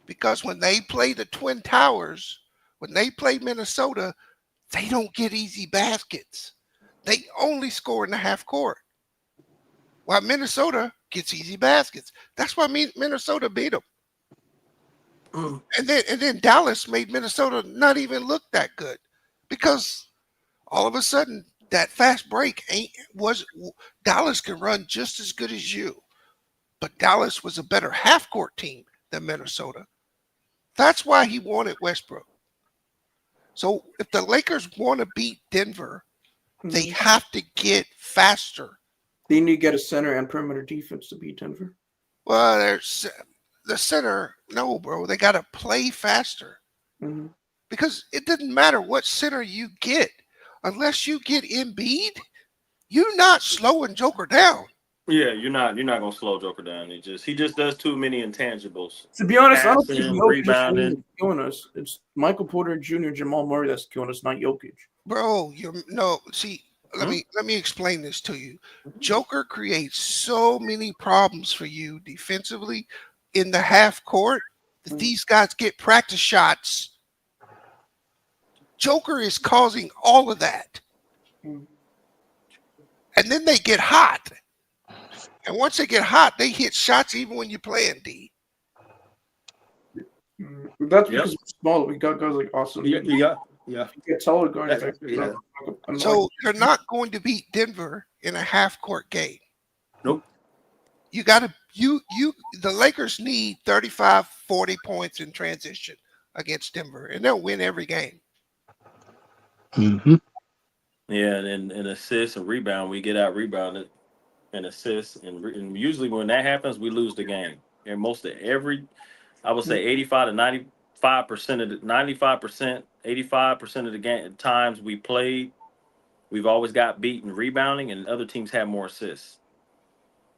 because when they play the Twin Towers, when they play Minnesota, they don't get easy baskets. They only score in the half court, while Minnesota gets easy baskets. That's why Minnesota beat them. And then Dallas made Minnesota not even look that good because all of a sudden that fast break Dallas can run just as good as you, but Dallas was a better half court team than Minnesota. That's why he wanted Westbrook. So if the Lakers want to beat Denver, they have to get faster. They need to get a center and perimeter defense to beat Denver. Well, there's the center. No, bro. They got to play faster because it doesn't matter what center you get. Unless you get Embiid, you're not slowing Joker down. Yeah, you're not gonna slow Joker down. He just does too many intangibles. To be honest, I don't think Passing, Jokic rebounding. is killing us. It's Michael Porter Jr., Jamal Murray that's killing us, not Jokic. Bro, let me explain this to you. Joker creates so many problems for you defensively in the half court that these guys get practice shots. Joker is causing all of that. And then they get hot. And once they get hot, they hit shots even when you're playing D. That's because we're small. We got guys like Austin. Yeah. You get taller guys. So you're not going to beat Denver in a half court game. Nope. You got to the Lakers need 35, 40 points in transition against Denver, and they'll win every game. Yeah, and assists and rebound, we get out rebounded and assists, and usually when that happens, we lose the game. And I would say 85 to 95% of the 85%, 85% of the game times we played, we've always got beaten rebounding, and other teams have more assists.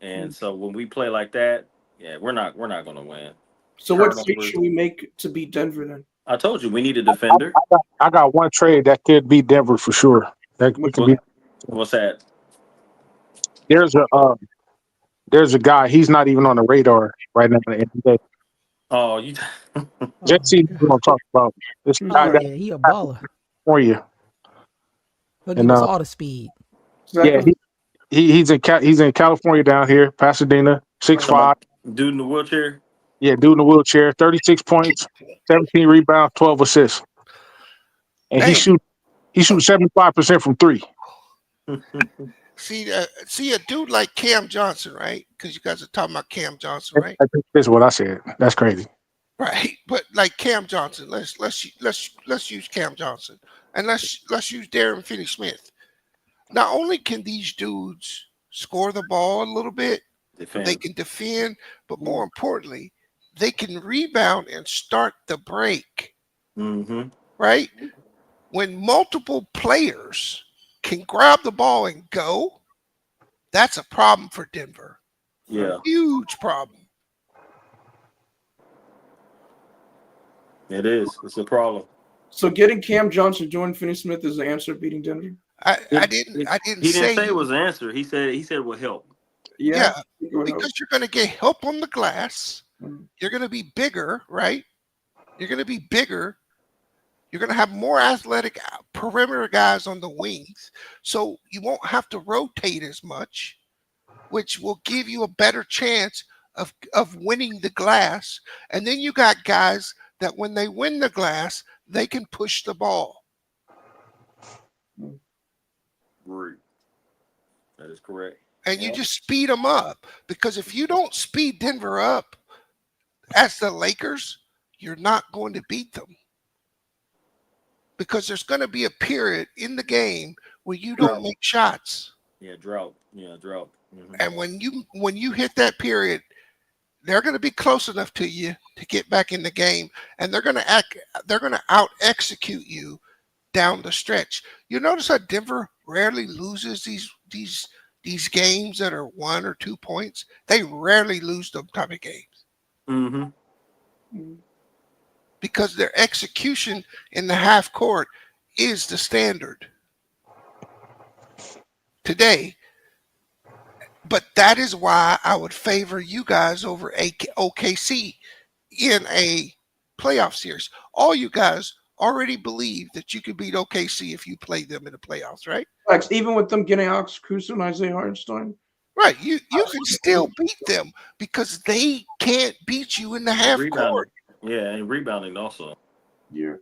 And so when we play like that, yeah, we're not going to win. So what trade should we make to beat Denver then? I told you we need a defender. I got one trade that could beat Denver for sure. What's that? There's a guy. He's not even on the radar right now in the NBA. Oh, you Jesse, we're gonna talk about this guy. Yeah, he a baller. For you. He'll give us all the speed. Yeah, he's in California down here, Pasadena, 6'5". Dude in the wheelchair. Yeah, dude in the wheelchair, 36 points, 17 rebounds, 12 assists, and he shoots 75% from three. See a dude like Cam Johnson, right? Because you guys are talking about Cam Johnson, right? That's what I said. That's crazy. Right, but like Cam Johnson, let's use Cam Johnson, and let's use Darren Finney-Smith. Not only can these dudes score the ball a little bit, they can defend, but more importantly, they can rebound and start the break. Right? when multiple players can grab the ball and go, that's a problem for Denver. Yeah. Huge problem. It is. It's a problem. So getting Cam Johnson, Jordan Finney-Smith is the answer to beating Denver? I didn't He didn't say you- it was an answer. He said it would help. Yeah, because you're going to get help on the glass. You're going to be bigger, right? You're going to be bigger. You're going to have more athletic perimeter guys on the wings, so you won't have to rotate as much, which will give you a better chance of winning the glass. And then you got guys that when they win the glass, they can push the ball. Right. That is correct. And you just speed them up, because if you don't speed Denver up as the Lakers, you're not going to beat them, because there's going to be a period in the game where you don't make shots. Yeah, drought. Yeah, drought. Mm-hmm. And when you hit that period, they're going to be close enough to you to get back in the game, and they're going to out execute you down the stretch. You notice how Denver rarely loses these games that are 1 or 2 points. They rarely lose those type of games. Mm-hmm. Because their execution in the half court is the standard today. But that is why I would favor you guys over OKC in a playoff series. All you guys already believe that you could beat OKC if you play them in the playoffs, right? Even with them getting Alex Caruso and Isaiah Hartenstein? Right. You can still beat them because they can't beat you in the half court. Yeah, and rebounding also. Yeah.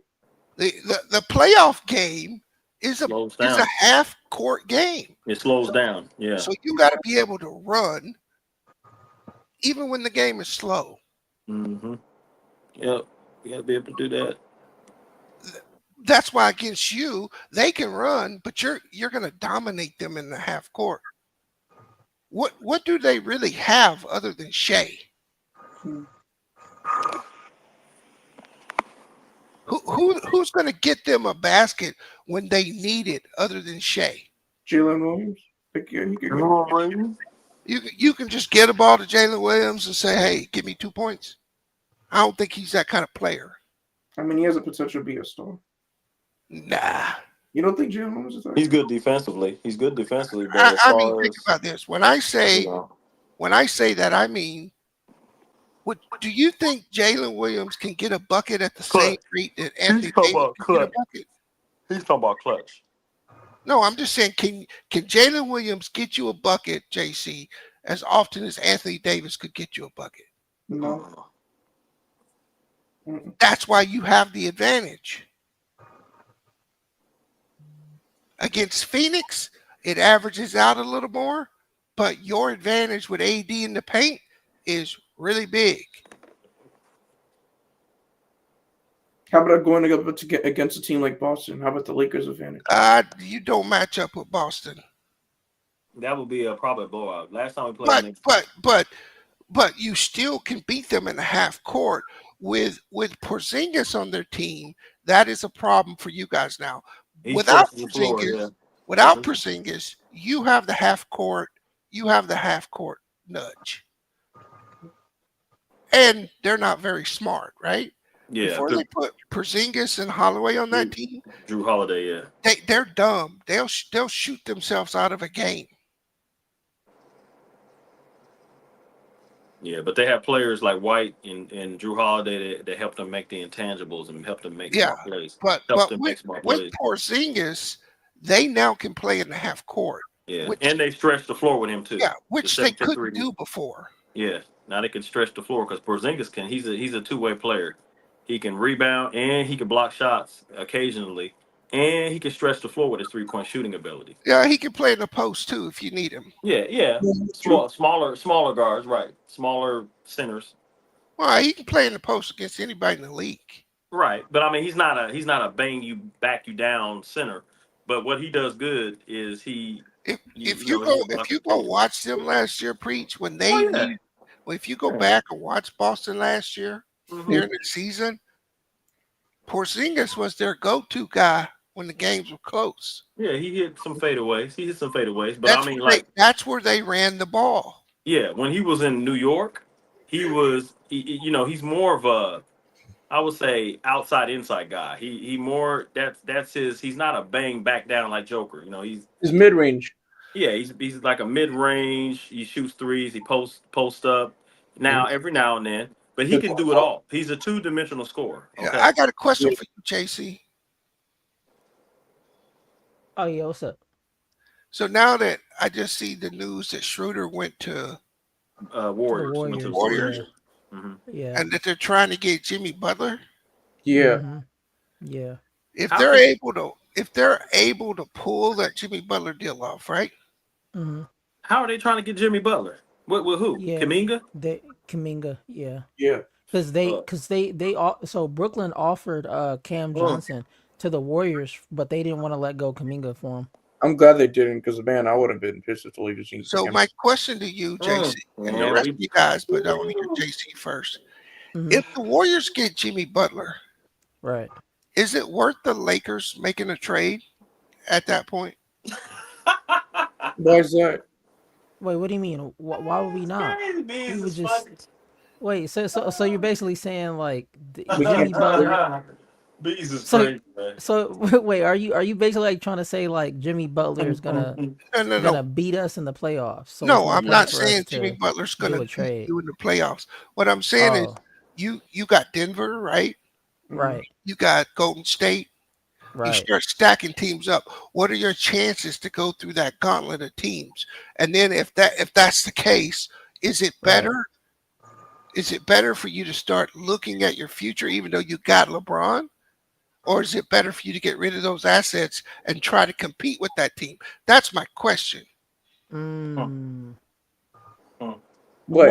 The playoff game is a half court game. It slows down. Yeah. So you got to be able to run even when the game is slow. Mm-hmm. Yep. You got to be able to do that. That's why against you, they can run, but you're going to dominate them in the half court. What do they really have other than Shea? Who's going to get them a basket when they need it other than Shea? Jalen Williams. You can just get a ball to Jalen Williams and say, "Hey, give me 2 points." I don't think he's that kind of player. I mean, he has a potential to be a star. Nah. You don't think Jalen Williams is that? He's good defensively. But I mean, think about this. When I say that, I mean, do you think Jalen Williams can get a bucket at the same rate that Anthony Davis can get a bucket? He's talking about clutch. No, I'm just saying, can Jalen Williams get you a bucket, JC, as often as Anthony Davis could get you a bucket? No. That's why you have the advantage. Against Phoenix, it averages out a little more, but your advantage with AD in the paint is really big. How about going against a team like Boston? How about the Lakers' advantage? You don't match up with Boston. That would be probably a blowout. Last time we played, but you still can beat them in the half court with Porzingis on their team. That is a problem for you guys now. Without Porzingis, you have the half court. You have the half court nudge, and they're not very smart, right? Yeah. Before they put Porzingis and Holloway on that team, Drew Holiday, yeah. They're dumb. They'll shoot themselves out of a game. Yeah, but they have players like White and Drew Holiday that help them make the intangibles and help them make smart plays. But with Porzingis, they now can play in the half court. Yeah, and they stretch the floor with him too. Yeah, which they couldn't do before. Yeah, now they can stretch the floor because Porzingis can. He's a two-way player. He can rebound and he can block shots occasionally, and he can stretch the floor with his three-point shooting ability. Yeah, he can play in the post too if you need him. Yeah. Smaller guards, right? Smaller centers. Well, he can play in the post against anybody in the league. Right, but I mean, he's not a back you down center. But what he does good is if you go watch them last year, preach when they if you go back and watch Boston last year during the season, Porzingis was their go-to guy when the games were close. Yeah, he hit some fadeaways. But I mean, that's where they ran the ball. Yeah, when he was in New York, he's more of a, I would say, outside inside guy. He more that's his. He's not a bang back down like Joker. He's mid range. Yeah, he's like a mid range. He shoots threes. He post up every now and then, but he can do it all. He's a 2-dimensional scorer. Okay? Yeah, I got a question for you, JC. Oh yeah, what's up? So now that I just see the news that Schröder went to Warriors. Went to Warriors. Yeah. Mm-hmm. Yeah. And that they're trying to get Jimmy Butler. Yeah. Mm-hmm. Yeah. If they're able to pull that Jimmy Butler deal off, right? Mm-hmm. How are they trying to get Jimmy Butler? With who? Yeah. Kuminga? Kuminga, yeah. Yeah. Because so Brooklyn offered Cam Johnson to the Warriors, but they didn't want to let go Kuminga for him. I'm glad they didn't, because man, I would have been pissed if the Lakers didn't. So my question to you, JC, and the rest of you guys, but I want to hear JC first. Mm-hmm. If the Warriors get Jimmy Butler, right, is it worth the Lakers making a trade at that point? Why is that? Wait, what do you mean? Why would we not? We would just wait. So you're basically saying like Jimmy Butler. Bees is crazy, man. So wait, are you basically like trying to say like Jimmy Butler is gonna beat us in the playoffs? So no, I'm not saying Jimmy Butler's gonna beat you in the playoffs. What I'm saying is you got Denver, right? Right. You got Golden State. Right. You start stacking teams up. What are your chances to go through that gauntlet of teams? And then if that's the case, is it better? Right. Is it better for you to start looking at your future, even though you got LeBron? Or is it better for you to get rid of those assets and try to compete with that team? That's my question. Well,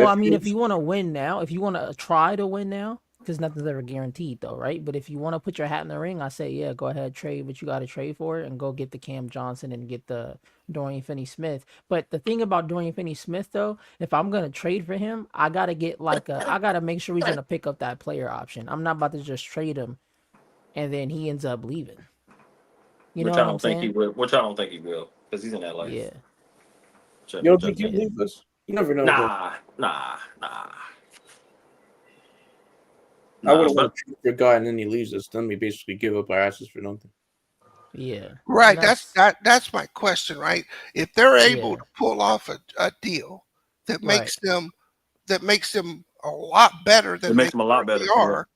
I mean, if you want to win now, if you want to try to win now, because nothing's ever guaranteed though, right? But if you want to put your hat in the ring, I say, yeah, go ahead, trade what you got to trade for it and go get the Cam Johnson and get the Dorian Finney-Smith. But the thing about Dorian Finney-Smith though, if I'm going to trade for him, I got to get I got to make sure he's going to pick up that player option. I'm not about to just trade him and then he ends up leaving. You know what I'm saying? Which I don't think he will, because he's in that life. Yeah. You don't think he'll leave us? You never know. Nah. I wouldn't want to trade for a guy and then he leaves us. Then we basically give up our asses for nothing. Yeah. Right. That's my question, right? If they're able to pull off a deal that makes them a lot better than they already are.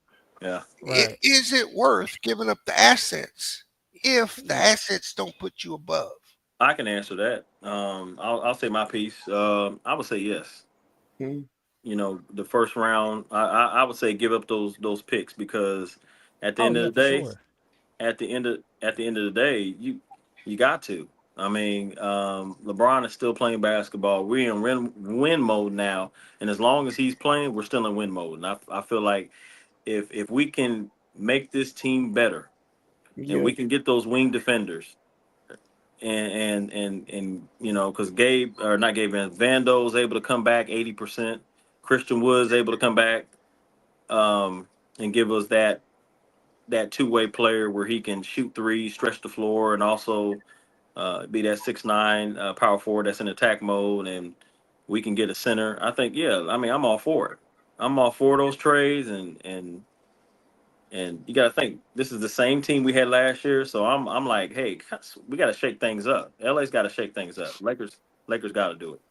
Yeah. Right. Is it worth giving up the assets if the assets don't put you above? I can answer that. I'll say my piece. I would say yes. The first round, I would say give up those picks, because at the end of the day, at the end of the day, you got to. I mean, LeBron is still playing basketball. We're in win mode now, and as long as he's playing, we're still in win mode. And I feel like if we can make this team better, and we can get those wing defenders, and because Vando's able to come back 80%, Christian Wood's able to come back, and give us that two-way player where he can shoot threes, stretch the floor, and also be that 6'9" power forward that's in attack mode, and we can get a center. I think, I'm all for it. I'm all for those trades, and you got to think, this is the same team we had last year, so I'm like, hey, we got to shake things up. LA's got to shake things up. Lakers got to do it.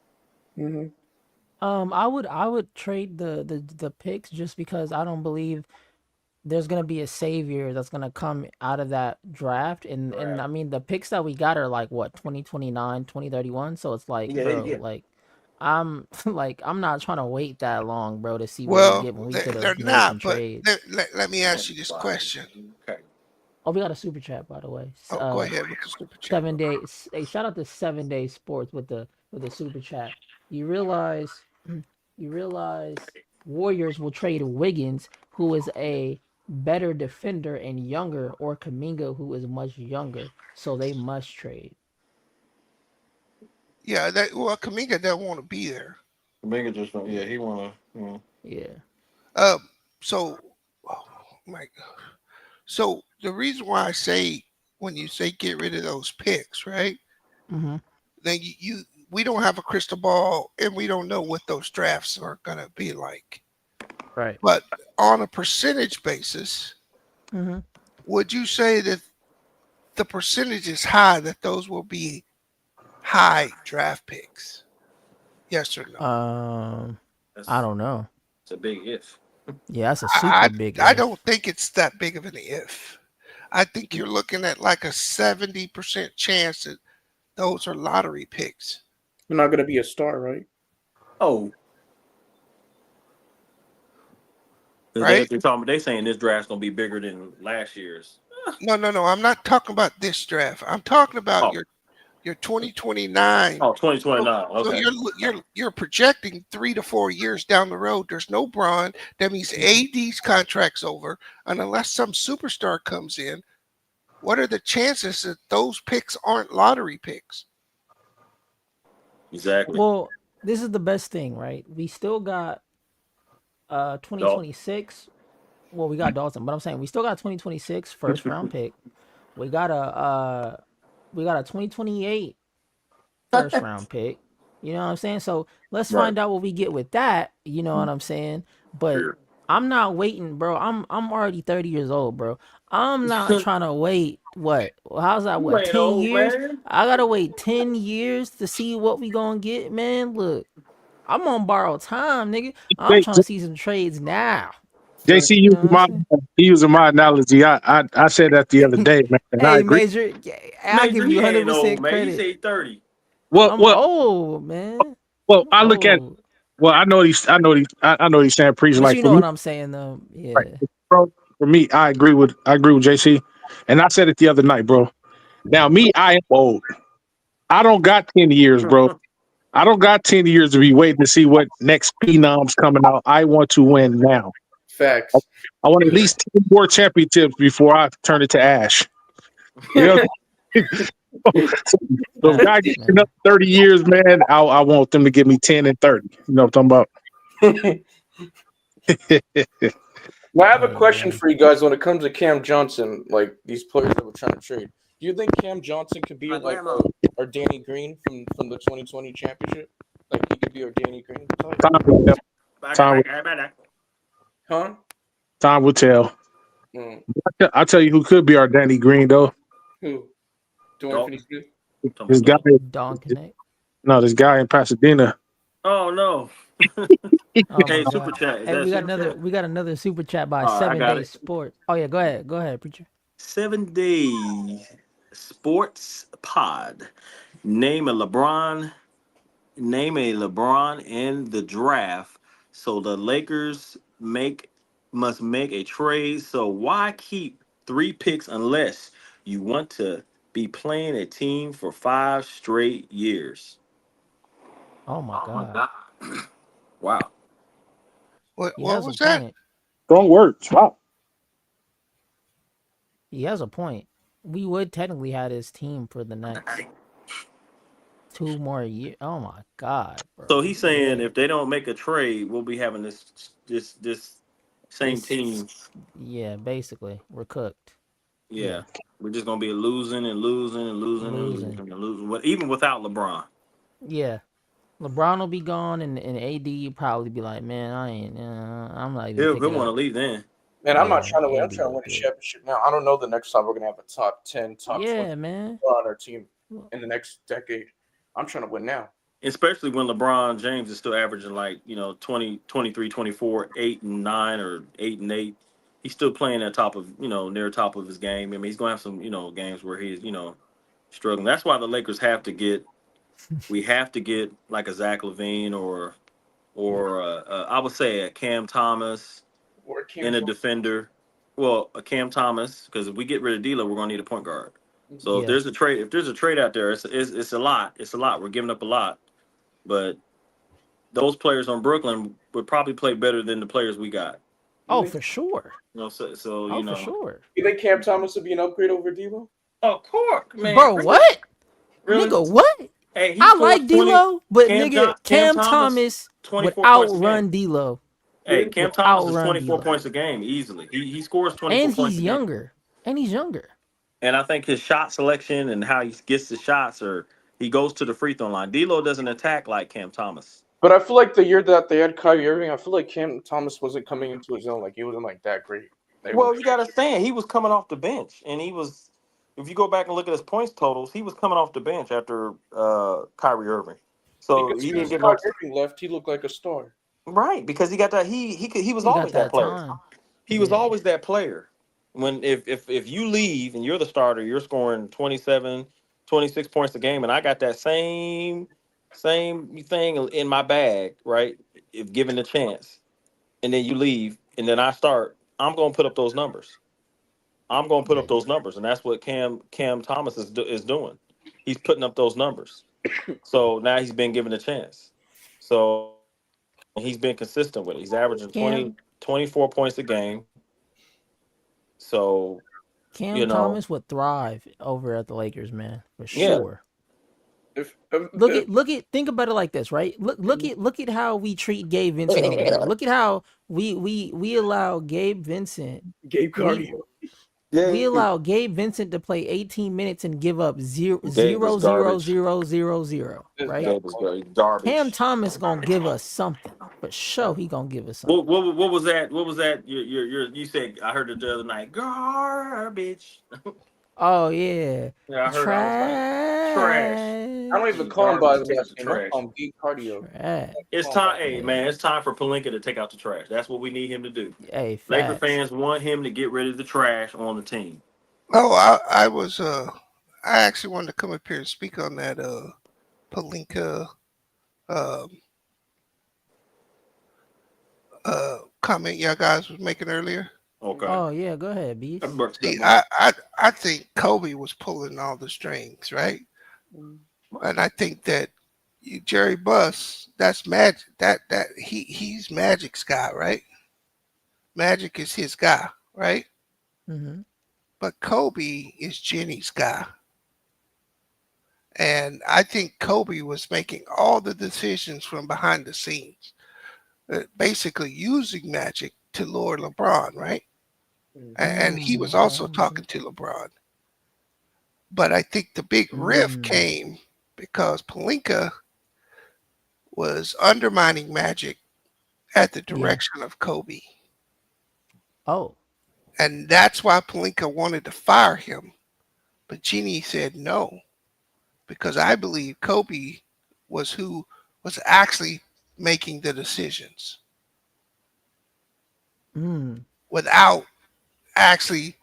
I would trade the picks just because I don't believe there's gonna be a savior that's gonna come out of that draft, and I mean the picks that we got are like what 2029, 2031, so it's like like I'm I'm not trying to wait that long, bro, to see what we get when we could have made some trades. Let me ask you this question. Okay. Oh, we got a super chat, by the way. Go ahead with the super chat. 7 days. Hey, shout out to 7 Day Sports with the super chat. You realize Warriors will trade Wiggins, who is a better defender and younger, or Kuminga, who is much younger, so they must trade. Yeah, Kuminga doesn't want to be there. Kuminga just he want to. So, oh my God. So the reason why I say when you say get rid of those picks, right? Mm-hmm. Then we don't have a crystal ball, and we don't know what those drafts are gonna be like. Right. But on a percentage basis, Mm-hmm. would you say that the percentage is high that those will be high draft picks? Yes or no? I don't know. It's a big if. Yeah, that's a super big I if. don't think it's that big of an if. I think you're looking at like a 70% chance that those are lottery picks. They're not going to be a star, right? Oh, Right? They're saying this draft's gonna be bigger than last year's. No. I'm not talking about this draft. I'm talking about your 2029. Oh, 2029. So Okay. you're projecting 3 to 4 years down the road. There's no Bron. That means AD's contract's over, and unless some superstar comes in, what are the chances that those picks aren't lottery picks? Exactly. Well, this is the best thing, right? We still got 2026. Well, we got Dalton, but I'm saying we still got 2026 first round pick. We got a 2028 first round pick. You know what I'm saying? So let's find out what we get with that. You know what I'm saying? But I'm not waiting, bro. I'm already 30 years old, bro. I'm not trying to wait. What? How's that? What? 10 years? Man. I gotta wait 10 years to see what we gonna get, man. Look, I'm on borrowed time, nigga. I'm trying to see some trades now. JC You know using my analogy. I said that the other day, man. And I Hey, agree. Major, I give you 100% Man, you credit. say 30. I'm old, man. Well, I look at. Well, I know he's saying preach But like you for know me. what I'm saying, though. Yeah. Right. Bro, for me, I agree with JC, and I said it the other night, bro. Now, me, I am old. I don't got 10 years, bro. I don't got 10 years to be waiting to see what next phenom's coming out. I want to win now. Facts. I want at least 10 more championships before I turn it to ash. You know? So if guys get up 30 years, man, I want them to give me 10 and 30. You know what I'm talking about? Well, I have a question for you guys when it comes to Cam Johnson, like these players that we're trying to trade. Do you think Cam Johnson could be like our Danny Green from the 2020 championship? Like he could be our Danny Green? Time will tell. I'll tell you who could be our Danny Green, though. Who? Dorian Finney-Smith? This guy. Don Connect. No, this guy in Pasadena. Oh no. Oh Hey, my super God. chat. Is Hey, that we got super another. chat? We got another super chat by All right, I 7 got Day it. Sports. Oh yeah, go ahead, preacher. 7 Day Sports Pod. Name a LeBron in the draft. So the Lakers must make a trade. So why keep 3 picks unless you want to be playing a team for 5 straight years? Oh my God. Wow. What He has was a that? point. Strong words. Wow. He has a point. We would technically have his team for the next 2 more years. Oh my God, bro. So he's saying if they don't make a trade, we'll be having this same team. Yeah, basically, we're cooked. Yeah. We're just gonna be losing. Even without LeBron. Yeah, LeBron will be gone, and AD probably be like, man, I'm not even. He'll want to leave then. Man, I'm not trying to win. I'm trying to win a championship now. I don't know the next time we're gonna have a top 10, top 20 man on our team in the next decade. I'm trying to win now. Especially when LeBron James is still averaging 20, 23, 24, 8 and 9 or 8 and 8. He's still playing at top of, near top of his game. I mean, he's going to have some, games where he's, struggling. That's why the Lakers have to get like a Zach LaVine or I would say a Cam Thomas and a defender. Well, a Cam Thomas, because if we get rid of D'Lo, we're going to need a point guard. So if there's a trade out there, it's a lot. It's a lot. We're giving up a lot. But those players on Brooklyn would probably play better than the players we got. Oh, for sure. For sure. You think Cam Thomas would be an upgrade over D'Lo? Of course, man. Bro, what? Really? Nigga, what? Hey, I like D'Lo, but Cam Thomas would outrun D'Lo. Hey, Cam Thomas is 24 points a game easily. He scores 24 and points he's a younger. And he's younger. And I think his shot selection and how he gets the shots, or he goes to the free throw line. D'Lo doesn't attack like Cam Thomas. But I feel like the year that they had Kyrie Irving, I feel like Cam Thomas wasn't coming into his own. Like he wasn't like that great. Well, you got to stand. He was coming off the bench, and he was. If you go back and look at his points totals, he was coming off the bench after Kyrie Irving. So because he didn't get Kyrie much. Irving left, he looked like a star. Right, because he got that. He was He got always that that player. time. He was always that player. When if you leave and you're the starter, you're scoring 27, 26 points a game, and I got that same thing in my bag, right? If given the chance, and then you leave, and then I start, I'm going to put up those numbers. I'm going to put up those numbers, and that's what Cam Thomas is doing. He's putting up those numbers. So now he's been given a chance. So he's been consistent with it. He's averaging 24 points a game. So Cam Thomas would thrive over at the Lakers, man, for sure. Think about it like this, right? Look at how we treat Gabe Vincent over here. Look at how we allow Gabe Vincent. Gabe cardio. We allow Gabe Vincent to play 18 minutes and give up 0, Gabe 0, is 0, garbage. 0, 0, 0, right? Gabe is garbage. Cam Thomas gonna give us something for sure. He gonna give us something. What was that? What was that? You said, I heard it the other night. Garbage. Oh yeah. Yeah, I heard. I was like, trash. I don't even call him by the last name. I call him Gabe Cardio. It's time, hey man, it's time for Pelinka to take out the trash. That's what we need him to do. Hey, Laker fans want him to get rid of the trash on the team. Oh, I actually wanted to come up here and speak on that Pelinka comment y'all guys was making earlier. Okay. Oh yeah, go ahead, B. See, I think Kobe was pulling all the strings, right? And I think that Jerry Buss, that's Magic. That he's Magic's guy, right? Magic is his guy, right? Mm-hmm. But Kobe is Jenny's guy. And I think Kobe was making all the decisions from behind the scenes, basically using Magic to lure LeBron, right? And he was also talking to LeBron. But I think the big rift came because Pelinka was undermining Magic at the direction of Kobe. Oh. And that's why Pelinka wanted to fire him. But Jeannie said no, because I believe Kobe was who was actually making the decisions without actually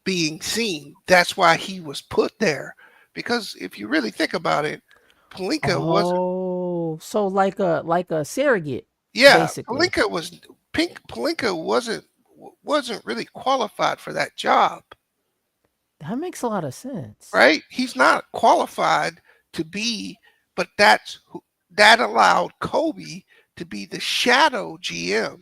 being seen. That's why he was put there. Because if you really think about it, Pelinka wasn't. Oh, so like a surrogate. Yeah, basically. Pelinka wasn't really qualified for that job. That makes a lot of sense. Right? He's not qualified to be, but that allowed Kobe to be the shadow GM.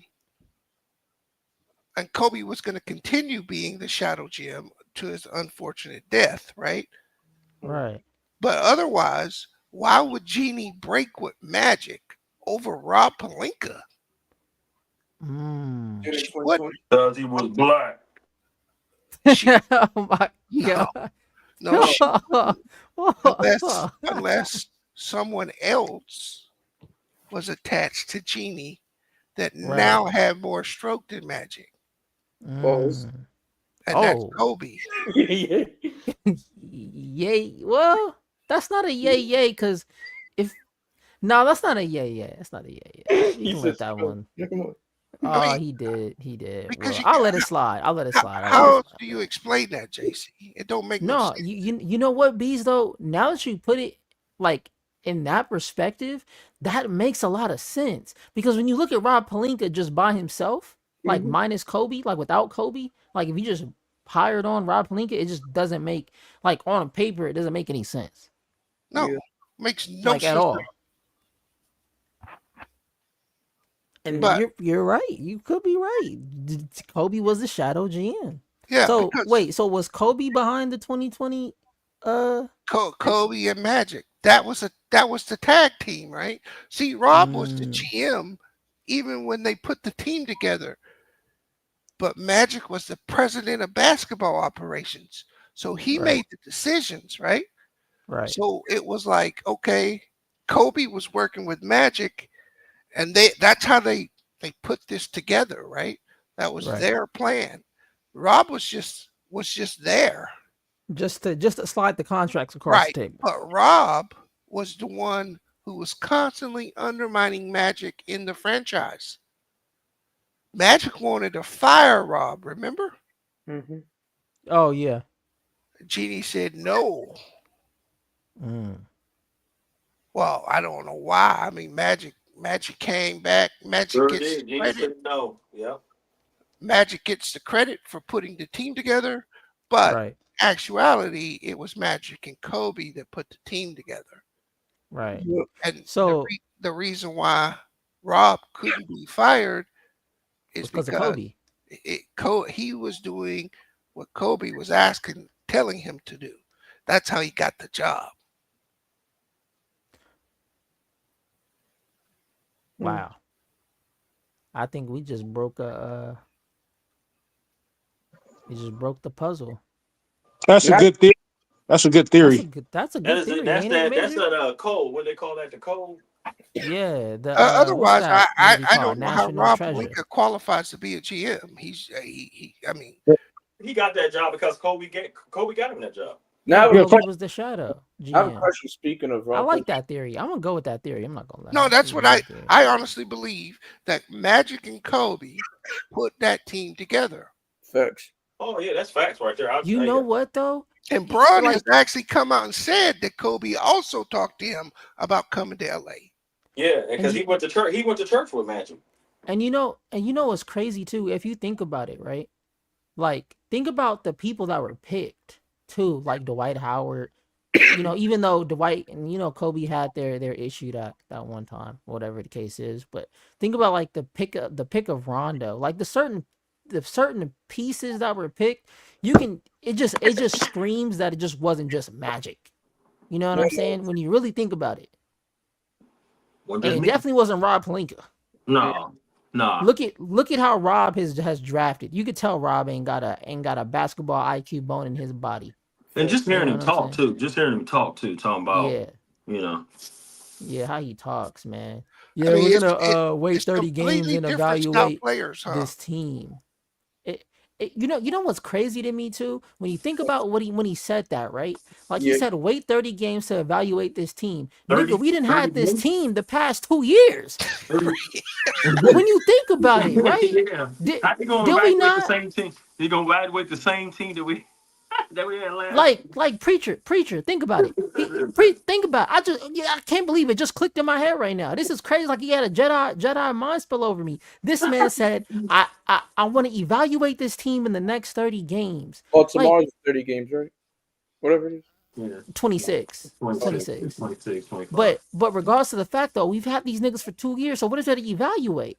And Kobe was going to continue being the shadow GM to his unfortunate death, right? Right. But otherwise, why would Jeannie break with Magic over Rob Pelinka? What? Because he was black. Oh my God. No, unless someone else was attached to Jeannie that now had more stroke than Magic. And that's Kobe. Yay. Well, that's not a yay because that's not a yay. That's not a yay. You can let that one. Oh, he did. Well, I'll let it slide. How else do you explain that, JC? It don't make no sense. You know what, Bees, though? Now that you put it like in that perspective, that makes a lot of sense. Because when you look at Rob Pelinka just by himself, like minus Kobe, like without Kobe, like if you just hired on Rob Pelinka, it just doesn't make, like on paper, it doesn't make any sense. No, makes no sense at all. And you're right. You could be right. Kobe was the shadow GM. Yeah. So wait, so was Kobe behind the 2020? Kobe and Magic. That was the tag team, right? See, Rob was the GM even when they put the team together. But Magic was the president of basketball operations. So he Right. made the decisions, right? Right. So it was like, okay, Kobe was working with Magic, and that's how they put this together, right? That was Right. their plan. Rob was just there. Just to slide the contracts across Right. the table. But Rob was the one who was constantly undermining Magic in the franchise. Magic wanted to fire Rob, remember? Mm-hmm. Oh yeah. Genie said no. Mm. Well, I don't know why. I mean, Magic came back. Magic Sure gets did. Genie credit. said no. Yep. Magic gets the credit for putting the team together, but Right. actuality, it was Magic and Kobe that put the team together. Right. And So the reason why Rob couldn't be fired is because of because Kobe. he was doing what Kobe was telling him to do. That's how he got the job. Wow. I think we just broke the puzzle. That's a good theory. That's a good theory. That's a good theory, ain't it, That's Major? that code. What they call that? The code. Yeah, the what's Otherwise, that movie I called? don't know how National Rob Treasure. Pelinka qualifies to be a GM. He's I mean, He got that job because Kobe got him that job. Now, Kobe was the shadow I have a GM. question. Speaking of I Rob, like that theory. I'm gonna go with that theory. I'm not gonna lie. no, that's It's a what good theory. I honestly believe that Magic and Kobe put that team together. facts. Oh yeah, that's facts right there. You know what though? And Bron has actually come out and said that Kobe also talked to him about coming to LA. Yeah, because he went to church. He went to church with Magic. And you know what's crazy too? If you think about it, right? Like, think about the people that were picked too, like Dwight Howard. You know, even though Dwight and Kobe had their issue that one time, whatever the case is. But think about like the pick of Rondo, like the certain pieces that were picked. It just screams that it just wasn't just Magic. You know what I'm saying? When you really think about it, and it definitely wasn't Rob Pelinka. No. Look at how Rob has drafted. You could tell Rob ain't got a basketball IQ bone in his body. And just hearing him talk saying? too. Just hearing him talk too. Talking about Yeah, how he talks, man. Yeah, I mean, we're gonna wait it's 30 games completely and different style evaluate players, huh? this team. You know what's crazy to me too? When you think about when he said that, right? Like he said, wait 30 games to evaluate this team. Nigga, we didn't have this team the past 2 years. When you think about it, right? Yeah. How you gonna did we evaluate not? the same team? You gonna evaluate the same team that we had last? Like preacher, think about it. Think about it. I can't believe it just clicked in my head right now. This is crazy. Like he had a Jedi mind spell over me. This man said, I want to evaluate this team in the next 30 games. Oh, tomorrow's 30 games, right? Whatever it is. Yeah. 26. 26. But regardless of the fact though, we've had these niggas for 2 years. So what is there to evaluate?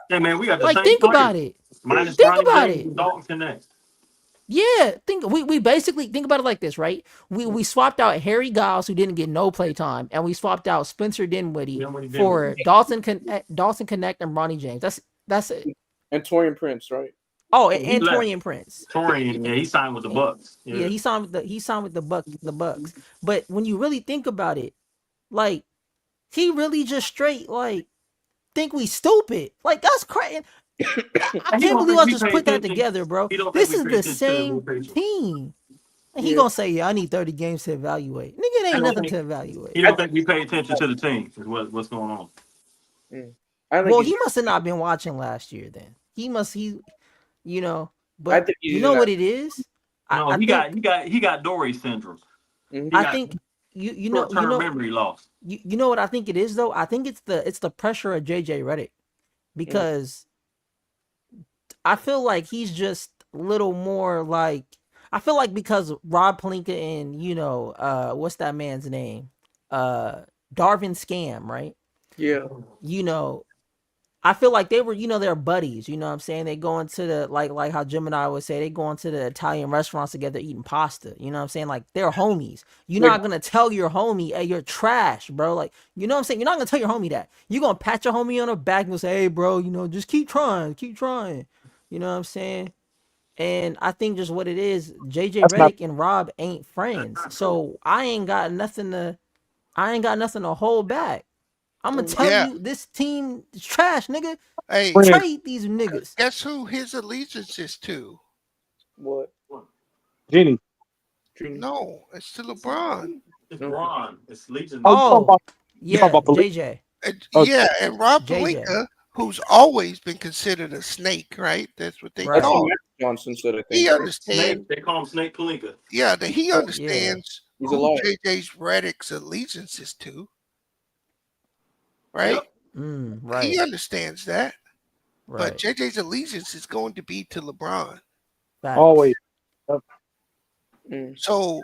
Hey man, we got the Like same think players. about it. Minus Think Bronny about James it. and Dalton Connect. Yeah, we basically think about it like this, right? We swapped out Harry Giles, who didn't get no play time, and we swapped out Spencer Dinwiddie for Dawson Connect and Bronny James. That's it. And Torian Prince, right? Oh, He and left. Torian Prince. Torian, yeah, he signed with the Bucks. Yeah, he signed with the Bucks. But when you really think about it, like he really just straight like think we stupid. Like that's crazy. I can't believe I just put that together, bro. This is the same team. And he gonna say, "Yeah, I need 30 games to evaluate." Nigga, it ain't nothing to evaluate. He don't think we pay attention to the team. Is what's going on. Well, he must have not been watching last year. Then but you know what it is. No, he got Dory syndrome. I think you know memory loss. You know what I think it is though. I think it's the pressure of JJ Redick, because I feel like he's just a little more like. I feel like because Rob Pelinka and what's that man's name, Darvin Scam, right? Yeah. I feel like they were, they're buddies. You know what I'm saying? They go into the like how Gemini would say, they go into the Italian restaurants together eating pasta. You know what I'm saying? Like they're homies. You're not gonna tell your homie, hey, you're trash, bro. Like, you know what I'm saying? You're not gonna tell your homie that. You're gonna pat your homie on the back and say, hey, bro, just keep trying. You know what I'm saying? And I think just what it is, JJ That's not Redick and Rob ain't friends. So I ain't got nothing to hold back. I'm gonna tell Yeah. you, this team is trash, nigga. Hey, friend. Trade these niggas. guess who his allegiance is to? What? Jenny. No, it's to LeBron. It's Braun. It's Legion. Oh, you talking Yeah, about police? JJ. Oh, Yeah, and Rob JJ. Pelinka, who's always been considered a snake, right? That's what they Right. That's what call him. Matt Johnson said, I He think. understands. Snake. They call him Snake Palinka. Yeah, that he Yeah. understands He's a who liar. JJ's Redick's allegiance is to, right? Yep. Right. He understands that, but Right. JJ's allegiance is going to be to LeBron. Facts. always. Mm.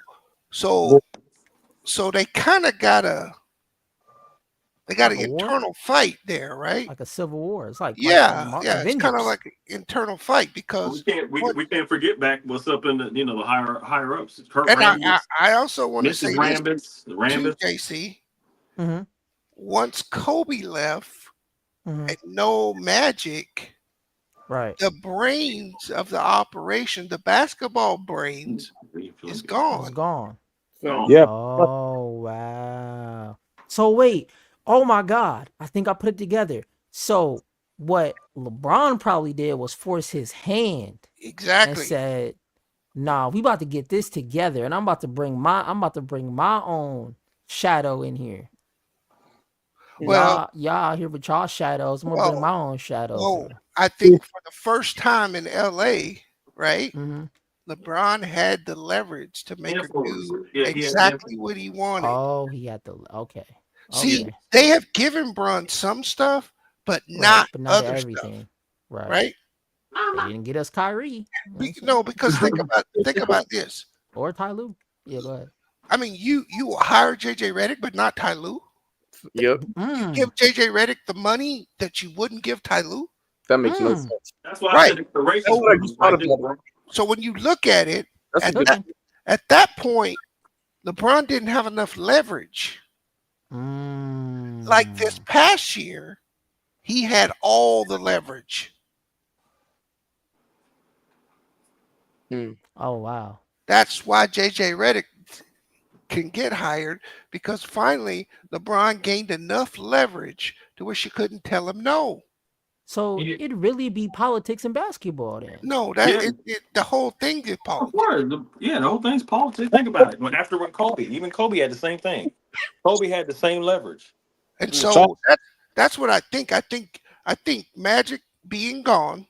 So they kind of got an Like a war? internal fight there, right? Like a civil war. It's like Yeah, it's Avengers. kind of like an internal fight because We can't forget back what's up in the higher ups. Kurt and Rambis, I also want to Mrs. say this Rambis, the to Rambis. JC. Mm-hmm. Once Kobe left Mm-hmm. and no Magic, Right. the brains of the operation, the basketball brains, is It's gone. gone. Yeah. Oh wow. So wait. Oh my God. I think I put it together. So what LeBron probably did was force his hand and Exactly. said, "Nah, we about to get this together, and I'm about to bring my own shadow in here. Well, Y'all out here with y'all shadows. I'm gonna bring my own shadows." Well, I think for the first time in LA, right? Mm-hmm. LeBron had the leverage to make her do Yeah, he had exactly what he wanted. Oh, he had the okay. See, Okay. they have given Bron some stuff, but Right, not but not other everything. stuff, Right. right? They didn't get us Kyrie. No, because think about this. Or Ty Lue. Yeah, go ahead. I mean, you hire JJ Redick, but not Ty Lue. Yep. You give JJ Redick the money that you wouldn't give Ty Lue. That makes no sense. That's why I Right. said it's the race. That's what I just thought about. So when you look at it, That's a good at that point, LeBron didn't have enough leverage. Like this past year, he had all the leverage. Oh wow. That's why JJ Redick can get hired, because finally LeBron gained enough leverage to where she couldn't tell him no. So it'd really be politics in basketball then. No, the whole thing is Of politics. course, the whole thing's politics. Think about it. When Kobe, even Kobe had the same thing. Kobe had the same leverage. And so that's what I think. I think Magic being gone,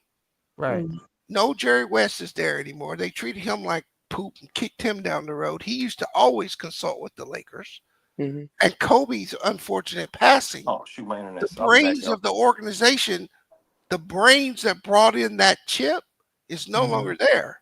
right? No Jerry West is there anymore. They treated him like poop and kicked him down the road. He used to always consult with the Lakers. Mm-hmm. And Kobe's unfortunate passing. Oh shoot, my internet. The brains of the organization, the brains that brought in that chip, is no longer there.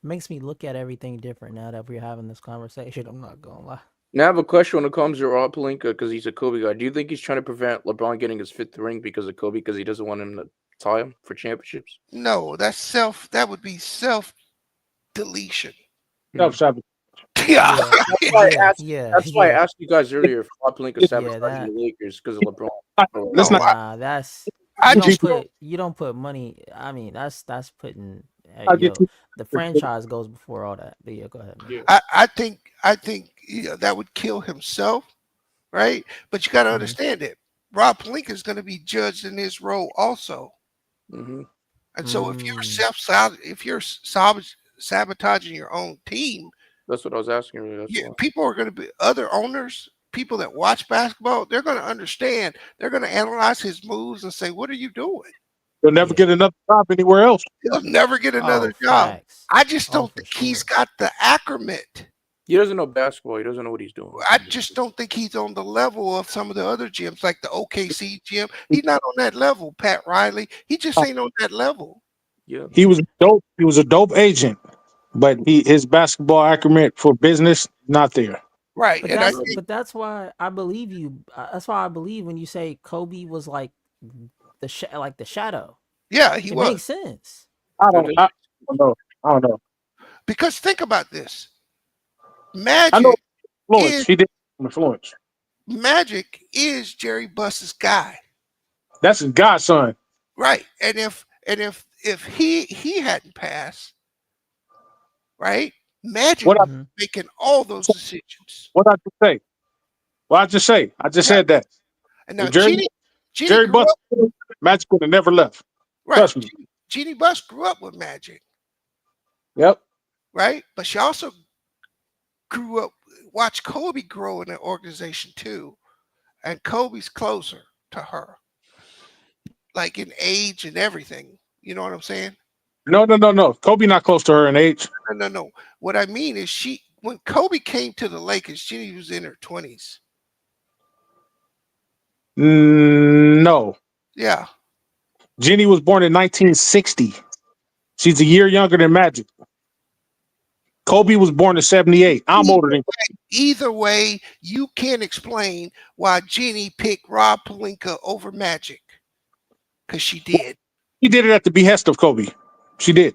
Makes me look at everything different now that we're having this conversation. I'm not gonna lie. Now I have a question when it comes to Rob Pelinka, because he's a Kobe guy. Do you think he's trying to prevent LeBron getting his 5th ring because of Kobe, because he doesn't want him to tie him for championships? No, that would be self deletion. Self-sabotage. Yeah. That's why I asked you guys earlier if Rob Pelinka sabotaging the Lakers because of LeBron. You don't put money. I mean, that's putting get the franchise goes before all that. But yeah, go ahead. Man. I think that would kill himself, right? But you got to understand it. Rob Pelinka is going to be judged in his role also, and so if you're sabotaging your own team, that's what I was asking earlier. People are going to be other owners. People that watch basketball, they're going to understand. They're going to analyze his moves and say, "What are you doing?" He'll never get another job anywhere else. He'll never get another job. I just don't think he's got the acclimate. He doesn't know basketball. He doesn't know what he's doing. I just don't think he's on the level of some of the other gyms, like the OKC gym. He's not on that level. Pat Riley, he just ain't on that level. Yeah, he was dope. He was a dope agent, but his basketball acumen for business not there. Right, but that's why I believe you. That's why I believe when you say Kobe was like the shadow. Yeah, he it was. Makes sense. I don't know. Because think about this. Magic I know influence. He did influence. Magic is Jerry Buss's guy. That's his godson. Right. And if he hadn't passed, right? Magic What I, was making all those decisions. what I just say? What I just say? I just said that. And now If Jerry grew Buss, up, Magic would have never left. right? Trust me. Jeannie Buss grew up with Magic, Yep. right? But she also grew up, watched Kobe grow in that organization too. And Kobe's closer to her, like in age and everything. You know what I'm saying? No. Kobe not close to her in age. No. What I mean is when Kobe came to the Lakers, Jeannie was in her 20s. No. Yeah. Jenny was born in 1960. She's a year younger than Magic. Kobe was born in 78. I'm older than. Either way, you can't explain why Jeannie picked Rob Pelinka over Magic, because she did. She did it at the behest of Kobe. She did.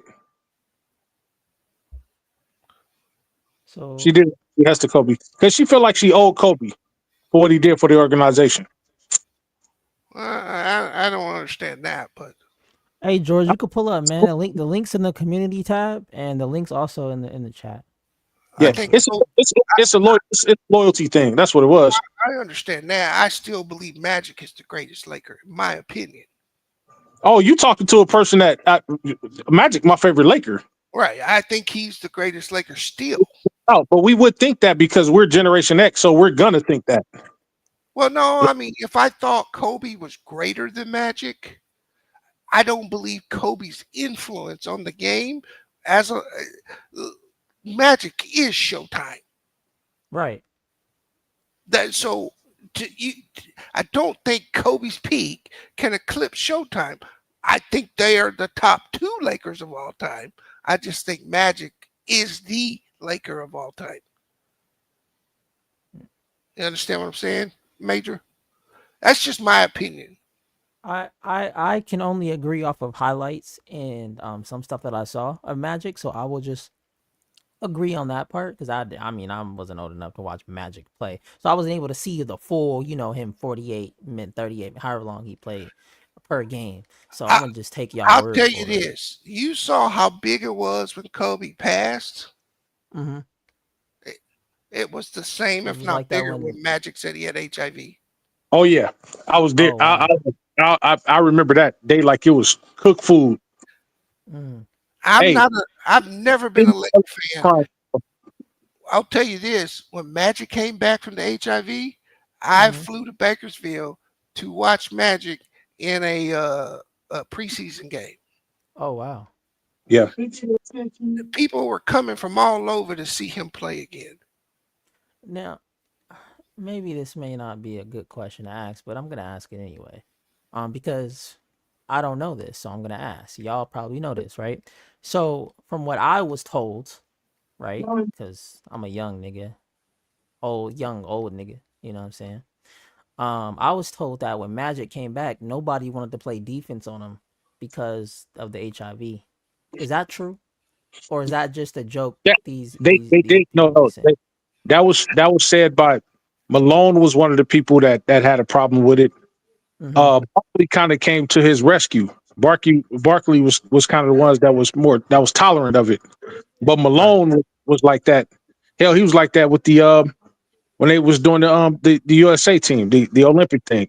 So she did it at the behest of Kobe because she felt like she owed Kobe for what he did for the organization. I don't understand that, but hey George, you could pull up, man. The links in the community tab, and the links also in the chat. Yeah, it's a loyalty thing. That's what it was. I understand that. I still believe Magic is the greatest Laker, in my opinion. Oh, you talking to a person that Magic, my favorite Laker. Right. I think he's the greatest Laker still. Oh, but we would think that because we're Generation X, so we're gonna think that. Well, no, I mean, if I thought Kobe was greater than Magic, I don't believe Kobe's influence on the game as a Magic is Showtime. Right. I don't think Kobe's peak can eclipse Showtime. I think they are the top two Lakers of all time. I just think Magic is the Laker of all time. You understand what I'm saying, Major? That's just my opinion. I can only agree off of highlights and some stuff that I saw of Magic, so I will just agree on that part because I wasn't old enough to watch Magic play, so I wasn't able to see the full, him 48 min 38, however long he played per game. So I'm gonna just take y'all. I'll tell you this: you saw how big it was when Kobe passed. Mm-hmm. It was the same, if not bigger, when Magic said he had HIV. Oh yeah, I was there. Oh, wow. I remember that day like it was cooked food. I've never been a Laker fan. I'll tell you this: when Magic came back from the HIV, I flew to Bakersfield to watch Magic in a preseason game. Oh wow! Yeah, people were coming from all over to see him play again. Now, maybe this may not be a good question to ask, but I'm gonna ask it anyway, because I don't know this, so I'm gonna ask. Y'all probably know this, right? So, from what I was told, right? Because I'm a young nigga, old nigga. You know what I'm saying? I was told that when Magic came back, nobody wanted to play defense on him because of the HIV. Is that true, or is that just a joke? That was said by Malone. Was one of the people that had a problem with it. Barkley kind of came to his rescue. Barkley was kind of the ones that was tolerant of it, but Malone was like that. Hell, he was like that with the when they was doing the USA team, the Olympic thing.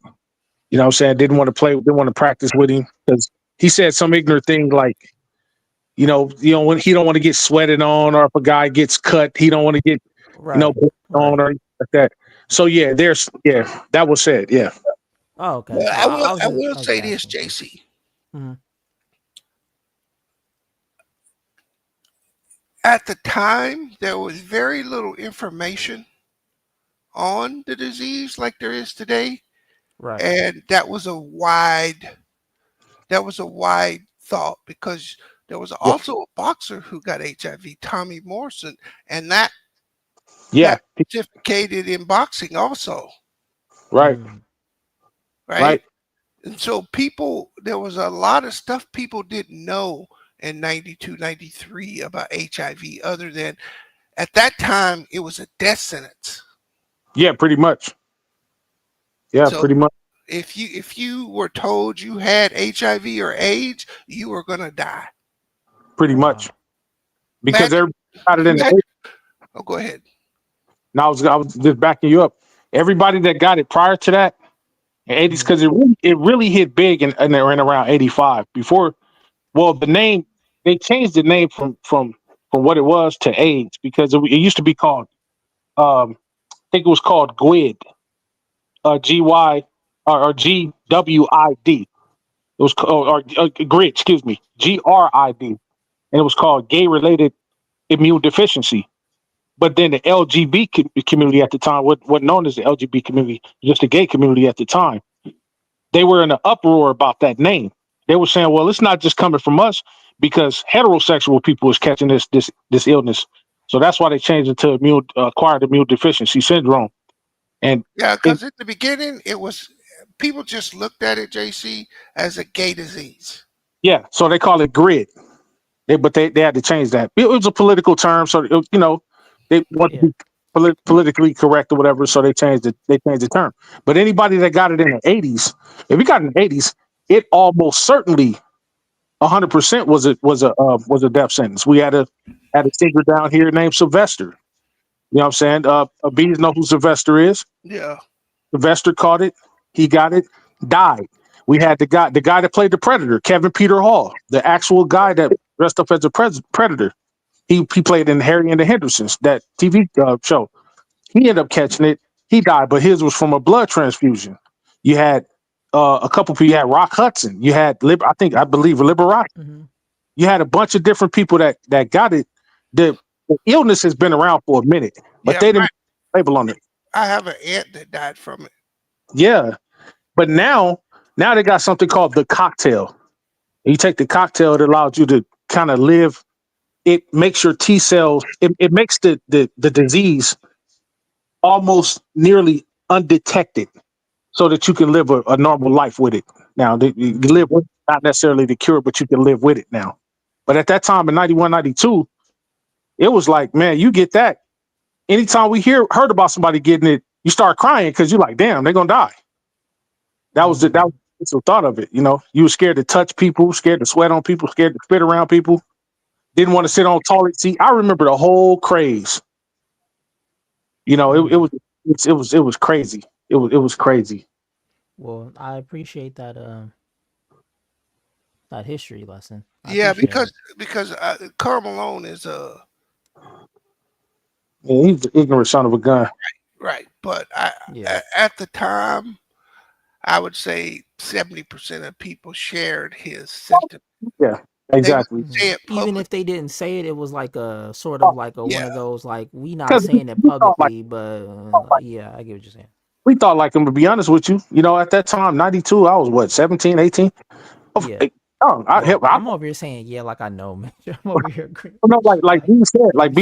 You know what I'm saying? Didn't want to practice with him because he said some ignorant thing like, when he don't want to get sweated on, or if a guy gets cut, he don't want to get on or like that. So that was said. Yeah. Oh, okay. Well, I will say this, JC. At the time, there was very little information on the disease like there is today. Right. And that was a wide thought because there was also a boxer who got HIV, Tommy Morrison, and that certificated in boxing also. Right. Right. And so there was a lot of stuff people didn't know in 92, 93 about HIV other than at that time it was a death sentence. Yeah, pretty much. Yeah, So pretty much. if you were told you had HIV or AIDS, you were gonna die. Pretty much. Because Imagine, everybody got it in the imagine, oh, go ahead. Now I was just backing you up. Everybody that got it prior to that, in 80s, because it really hit big in around 85. Before, well, the name, they changed the name from what it was to AIDS, because it used to be called I think it was called GWID, GY or GWID. It was GRID, excuse me, GRID, and it was called gay related immune deficiency. But then the LGBT community at the time, what known as the LGBT community, just the gay community at the time, they were in an uproar about that name. They were saying, well, it's not just coming from us, because heterosexual people is catching this illness. So that's why they changed it to acquired immune deficiency syndrome. And Yeah, because in the beginning, it was people just looked at it, JC, as a gay disease. yeah, so they call it GRID. But they had to change that. It was a political term, so they want to be politically correct or whatever. So they changed it. They changed the term. But anybody that got it in the 80s, if you got it in the 80s, it almost certainly 100% was a death sentence. We had a singer down here named Sylvester. You know what I'm saying? Bees know who Sylvester is. Yeah. Sylvester caught it. He got it. Died. We had the guy that played the Predator, Kevin Peter Hall, the actual guy that dressed up as a Predator. He played in Harry and the Hendersons, that TV show. He ended up catching it. He died, but his was from a blood transfusion. You had a couple people. You had Rock Hudson. You had I believe Liberace. You had a bunch of different people that got it. The illness has been around for a minute, but they didn't label on it. I have an aunt that died from it. Yeah, but now they got something called the cocktail. You take the cocktail, it allows you to kind of live. It makes your T cells. It makes the disease almost nearly undetected, so that you can live a normal life with it. Now you live with it, not necessarily the cure, but you can live with it now. But at that time in 91, 92, it was like, man, you get that. Anytime we heard about somebody getting it, you start crying because you're like, damn, they're gonna die. That was the thought of it. You were scared to touch people, scared to sweat on people, scared to spit around people. Didn't want to sit on toilet seat. I remember the whole craze. It was crazy. It was crazy. Well, I appreciate that that history lesson. Yeah, because Karl Malone is he's an ignorant son of a gun. Right. But at the time, I would say 70% of people shared his symptoms. Yeah, exactly. Even if they didn't say it, it was like a sort of like one of those, like, we not saying it publicly, but yeah, I get what you're saying. We thought like him, to be honest with you. At that time, 92, I was what, 17, 18? Yeah. I'm over here saying, yeah, like I know, man. I'm over here agreeing. Like B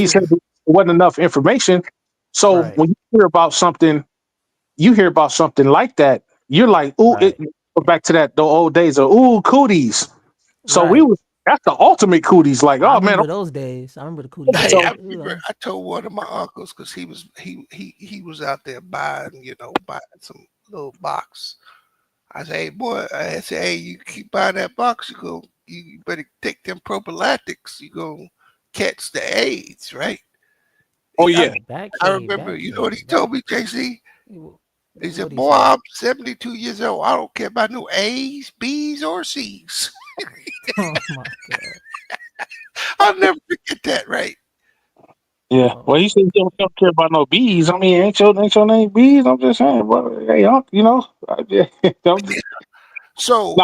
said, there wasn't enough information. So when you hear about something like that, you're like, ooh, it goes back to the old days of cooties. So that's the ultimate cooties. Like, I oh man, remember those days. I remember the cooties. I told one of my uncles, because he was out there buying some little box. I say, hey boy, hey, you keep buying that box, you better take them prophylactics. You gonna catch the AIDS, right? Oh yeah. I remember. You know what he told me, JC? He said, boy, I'm 72 years old. I don't care about no A's, B's, or C's. Oh my God. I'll never forget that, right? Yeah. Well, he said he don't care about no bees. I mean, ain't your name bees? I'm just saying, brother. Hey, So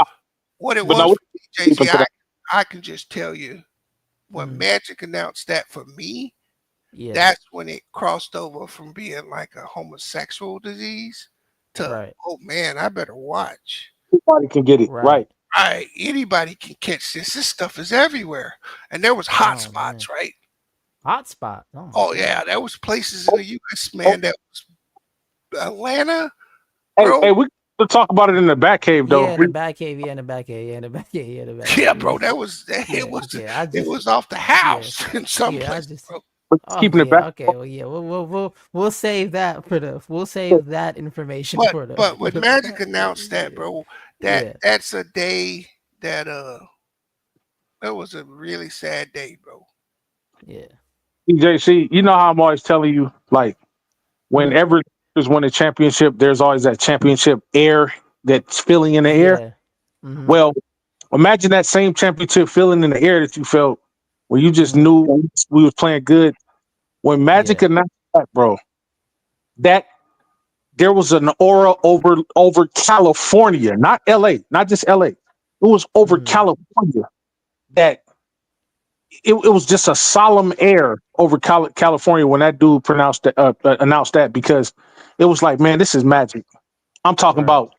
what it was, JC, I can just tell you, when Magic announced that for me, that's when it crossed over from being like a homosexual disease to, oh man, I better watch. Anybody can get it, right? Right. Anybody can catch this. This stuff is everywhere. And there was hot spots, right? Hot spot. Oh yeah, there was places in the U.S., man. That was Atlanta. Hey, we could talk about it in the back cave, though. Yeah, in the back cave. Yeah, in the back cave. Yeah, bro. That was it was off the house in some places, bro. But Oh keeping it back. yeah, okay. Well, yeah, we'll save that for the we'll save that information for the But for when the Magic announced that, bro, yeah. that's a day that that was a really sad day, bro. Yeah. JC, you know how I'm always telling you, like, whenever there's win a championship, there's always that championship air that's filling in the air. Yeah. Mm-hmm. Well, imagine that same championship feeling in the air that you felt when you just Mm-hmm. knew we was playing good. When Magic announced that, bro, that there was an aura over California, not LA, not just LA. It was over California that it was just a solemn air over California when that dude announced that, because it was like, man, this is Magic. I'm talking Right.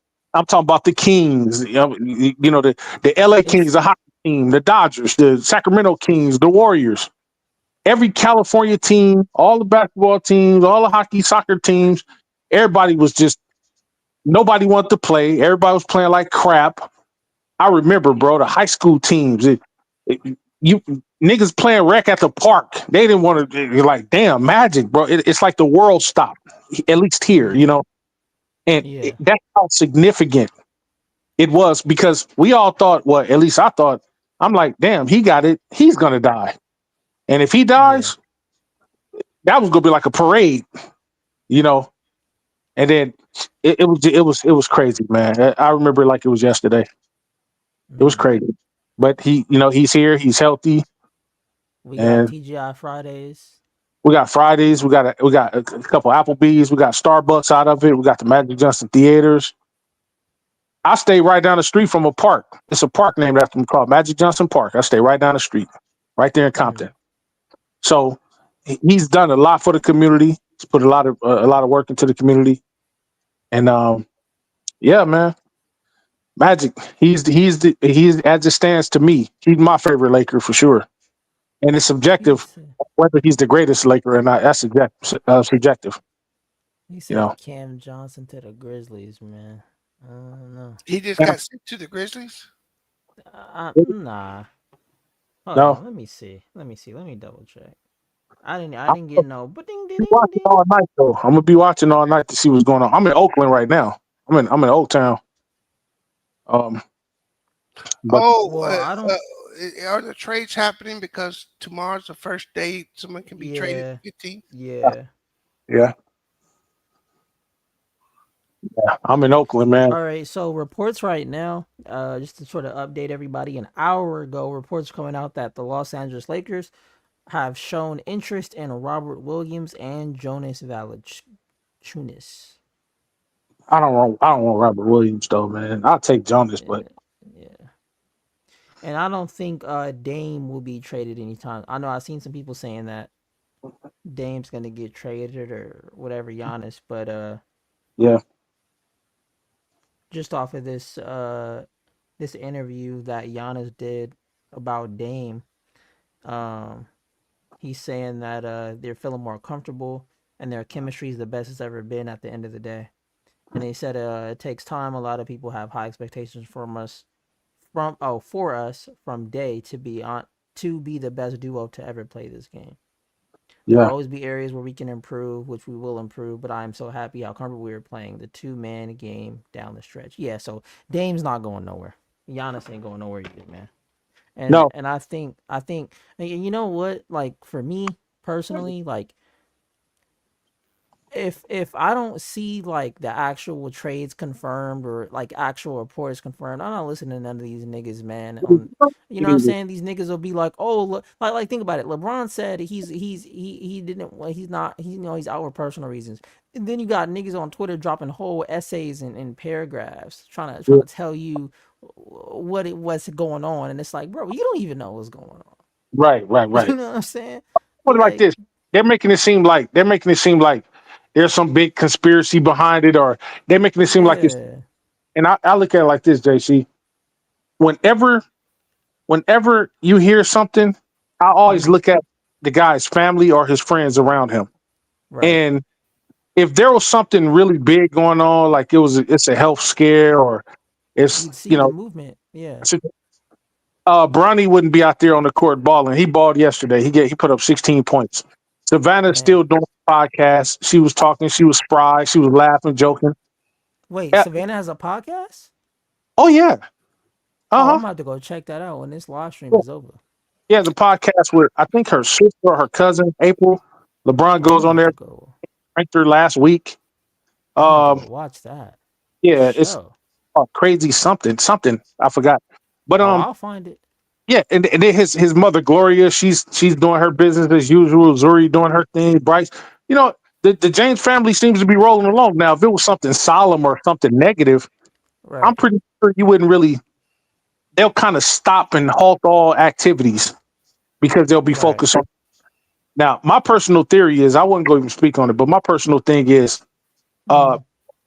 about the Kings, the LA Kings, the hockey team, the Dodgers, the Sacramento Kings, the Warriors. Every California team, all the basketball teams, all the hockey, soccer teams, everybody was just, nobody wanted to play. Everybody was playing like crap. I remember, bro, the high school teams. You niggas playing rec at the park. They didn't want to. You're like, damn, Magic, bro. It's like the world stopped. At least here, and that's how significant it was, because we all thought. Well, at least I thought. I'm like, damn, he got it. He's gonna die, and if he dies, that was gonna be like a parade, And then it was crazy, man. I remember it like it was yesterday. It was crazy, but he's here. He's healthy. We got And TGI Fridays. we got Fridays. We got a couple Applebee's. We got Starbucks out of it. We got the Magic Johnson Theaters. I stay right down the street from a park. It's a park named after him called Magic Johnson Park. I stay right down the street, right there in Compton. So he's done a lot for the community. He's put a lot of work into the community, and yeah, man, Magic. He's as it stands to me. He's my favorite Laker for sure, and it's subjective whether he's the greatest Laker or not. That's subjective. He said Cam Johnson to the Grizzlies, man. I don't know. He just got sent to the Grizzlies? Nah. Hold on, let me see. Let me double check. I didn't get no. But watching all night though. I'm gonna be watching all night to see what's going on. I'm in Oakland right now. I'm in Oaktown. Are the trades happening because tomorrow's the first day someone can be traded? 15? Yeah. Yeah. I'm in Oakland, man. All right, so reports right now, just to sort of update everybody, an hour ago, reports coming out that the Los Angeles Lakers have shown interest in Robert Williams and Jonas Valanciunas. I don't want Robert Williams though, man. I'll take Jonas, but and I don't think Dame will be traded anytime. I know I've seen some people saying that Dame's gonna get traded or whatever, Giannis, but yeah. Just off of this this interview that Giannis did about Dame, he's saying that they're feeling more comfortable and their chemistry is the best it's ever been at the end of the day. And he said it takes time. A lot of people have high expectations for us from Day to be the best duo to ever play this game. There will always be areas where we can improve, which we will improve, but I'm so happy how comfortable we were playing the 2-man game down the stretch. Yeah, so Dame's not going nowhere. Giannis ain't going nowhere either, man. And I think you know what? Like, for me personally, like, if I don't see like the actual trades confirmed or like actual reports confirmed, I'm not listening to none of these niggas, man. You know what I'm saying? These niggas will be like, oh, look, like think about it. LeBron said he's out for personal reasons. And then you got niggas on Twitter dropping whole essays and paragraphs trying to tell you what's going on, and it's like, bro, you don't even know what's going on. Right. You know what I'm saying? Put it like this: they're making it seem like there's some big conspiracy behind it, or they're making it seem like it's. And I look at it like this, JC. Whenever you hear something, I always look at the guy's family or his friends around him, and if there was something really big going on, like it's a health scare, or it's you'd see the movement, Bronny wouldn't be out there on the court balling. He balled yesterday. He put up 16 points. Savannah's Man. still doing the podcast. She was talking. She was spry. She was laughing, joking. Wait, Yeah. Savannah has a podcast? Oh yeah. Oh, Uh-huh. I'm about to go check that out when this live stream is over. Yeah, the podcast with I think her sister or her cousin, April. LeBron I'm goes gonna on have there, to go. ranked her last week. I'm gonna have to go watch that. Yeah, it's Show. crazy something. I forgot. But Oh, I'll find it. yeah, and then his mother Gloria, she's doing her business as usual. Zuri doing her thing. Bryce, you know, the James family seems to be rolling along now. If it was something solemn or something negative, Right. I'm pretty sure you wouldn't really. They'll kind of stop and halt all activities because they'll be focused on. Now, my personal theory is I wouldn't go even speak on it, but my personal thing is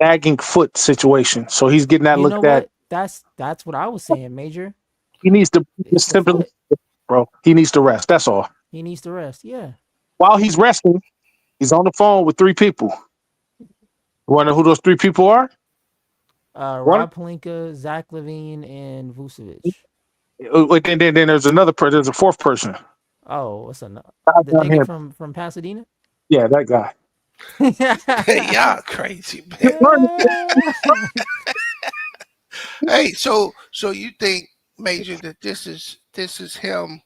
nagging foot situation. So he's getting that You know looked at. what? That's what I was saying, Major. He needs to It's the foot. bro. He needs to rest. That's all. He needs to rest. Yeah. While he's resting, he's on the phone with 3 people. You want to know who those 3 people are? Rob Pelinka, Zach LaVine, and Vucevic. And then there's another person. There's a 4th person. Oh, what's another? Guy The down here. nigga from Pasadena? Yeah, that guy. Y'all crazy, man. Hey, so you think, Major, that this is him?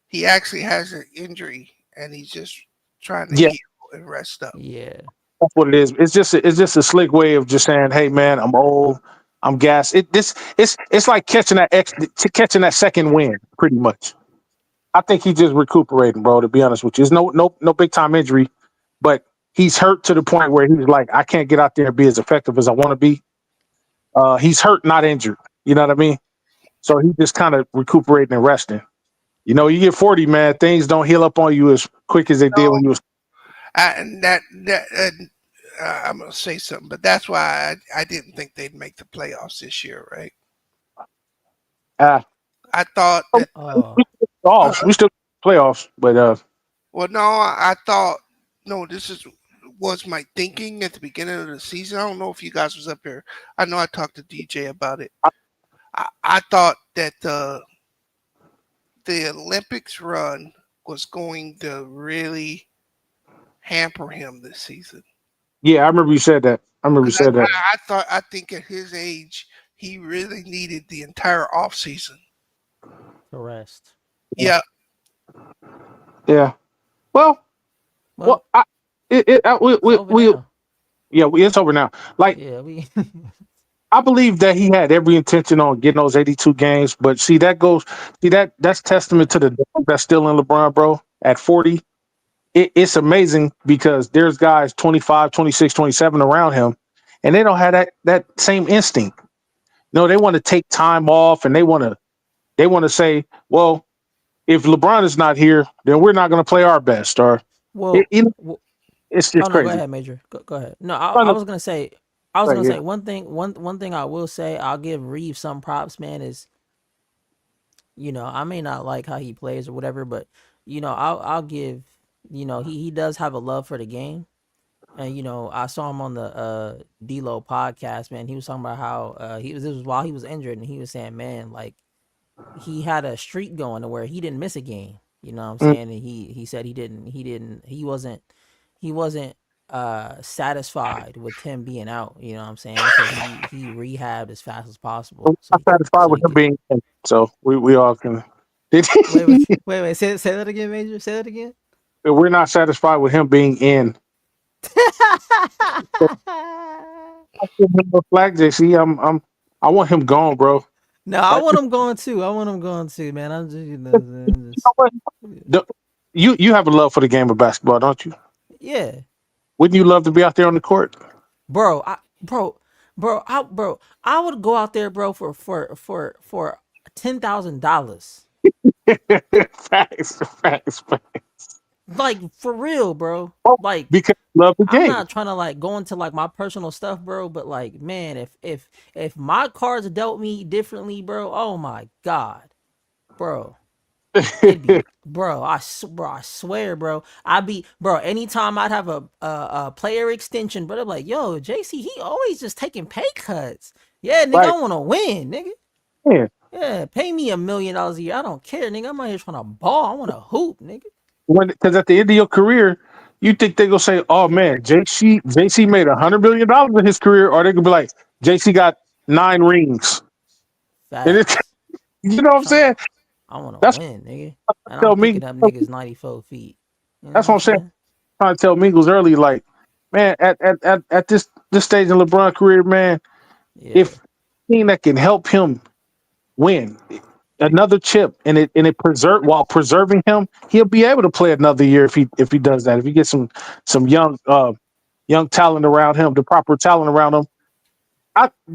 He actually has an injury and he's just trying to heal and rest up. Yeah. That's what it is. It's just a slick way of just saying, "Hey, man, I'm old. I'm gassed." It's like catching that second win, pretty much. I think he's just recuperating, bro. To be honest with you, it's no big time injury, but he's hurt to the point where he's like, I can't get out there and be as effective as I want to be. He's hurt, not injured. You know what I mean? So he's just kind of recuperating and resting. You know, you get 40, man, things don't heal up on you as quick as they did when you was. And I'm gonna say something, but that's why I didn't think they'd make the playoffs this year, right? I thought that we still playoffs, but well, no, I thought this was my thinking at the beginning of the season. I don't know if you guys was up here. I know I talked to DJ about it. I thought that the Olympics run was going to really hamper him this season. Yeah, I remember you said that. I think at his age, he really needed the entire off season to rest. Yeah. Yeah. Well, it's over now. Like, I believe that he had every intention on getting those 82 games, but that's testament to the dog that's still in LeBron, bro. At 40, it's amazing because there's guys 25, 26, 27 around him, and they don't have that same instinct. No, they want to take time off, and they want to say, well, if LeBron is not here, then we're not going to play our best. Or it's just crazy. Go ahead, Major. Go ahead. No, I was gonna say. One thing I will say, I'll give Reeves some props, man. Is I may not like how he plays or whatever, but I'll give he does have a love for the game, and I saw him on the D-Lo podcast, man. He was talking about how this was while he was injured, and he was saying, man, like he had a streak going to where he didn't miss a game. You know what I'm saying? And he said he wasn't satisfied with him being out. You know what I'm saying? So he rehabbed as fast as possible. I'm satisfied with him being in, so we all can. Wait. Say that again, Major. Say that again. We're not satisfied with him being in. Flag JC. I want him gone, bro. No, I want him going too. Man. I'm just you have a love for the game of basketball, don't you? Yeah. Wouldn't you love to be out there on the court, bro? I would go out there, bro, for $10,000. Facts. Like for real, bro. Like because you love the game. I'm not trying to like go into like my personal stuff, bro. But like, man, if my cards dealt me differently, bro, oh my god, bro. Bro, I swear, bro. Anytime I'd have a player extension, bro, they're like, yo, JC, he always just taking pay cuts. Yeah, nigga, I want to win, nigga. Yeah, pay me $1 million a year. I don't care, nigga. I'm out here trying to ball. I want to hoop, nigga. because at the end of your career, you think they're gonna say, "Oh man, JC made $100 million in his career," or they could be like, "JC got 9 rings." And it's, Facts. you know what I'm saying? I want to That's win, nigga. And tell I'm me. picking up niggas 94 feet. You know That's what what I'm I'm saying. saying? Trying to tell Mingles early, like, man, at this stage in LeBron's career, man, Yeah. if team that can help him win another chip and it preserving him, he'll be able to play another year if he does that. If he gets some young talent around him, the proper talent around him.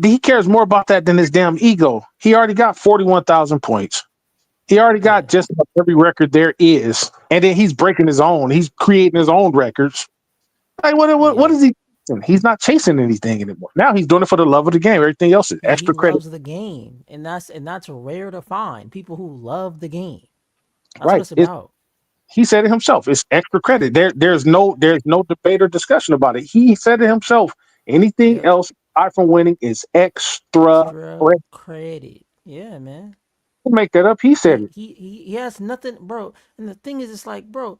He cares more about that than his damn ego. He already got 41,000 points. He already got just about every record there is, and then he's breaking his own. He's creating his own records. Like what is he? He's not chasing anything anymore. Now he's doing it for the love of the game. Everything else is He extra credit. loves the game, and that's rare to find. People who love the game. That's Right. what it's about. He said it himself. It's extra credit. There's no debate or discussion about it. He said it himself. Anything else aside from winning is extra credit. Yeah, man. He'll make that up. He said it. He has nothing, bro. And the thing is, it's like, bro,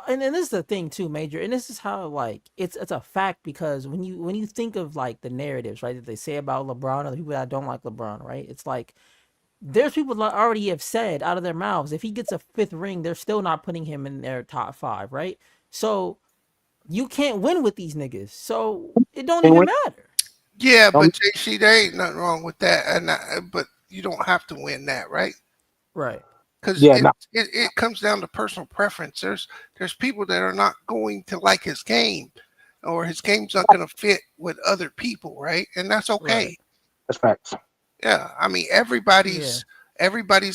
and this is the thing too, Major. And this is how like it's a fact because when you think of like the narratives, right, that they say about LeBron or the people that don't like LeBron, right? It's like there's people that already have said out of their mouths if he gets a 5th ring, they're still not putting him in their top 5, right? So you can't win with these niggas. So it don't even matter. Yeah, but JC, there ain't nothing wrong with that. But you don't have to win that, right? Right. Because it comes down to personal preference. There's people that are not going to like his game, or his game's not going to fit with other people, right? And that's okay. Right. That's facts. Yeah, I mean everybody's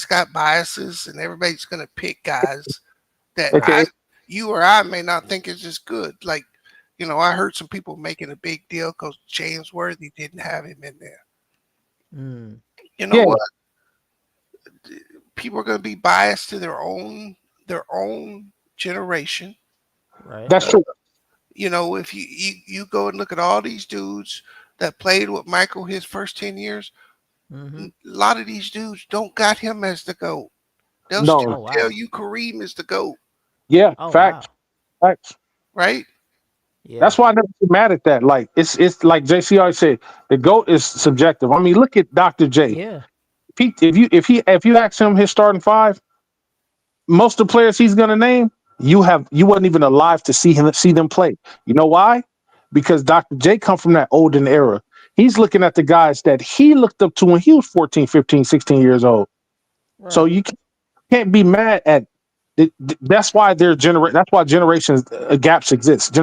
got biases, and everybody's going to pick guys that you or I may not think is as good. Like, you know, I heard some people making a big deal because James Worthy didn't have him in there. You know what? People are going to be biased to their own generation. Right. That's true. You know, if you go and look at all these dudes that played with Michael his first 10 years, a lot of these dudes don't got him as the GOAT. They'll still tell you Kareem is the GOAT. Yeah, facts. Facts. Right? Yeah. That's why I never get mad at that. Like it's like JC always said, the GOAT is subjective. I mean, look at Dr. J. Yeah. If you ask him his starting 5, most of the players he's gonna name, you wasn't even alive to see them play. You know why? Because Dr. J come from that olden era. He's looking at the guys that he looked up to when he was 14, 15, 16 years old. Right. So you can't be mad at it. That's why that's why generational gaps exist.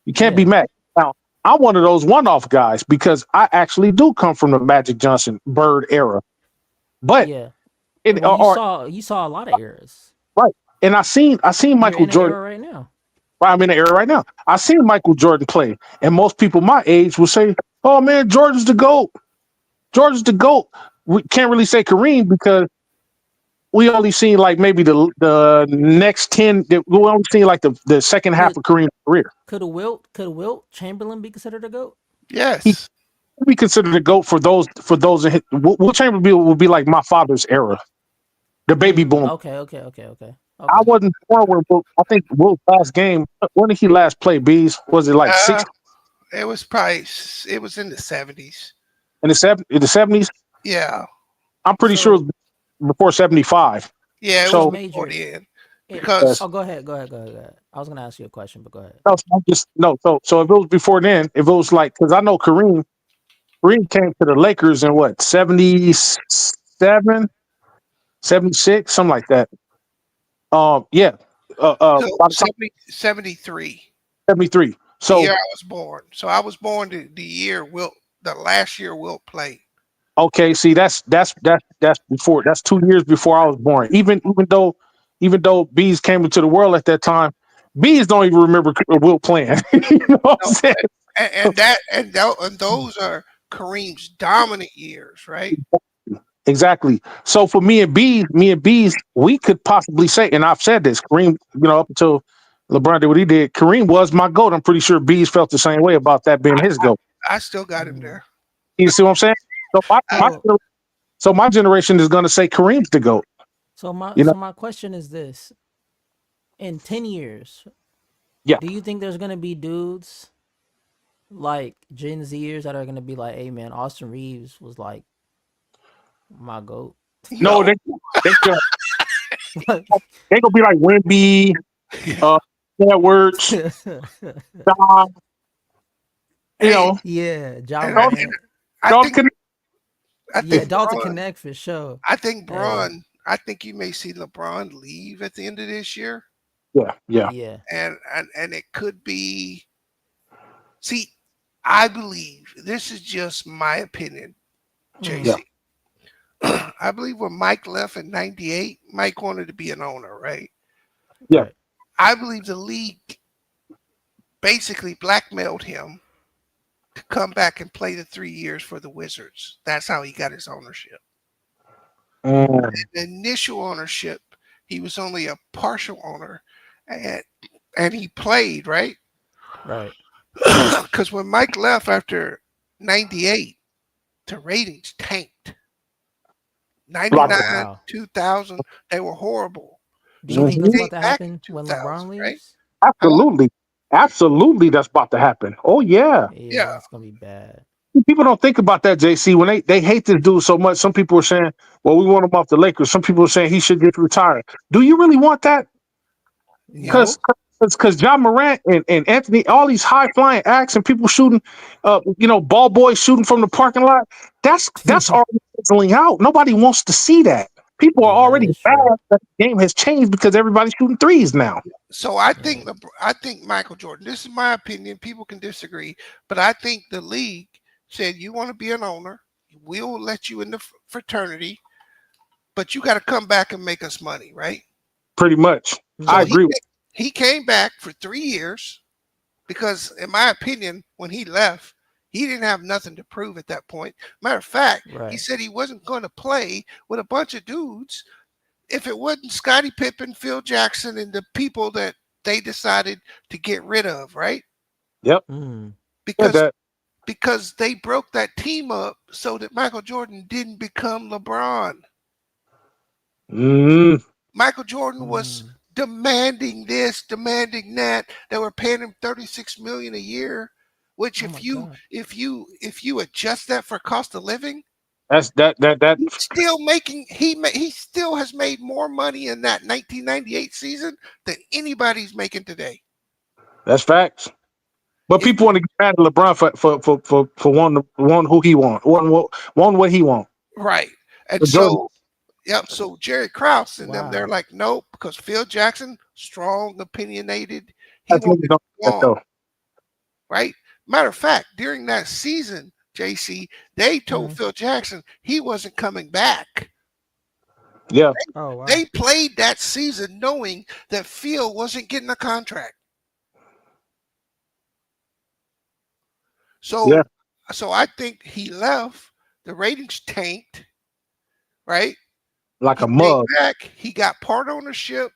You can't be mad. Now, I'm one of those one-off guys because I actually do come from the Magic Johnson Bird era. But you saw a lot of eras. Right. And I seen Michael Jordan right now. I'm in the era right now. I seen Michael Jordan play, and most people my age will say, "Oh man, Jordan's the GOAT. Jordan's the GOAT." We can't really say Kareem because we only seen like maybe the next 10. We only seen like the second half of Kareem's career. Could Wilt Chamberlain be considered a GOAT? Yes. He could be considered a GOAT for those. Wilt Chamberlain will be like my father's era, the baby boom. Okay. I wasn't born when I think Wilt's last game. When did he last play? Bees? Was it like 6? It was in the 70s. In the 70s? Yeah. I'm pretty sure it was before 75. Yeah, it was before then. Because go ahead. I was gonna ask you a question, but go ahead. So if it was before then, if it was like, because I know Kareem came to the Lakers in what, 77, 76, something like that. 73. 73. So the year I was born. So I was born the last year Wilt played. Okay, see that's before. That's 2 years before I was born. Even though Bees came into the world at that time, Bees don't even remember Wilt playing. You know what I'm saying? And those are Kareem's dominant years, right? Exactly. So for me and Bees, we could possibly say, and I've said this, Kareem, up until LeBron did what he did, Kareem was my GOAT. I'm pretty sure Bees felt the same way about that being his GOAT. I still got him there. You see what I'm saying? So my generation is going to say Kareem's the GOAT. So my question is this: in 10 years, Yeah. do you think there's gonna be dudes like Gen Zers that are gonna be like, "Hey man, Austin Reeves was like my goat." No, Yo, they gonna be like Wemby, Edwards, Don, you hey, know, yeah, Ja and Morant. I Dalton think Connect. I Yeah, think Dalton Braun. Connect for sure. I think Hey, Braun. I think you may see LeBron leave at the end of this year, Yeah. yeah. and it could be. See, I believe this is just my opinion, Mm, Yeah. JC. I believe when Mike left in '98, Mike wanted to be an owner, right? Yeah. right. I believe the league basically blackmailed him to come back and play the 3 years for the Wizards. That's how he got his ownership. The initial ownership, he was only a partial owner, and he played, right? Right. Because when Mike left after '98, the ratings tanked. Like, 99, Oh wow. 2000, they were horrible. Do you So he think that's mhm. came about to back in happen when 2000, LeBron right? leaves? Hello? Absolutely, that's about to happen. Oh yeah. Yeah, Yeah. it's gonna be bad. People don't think about that, JC. When they hate this dude so much, some people are saying, "Well, we want him off the Lakers." Some people are saying he should get retired. Do you really want that? No. Because No. John Morant and Anthony, all these high flying acts and people shooting, ball boys shooting from the parking lot. That's already fizzling out. Nobody wants to see that. People are Yeah, that already is mad true. that the game has changed because everybody's shooting threes now. So I Yeah. think I think Michael Jordan. This is my opinion. People can disagree, but I think the league said you want to be an owner, we'll let you in the fraternity, but you got to come back and make us money, right? Pretty much, I So Right. agree. he came back for 3 years because, in my opinion, when he left, he didn't have nothing to prove at that point. Matter of fact, he Right. said he wasn't going to play with a bunch of dudes if it wasn't Scottie Pippen, Phil Jackson, and the people that they decided to get rid of, right? Yep, Mm. said Because that. because they broke that team up so that Michael Jordan didn't become LeBron. Mm, Michael Jordan was Mm. demanding this, demanding that. They were paying him $36 million a year, which Oh my god. if you adjust that for cost of living, that's that. he's still making he still has made more money in that 1998 season than anybody's making today. That's facts. But If people want to get mad at LeBron for one who he want, one what he want. right. And But Jordan, so yep, so Jerry Krause and them, they're Wow. like, nope, because Phil Jackson, strong, opinionated, he that's wanted niggas don't to do go that on, though. right? Matter of fact, during that season, JC, they told Mm. Phil Jackson he wasn't coming back. Yeah, Oh wow. They played that season knowing that Phil wasn't getting a contract. yeah, So I think he left. The ratings tanked, right? like a He came mug. back. He got part ownership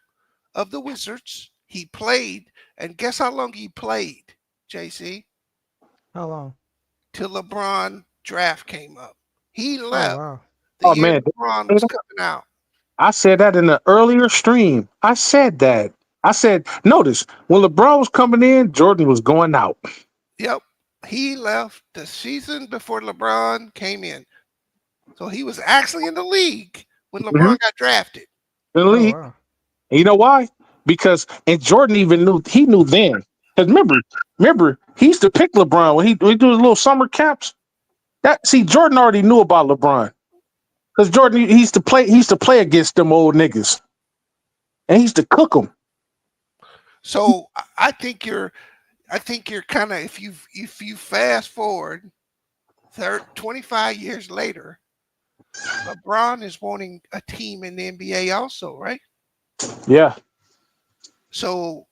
of the Wizards. He played, and guess how long he played, JC? How long? Till LeBron draft came up. He Oh left wow. the Oh year man, LeBron was coming out. I said that in the earlier stream. I said that. I said, notice when LeBron was coming in, Jordan was going out. Yep. He left the season before LeBron came in. So he was actually in the league when Mhm. LeBron got drafted. In the Oh league. wow. And you know why? Because and Jordan even knew then. Because remember, he used to pick LeBron when he do his little summer camps. Jordan already knew about LeBron. Because Jordan he used to play against them old niggas. And he used to cook them. So I think you're kind of if you fast forward 25 years later, LeBron is wanting a team in the NBA also, right? Yeah. So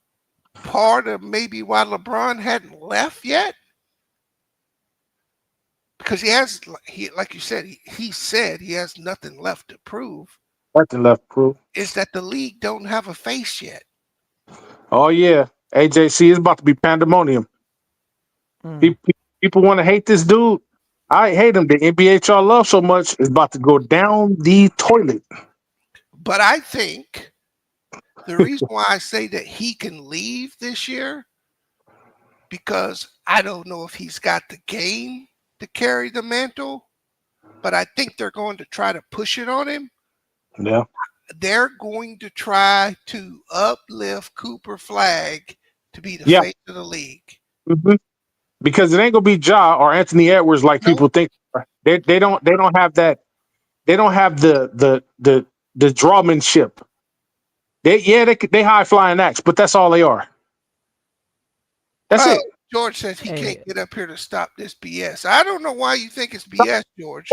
part of maybe why LeBron hadn't left yet, because he like you said, he said he has nothing left to prove, Nothing left, crew. is that the league don't have a face yet. Oh yeah. AJC is about to be pandemonium. Mm. People want to hate this dude. I hate him. The NBA y'all love so much is about to go down the toilet. But I think the reason why I say that he can leave this year, because I don't know if he's got the game to carry the mantle, but I think they're going to try to push it on him. Yeah. They're going to try to uplift Cooper Flag to be the face of the league. Mm-hmm. Because it ain't gonna be Ja or Anthony Edwards like people think. They don't have that. They don't have the drawmanship. They high flying acts, but that's all they are. That's it. George says he can't get up here to stop this BS. I don't know why you think it's BS, George.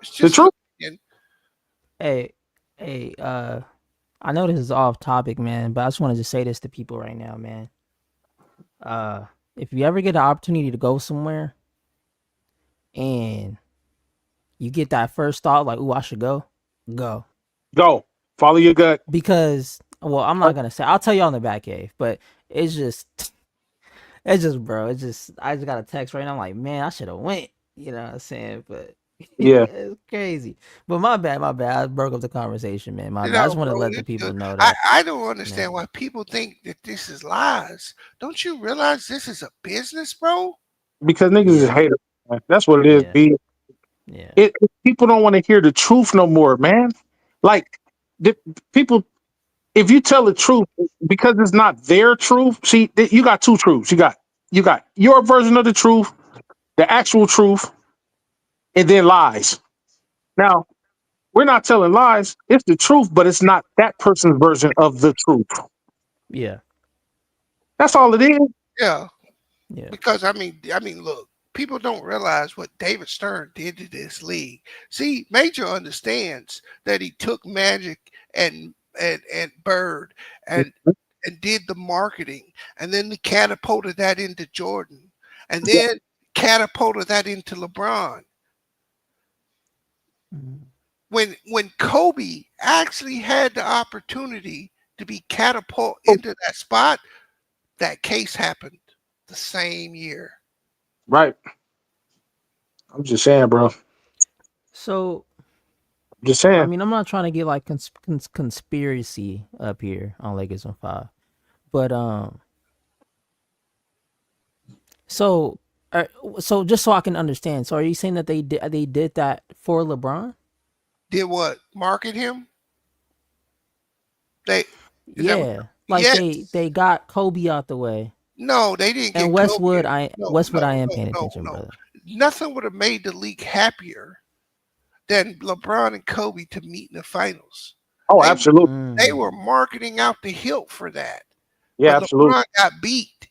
It's just the truth. Hey, I know this is off topic, man, but I just wanted to say this to people right now, man. If you ever get an opportunity to go somewhere and you get that first thought like, "Ooh, I should go," go. Follow your gut. Because, well, I'm not gonna say. I'll tell you on the back cave, but it's just, bro. I just got a text right now. I'm like, man, I should have went. You know what I'm saying? But yeah, it's crazy. But my bad. I broke up the conversation, man. My bad. I just want to let the people know that. I don't understand why people think that this is lies. Don't you realize this is a business, bro? Because niggas is haters. Man. That's what it is. B. Yeah. People don't want to hear the truth no more, man. Like people, if you tell the truth, because it's not their truth. See, you got two truths. You got your version of the truth, the actual truth, and then lies. Now, we're not telling lies. It's the truth, but it's not that person's version of the truth. Yeah. That's all it is. Yeah. Because I mean, look, people don't realize what David Stern did to this league. See, Major understands that he took Magic and Bird and did the marketing, and then he catapulted that into Jordan, and then catapulted that into LeBron. When Kobe actually had the opportunity to be catapulted into that spot, that case happened the same year. Right. I'm just saying, bro. So, just saying. I mean, I'm not trying to get like conspiracy up here on Lakers on 5, but so just so I can understand, so are you saying that they did that for LeBron? Did what? Market him? They got Kobe out the way. No, they didn't get and Westwood. Kobe. I am paying attention, brother. Nothing would have made the league happier than LeBron and Kobe to meet in the finals. Oh, absolutely. They were marketing out the hilt for that. Yeah, but absolutely. LeBron got beat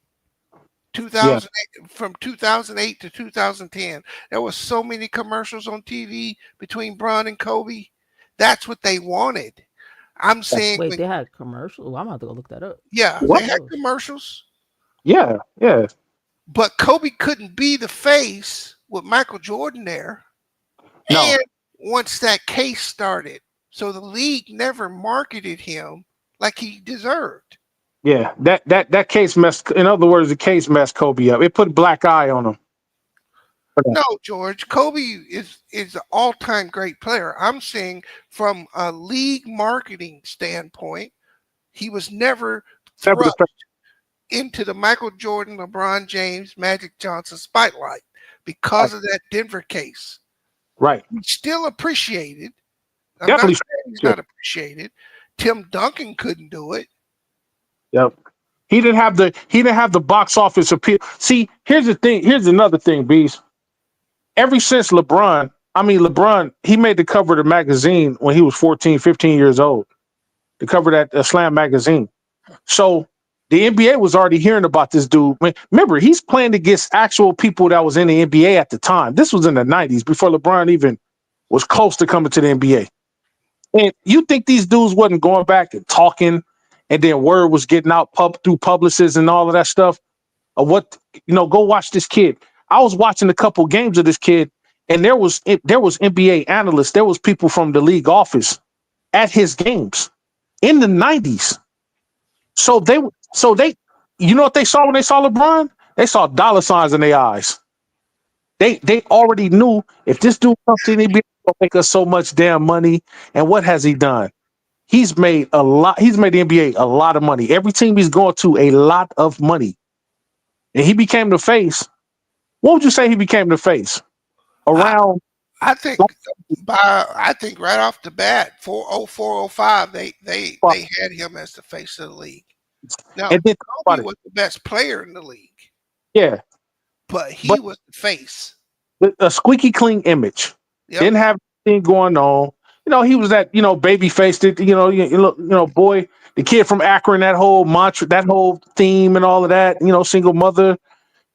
2008 from 2008 to 2010. There was so many commercials on TV between Bron and Kobe. That's what they wanted. I'm saying. Wait, they had commercials? I'm about to go look that up. Yeah, they had commercials. Yeah. But Kobe couldn't be the face with Michael Jordan there. No. And once that case started, so the league never marketed him like he deserved. Yeah, that case messed. In other words, the case messed Kobe up. It put a black eye on him. No, George, Kobe is an all-time great player. I'm saying from a league marketing standpoint, he was never thrust into the Michael Jordan, LeBron James, Magic Johnson spotlight because of that Denver case. Right. He's still appreciated. I'm Definitely. not saying he's not appreciated. Tim Duncan couldn't do it. Yep. He didn't have the box office appeal. See, here's the thing. Here's another thing, Beast. Ever since LeBron, he made the cover of the magazine when he was 14, 15 years old. The cover of that Slam magazine. So the NBA was already hearing about this dude. Remember, he's playing against actual people that was in the NBA at the time. This was in the 90s, before LeBron even was close to coming to the NBA. And you think these dudes wasn't going back and talking, and then word was getting out through publicists and all of that stuff? Of what, go watch this kid. I was watching a couple games of this kid, and there was NBA analysts. There was people from the league office at his games in the 90s. So they, you know what they saw when they saw LeBron? They saw dollar signs in their eyes. They already knew if this dude comes to the NBA, he'll make us so much damn money. And what has he done? he's made a lot. He's made the NBA a lot of money. Every team he's going to, a lot of money. And he became the face. What would you say he became the face? Around, I think right off the bat, 40405, they had him as the face of the league. Now, and then Kobe was the best player in the league. Yeah. But he was the face. A squeaky clean image. Yep. Didn't have anything going on. He was that, baby faced it, boy, the kid from Akron, that whole mantra, that whole theme and all of that, single mother.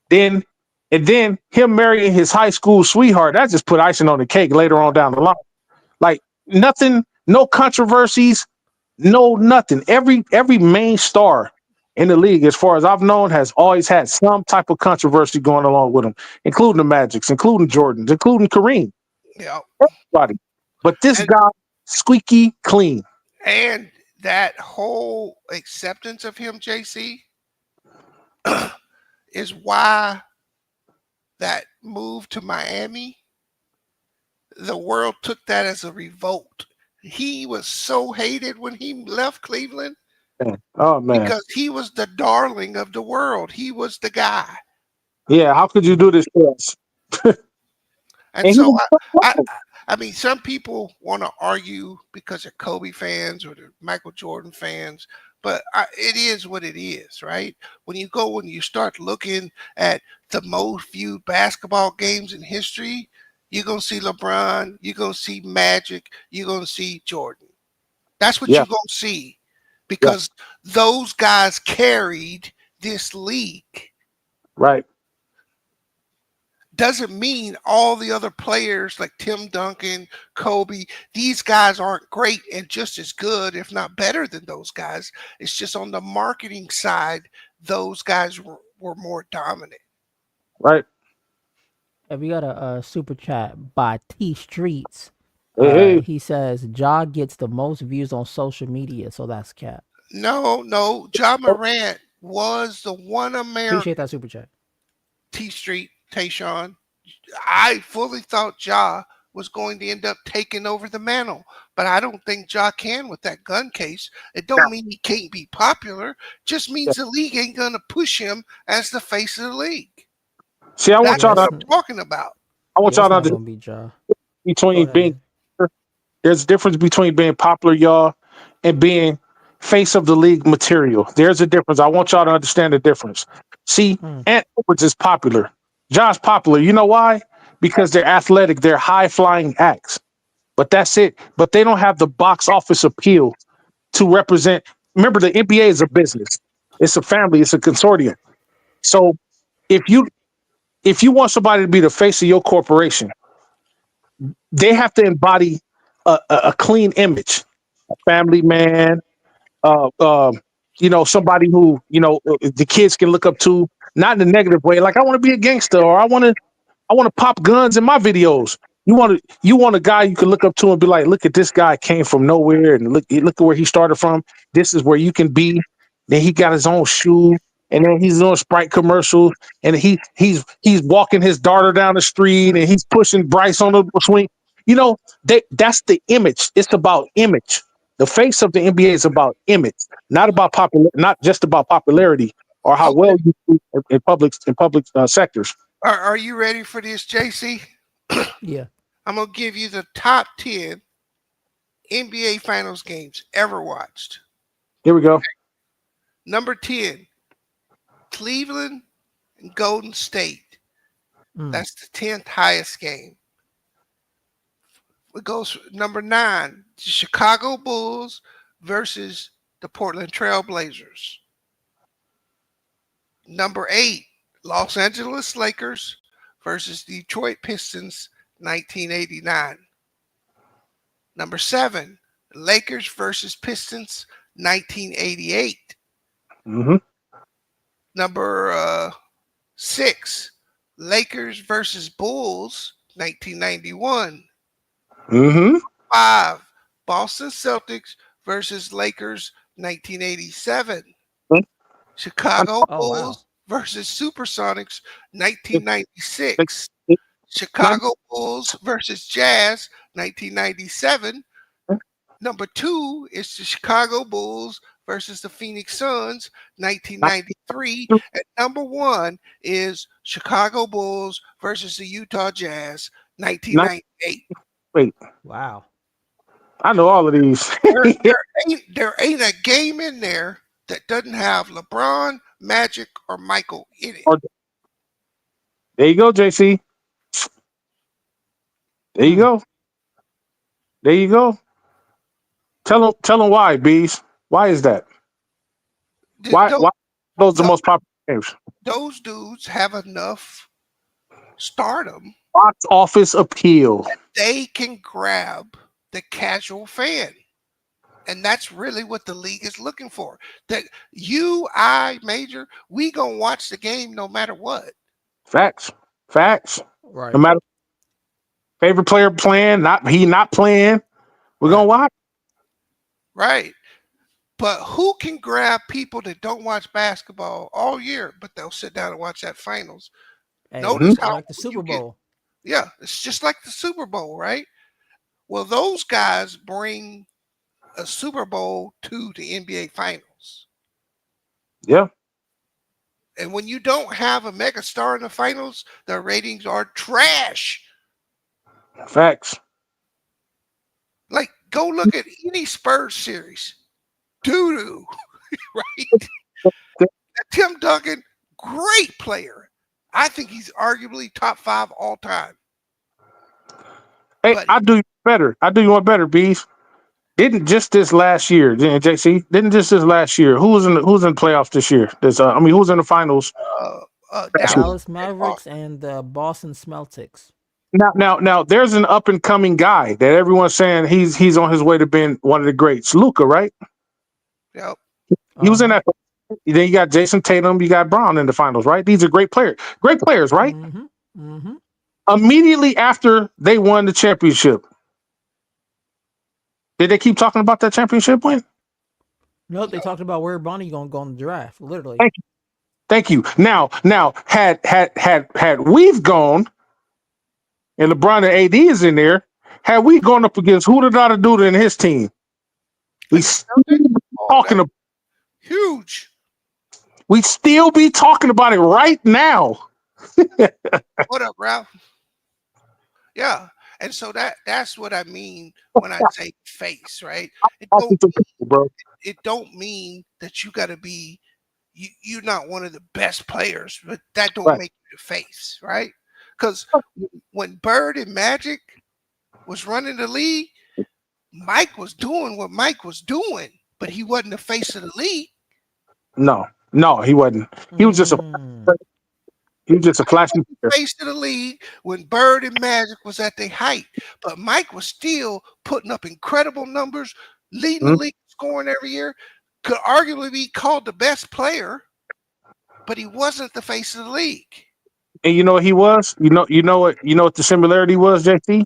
And then him marrying his high school sweetheart, that just put icing on the cake later on down the line. Like nothing, no controversies, no nothing. Every main star in the league, as far as I've known, has always had some type of controversy going along with them, including the Magics, including Jordans, including Kareem. Yeah. Everybody. But this guy, squeaky clean. And that whole acceptance of him, JC, is why that move to Miami, the world took that as a revolt. He was so hated when he left Cleveland. Oh, man. Because he was the darling of the world. He was the guy. Yeah, how could you do this to us? And so, I mean, some people want to argue because they're Kobe fans or they're Michael Jordan fans, but it is what it is, right? When you start looking at the most viewed basketball games in history, you're going to see LeBron, you're going to see Magic, you're going to see Jordan. That's what you're going to see because those guys carried this league. Right. Doesn't mean all the other players like Tim Duncan, Kobe, these guys aren't great and just as good, if not better than those guys. It's just on the marketing side, those guys were more dominant. Right. We got a super chat by T Streets. Hey. He says, Ja gets the most views on social media, so that's cap. No. Ja Morant was the one American. Appreciate that super chat. T Street, Tayshawn. I fully thought Ja was going to end up taking over the mantle, but I don't think Ja can with that gun case. It don't mean he can't be popular. Just means the league ain't going to push him as the face of the league. See, I want y'all to talking about. I want y'all to understand there's a difference between being popular, y'all, and being face of the league material. There's a difference. I want y'all to understand the difference. See, Ant Edwards is popular. John's popular. You know why? Because they're athletic. They're high-flying acts. But that's it. But they don't have the box office appeal to represent. Remember, the NBA is a business. It's a family. It's a consortium. So if you want somebody to be the face of your corporation, they have to embody a clean image, a family man, somebody who, the kids can look up to, not in a negative way. Like, I want to be a gangster, or I want to pop guns in my videos. You want a guy you can look up to and be like, look at this guy, came from nowhere, and look at where he started from. This is where you can be. Then he got his own shoe, and then he's doing Sprite commercials, and he's walking his daughter down the street, and he's pushing Bryce on the swing. That's the image. It's about image. The face of the NBA is about image, not just about popularity or how well you do in public sectors. Are you ready for this, JC? Yeah. I'm going to give you the top 10 NBA Finals games ever watched. Here we go. Number 10, Cleveland and Golden State. That's the 10th highest game. It goes number 9, the Chicago Bulls versus the Portland Trailblazers. Number 8, Los Angeles Lakers versus Detroit Pistons, 1989. Number 7, Lakers versus Pistons, 1988. Mm-hmm. Number 6, Lakers versus Bulls, 1991. Mm-hmm. 5, Boston Celtics versus Lakers, 1987. Chicago Bulls versus Supersonics, 1996. Chicago Bulls versus Jazz, 1997. Number 2 is the Chicago Bulls versus the Phoenix Suns, 1993. And number 1 is Chicago Bulls versus the Utah Jazz, 1998. Wait. Wow. I know all of these. there ain't a game in there that doesn't have LeBron, Magic, or Michael in it. There you go, JC. There you go. There you go. Tell them why, Bees. Why is that? Why those the most popular games? Those dudes have enough stardom. Box office appeal. They can grab the casual fan. And that's really what the league is looking for. That Major, we gonna watch the game no matter what. Facts. Right. No matter favorite player playing, not playing, we're gonna watch. Right. But who can grab people that don't watch basketball all year, but they'll sit down and watch that finals? Hey, Notice how like the Super Bowl. Yeah, it's just like the Super Bowl, right? Well, those guys bring a Super Bowl to the NBA Finals. Yeah. And when you don't have a mega star in the finals, the ratings are trash. Facts. Like, go look at any Spurs series. Doo-doo, right? Tim Duncan, great player. I think he's arguably top 5 all time. Hey, I do you better. I do you one better, Bees. Didn't just this last year, JC? Didn't just this last year? Who was in the playoffs this year? Who was in the finals? Dallas Mavericks and the Boston Celtics. Now, there's an up and coming guy that everyone's saying he's on his way to being one of the greats. Luka, right? Yep. He was in that. Then you got Jason Tatum, you got Brown in the finals, right? These are great players, right? Mm-hmm. Immediately after they won the championship, did they keep talking about that championship win? No, they talked about where Bronny gonna go in the draft. Literally. Thank you. Now, had we've gone, and LeBron and AD is in there, had we gone up against who did I do in his team? We still be talking about huge. We still be talking about it right now. What up, Ralph? Yeah. And so that's what I mean when I say face, right? It don't mean that you got to be you're not one of the best players, but that don't make you the face, right? Because when Bird and Magic was running the league, Mike was doing what Mike was doing, but he wasn't the face of the league. No, he wasn't. He was just a flashy player. Face of the league when Bird and Magic was at their height, but Mike was still putting up incredible numbers, leading the league, scoring every year. Could arguably be called the best player, but he wasn't the face of the league. And you know what he was? You know what the similarity was, JT?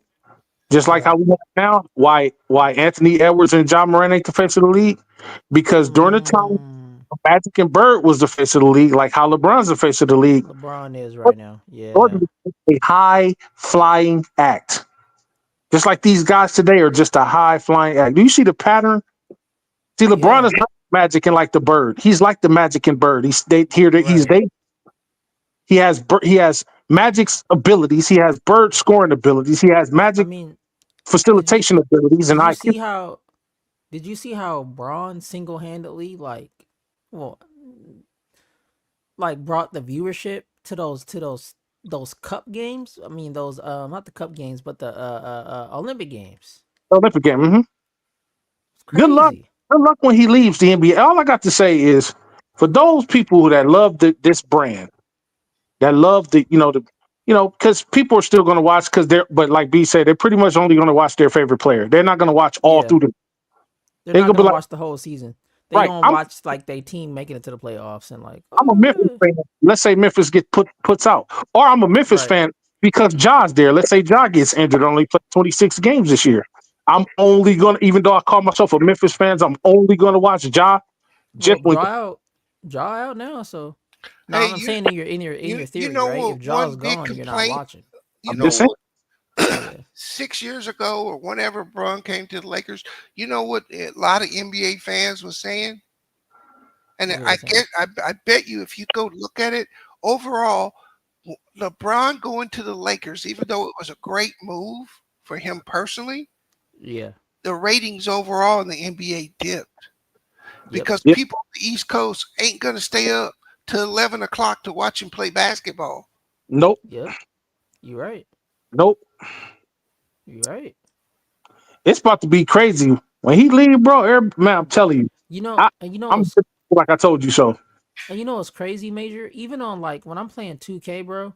Just like how we have now, why Anthony Edwards and John Moran ain't the face of the league? Because during the time Magic and Bird was the face of the league, like how LeBron's the face of the league. LeBron is right now. Yeah. A high flying act. Just like these guys today are just a high flying act. Do you see the pattern? See, LeBron is like Magic and like the Bird. He's like the Magic and Bird. He has Magic's abilities. He has Bird scoring abilities. He has Magic facilitation abilities. And did you see how Braun single-handedly brought the viewership to those cup games? I mean, those not the cup games, but the Olympic games. Olympic game. Mm-hmm. Good luck when he leaves the NBA. All I got to say is, for those people that love this brand, that love because people are still going to watch but like B said, they're pretty much only going to watch their favorite player. They're not going to watch all through They're not going to watch the whole season. They're going to watch their team making it to the playoffs and I'm a Memphis fan. Let's say Memphis puts out, or I'm a Memphis fan because Ja's there. Let's say Ja gets injured, only played 26 games this year. I'm only going to, even though I call myself a Memphis fan, I'm only going to watch Ja. Ja out now, so. No, I'm saying in your theory, right? If Ja's gone, you're not watching. You know what? Yeah. 6 years ago or whenever Bron came to the Lakers, you know what a lot of NBA fans was saying? And What was that? I bet you if you go look at it, overall, LeBron going to the Lakers, even though it was a great move for him personally, Yeah. the ratings overall in the NBA dipped Yep. because Yep. people on the East Coast ain't gonna stay up till 11 o'clock to watch him play basketball. Nope. Yep. You're right. Nope. You're right. It's about to be crazy when he leave, bro. Man, I'm telling you, You know, and you know I'm what's like I told you so. and you know what's crazy, Major? Even on like when I'm playing 2K, bro,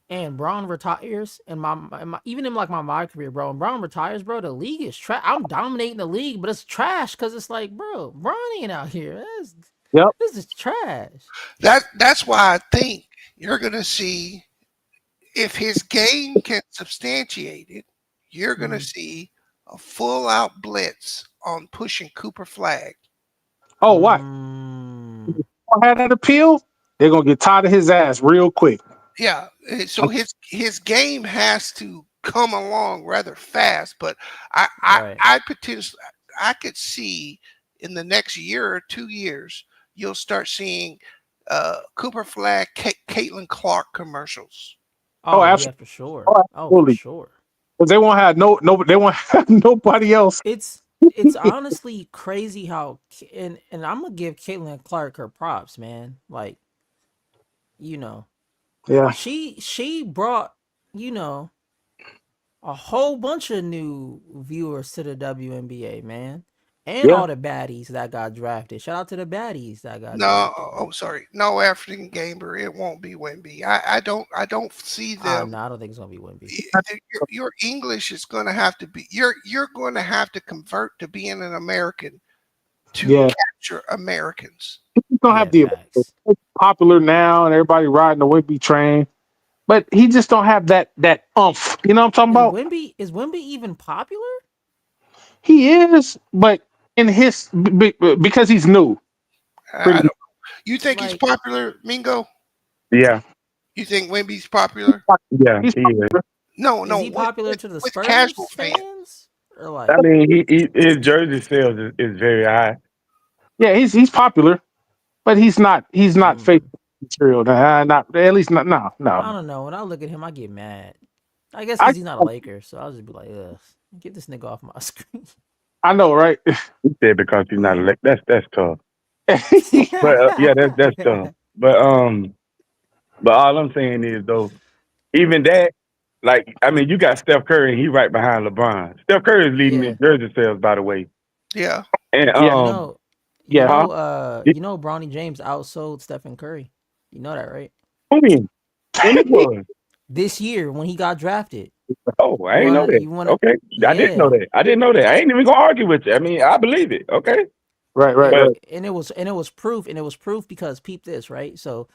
and Braun retires, and my even in like my career, bro, and Braun retires, bro, the league is trash. I'm dominating the league, but it's trash because it's like, bro, Braun ain't out here. Yep. This is trash. That's why I think you're gonna see if his game can substantiate it, you're gonna see a full out blitz on pushing Cooper Flag. Oh, why? Had that appeal, they're gonna get tired of his ass real quick. Yeah, so his game has to come along rather fast, but I potentially I could see in the next year or 2 years you'll start seeing Cooper Flag, Caitlin Clark commercials. Oh, yeah, absolutely. for sure. Oh, Oh, for absolutely. sure. Because they won't have they won't have nobody else. It's honestly crazy how and I'm gonna give Caitlin Clark her props, man. Like, you know, Yeah. she brought, you know, a whole bunch of new viewers to the WNBA, man. And all the baddies that got drafted. Shout out to the baddies that got No, drafted. oh sorry, no African gamer. It won't be Wemby. I don't see them. No, I don't think it's gonna be Wemby. Your English is going to have to be. You're going to have to convert to being an American to capture Americans. He's gonna have the it's popular now, and everybody riding the Whitby train, but he just don't have that umph. You know what I'm talking about? Is Wemby even popular? He is, but in his because he's new. I don't know. You think he's popular, Mingo? Yeah. You think Wemby's popular? Yeah, he is. No, Is he popular to the Spurs casual fans? Or like, I mean, his jersey sales is very high. Yeah, he's popular, but he's not fake material. Not at least not no. I don't know. When I look at him, I get mad. I guess because he's not a Laker, so I'll just be like, ugh, get this nigga off my screen. I know, right? He said because he's not a that's tough. But yeah, that's tough. But all I'm saying is though, even that, like, I mean, you got Steph Curry, and he right behind LeBron. Steph Curry is leading in jersey sales, by the way. Yeah. And you know, Bronny James outsold Stephen Curry. You know that, right? Who mean? When it was this year when he got drafted. Oh, I ain't know that. Okay, I didn't know that. I I ain't even gonna argue with you. I mean, I believe it. Okay. Right. And it was proof because peep this, right? So,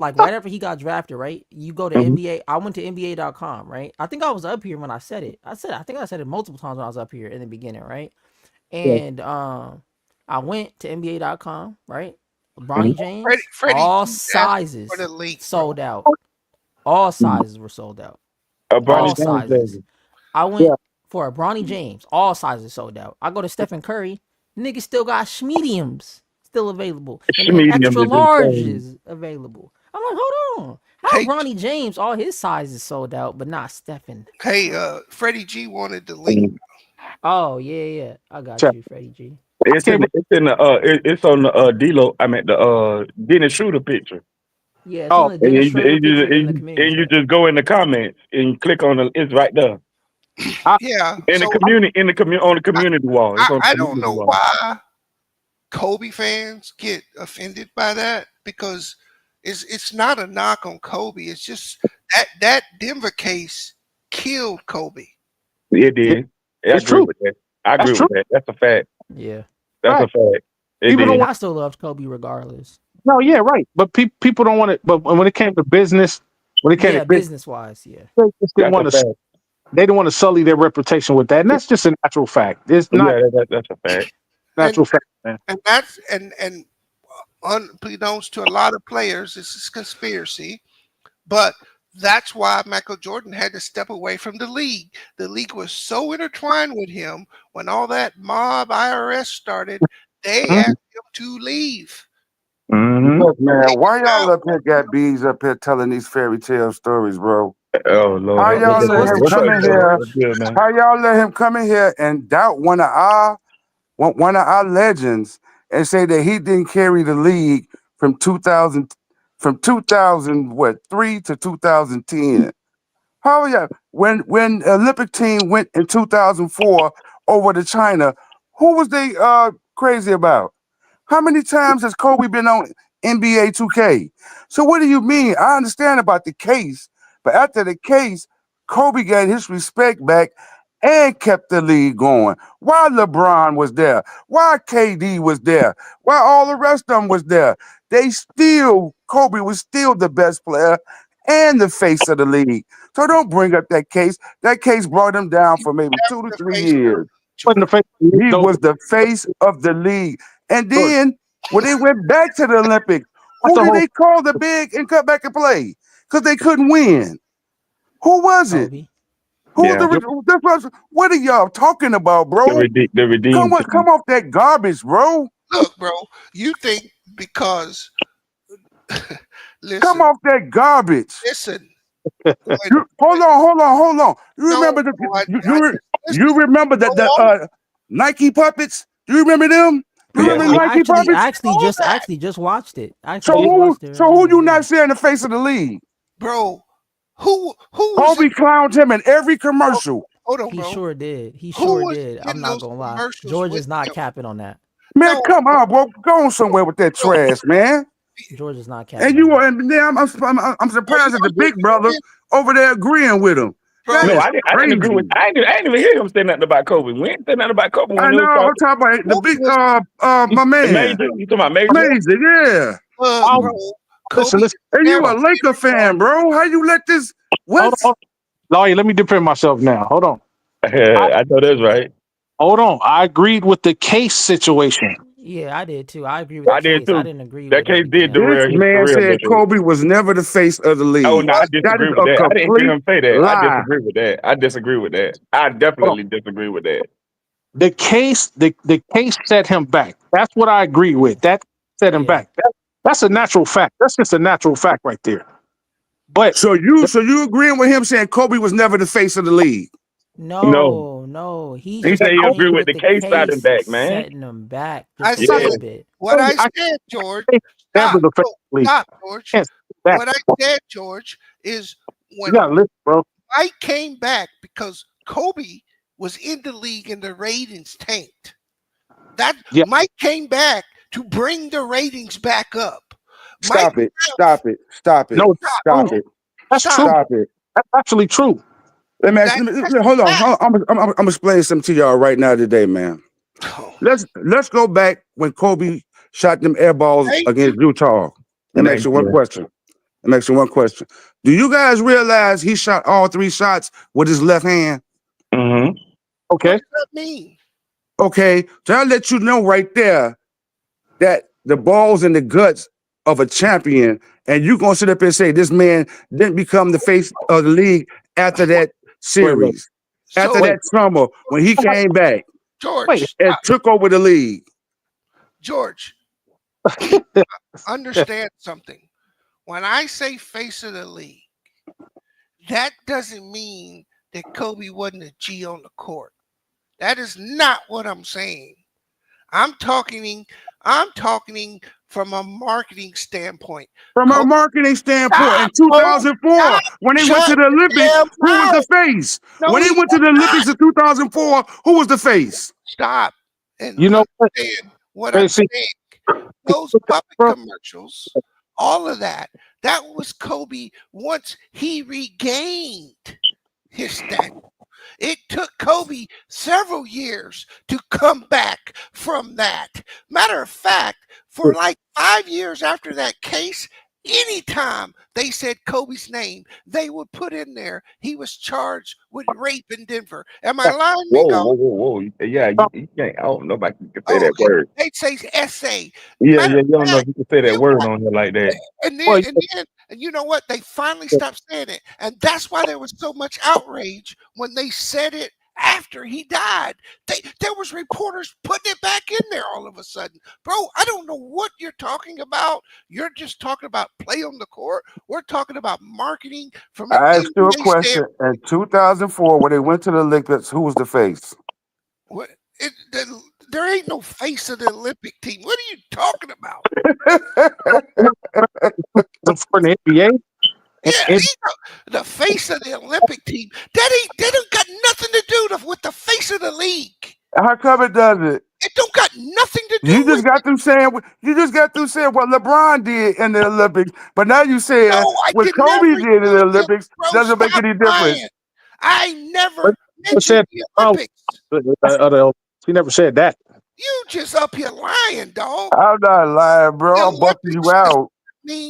like right after he got drafted, right? You go to NBA. I went to NBA.com, right? I think I was up here when I said it. I think I said it multiple times when I was up here in the beginning, right? And I went to NBA.com, right? Bronny James, Freddie, all sizes sold out. All sizes were sold out. All sizes. I went for a Bronny James. All sizes sold out. I go to Stephen Curry. Niggas still got mediums still available. And then extra larges available. I'm like, hold on. How Bronny James, all his sizes sold out, but not Stephen? Hey, Freddie G wanted to link. Oh, yeah. I got you, Freddie G. It's on the D-Lo. I mean the Dennis Shroeder picture. Yeah, it's on the Dennis Shroeder picture in the community. And you just go in the comments and click on it's right there. Yeah. In the community, on the community wall. I don't know why Kobe fans get offended by that, because it's not a knock on Kobe. It's just that Denver case killed Kobe. It did. It's true. With that. I agree with that. That's a fact. Yeah. That's a fact. I still loved Kobe regardless. No, yeah, right. But people don't want it. But when it came to business, business wise, they didn't want to. They didn't want to sully their reputation with that, and that's just a natural fact. It's not. Yeah, that's a fact. Natural fact, man. And that's and unbeknownst to a lot of players, this is conspiracy, but That's why Michael Jordan had to step away from the league. The league was so intertwined with him when all that mob IRS started, they asked him to leave. Mm-hmm. Man, why y'all up here got bees up here telling these fairy tale stories, bro? Oh Lord, How y'all Nigga, let what's him the what's up, come truth, in Joe? here? What's good, man? How y'all let him come in here and doubt one of our legends and say that he didn't carry the league from 2003 to 2010? How are y'all? When Olympic team went in 2004 over to China, who was they crazy about? How many times has Kobe been on NBA 2K? So what do you mean? I understand about the case, but after the case, Kobe got his respect back and kept the league going. Why LeBron was there? Why KD was there? Why all the rest of them was there? Kobe was still the best player and the face of the league. So don't bring up that case. That case brought him down for maybe 2 to 3 years. Wasn't the face of the league, He though. was the face of the league. And Look, then when they went back to the Olympics, that's who the did whole they call the big and cut back and play? Because they couldn't win. Who was it? Kobe? Who's Yeah, the person? What are y'all talking about, bro? the redeemed Come team. off that garbage, bro. Look, bro, you think because Come listen, off that garbage. listen. Hold on. You No, remember listen, you remember go the on. Nike puppets? Do you remember them? Do you Yeah, remember I Nike puppets? actually just watched it. I So actually just watched it right who now. you Yeah. not saying the face of the league? Bro, who was Kobe clowned him in every commercial. hold on, He bro. sure did. He Who sure was did. I'm in not those gonna lie. commercials George with is not him? capping on that. Man, No, come on, bro. Go on somewhere with that bro, trash, man. George is not And capping you on were, that. and then I'm surprised that the big brother over there agreeing with him. That bro. No, is I didn't agree with. crazy. I didn't even hear him say nothing about Kobe. We ain't say nothing about Kobe I when he know. was I'm talking. talking about the Kobe big was You, my the man, major. You talking about major? amazing, yeah. I'll, bro. listen, Kobe listen. And you never a Laker fan, bro? How you let this? Hold What? on. Lawyer, let me defend myself now. Hold on. I know that's right. Hold on. I agreed with the case situation. Yeah, I did too. I agree with the I did case. I too. didn't agree That with case everything did else. This derail his man career a said little bit. Kobe was never the face of the Oh league. no, I That is disagree with a that. I didn't hear complete him say that. I lie. disagree with that. I disagree with that. I Hold on. definitely disagree with that. The case set him back. That's what I agree with. That set him Yeah. back. That's a natural fact. That's just a natural fact right there. But So you agreeing with him saying Kobe was never the face of the league? No, No. He's he just said he agree agreeing with with the the case side and case back, man. setting him back I just a Yeah, said little bit. what I I said, George. never Stop, the face no, of the league. stop, George. Can't say that. What I said, George, is You when gotta listen, bro. Mike came back because Kobe was in the league and the ratings tanked. That Yeah. Mike came back to bring the ratings back up. Mike, Stop it! Stop it! Stop it! No, stop, Stop true. it! That's stop. true. Stop it! That's actually true. Let me ask. That's Hold on. fact. I'm explaining something to y'all right now today, man. Let's go back when Kobe shot them air balls Thank you. against Utah. Let me ask you one question. Do you guys realize he shot all 3 shots with his left hand? Mm-hmm. What Okay. does that mean? Okay, so I'll let you know right there that the balls in the guts of a champion, and you gonna sit up and say this man didn't become the face of the league after that Wait. series, after So, Wait. that summer when he came back Wait. George, and took over the league. George, understand something. When I say face of the league, that doesn't mean that Kobe wasn't a G on the court. That is not what I'm saying. I'm talking from a marketing standpoint. From a marketing standpoint, in Stop, Mo. 2004, Stop. when they went Shut to the your Olympics, damn who was the mouth. face? No, When he they went to was the not. Olympics in 2004, who was the face? Stop and You know what? understand what Hey, I'm see, saying. Those puppet bro. commercials, all of that, that was Kobe once he regained his stature. It took Kobe several years to come back from that. Matter of fact, for like 5 years after that case, anytime they said Kobe's name, they would put in there he was charged with rape in Denver. Am I lying, Mingo? Whoa. Yeah, you can't. I don't know if I can say that word. They'd say essay. Yeah, you don't know if you can say that word on here like that. And then, you know what? They finally stopped saying it. And that's why there was so much outrage when they said it after he died. There was reporters putting it back in there all of a sudden. Bro, I don't know what you're talking about. You're just talking about play on the court. We're talking about marketing from an I asked you a NBA question. In 2004, when they went to the Olympics, who was the face? What? There ain't no face of the Olympic team. What are you talking about? For the NBA? Yeah, the face of the Olympic team. That don't got nothing to do with the face of the league. How come it doesn't? It don't got nothing to do. You just got through saying what LeBron did in the Olympics, but now you saying what Kobe did in the Olympics doesn't make any difference. I never mentioned the Olympics. He never said that. You just up here lying, dog. I'm not lying, bro. I'm busting you out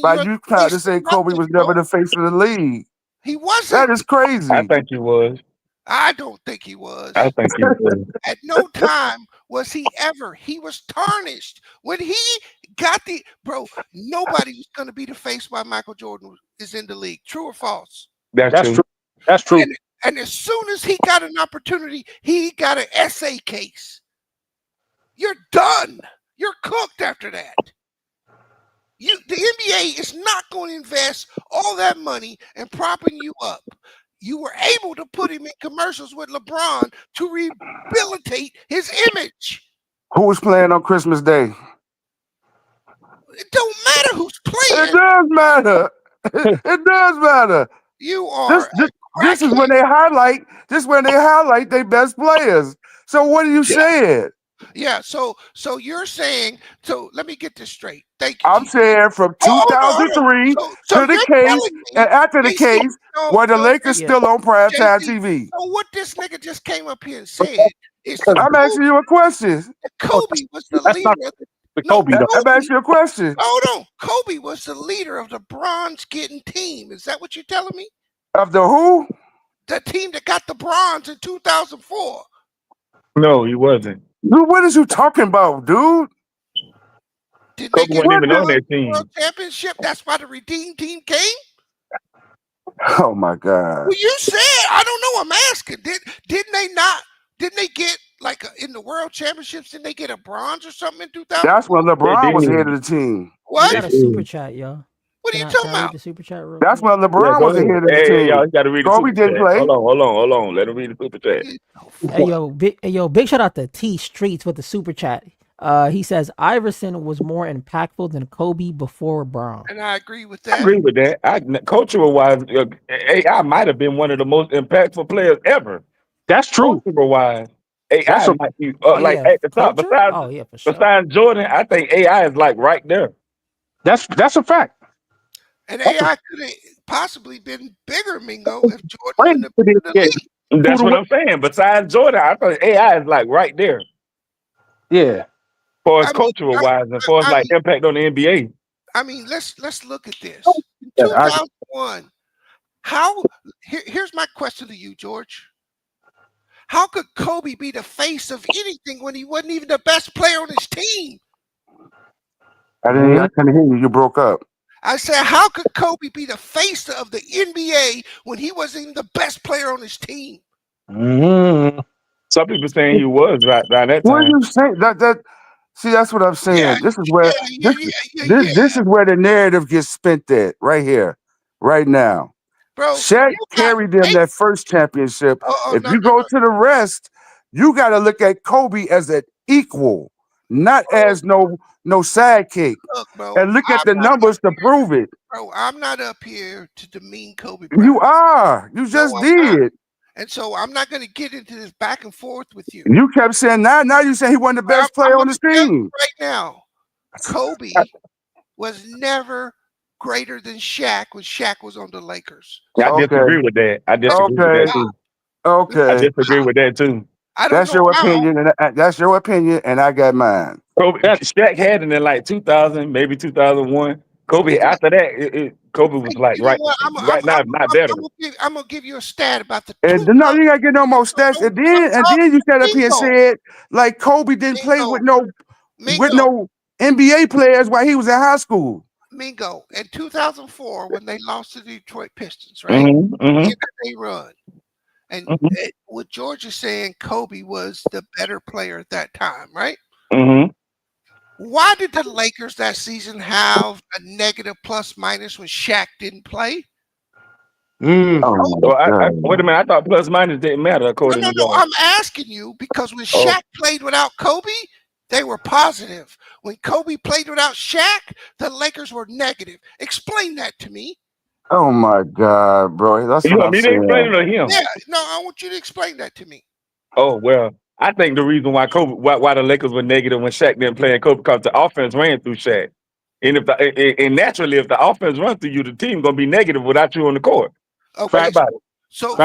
by you trying to say Kobe was never the face of the league. He wasn't. That is crazy. I think he was. I don't think he was. I think he was. At no time was he ever. He was tarnished. When he got nobody was going to be the face while Michael Jordan is in the league. True or false? That's true. That's true. And as soon as he got an opportunity, he got an essay case. You're done. You're cooked after that. The NBA is not going to invest all that money in propping you up. You were able to put him in commercials with LeBron to rehabilitate his image. Who was playing on Christmas Day? It don't matter who's playing. It does matter. It does matter. You are. This is when they highlight. This is when they highlight their best players. So what are you saying? Yeah. So you're saying. So let me get this straight. Thank you. I'm saying from 2003 to the case, and after the case, where the Lakers still on primetime TV. So what this nigga just came up here and said is, I'm asking you a question. Kobe was the leader. I'm asking you a question. Hold on. Kobe was the leader of the bronze getting team. Is that what you're telling me? Of the who? The team that got the bronze in 2004. No, he wasn't. Dude, what is you talking about, dude? Did they get wasn't even on that team. World Championship? That's why the Redeem team came? Oh my God. Well, you said, I don't know, I'm asking. Didn't they get in the World Championships, didn't they get a bronze or something in 2000? That's when LeBron was head of the team. What? We got a super chat, y'all. What are you talking about? The super chat real That's quick? when LeBron was ahead of the team. Y'all got to read the Kobe super didn't chat. play. Hold on. Let him read the super chat. Big shout out to T Streets with the super chat. He says Iverson was more impactful than Kobe before LeBron. And I agree with that. I agree with that. Cultural wise, AI might have been one of the most impactful players ever. That's true. Cultural wise, AI might be at the top. Culture? Besides Jordan, I think AI is right there. That's a fact. And AI could have possibly been bigger, Mingo, if Jordan wouldn't have been in the league. That's what I'm saying. Besides Jordan, I think AI is right there. Yeah. For as cultural wise, and for as impact on the NBA. I mean, let's look at this. In 2001, here's my question to you, George. How could Kobe be the face of anything when he wasn't even the best player on his team? I couldn't hear you. You broke up. I said, how could Kobe be the face of the NBA when he wasn't even the best player on his team? Mm-hmm. Some people saying he was right that time. What are you saying? See, that's what I'm saying. Yeah, this is where this is where the narrative gets spent at, right here, right now. Bro, Shaq carried them that first championship. If you go to the rest, you got to look at Kobe as an equal, not as no sidekick. Look, bro, and look at the numbers to prove it. Bro, I'm not up here to demean Kobe Bryant. You are. You just did. And so I'm not going to get into this back and forth with you. You kept saying now you say he wasn't the best player on his team. Right now, Kobe was never greater than Shaq when Shaq was on the Lakers. I disagree with that. I disagree with that too. Okay. I disagree with that too. That's your opinion, and that's your opinion, and I got mine. Shaq had it in 2000, maybe 2001. Kobe after that, Kobe was like You know right what? now, not better. I'm gonna give you a stat about the And no, you gotta get no more stats. And then you sat up here and said like Kobe didn't play with no NBA players while he was in high school. Mingo, in 2004, when they lost to the Detroit Pistons, right? Mm-hmm. They run. And what George is saying, Kobe was the better player at that time, right? Mm-hmm. Why did the Lakers that season have a negative plus minus when Shaq didn't play? Oh, wait a minute. I thought plus minus didn't matter according to y'all. I'm asking you because when Shaq played without Kobe, they were positive. When Kobe played without Shaq, the Lakers were negative. Explain that to me. Oh my God, bro. That's You what want I'm me to saying. explain it to him? Yeah, no, I want you to explain that to me. Oh well, I think the reason why why the Lakers were negative when Shaq didn't play in Kobe because the offense ran through Shaq, and and naturally if the offense runs through you, the team gonna be negative without you on the court. Okay, about it. So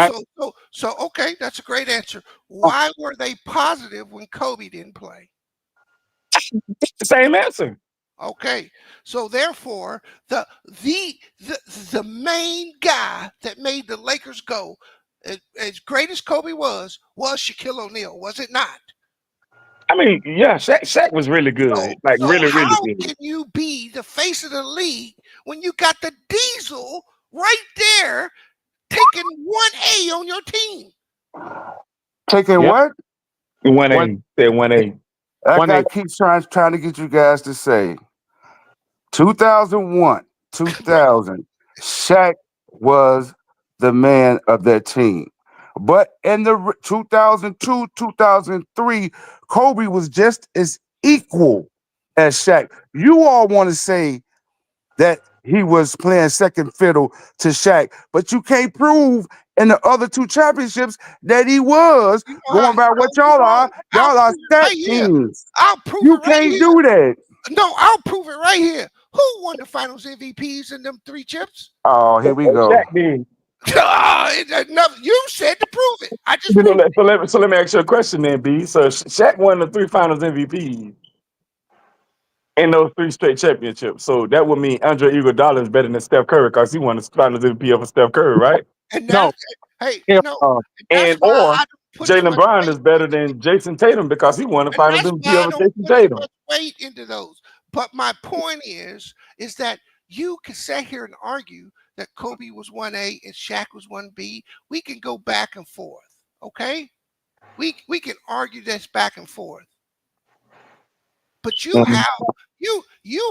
okay, that's a great answer. Why were they positive when Kobe didn't play? The same answer. Okay, so therefore, the main guy that made the Lakers go as great as Kobe was Shaquille O'Neal, was it not? I mean, yeah, Shaq was really good, really good. Can you be the face of the league when you got the Diesel right there taking 1A on your team? Taking what? 1A. Said 1A. That guy keeps trying to get you guys to say 2001, 2000, Shaq was the man of that team. But in the 2002, 2003, Kobe was just as equal as Shaq. You all want to say that he was playing second fiddle to Shaq, but you can't prove in the other two championships that he was going by what y'all are. Y'all are stat teams. I'll prove You it right can't here. do that. No, I'll prove it right here. Who won the Finals MVPs in them 3 chips? Oh, here we go. Shaq did. You said to prove it. I just so let me ask you a question then, B. So Shaq won the 3 Finals MVPs in those 3 straight championships. So that would mean Andre Iguodala is better than Steph Curry because he won the Finals MVP over Steph Curry, right? And no. that's Or Jaylen Brown is better than Jason Tatum because he won the Finals MVP over Jason Tatum. Weight into those. But my point is that you can sit here and argue that Kobe was 1A and Shaq was 1B. We can go back and forth, okay? We can argue this back and forth. But you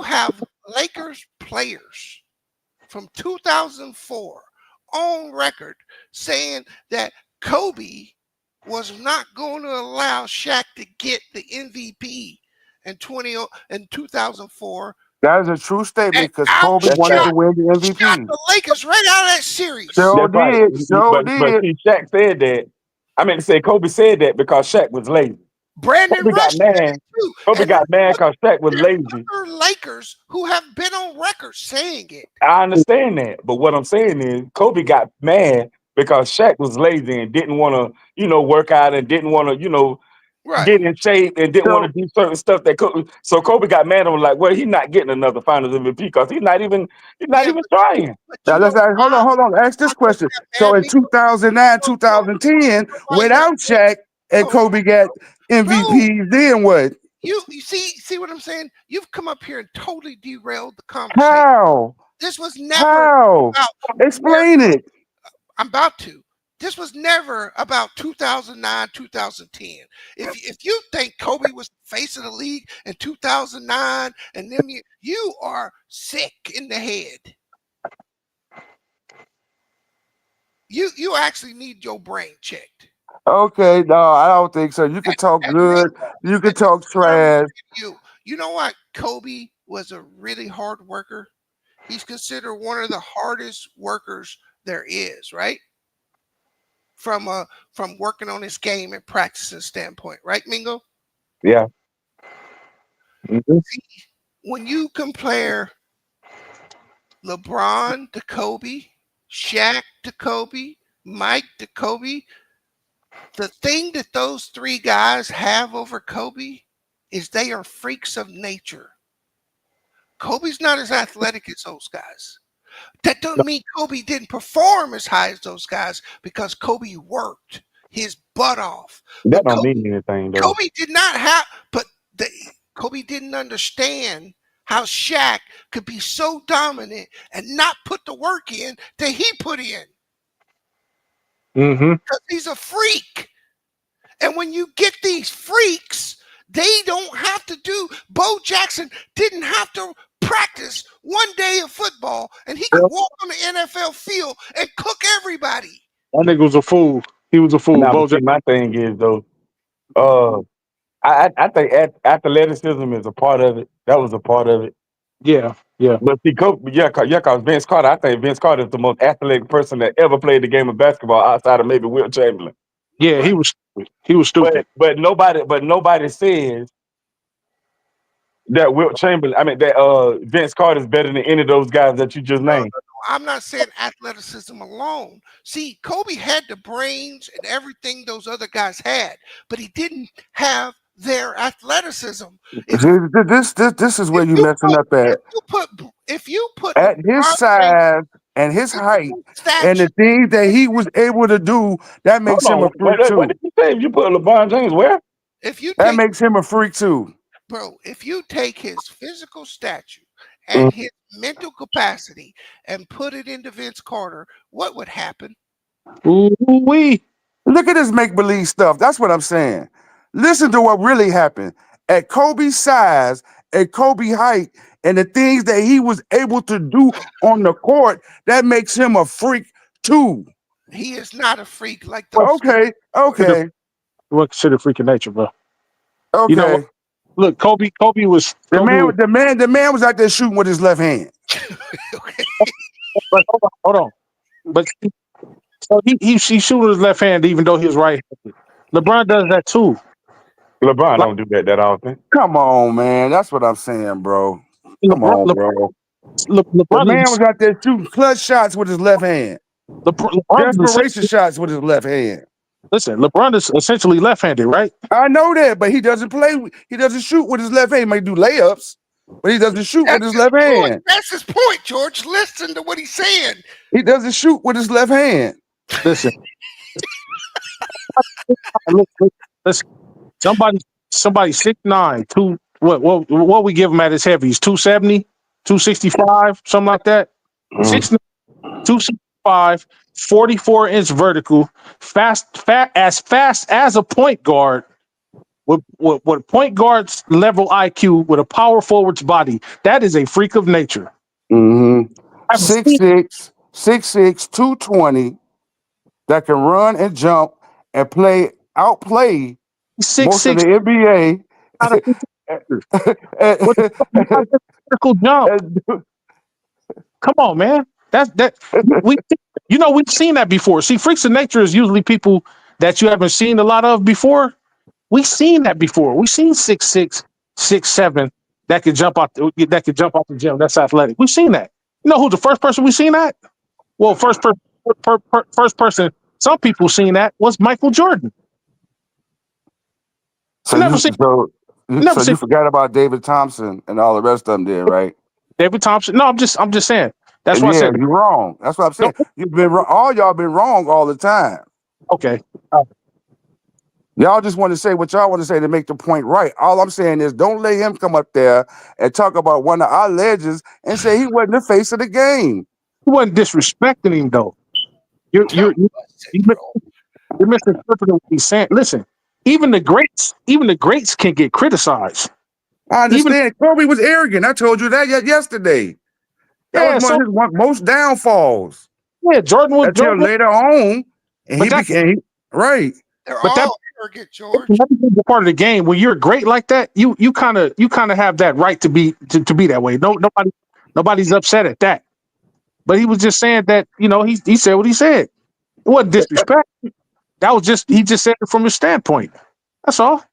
have Lakers players from 2004 on record saying that Kobe was not going to allow Shaq to get the MVP in 2004. That is a true statement because Kobe wanted to win the MVP. The Lakers right out of that series. So did. But see, Shaq said that. I mean to say Kobe said that because Shaq was lazy. Brandon Rush too. Kobe got mad because Shaq was lazy. Other Lakers who have been on record saying it. I understand that, but what I'm saying is Kobe got mad because Shaq was lazy and didn't want to, work out and didn't want to, get in shape and didn't want to do certain stuff that Kobe. So Kobe got mad and was like, "Well, he's not getting another Finals MVP because he's not even trying." Now let's hold on. Ask this question. So in 2009, 2010, without Shaq and Kobe got MVP, then what? You see what I'm saying? You've come up here and totally derailed the conversation. How? This was never about explain it. I'm about to. This was never about 2009, 2010. If you think Kobe was the face of the league in 2009, and then you are sick in the head. You actually need your brain checked. Okay, no, I don't think so. You can talk good. You can talk trash. You know what? Kobe was a really hard worker. He's considered one of the hardest workers there is, right? From working on his game and practicing standpoint, right, Mingo? Yeah. Mm-hmm. See, when you compare LeBron to Kobe, Shaq to Kobe, Mike to Kobe, the thing that those 3 guys have over Kobe is they are freaks of nature. Kobe's not as athletic as those guys. That doesn't mean Kobe didn't perform as high as those guys because Kobe worked his butt off. That But don't mean anything though. Kobe did not have, but Kobe didn't understand how Shaq could be so dominant and not put the work in that he put in. Mm-hmm. Because he's a freak. And when you get these freaks, they don't have to do. Bo Jackson didn't have to practice one day of football, and he could walk on the NFL field and cook everybody. That nigga was a fool. He was a fool. Now, my thing is though, I think athleticism is a part of it. That was a part of it. Yeah. But see, cause Vince Carter, I think Vince Carter is the most athletic person that ever played the game of basketball outside of maybe Wilt Chamberlain. Yeah, he was stupid. He was stupid. But nobody says that Wilt Chamberlain. I mean that Vince Carter is better than any of those guys that you just named. I'm not saying athleticism alone. See, Kobe had the brains and everything those other guys had, but he didn't have their athleticism. This is where you messing up at. If you put At his size and his height and the things that he was able to do, that makes him a freak too. What did you say? If you put LeBron James where? That makes him a freak too. Bro, if you take his physical stature and his mental capacity and put it into Vince Carter, what would happen? Ooh-wee. Look at this make-believe stuff. That's what I'm saying. Listen to what really happened. At Kobe's size, at Kobe's height, and the things that he was able to do on the court, that makes him a freak too. He is not a freak like those. Okay. What considered freak of nature, bro? Okay. You know what? Look, Kobe was the man was out there shooting with his left hand. But hold on. But so he shooting with his left hand even though he was right-handed. LeBron does that too. LeBron don't do that often. Come on, man. That's what I'm saying, bro. Come on, bro. LeBron the man was out there shooting clutch shots with his left hand. Desperation shots with his left hand. Listen, LeBron is essentially left-handed, right? I know that, but he doesn't shoot with his left hand. He might do layups, but he doesn't shoot with his left hand. That's his point, George. Listen to what he's saying. He doesn't shoot with his left hand. Listen. Listen. Somebody 6'9", what we give him at his heavies? 270, 265, something like that. 6'9", 265, 44-inch vertical, fast as a point guard, with point guard's level IQ, with a power forward's body. That is a freak of nature. 6'6", 220, that can run and jump and outplay most of the NBA. Vertical jump. Come on, man. We've seen that before. See, freaks of nature is usually people that you haven't seen a lot of before. We've seen that before. We've seen 6'6", 6'7" that could jump out the gym. That's athletic. We've seen that. You know who's the first person we've seen that? Well, first person. Some people seen that was Michael Jordan. So you forgot about David Thompson and all the rest of them there, right? David Thompson. No, I'm just saying. That's what I said. You're wrong. That's what I'm saying. You've been wrong. All y'all been wrong all the time. Okay. Y'all just want to say what y'all want to say to make the point right. All I'm saying is don't let him come up there and talk about one of our legends and say he wasn't the face of the game. He wasn't disrespecting him though. You're misinterpreting what he's saying. Listen, even the greats can get criticized. I understand. Kobe was arrogant. I told you that yesterday. That was one of his most downfalls. Yeah, Jordan was until later on, and he became right. They're all arrogant, George. That's a part of the game. When you're great like that, you kind of have that right to be that way. Nobody's upset at that. But he was just saying that, he said what he said. It wasn't disrespect. That was he just said it from his standpoint. That's all.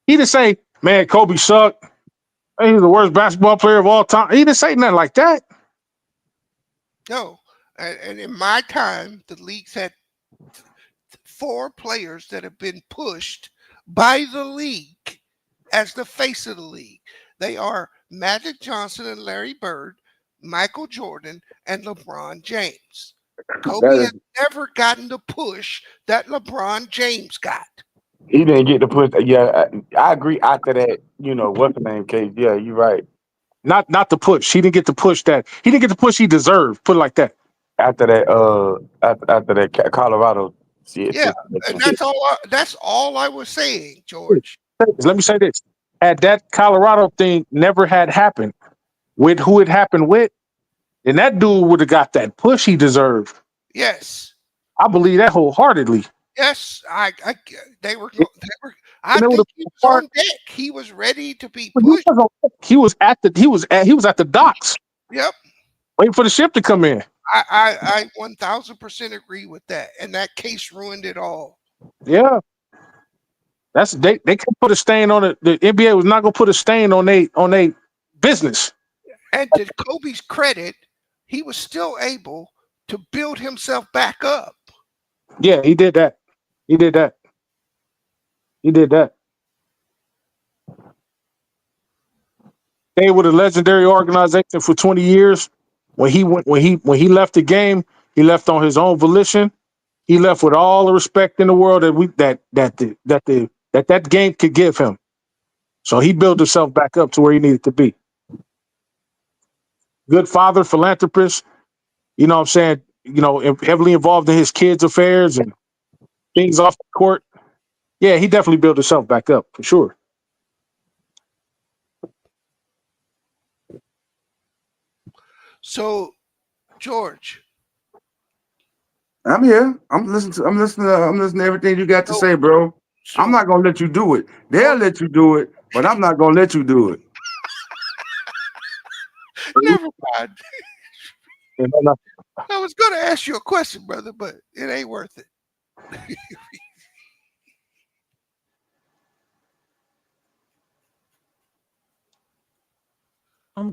He didn't say, man, Kobe sucked. He's the worst basketball player of all time. He didn't say nothing like that. No. And in my time, the league's had 4 players that have been pushed by the league as the face of the league. They are Magic Johnson and Larry Bird, Michael Jordan, and LeBron James. Kobe has never gotten the push that LeBron James got. He didn't get the push. Yeah, I agree. After that, what's the name case? Yeah, you're right. Not the push. He didn't get the push he deserved. Put it like that. After that, Colorado shit. Yeah, and that's all I was saying, George. Let me say this: had that Colorado thing never had happened with who it happened with, then that dude would have got that push he deserved. Yes, I believe that wholeheartedly. Yes, they were. I think he was on deck. He was ready to be pushed. He was at the docks. Yep. Waiting for the ship to come in. I 1000% agree with that, and that case ruined it all. Yeah. They can put a stain on it. The NBA was not gonna put a stain on they business. And to Kobe's credit, he was still able to build himself back up. Yeah, he did that. He did that. They were a legendary organization for 20 years. When he left the game, he left on his own volition. He left with all the respect in the world that game could give him. So he built himself back up to where he needed to be. Good father, philanthropist, you know what I'm saying, heavily involved in his kids' affairs and things off the court. Yeah, he definitely built himself back up for sure. So, George, I'm here. I'm listening to everything you got to say, bro. I'm not gonna let you do it. They'll let you do it, but I'm not gonna let you do it. Never mind. I was gonna ask you a question, brother, but it ain't worth it.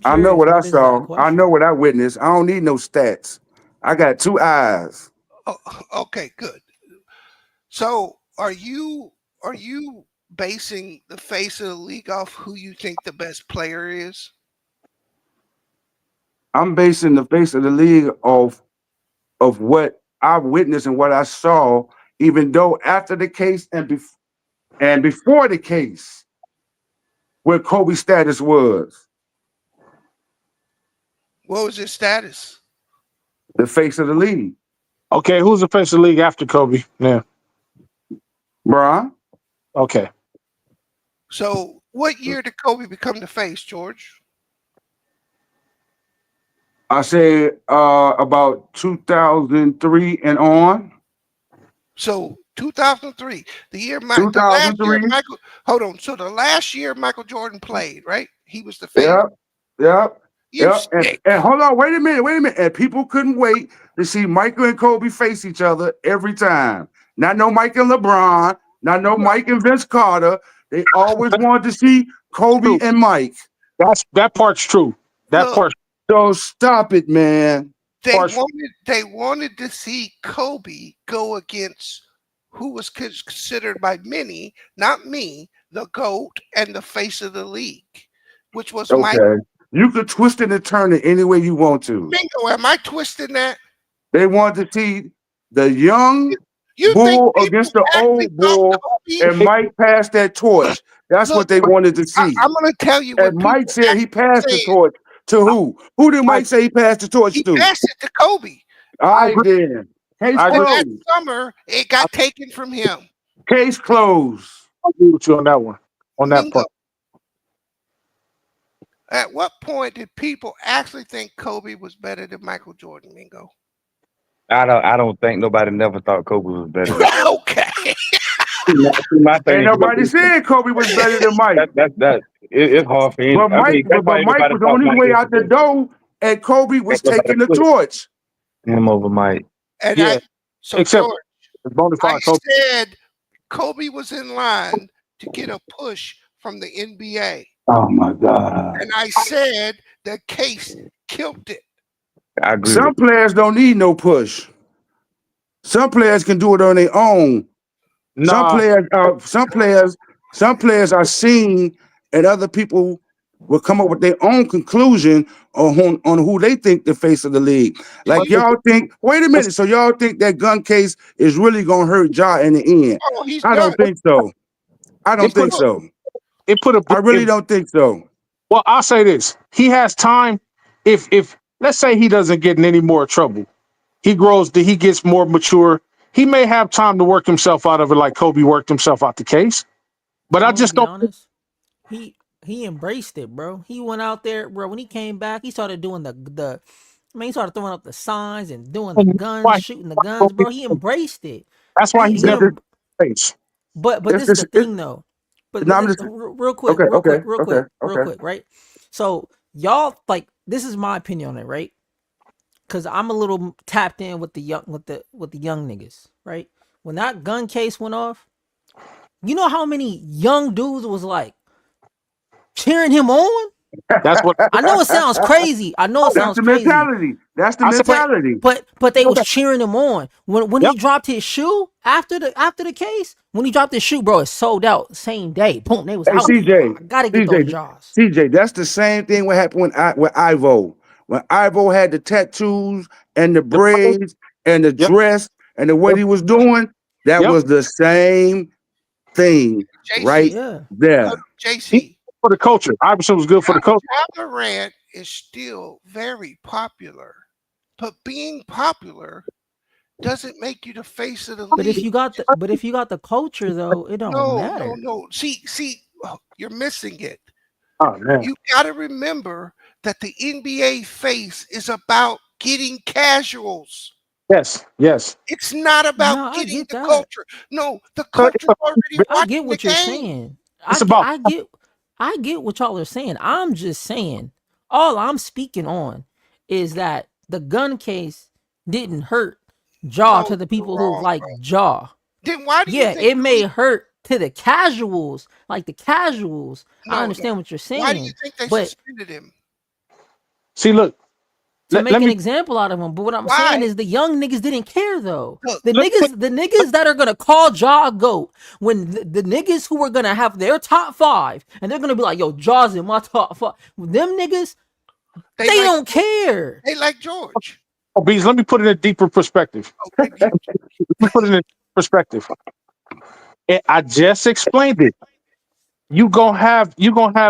I know what I saw. I know what I witnessed. I don't need no stats. I got 2 eyes. Oh, okay, good. So, are you basing the face of the league off who you think the best player is? I'm basing the face of the league of what I witnessed and what I saw, even though after the case and before the case, where Kobe's status was. What was his status? The face of the league. Okay, who's the face of the league after Kobe? Yeah. Bron. Okay. So, what year did Kobe become the face, George? I say about 2003 and on. So 2003, the last year Michael. Hold on. So the last year Michael Jordan played, right? He was the face. Yep. And hold on, wait a minute. And people couldn't wait to see Michael and Kobe face each other every time. Not no Mike and LeBron, not no Mike and Vince Carter. They always wanted to see Kobe and Mike. That part's true. So stop it, man. They wanted to see Kobe go against who was considered by many, not me, the GOAT and the face of the league, which was Mike. You could twist it and turn it any way you want to. Bingo, am I twisting that? They wanted to see the young bull against the old bull, and Mike passed that torch. That's what they wanted to see. I'm going to tell you what. And Mike said he passed the torch to who? Who did Mike say he passed the torch to? He passed it to Kobe. All right, then. Case closed. That summer, it got taken from him. Case closed. I'll agree with you on that one. On that part. At what point did people actually think Kobe was better than Michael Jordan, Mingo? I don't think nobody never thought Kobe was better. Okay. Ain't nobody said Kobe was better than Mike. It's hard for him. But Mike was the only way out the door, and Kobe was taking the torch. Him over Mike. And George, I said Kobe was in line to get a push from the NBA. Oh my God. And I said the case killed it. I agree. Some players don't need no push. Some players can do it on their own. Some players are seen, and other people will come up with their own conclusion on who they think the face of the league. Like y'all think, wait a minute, so y'all think that gun case is really gonna hurt Ja in the end? Oh, he's I don't done. think so. I don't think so. I really don't think so. Well, I'll say this: he has time. If let's say he doesn't get in any more trouble, he grows, he gets more mature. He may have time to work himself out of it, like Kobe worked himself out the case. But I just be don't. honest. He embraced it, bro. He went out there, bro. When he came back, he started doing he started throwing up the signs and doing the guns, shooting the guns, bro. He embraced it. That's why he's never face. But this is the thing, though. But real quick, right? So y'all, like, this is my opinion on it, right? Because I'm a little tapped in with the young niggas, right? When that gun case went off, you know how many young dudes was like cheering him on? That's what I know. It sounds crazy. That's the mentality. That's the mentality. But they was cheering him on when he dropped his shoe after the case. When he dropped his shoe, bro, it sold out same day. Boom, they was out. CJ, I gotta get those jaws. CJ, that's the same thing what happened with Ivo. When Ivo had the tattoos and the braids and the dress and the way he was doing, that was the same thing right there. JC. For the culture. Iverson was good for the culture. Ja Morant is still very popular, but being popular doesn't make you the face of the league. But if you got the culture, though, it don't matter. No. See, you're missing it. Oh man. You got to remember that the NBA face is about getting casuals. Yes. It's not about getting the culture. No, the culture already. I get what you're saying. I get what y'all are saying. I'm just saying, all I'm speaking on is that the gun case didn't hurt Ja to the people who like Ja. Then why do you think it may hurt to the casuals, like the casuals. I understand what you're saying. Why do you think they suspended him? See, look. To make an example out of him, but what I'm saying is the young niggas didn't care though. The niggas that are gonna call Ja a GOAT, when the niggas who are gonna have their top 5 and they're gonna be like, yo, Ja's in my top 5. Them niggas, they don't care. They like George. Oh, Bees, let me put it in a deeper perspective. I just explained it. You gonna have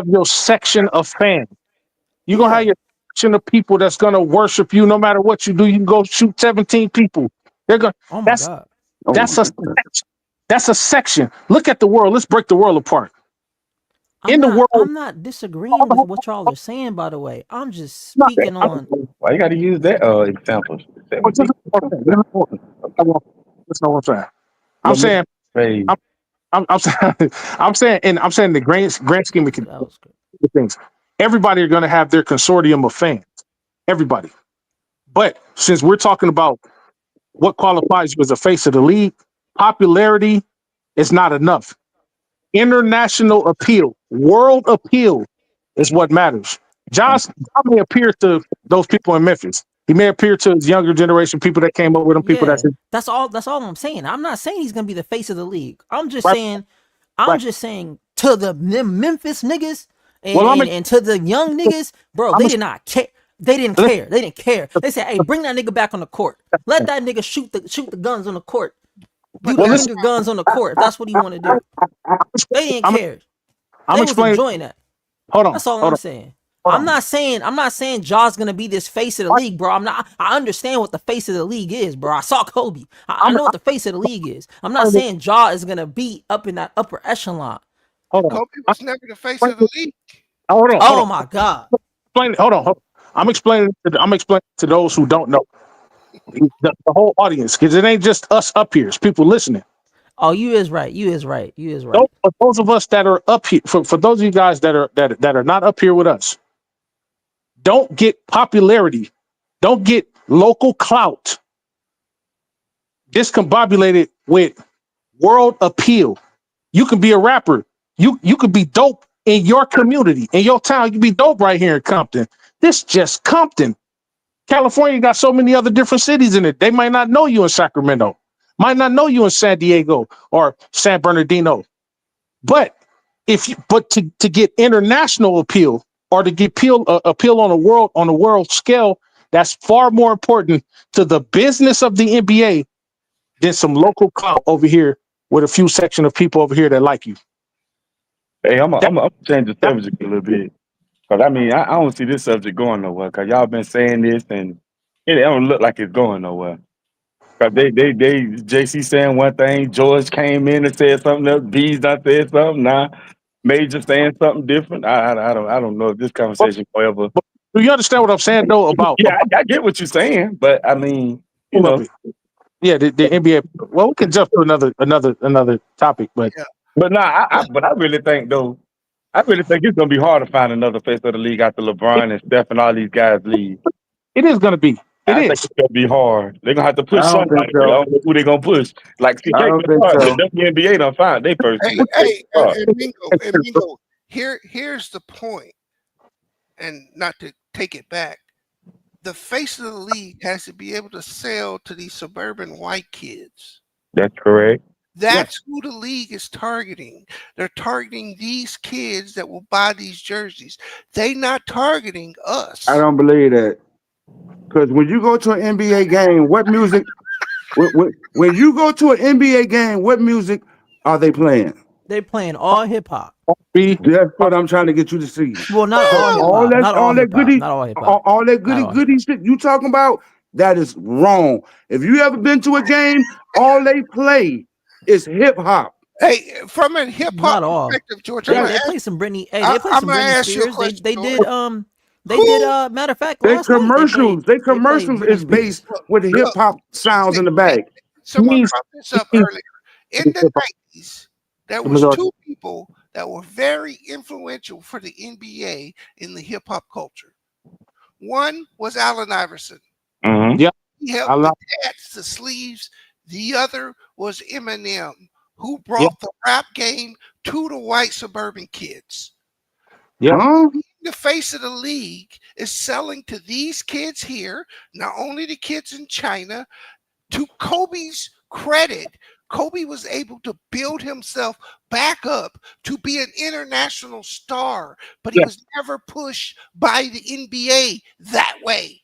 your section of fans. You gonna have your of people that's gonna worship you no matter what you do. You can go shoot 17 people. They're gonna. Oh my God. That's a section. Look at the world. Let's break the world apart. I'm not disagreeing with what y'all are saying. By the way, I'm just speaking on. Why you got to use that example? That's not what I'm saying. I'm saying the grand scheme of things. Everybody are going to have their consortium of fans. Everybody. But since we're talking about what qualifies you as a face of the league, popularity is not enough. International appeal, world appeal is what matters. Ja may appear to those people in Memphis. He may appear to his younger generation, people that came up with him, people that's all I'm saying. I'm not saying he's going to be the face of the league. I'm just saying to the Memphis niggas, and to the young niggas, bro, they did not care. They didn't care. They said, "Hey, bring that nigga back on the court. Let that nigga shoot the guns on the court. Do the finger guns on the court if that's what he want to do." They didn't care. They was enjoying that. Hold on. That's all I'm saying. I'm not saying Ja's gonna be this face of the league, bro. I understand what the face of the league is, bro. I saw Kobe. I know what the face of the league is. I'm not saying Ja is gonna be up in that upper echelon. Kobe was never the face of the league. Hold on. Oh my God. Hold on. I'm explaining to those who don't know. The whole audience, because it ain't just us up here, it's people listening. Oh, you is right. For those of us that are up here, for those of you guys that are not up here with us, don't get popularity, don't get local clout discombobulated with world appeal. You can be a rapper. You could be dope in your community, in your town. You can be dope right here in Compton. This just Compton. California got so many other different cities in it. They might not know you in Sacramento, might not know you in San Diego or San Bernardino. But to get international appeal, or to get appeal on a world scale, that's far more important to the business of the NBA than some local club over here with a few section of people over here that like you. Hey, I'm gonna change the subject a little bit. Because, I mean, I don't see this subject going nowhere. Because y'all been saying this, and it don't look like it's going nowhere. Because they JC saying one thing, George came in and said something else, B's done said something, now Major saying something different. I don't know if this conversation forever. Do you understand what I'm saying, though, about... Yeah, I get what you're saying, but, I mean, you know. Yeah, the NBA... Well, we can jump to another topic, but... But, I really think, though, it's going to be hard to find another face of the league after LeBron and Steph and all these guys leave. It is going to be. I think it's going to be hard. They're going to have to push I don't somebody. think so. I don't know who they're going to push. Like, I don't think so. the WNBA don't find they first. And Mingo, here's the point, and not to take it back. The face of the league has to be able to sell to these suburban white kids. That's correct. That's who the league is targeting. They're targeting these kids that will buy these jerseys. They're not targeting us. I don't believe that. Because when you go to an NBA game, what music? when you go to an NBA game, what music are they playing? They playing all hip hop. That's what I'm trying to get you to see. Well, not all hip hop. All that goody, not all hip hop. all that goody shit you talking about, that is wrong. If you ever been to a game, all they play is hip hop. Hey, from a hip hop perspective, George, they play some Britney. Hey, they play some Britney Spears. They did. Matter of fact, they commercials. They commercials is based with hip hop sounds in the back. Someone brought this up earlier. In the 90s, there was two people that were very influential for the NBA in the hip hop culture. One was Allen Iverson. Mm-hmm. Yeah, he helped the tats, the sleeves. The other was Eminem, who brought the rap game to the white suburban kids. Yeah. The face of the league is selling to these kids here, not only the kids in China. To Kobe's credit, Kobe was able to build himself back up to be an international star, but he was never pushed by the NBA that way.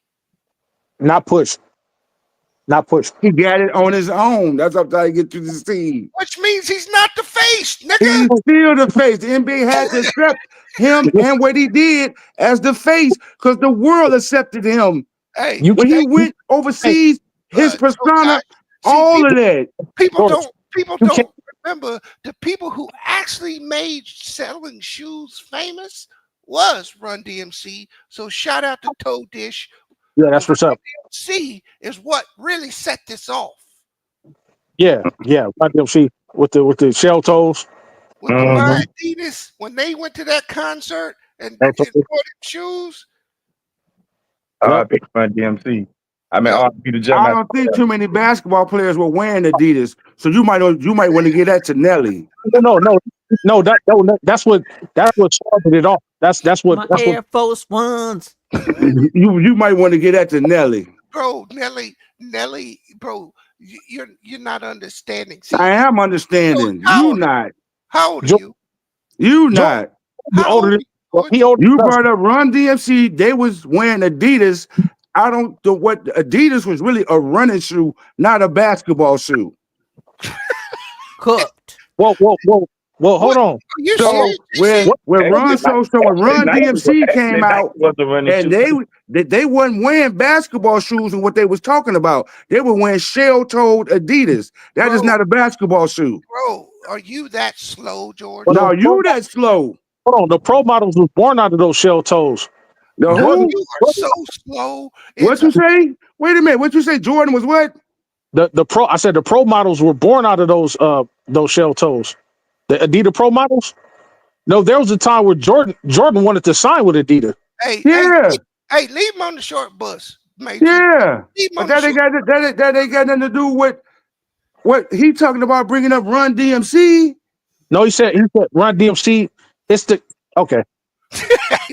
Not pushed. He got it on his own. That's what I'm trying to get you to see. Which means he's not the face, nigga. He's still the face. The NBA had to accept him and what he did as the face because the world accepted him. Hey, when he went overseas, his persona, all of that. People don't remember the people who actually made selling shoes famous was Run DMC. So shout out to Toe Dish. Yeah, that's what's up. DMC is what really set this off. Yeah. Run DMC with the shell toes. With the Adidas, when they went to that concert and bought them shoes. Big Run DMC. I mean, I don't think too many basketball players were wearing Adidas, so you might want to get that to Nelly. No. That's what started it off. That's what Air Force Ones. You might want to get that to Nelly. Bro, Nelly, bro, you're not understanding. See, I am understanding. You not. How old are you? You not. You brought up Run DMC. They was wearing Adidas. I don't know what Adidas was really a running shoe, not a basketball shoe. Cooked. Whoa, hold on. So when Run DMC came out, and they wasn't wearing basketball shoes and what they was talking about. They were wearing shell-toed Adidas. That is not a basketball shoe. Bro, are you that slow, George? No, you that slow. Hold on. The pro models was born out of those shell toes. No, who? You are so slow. What you say? Wait a minute. What you say? Jordan was what? I said the pro models were born out of those shell toes. The Adidas pro models. No, there was a time where Jordan wanted to sign with Adidas. Hey, leave him on the short bus, mate. Yeah, but that ain't got nothing to do with what he talking about. Bringing up Run DMC. No, he said Run DMC. It's the okay.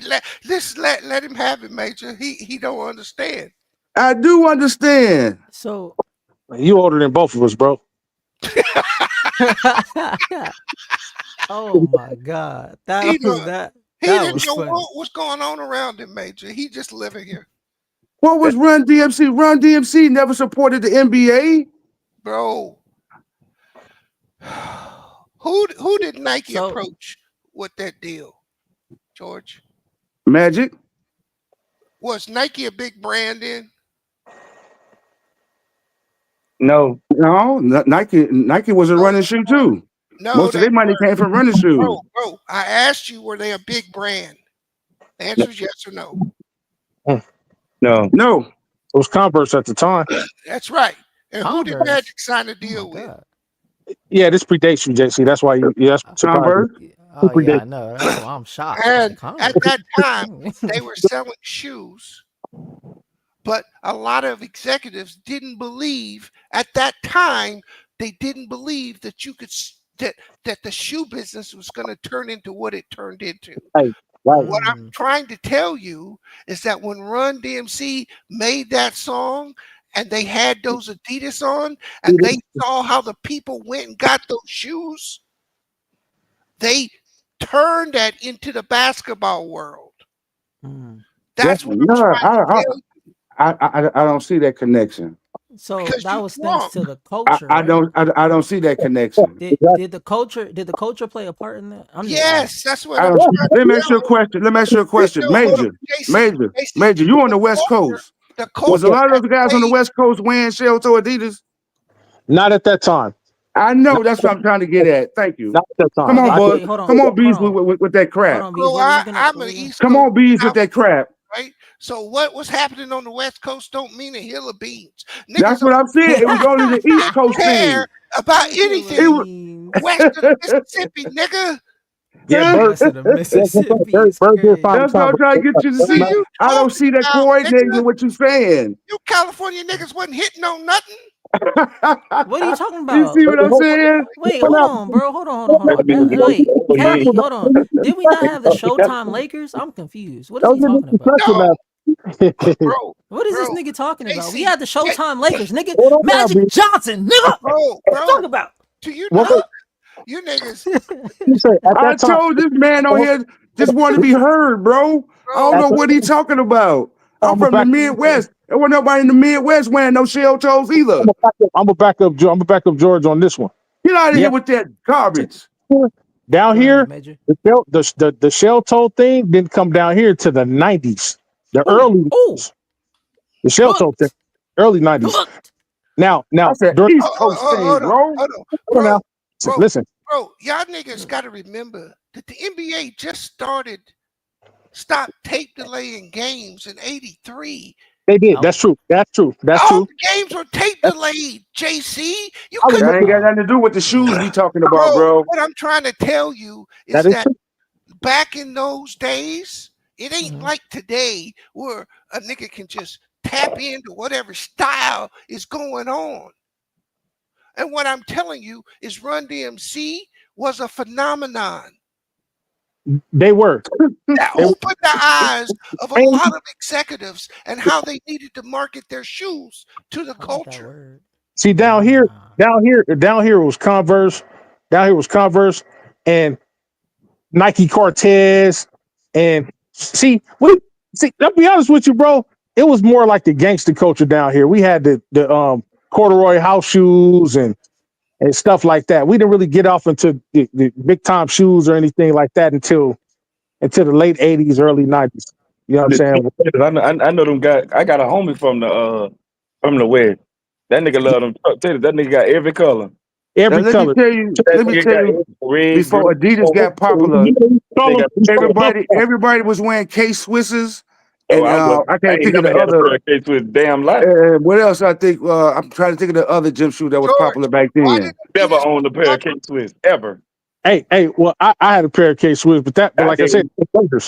let him have it, Major. He don't understand. I do understand. So you older than both of us, bro. Oh my God! That He That didn't was know funny. what was going on around him, Major. He just living here. What was Run DMC? Run DMC never supported the NBA. Bro, who did Nike So- approach with that deal, George? Magic. Was Nike a big brand then? No, Nike was a running shoe too. No, Most of their money came from running shoes. Bro, I asked you, were they a big brand? The answer is yes or no. No. It was Converse at the time. That's right. And who did Converse? Magic sign a deal with? Yeah, this predates you, JC. That's why you. Yeah, that's Converse. Oh yeah, I know. That's why I'm shocked. And Converse. at that time, they were selling shoes, but a lot of executives didn't believe at that time. They didn't believe that you could that the shoe business was going to turn into what it turned into. Right. What I'm trying to tell you is that when Run DMC made that song and they had those Adidas on and they saw how the people went and got those shoes, they turned that into the basketball world. That's what I'm trying to tell you. I don't see that connection. So Because that you was drunk. thanks to the culture. I don't see that connection. Did the culture play a part in that? I'm just Yes, that's what I I'm don't, trying to let me tell ask you a you. question. Let me ask you a question. Hold on, Major. You on the West Coast? The Was a culture lot of those guys on the West Coast wearing shell toe Adidas? Not at that time. I know. That's what I'm trying to get at. Thank you. Not at that time. Come on, Okay, boy. wait, hold on, Come on, Bees, hold on. with that crap. Hold on, Bees. Bro, What are we gonna? I'm an East Come Coast on, Bees, with that crap. right? So what was happening on the West Coast don't mean a hill of beans. That's what I'm saying. It was only the East Coast thing. Care about anything western Mississippi, nigga. Yeah, Bird. West of the Mississippi is Bird did crazy. find That's what I'm trying to get you to What are see. you I don't see that about, coordinating nigga? what you're saying. You California niggas wasn't hitting on nothing. What are you talking You about? see what I'm saying? Wait, hold on, bro. Hold on. Wait, Katie, hold on. Did we not have the Showtime Lakers? I'm confused. What is he talking about? No, bro. What is this Bro, nigga talking about? AC, We had the Showtime Lakers, nigga. Hold on now, Magic B. Johnson, nigga. Bro, What you talking about? Do you What- know? You niggas, You say at I that time. told this man on here just want to be heard, bro. I don't know what he talking about. I'm from the Midwest. There wasn't nobody in the Midwest wearing no shell toes either. I'm gonna back up George on this one. Get out of here with that garbage. Down Go here, ahead, Major. the shell toe thing didn't come down here to the 90s. The early the shell toe thing, early 90s. Now That's an during, East Coast thing, hold bro. on, hold on now. bro. Listen, Bro, y'all niggas got to remember that the NBA just stopped tape delaying games in '83. they did. That's true. That's true. That's All true. the games were tape delayed, JC. You That couldn't. ain't got nothing to do with the shoes we talking about, bro. What I'm trying to tell you is That is that true. back in those days, it ain't like today where a nigga can just tap into whatever style is going on. And what I'm telling you is Run DMC was a phenomenon They were. that opened the eyes of a lot of executives and how they needed to market their shoes to the culture. See, down here was Converse. Down here was Converse and Nike Cortez. And I'll be honest with you, bro. It was more like the gangster culture down here. We had the corduroy house shoes and stuff like that. We didn't really get off into the big time shoes or anything like that until the late 80s, early 90s. You know what I'm saying? I know them guys. I got a homie from the West. That nigga love them truck titties. That nigga got every color. Every color. Let me tell you, before Adidas got popular, everybody was wearing K-Swisses. And I can't think of the other. Damn life. What else? I think I'm trying to think of the other gym shoe that was popular back then. Never owned a pair of K-Swiss ever. Hey, well, I had a pair of K-Swiss, but like I said,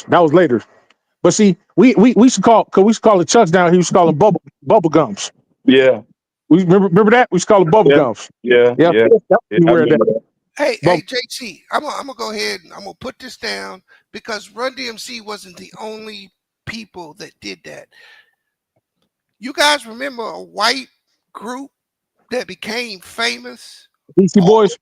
that was later. But see, we used to call the Chucks down here. We used to call them bubble gums. Yeah. We remember that? We used to call them bubble gums. Yeah. Hey, JC, I'm gonna go ahead and I'm gonna put this down because Run DMC wasn't the only people that did that. You guys remember a white group that became famous? Beastie Boys.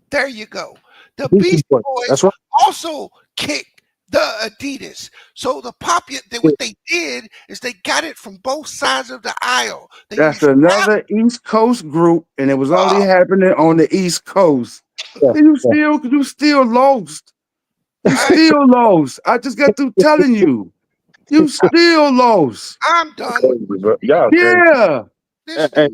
There you go. The Beastie Boys That's right. also kicked the Adidas. So what they did is they got it from both sides of the aisle. They That's used another East Coast group, and it was only happening on the East Coast. And you still lost. You still lost. I just got through telling you. You still lost. I'm done with Yeah. this dude.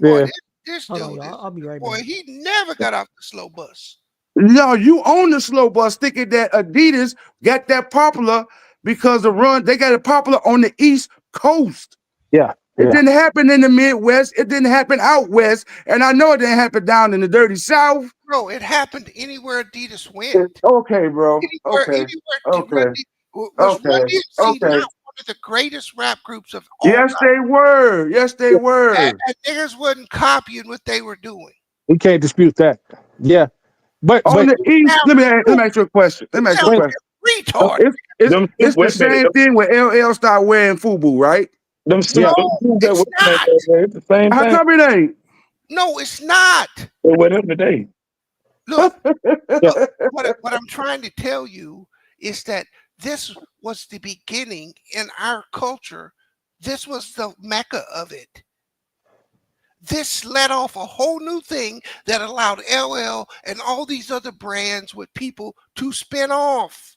Boy, this Hold on, dude, y'all. I'll be right boy, back. he never got off the slow bus. No, you own the slow bus thinking that Adidas got that popular because they got it popular on the East Coast. Yeah. It didn't happen in the Midwest. It didn't happen out West. And I know it didn't happen down in the dirty South. Bro, it happened anywhere Adidas went. Okay, bro. Anywhere was Run DMC not one of the greatest rap groups of all Yes, time? they were. Yes, they were. And niggas wasn't copying what they were doing. We can't dispute that. Yeah. But on the East, let me ask you a question. Retard. It's the same thing when LL started wearing FUBU, right? Them suits, it's not. it's the same How thing. come it ain't? No, it's not. They wear them today. Look, what I'm trying to tell you is that this was the beginning in our culture. This was the mecca of it. This led off a whole new thing that allowed LL and all these other brands with people to spin off.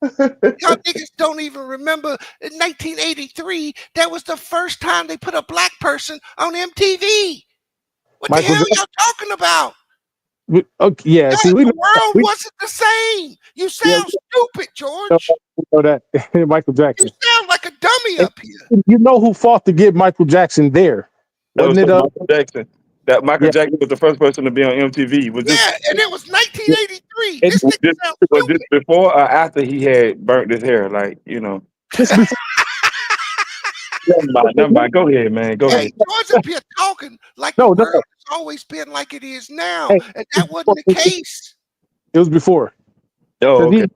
Y'all niggas don't even remember in 1983, that was the first time they put a black person on MTV. What the hell y'all talking about? Okay, yeah, The world wasn't the same. You sound stupid, George. You know that Michael Jackson. You sound like a dummy up here. You know who fought to get Michael Jackson there? That was Wasn't it Michael Jackson. That Michael Jackson was the first person to be on MTV. Was this, and it was 1983. was this before or after he had burnt his hair? Like, you know. Never mind. Go ahead, man. Go ahead. George up here talking like the world has always been like it is now, and that wasn't the case. It was before. Oh, okay.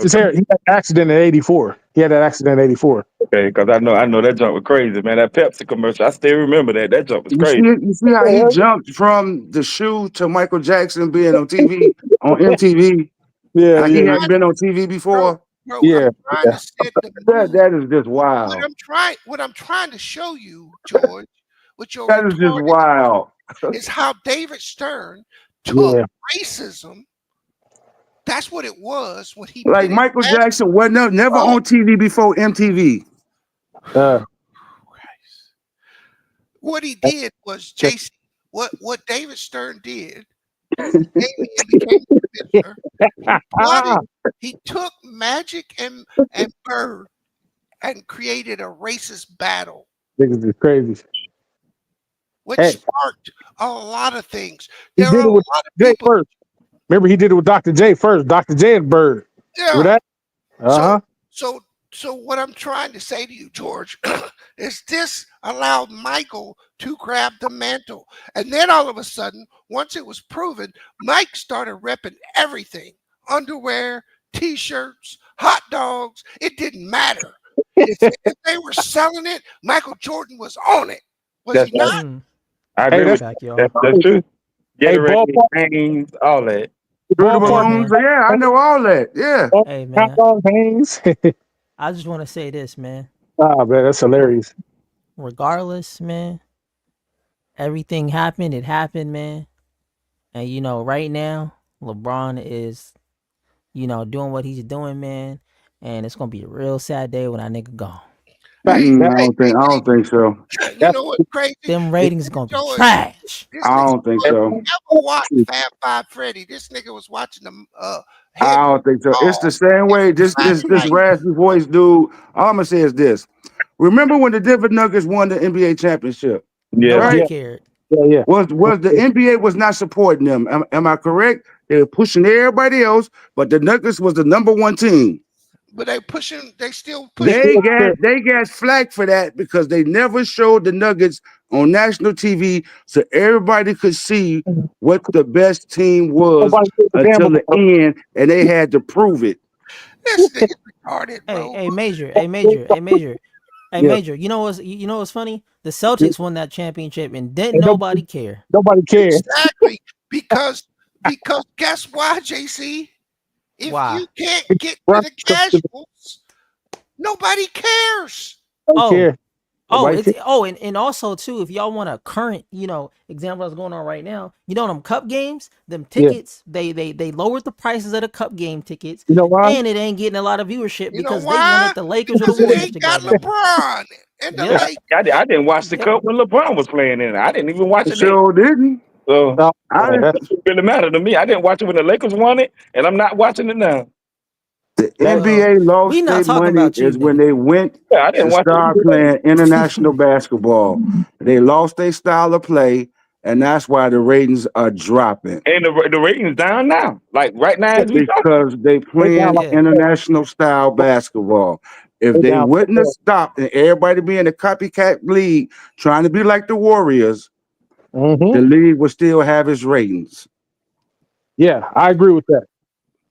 His hair. He had an accident in '84. He had that accident in '84. Okay, because I know that jump was crazy, man. That Pepsi commercial, I still remember that. That jump was crazy. You see how he jumped from the shoe to Michael Jackson being on TV, on MTV? Yeah, he hadn't been on TV before. Bro, That is just wild. What I'm trying to show you, George, with your that is just wild. is how David Stern took racism. That's what it was when he like Michael Jackson wasn't never on TV before MTV. What he did was Jason. What David Stern did. Became he took Magic and Bird and created a racist battle. Niggas is crazy. Which sparked a lot of things. He did it with Jay first. Remember, he did it with Dr. J first. Dr. J and Bird. Yeah. That? So what I'm trying to say to you, George, is this allowed Michael to grab the mantle. And then all of a sudden, once it was proven, Mike started repping everything. Underwear, T-shirts, hot dogs. It didn't matter. If they were selling it, Michael Jordan was on it. Was he not? I agree with that. That's true. Gatorade, Hanes, all that. Yeah, I know all that. Yeah. Hey, man. I just want to say this, man. Ah, man, that's hilarious. Regardless, man, everything happened. It happened, man. And, you know, right now, LeBron is, you know, doing what he's doing, man. And it's going to be a real sad day when that nigga gone. I don't think so. You know what's crazy? Them ratings going to be trash. I don't think so. Never watched Fab Five Freddy. This nigga was watching them. I don't think so. It's the same way. This raspy voice dude. All I'm gonna say is this. Remember when the Denver Nuggets won the NBA championship? Yeah. Nobody cared. Yeah. Was the NBA was not supporting them? Am I correct? They were pushing everybody else, but the Nuggets was the number one team. But they still pushing. They got flack for that because they never showed the Nuggets on national TV so everybody could see what the best team was until the end, and they had to prove it. This nigga's retarded, bro. Hey, Major. You know what's funny? The Celtics won that championship and didn't nobody care. Nobody cared. Exactly. Because guess why, JC? If Why? you can't get to the casuals, nobody cares. Oh, Nobody it's cares. and also too, if y'all want a current, example that's going on right now, them cup games, them Yeah. tickets, they lowered the prices of the cup game tickets, You know why? and it ain't getting a lot of viewership You know because they why? wanted the Lakers or the Because they Warriors ain't to got go now. LeBron and the Yep. Lakers. I didn't watch the Yep. cup when LeBron was playing in it. I didn't even watch it. Sure didn't. So No, I that, it doesn't really matter to me. I didn't watch it when the Lakers won it, and I'm not watching it now. The that, Well, NBA we lost not their talking money about you, is when nigga. they went Yeah, I to didn't watch it start either way. playing international basketball. They lost their style of play, and that's why the ratings are dropping. And the ratings down now. Like right now as we talk. Because they they down playing like Yeah. international style basketball. If they they down. wouldn't have stopped and everybody be in a copycat league trying to be like the Warriors, Mm-hmm. the league would still have its ratings. Yeah, I agree with that.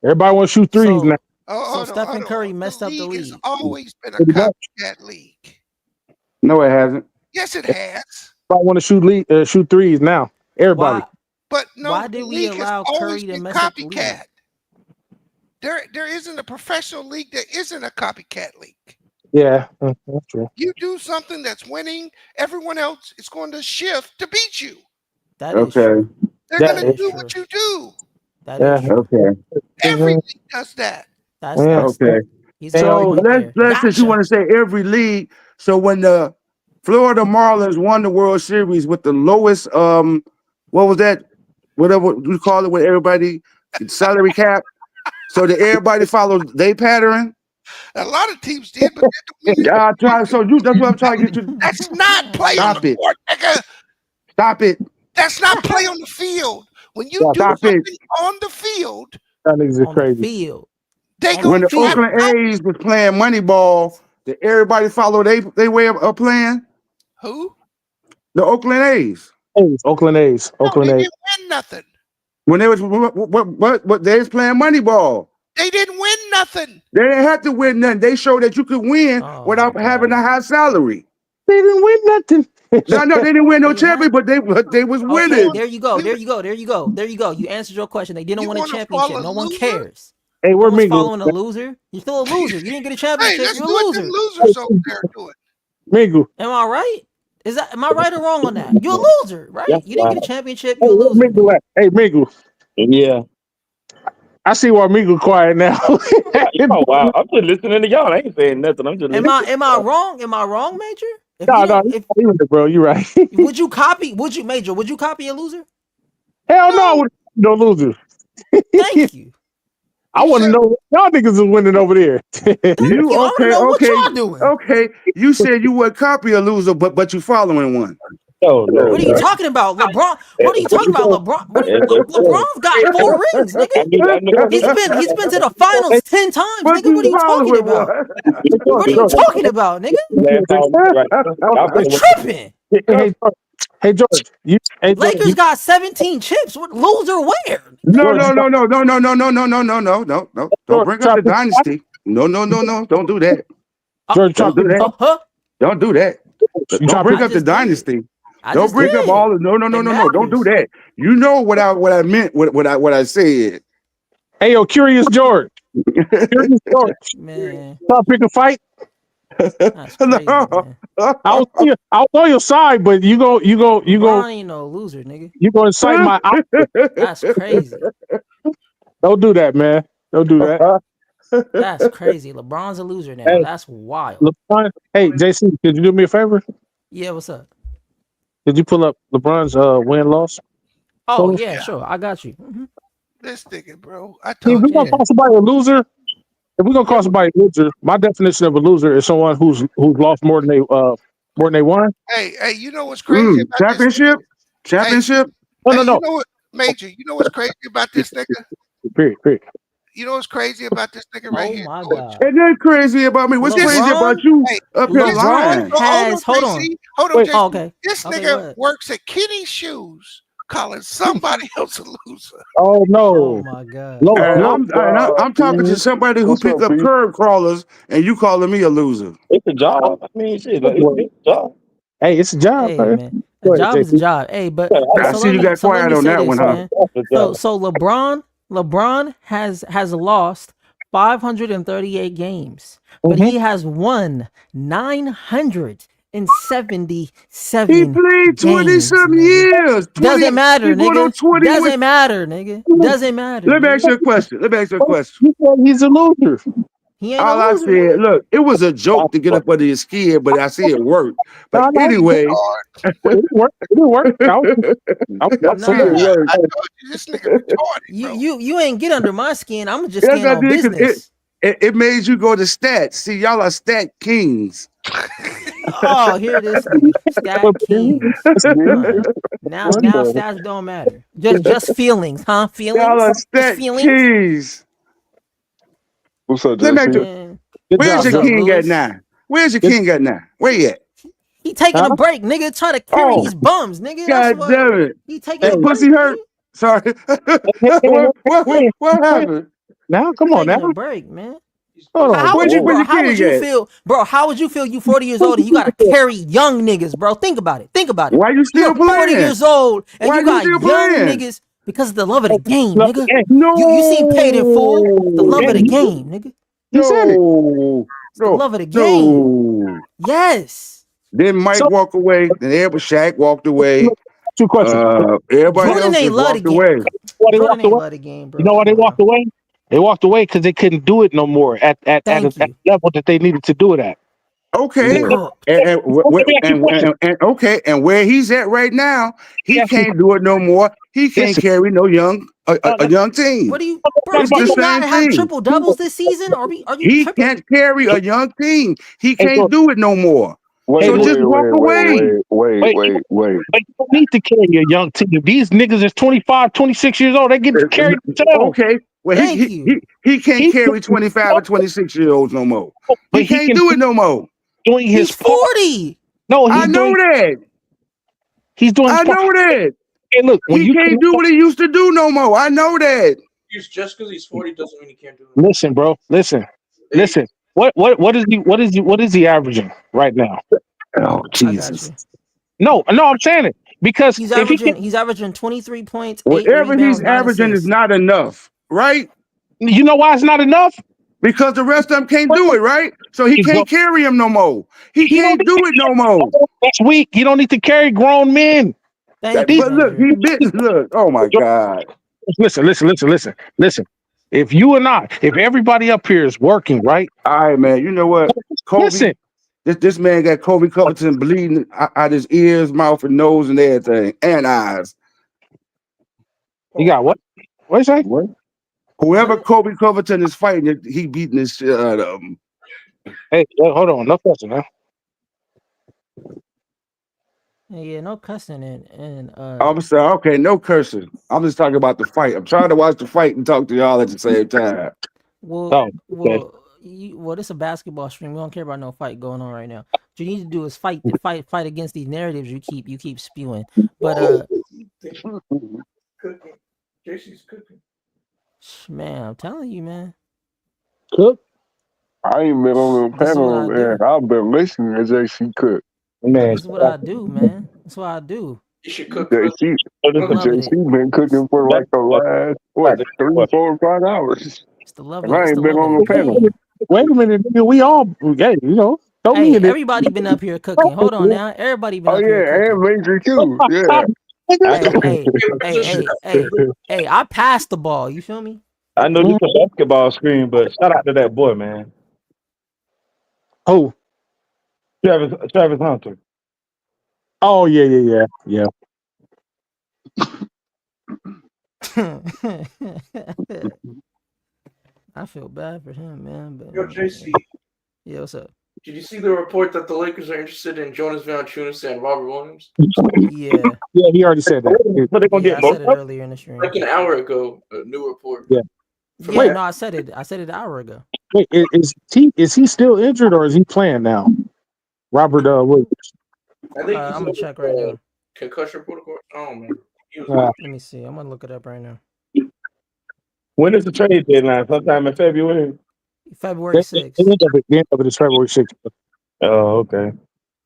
Everybody want to shoot threes now. So Oh, hold on, Stephen hold Curry on. messed The up the league has league. always been a Pretty much. copycat league. No, it hasn't. Yes, it has. Everybody want to shoot threes now. Everybody. Why? But no, Why the did we league has allow always Curry to been mess up the league? copycat. There isn't a professional league that isn't a copycat league. Yeah, that's true. You do something that's winning, everyone else is going to shift to beat you. That is Okay. true. They're That going to is do true. what you do. That is Yeah. true. Okay. Every league does that. That's Yeah. Okay. he's got a So point there. let's since you Gotcha. want to say every league. So when the Florida Marlins won the World Series with the lowest what was that? Whatever you call it, with everybody salary cap. So that everybody followed their pattern. A lot of teams did, but that don't mean Yeah, that's what I'm trying to get you. that's not play on Stop the it. court, nigga. Stop it. That's not play on the field. When you do Stop it. something on the field, That niggas is On the crazy. field. they On go When the the field. Oakland A's was playing Moneyball, did everybody follow their way of playing? who? The Oakland A's. Oakland A's. No, Oakland they A's. didn't win nothing. When they was what they was playing Moneyball. They didn't win nothing. They didn't have to win nothing. They showed that you could win Oh without my having a God. high salary. They didn't win nothing. No, they didn't win no They had champion, but they was okay, winning. there you go. We There you go. There you go. There you go. You answered your question. They didn't You win a want to championship. follow No one loser? cares. Hey, No where one's Mingo? following a loser. You're still a loser. You didn't get a Hey, championship. let's You're do a what loser. them losers over there do it. Mingo. Am I right? Am I right or wrong on that? You're a loser, right? That's You didn't right. get a championship. Hey, You're a where loser, Mingo nigga. at? Hey, Mingo. Yeah. I see why Mingo quiet now. Oh wow. I'm just listening to y'all. I ain't saying nothing. I'm just Am listening. I wrong? Am I wrong, Major? If No, you didn't, if you right, bro. You right. would you copy? Would you, Major? Would you copy a loser? Hell no, no losers. Thank you. I want to know y'all niggas is winning over there. You I want to know what y'all doing. okay. You said you would copy a loser, but you following one. No. What are you talking about, LeBron? What are you talking about, LeBron? LeBron's got 4 rings, nigga. He's been to the finals 10 times, But nigga. What are you you talking following about? one. What are you talking about, nigga? You're tripping. Hey, George. Lakers got 17 chips. What loser where? No. Don't bring up the dynasty. No. Don't do that. George, Don't do that. Don't do that. Don't bring up the dynasty. Don't bring up all the no. Don't do that. You know what I meant. What I said. Hey, yo, Curious George. Curious George. Man, stop pick a fight. That's crazy, man. I was on your side, but you go. LeBron ain't no loser, nigga. You go incite my. That's crazy. Don't do that, man. Don't do that. That's crazy. LeBron's a loser now. Hey, That's wild. LeBron, hey, JC, could you do me a favor? Yeah, what's up? Could you pull up LeBron's win-loss? Oh, yeah, sure. I got you. This nigga, bro. I If told we're you. gonna call somebody a loser, a loser, my definition of a loser is someone who's lost more than they won. Hey, you know what's crazy about championship? this? Championship? No. You know what, Major? You know what's crazy about this nigga? Period. You know what's crazy about this nigga right here? Oh my God. It ain't crazy about me. What's crazy about you up here lying? Hold on. Hold on, Wait, Jason. okay. This Okay, nigga go ahead. works at Kenny's Shoes, calling somebody else a loser. Oh no! Oh my God. And I'm talking to somebody who pick up curb crawlers, and you calling me a loser. It's a job. I mean, shit, it's a job. Hey, it's a job. Hey, man. A job is a job. Hey, but I so see let you me got so let quiet me on say that this, one, huh? man. So LeBron LeBron has lost 538 games, but he has won 977 He played 20-something years. Doesn't matter, He going nigga. on 20 Doesn't matter, nigga. Doesn't matter. Let me ask you a question. He's a loser. He ain't All a I loser, said, nigga. look, it was a joke to get up under his skin, but I see it work. But anyway, it worked. This nigga retarded, You ain't get under my skin. I'm just yes, stand I on did, 'cause business. it made you go to stats. See, y'all are stat kings. Oh, here this nigga. Stat kings. Now stats don't matter. Just feelings, huh? Feelings? Y'all are Just stat feelings? kings. What's up, Let me ask you, Man. where's What's your up, king Lewis? at now? Where's your king at now? Where you at? He taking a break, nigga. Trying to carry these bums, nigga. That's God what damn it. he taking a His break. pussy hurt? Sorry. What happened? Now, come on Taking now. a break, man. Hold on. How would you, Where bro? your How would king you at? feel, bro? How would you feel? You 40 years old and you gotta carry young niggas, bro. Think about it. Think about it. Why you still You're 40 playing? years old and Why you you got still young playing? niggas because of the love of the game, nigga. No. You seen Paid in Full? The love of the game, nigga. He said it. It's the love of the game. No. Yes. Then Mike walked away. Then everybody, Shaq walked away. Two questions. Everybody Jordan else ain't just love the walked game. away. Jordan ain't love the game, bro. You know why they Come on walked away? They walked away because they couldn't do it no more at the level that they needed to do it at. Okay. And where he's at right now, he can't do it no more. He can't carry no young a young team. What do you, bro? It's Did the he not same have thing. triple doubles this season? Are you He tripping? can't carry a young team. He can't do it no more. Wait, So just walk away. Wait. But you don't need to carry a young team. These niggas is 25, 26 years old. They get carried themselves. Okay. Well, he can't carry 25 and 26-year-olds no more. He can't do it no more. Doing his He's 40. No, I know that. He's doing. I know that. Hey, look, when he you can't do what he used to do no more. I know that. Just because he's 40 doesn't mean he can't do it. Listen, bro. Listen. What is he averaging right now? Oh, Jesus. No, I'm saying it because He's if he's averaging 23 points, 8 Whatever rebounds, he's 9 averaging assists. is not enough, right? You know why it's not enough? Because the rest of them can't do it, right? So he can't carry him no more. He can't do it no more. That's weak. You don't need to carry grown men. But look, look. Oh my God. Listen. If everybody up here is working, right? All right, man. You know what? Kobe. This man got Kobe Covington bleeding out his ears, mouth, and nose, and everything, and eyes. You got what? What is that? What? Whoever Kobe Covington is fighting, he beating this shit out of him. Hey, hold on. No question, man. Yeah, no cussing and I'm sorry. Okay, no cursing. I'm just talking about the fight. I'm trying to watch the fight and talk to y'all at the same time. well, this is a basketball stream. We don't care about no fight going on right now. What you need to do is fight against these narratives you keep spewing. But Cooking. JC's cooking. man, I'm telling you, man. Cook? I ain't been on the panel there. I've been listening to JC cook. Man, This is what I do, man. That's what I do. You should cook. JC been cooking for like the last 3, 4, 5 hours. It's the love and I ain't been on the panel. Wait a minute, nigga. We all, throw me in there. Everybody been up here cooking. Hold on now. Everybody been up here and Major too. Yeah. Hey, I passed the ball. You feel me? I know this is a basketball screen, but shout out to that boy, man. Who? Travis Hunter. Oh, yeah. I feel bad for him, man. But Yo, JC. Yeah, what's up? Did you see the report that the Lakers are interested in Jonas Valanciunas and Robert Williams? Yeah. Yeah, he already said that. So they're gonna Yeah, get I both said it of them? earlier in the stream. Like an hour ago, a new report. Yeah. Yeah, no, I said it an hour ago. Wait, is he still injured or is he playing now? Robert Williams. I think I'm gonna check right now. Concussion protocol. Oh man. Let me see. I'm gonna look it up right now. When is the trade deadline? Sometime in February. February 6th. The end of it is February 6th. Oh, okay.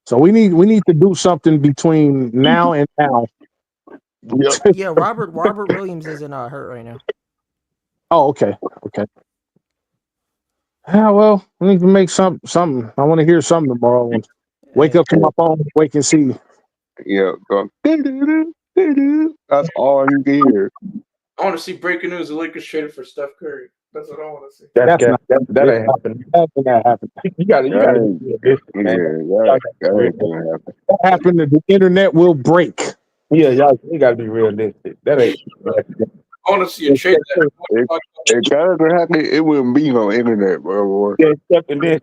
So we need to do something between now and now. Yeah, Robert Williams isn't hurt right now. Oh, okay. Yeah, well, we need to make something. I want to hear something tomorrow. Wake up to my phone, wake and see. Yeah, go. That's all you can hear. I want to see breaking news: the Lakers traded for Steph Curry. That's what I want to see. That ain't happening. That's not happening. You got to That ain't, be realistic, man. that ain't gonna happen. That happened. The internet will break. Yeah, y'all, you got to be realistic. That ain't. I want to see a trade. If that ever happened, it wouldn't be no internet, bro. Yeah,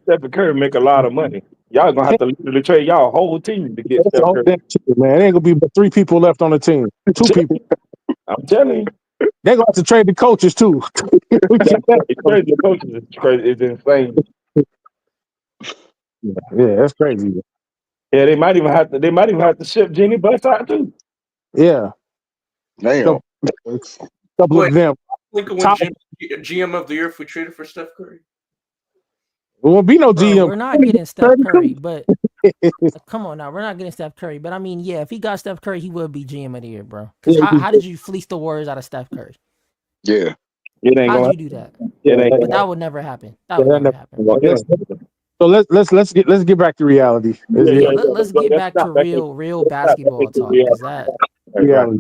Stephen Curry make a lot of money. Y'all gonna have to literally trade y'all whole team to get That's Steph all Curry. that shit, man. There ain't gonna be but 3 people left on the team. 2 people. I'm telling you, They're gonna have to trade the coaches too. We can't- it's crazy. The coaches is crazy. It's insane. yeah, that's crazy. Yeah, they might even have to ship Jenny Buss out too. Yeah, Damn. couple of them. Lincoln win GM of the year if we traded for Steph Curry. There won't be no Bro, GM. we're not getting Steph Curry, but come on now, we're not getting Steph Curry. But I mean, yeah, if he got Steph Curry, he would be GM of the year, bro. Because how did you fleece the Warriors out of Steph Curry? Yeah. How'd you do that? But that would never happen. That would never happen. So let's get back to reality. Let's get back to real basketball talk. Because that reality.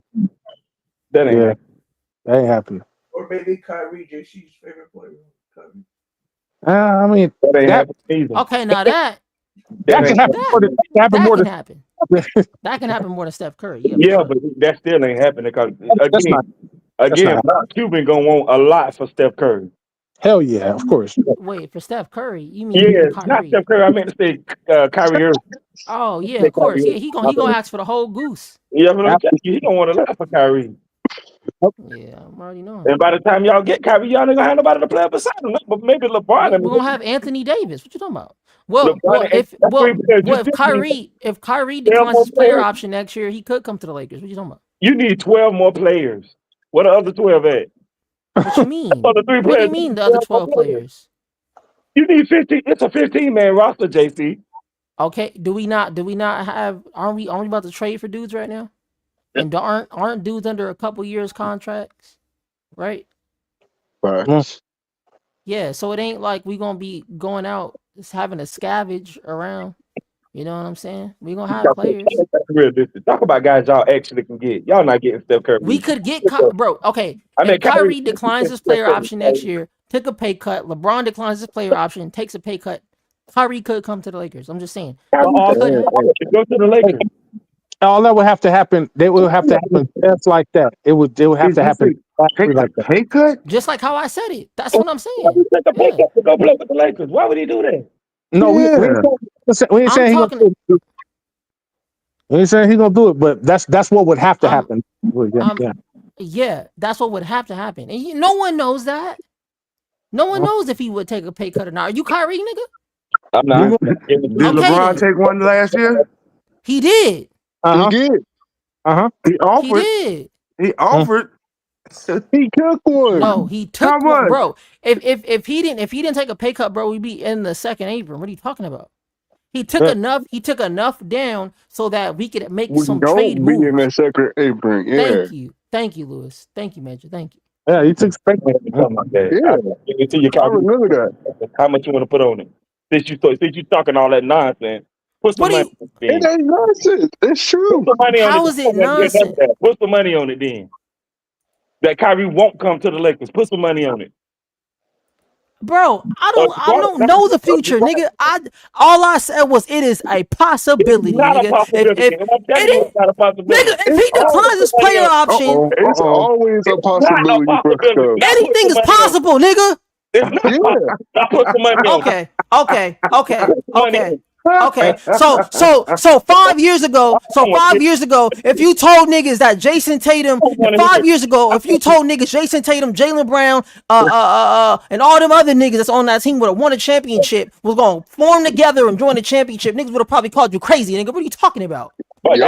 That ain't that ain't happening. Or maybe Kyrie, JC's favorite player. Kyrie. I mean, that ain't happening either. okay, now that can happen. That can happen. That can happen more than Steph Curry. Yeah, Yeah, but that still ain't happening because again, Mark Cuban gonna want a lot for Steph Curry. Hell yeah, of course. Wait, for Steph Curry, you mean Yeah, Kyrie? not Steph Curry. I meant to say Kyrie Irving. Oh yeah, of course. Yeah, he gonna ask for the whole goose. Yeah, but I'm telling you, he gonna want a lot for Kyrie. Yeah, I'm already knowing. And by the time y'all get Kyrie, y'all ain't gonna have nobody to play beside him. But maybe LeBron. We're gonna have Anthony Davis. What you talking about? Well, if Kyrie declines his player option next year, he could come to the Lakers. What you talking about? You need 12 more players. What are the other 12 at? What you mean? What do you mean the other 12 players? You need 15. It's a 15-man roster, JC. Okay. Do we not have? Aren't we about to trade for dudes right now? And aren't dudes under a couple years contracts, right? Right. Yeah. So it ain't like we gonna be going out just having to scavenge around. You know what I'm saying? We gonna have players. Talk about guys y'all actually can get. Y'all not getting Steph Curry. We could get bro. Okay. If Kyrie declines his player option next year, took a pay cut. LeBron declines his player option, takes a pay cut. Kyrie could come to the Lakers. I'm just saying. Go to the Lakers. All that would have to happen. They would have to happen just like that. It would have to happen. Take a pay cut? Just like how I said it. That's what I'm saying. Take a pay cut to go play with the Lakers. Why would he do that? No, we ain't saying he's gonna do it. We ain't saying he's gonna do it, but that's what would have to happen. Yeah, that's what would have to happen. And no one knows that. No one knows if he would take a pay cut or not. Are you Kyrie, nigga? I'm not. Did LeBron take one last year? He did. He did. He offered. He did. He offered. He took one. No, he took one, bro. If he didn't take a pay cut, bro, we'd be in the second apron. What are you talking about? He took enough. He took enough down so that we could make some trade moves. In that second apron. Yeah. Thank you, Lewis. Thank you, Major. Thank you. Yeah, he took space. Yeah, I remember that. How much you want to put on it? Since you talking all that nonsense, put some money. It ain't nonsense. It's true. Put some money on How is it nonsense? Put some money on it then. That Kyrie won't come to the Lakers. Put some money on it. Bro, I don't know the future, nigga. All I said was it is a possibility, Not nigga. a possibility. If he declines his player option, It's always a possibility. anything is possible, nigga. I put some money on it. Okay. So 5 years ago, if you told niggas that Jason Tatum, 5 years ago, if you told niggas Jason Tatum, Jaylen Brown, and all them other niggas that's on that team would have won a championship, was gonna form together and join the championship, niggas would have probably called you crazy, nigga. What are you talking about? What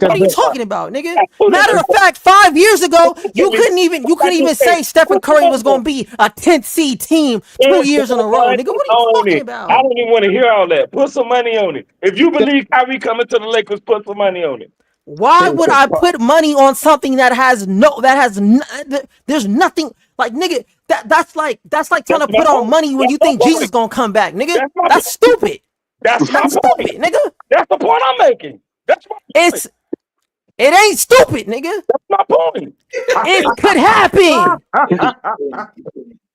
are you talking about, nigga? Matter of fact, 5 years ago, you couldn't even say Stephen Curry was gonna be a 10th seed team 2 years in a row, nigga. What are you talking about? I don't even want to hear all that. Put some money on it. If you believe Kyrie coming to the Lakers, put some money on it. Why would I put money on something that has there's nothing like nigga that's like trying to put on money when you think Jesus gonna come back, nigga. That's stupid. That's stupid, nigga. That's the point I'm making. That's my point. It ain't stupid, nigga. That's my point. It could happen.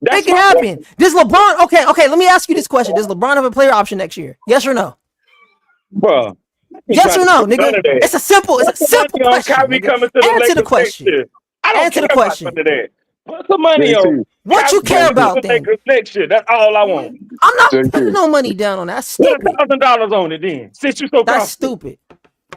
It can happen. Does LeBron? Okay. Let me ask you this question: does LeBron have a player option next year? Yes or no? Bro. Yes or no, nigga? It's a simple question. Answer the question. Answer the question. Put some money on. What you care about then? Next year. That's all I want. I'm not putting no money down on that. That's stupid. Put $1,000 on it then. Since you so That's stupid.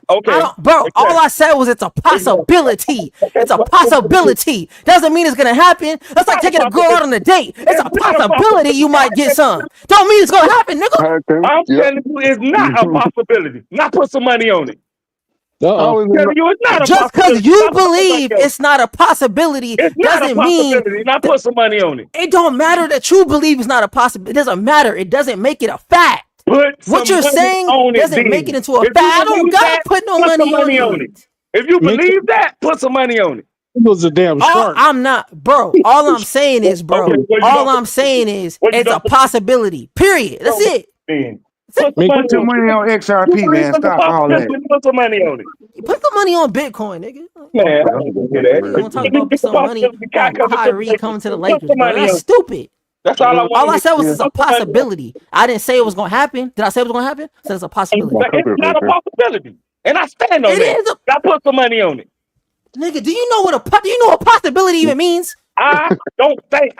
Okay. All I said was it's a possibility. It's a possibility. Doesn't mean it's gonna happen. That's like taking a girl out on a date. It's a possibility you might get some. Don't mean it's gonna happen, nigga. I'm telling you, it's not a possibility. Not put some money on it. Just because you believe it's not a possibility doesn't mean not put some money on it. It don't matter that you believe it's not a possibility. It doesn't matter. It doesn't make it a fact. What you're saying doesn't make it into a fact. I don't gotta put no money on it. If you believe that, put some money on it. It was a damn shark. I'm not, bro. All I'm saying is, all I'm saying is it's a possibility. Period. That's it. Put your money on XRP, man. Stop all that. Put some money on it. Put the money on Bitcoin, nigga. Man, I don't talk about some money on Kyrie coming to the Lakers. Bro. That's stupid. That's all I want. All I said was it's a possibility. I didn't say it was gonna happen. Did I say it was gonna happen? I said it's a possibility. It's not a possibility, and I stand on that. I put some money on it. Nigga, do you know what possibility even means? I don't think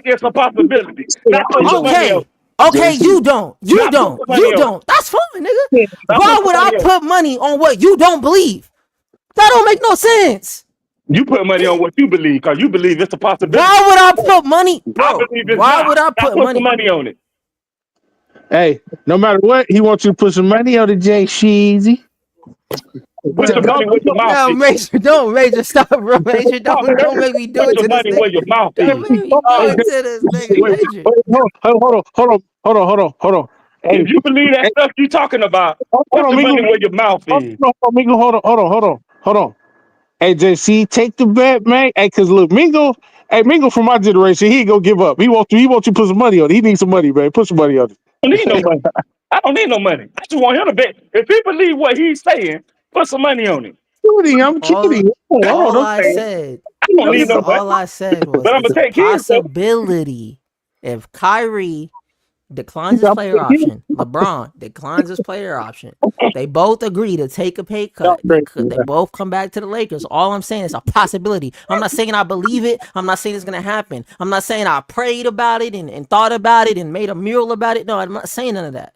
it's a possibility. Okay, you don't. That's fine, nigga. Why would I put money on what you don't believe? That don't make no sense. You put money on what you believe because you believe it's a possibility. Why would I put money? Bro, why would I put money on it? Hey, no matter what, he wants you to put some money on the J Sheezy. Put some money where your mouth is. Major, stop, bro. Major, don't make me do it to this nigga. Where your mouth is. Don't make me do it to this nigga, Major. Hold on. Hey, if you believe that stuff you talking about, put some money where your mouth is. Hold on. Hey, JC, take the bet, man. Hey, cause look, Mingo from my generation, he ain't gonna give up. He wants you to put some money on it. He needs some money, man. Put some money on it. I don't need no money. I don't need no money. I just want him to bet. If he believe what he's saying, put some money on it. I'm kidding. All I said was it's a possibility. If Kyrie declines his player option, LeBron declines his player option, they both agree to take a pay cut. They both come back to the Lakers. All I'm saying is a possibility. I'm not saying I believe it. I'm not saying it's going to happen. I'm not saying I prayed about it and thought about it and made a mural about it. No, I'm not saying none of that.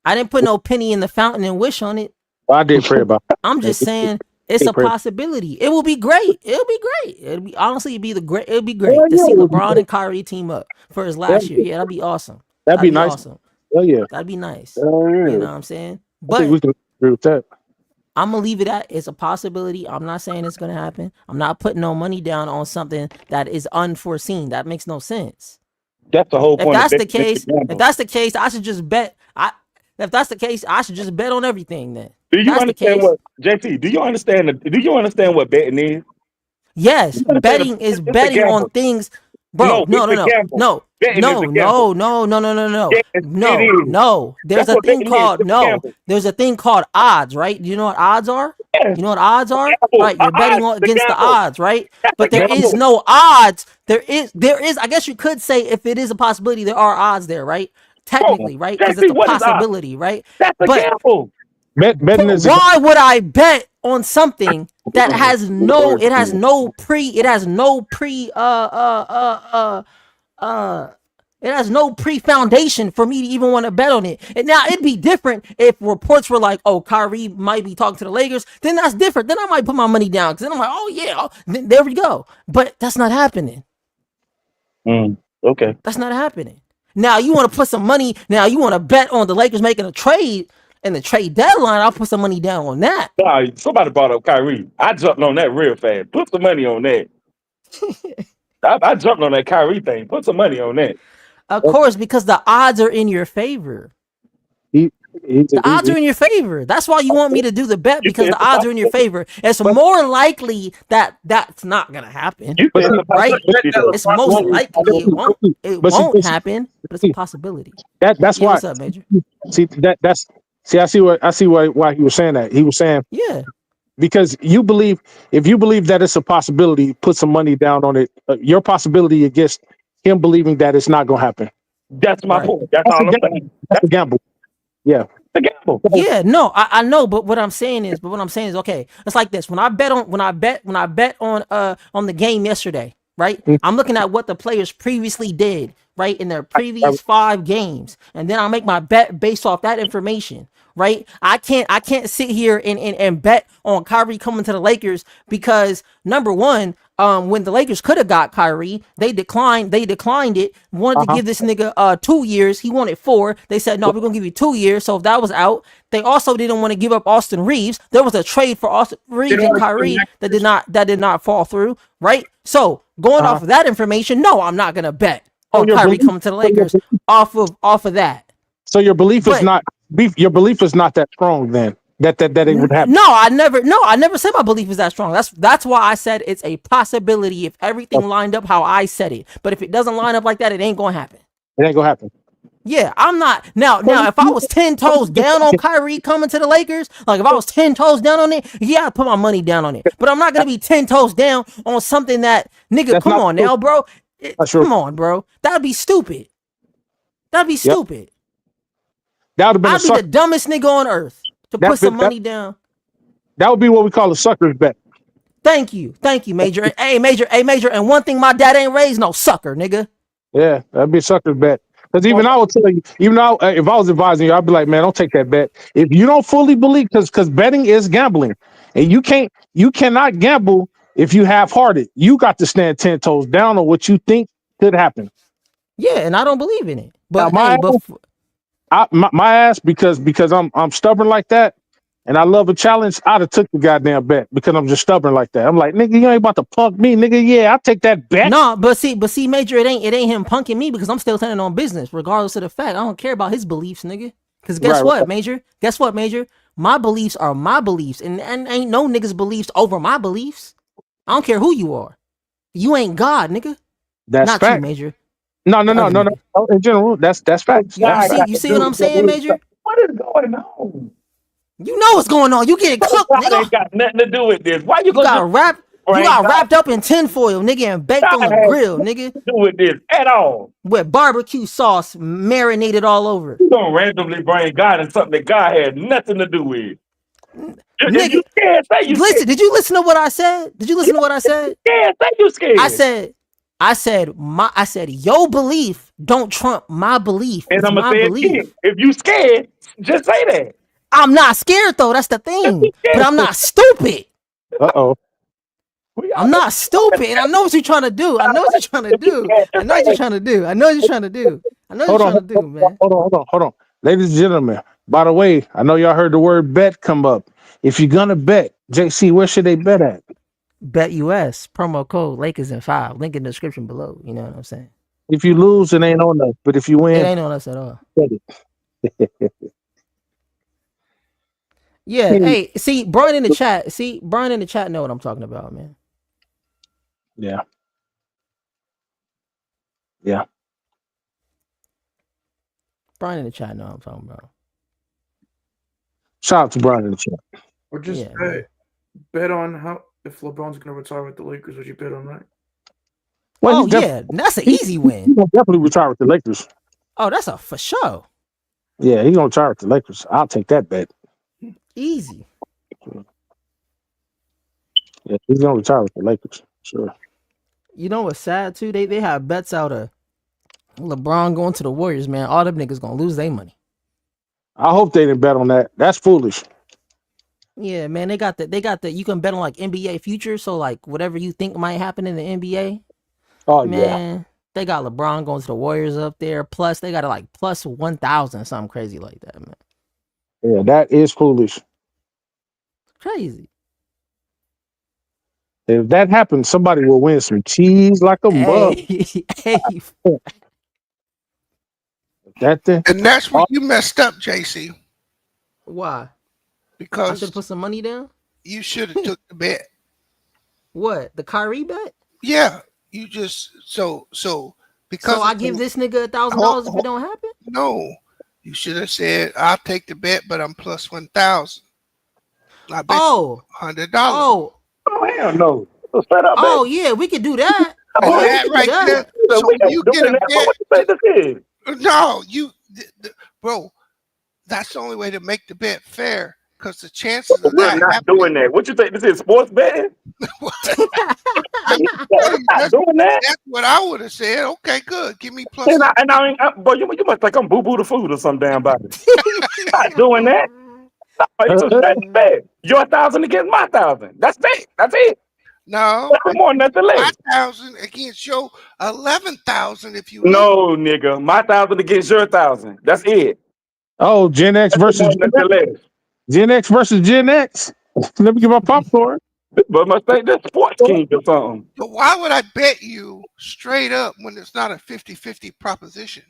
I didn't put no penny in the fountain and wish on it. Well, I did pray about it. I'm just saying it's a possibility. It will be great. It'll be great. It'd be great to see LeBron and Kyrie team up for his last year. Yeah, that'd be awesome. That'd be nice. Awesome. Oh yeah. That'd be nice. Yeah. You know what I'm saying? I think we can agree with that. I'm gonna leave it at it's a possibility. I'm not saying it's gonna happen. I'm not putting no money down on something that is unforeseen. That makes no sense. That's the whole point. If that's the case, I should just bet. If that's the case, I should just bet on everything then. Do you understand what JT? Do you understand what betting is? Yes, betting is betting on things. Bro, no. There's a thing called odds, right? You know what odds are? You know what odds are? Right, you're betting against the odds, right? But there is no odds. There is. I guess you could say if it is a possibility, there are odds there, right? Technically, right? Because it's a possibility, right? That's a gamble. Why would I bet on something that has no pre-foundation for me to even want to bet on it? And now it'd be different if reports were like, oh, Kyrie might be talking to the Lakers. Then that's different. Then I might put my money down because then I'm like, oh yeah, there we go. But that's not happening. Okay. That's not happening. Now you want to put some money. Now you want to bet on the Lakers making a trade and the trade deadline. I'll put some money down on that. Nah, somebody brought up Kyrie. I jumped on that real fast. Put some money on that. I jumped on that Kyrie thing. Put some money on that. Of course, because the odds are in your favor. He The odds are in your favor. That's why you want me to do the bet, because the odds are in your favor. It's more likely that that's not gonna happen, right? It's most likely it won't. It won't happen, but it's a possibility. That's Yeah, why. what's up, Major? I see why he was saying that. He was saying Yeah, because if you believe that it's a possibility, put some money down on it. Your possibility against him believing that it's not gonna happen. That's my right. point. That's all I'm saying. That's a gamble. Yeah. The gamble. Yeah, no, I know, but what I'm saying is, okay, it's like this. When I bet on the game yesterday, right? I'm looking at what the players previously did, right, in their previous 5 games, and then I make my bet based off that information, right? I can't sit here and bet on Kyrie coming to the Lakers, because number one, when the Lakers could have got Kyrie, they declined it. Wanted to give this nigga 2 years. He wanted 4. They said, no, we're gonna give you 2 years. So if that was out, they also didn't want to give up Austin Reeves. There was a trade for Austin Reeves and Kyrie that did not fall through, right? So going off of that information, no, I'm not gonna bet on Kyrie coming to the Lakers off of that. So your belief is not that strong then. That it would happen. No, I never said my belief is that strong. That's why I said it's a possibility if everything lined up how I said it. But if it doesn't line up like that, it ain't gonna happen. It ain't gonna happen. Yeah, I'm not now. If I was 10 toes down on Kyrie coming to the Lakers, like if I was 10 toes down on it, yeah, I'd put my money down on it. But I'm not gonna be 10 toes down on something that come on now, bro. Come on, bro. That'd be stupid. That'd be stupid. That would have been I'd be the dumbest nigga on earth to put some money down. That would be what we call a sucker's bet. Thank you, Major. Hey, Major. And one thing my dad ain't raised, no sucker, nigga. Yeah, that'd be a sucker's bet. Because even I would tell you, if I was advising you, I'd be like, man, don't take that bet. If you don't fully believe, because betting is gambling, and you cannot gamble if you half-hearted. You got to stand 10 toes down on what you think could happen. Yeah, and I don't believe in it. But my ass, because I'm stubborn like that, and I love a challenge, I'd have took the goddamn bet because I'm just stubborn like that. I'm like, nigga, you ain't about to punk me, nigga. Yeah, I'll take that bet. No, but see, Major, it ain't him punking me, because I'm still standing on business, regardless of the fact. I don't care about his beliefs, nigga. Because guess what, Major? Guess what, Major? My beliefs are my beliefs, and ain't no niggas' beliefs over my beliefs. I don't care who you are. You ain't God, nigga. That's not fact. you, Major. No. In general, that's facts. You see what I'm saying, Major? What is going on? You know what's going on. You getting cooked, nigga. Ain't got nothing to do with this. Why you got wrapped up in tinfoil, nigga, and baked on the grill, nigga. Do with this at all? With barbecue sauce marinated all over. You don't randomly bring God in something that God had nothing to do with. Nigga, you scared, say you listen. Scared. Did you listen to what I said? Say you scared. I said your belief don't trump my belief. And I'm gonna say it again. If you scared, just say that. I'm not scared though. That's the thing. But I'm not stupid. Uh-oh. I'm not stupid. I know what you're trying to do. Hold on. Ladies and gentlemen, by the way, I know y'all heard the word bet come up. If you're gonna bet, JC, where should they bet at? Bet US, promo code Lakers in 5. Link in the description below. You know what I'm saying? If you lose, it ain't on us. But if you win, it ain't on us at all. Yeah, hey, see, Brian in the chat. Brian in the chat know what I'm talking about, man. Yeah. Brian in the chat know what I'm talking about. Shout out to Brian in the chat. Or just bet on how if LeBron's gonna retire with the Lakers, would you bet on that? Well, that's an easy win. He's gonna definitely retire with the Lakers. Oh, that's a for sure. Yeah, he's gonna retire with the Lakers. I'll take that bet. Easy. Yeah, he's gonna retire with the Lakers. Sure. You know what's sad too? They have bets out of LeBron going to the Warriors, man. All them niggas gonna lose their money. I hope they didn't bet on that. That's foolish. Yeah, man. They got the you can bet on like NBA futures, so like whatever you think might happen in the NBA. Oh man. They got LeBron going to the Warriors up there. Plus they got it like plus 1,000, something crazy like that, man. Yeah, that is foolish. Crazy. If that happens, somebody will win some cheese like a mug. That thing. And that's what you messed up, JC. Why? I Because should put some money down. you should have took the bet. What? The Kyrie bet? Yeah, you just because So I give this nigga $1,000 if it don't happen? No, you should have said I'll take the bet, but I'm plus 1,000. I bet $100. Oh hell no! Straight up, oh yeah, we could do that. Oh, Yeah, that we could right do that. there. So you get a What you say this is? No, bro. That's the only way to make the bet fair, because the chances of We're that not happening. doing that. What you think this is? Sports betting? That's what I would have said. Okay, good. Give me plus. Boy, you must think I'm boo boo the food or some damn body. Not doing that. No, it's a straight bet. Your 1,000 against my 1,000. That's it. That's it. No, nothing more, nothing less. 5,000 against your 11,000. If you no, nigga, my 1,000 against your 1,000. That's it. Oh, Gen X versus Gen X. Gen X versus Gen X. Let me get my popcorn. But must think that's Sports King or something. But why would I bet you straight up when it's not a 50-50 proposition?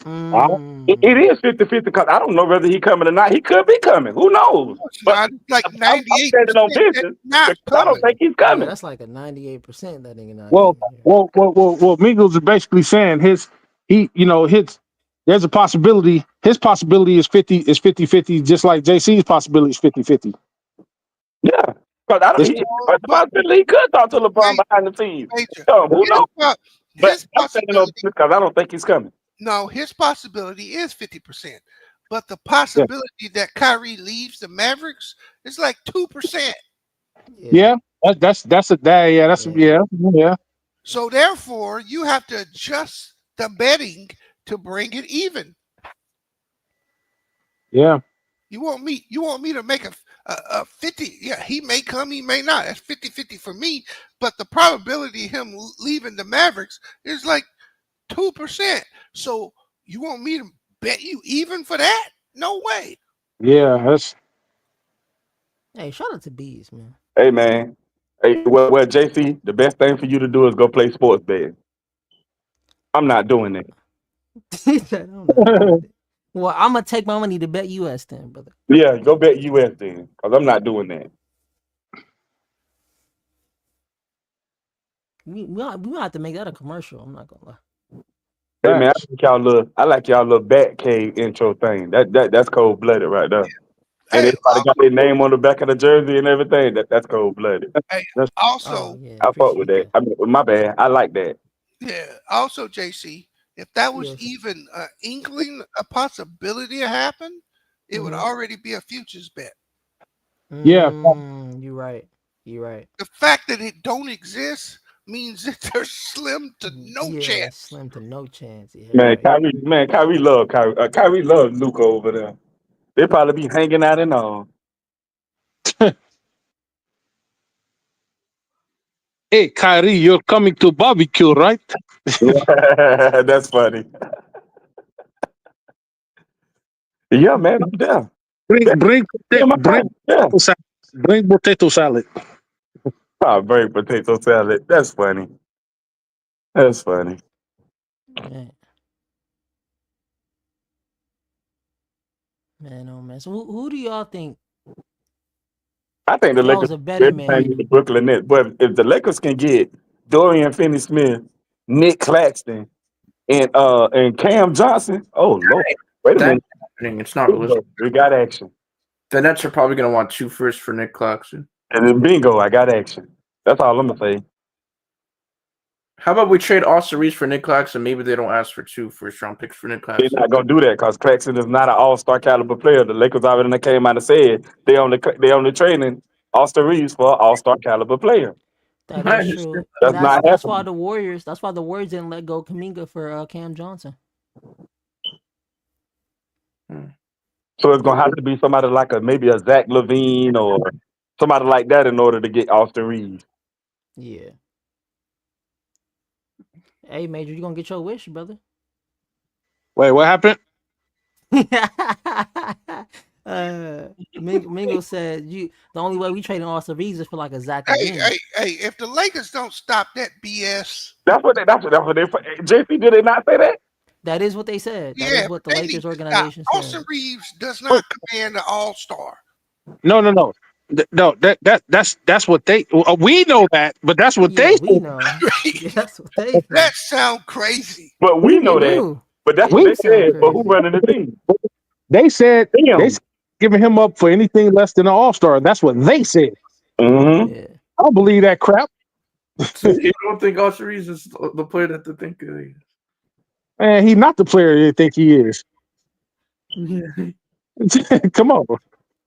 It is 50-50 because I don't know whether he coming or not. He could be coming. Who knows? But like 98% on business. I don't think he's coming. Yeah, that's like a 98% that nigga not. Well, Mingles is basically saying there's a possibility. His possibility is 50-50, just like JC's possibility is 50-50. Yeah. Because he could talk to LeBron behind the scenes. Who knows? But I'm saying because I don't think he's coming. No, his possibility is 50%. But the possibility that Kyrie leaves the Mavericks is like 2%. Yeah, that's. So therefore, you have to adjust the betting to bring it even. Yeah. You want me to make a 50. Yeah, he may come, he may not. That's 50-50 for me. But the probability of him leaving the Mavericks is like 2%. So you want me to bet you even for that? No way. Yeah, that's. Hey, shout out to Bees, man. Hey, man. Hey, well, JC, the best thing for you to do is go play sports betting. I'm not doing that. Well, I'm gonna take my money to bet US then, brother. Yeah, go bet US then, because I'm not doing that. We might have to make that a commercial. I'm not gonna lie. Hey man, I like y'all little bat cave intro thing. That's cold blooded right there. And everybody got their name on the back of the jersey and everything. That's cold blooded. Hey, also, I fuck with that. I mean, my bad. I like that. Yeah. Also, JC, if that was even an inkling, a possibility to happen, it would already be a futures bet. Yeah. You're right. The fact that it don't exist means that there's slim to no chance. Slim to no chance. Yeah, Man, Kyrie love Kyrie. Kyrie love Luka over there. They probably be hanging out and all. Hey, Kyrie, you're coming to barbecue, right? That's funny. Yeah, man, I'm down. Bring potato salad. Oh, bring potato salad. That's funny. That's funny. Man, oh man. So who do y'all think? I think the Lakers are better, man. The Brooklyn Nets. But if the Lakers can get Dorian Finney-Smith, Nick Claxton, and Cam Johnson, oh Lord, wait a minute. It's not realistic. We got action. The Nets are probably going to want 2 firsts for Nick Claxton. And then bingo, I got action. That's all I'm gonna say. How about we trade Austin Reeves for Nick Claxton? Maybe they don't ask for 2 first-round picks for Nick Claxton. They're not gonna do that because Claxton is not an all-star caliber player. The Lakers already came out and said they only trading Austin Reeves for an all-star caliber player. That is true. That's why the Warriors. That's why the Warriors didn't let go Kuminga for Cam Johnson. So it's gonna have to be somebody like maybe a Zach LaVine or somebody like that in order to get Austin Reeves. Yeah. Hey, Major, you gonna get your wish, brother? Wait, what happened? Mingo said the only way we trading Austin Reeves is for like a Zach. Hey, if the Lakers don't stop that BS, that's what they. JP, did they not say that? That is what they said. That Yeah, is what the they Lakers need to organization stop. said. Austin Reeves does not command the All-Star. No. No, that's what they. We know that, but that's what Yeah, they. we know. Yeah, that's what they think. That sound crazy. But we know It that. do. But that's It what do they sound said. But who crazy. running the team? They said Damn. giving him up for anything less than an All-Star. That's what they said. Mm-hmm. Yeah. I don't believe that crap. So you don't think Austin Reeves is the player that they think he is? Man, he's not the player they think he is. Yeah. Come on.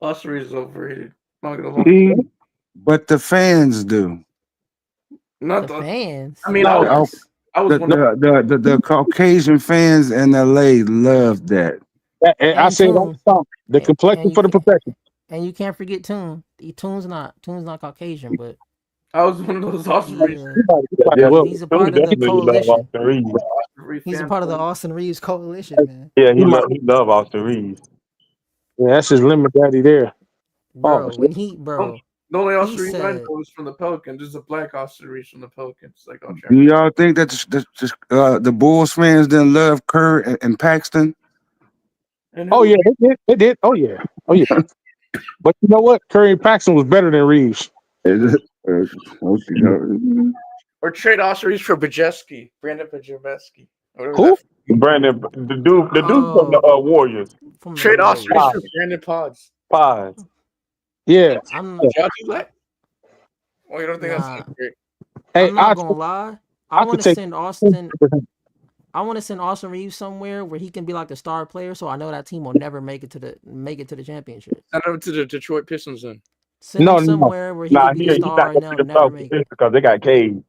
Austin Reeves is overrated. Not gonna lie. But the fans do. Not The fans. I mean, No, I was one of The Caucasian fans in LA love that. I And say it all Tune. the time. The complexion for the profession. And you can't forget Tune. Tune's not Caucasian, but I was one of those Austin Reeves. he's a part of the coalition. He's a part of the Austin Reeves coalition, man. Yeah, he love Austin Reeves. Yeah, that's his lemon daddy there. Bro, when The only Austin Reeves I said, know is from the Pelicans. There's a black Austin Reeves from the Pelicans. Like, Do y'all think that the Bulls fans didn't love Kerr and Paxton? Oh yeah, they did. Oh yeah. But you know what? Curry and Paxson was better than Reeves. Or trade Austin Reeves for Bajeski, Brandon Bajeski. Who? Brandon, the dude from the Warriors. Trade Austin Reeves for Brandon Pods. Yeah. I'm Y'all do that? Well, you don't think that's great? Hey, I'm not gonna lie. I want to take- send Austin. I want to send Austin Reeves somewhere where he can be like the star player, so I know that team will never make it to the championship. Send him to the Detroit Pistons then. Send him somewhere where he can be a star and they'll never make it. Because they got Cade.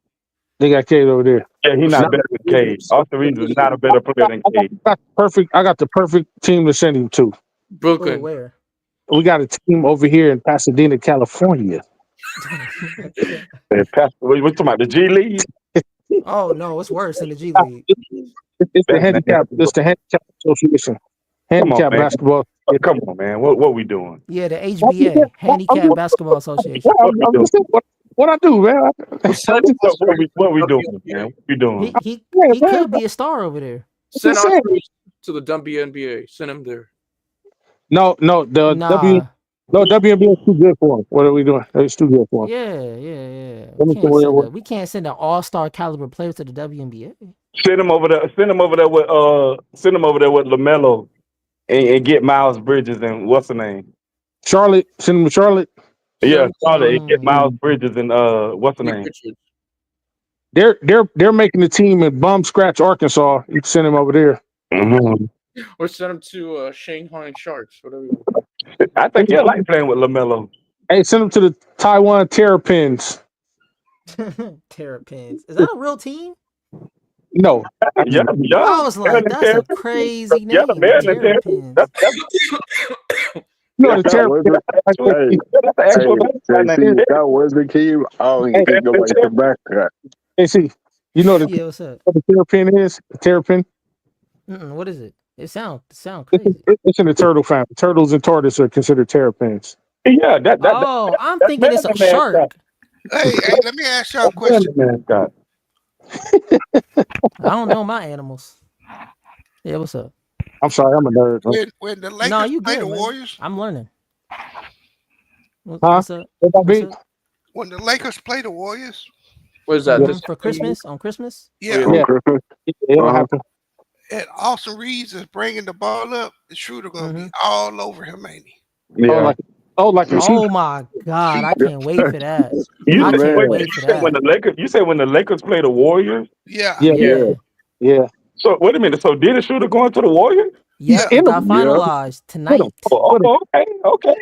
They got Cade over there. Yeah, he's not better than Cade. Austin Reeves is not a better player than Cade. I got the perfect team to send him to. Brooklyn. Where? We got a team over here in Pasadena, California. What you talking about? The G League? Oh no, it's worse than the G League. It's the handicap. It's the handicap association. Handicap basketball. Come on, man. What we doing? Yeah, the HBA, Handicap Basketball Association. What I do, man? What we doing, man? What we doing? He could be a star over there. Send Austin Reeves to the WNBA. Send him there. No, WNBA is too good for him. What are we doing? It's too good for him. Yeah. We can't send an all-star caliber player to the WNBA. Send him over there with LaMelo and get Miles Bridges and what's the name? Charlotte. Send him to Charlotte. Yeah, Charlotte and get Miles Bridges and what's the name? They're making the team in bum scratch Arkansas. You can send him over there. Mm-hmm. Or send him to Shanghai Sharks, whatever. I think you like playing with LaMelo. Hey, send him to the Taiwan Terrapins. Terrapins. Is that a real team? No. Yeah. I was like, that's a crazy name. Terrapins. No, the Terrapins. That was the key. I don't even think nobody can back that. Hey, see, you know Yeah, what's up? what the Terrapin is? The Terrapin? What is it? It sound crazy. It's in the turtle family. Turtles and tortoise are considered terrapins. Yeah, I'm thinking it's a shark. Hey, let me ask y'all a question. I don't know my animals. Yeah, what's up? I'm sorry, I'm a nerd. When the Lakers you play good, the man. Warriors, I'm learning. What's up? when the Lakers play the Warriors, what is that? For Christmas? On Christmas? Yeah. On Christmas? It'll happen. And Austin Reeves is bringing the ball up, the Schroeder gonna be all over him, ain't he? Yeah. Oh my God! I can't wait for that. You said when the Lakers play the Warriors? Yeah. Yeah. So wait a minute. So Dennis Shroeder going to the Warriors? Yeah, it got finalized tonight. Okay.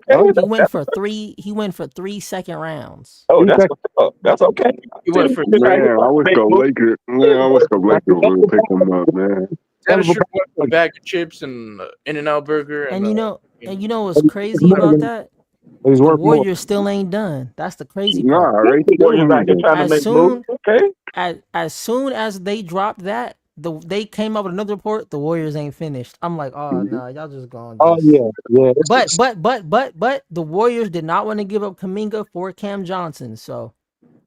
He went for three. He went for 3 second rounds. Oh, that's what's up. That's okay. Man, I wish the Lakers. Man, I wish the Lakers would pick him up, man. Dennis Shroeder went for a bag of chips and In-N-Out Burger. And you know what's crazy about that? The Warriors still ain't done. That's the crazy part. As soon as they dropped that, they came up with another report. The Warriors ain't finished. I'm like, oh no, y'all just gone. Oh yeah. But the Warriors did not want to give up Kuminga for Cam Johnson. So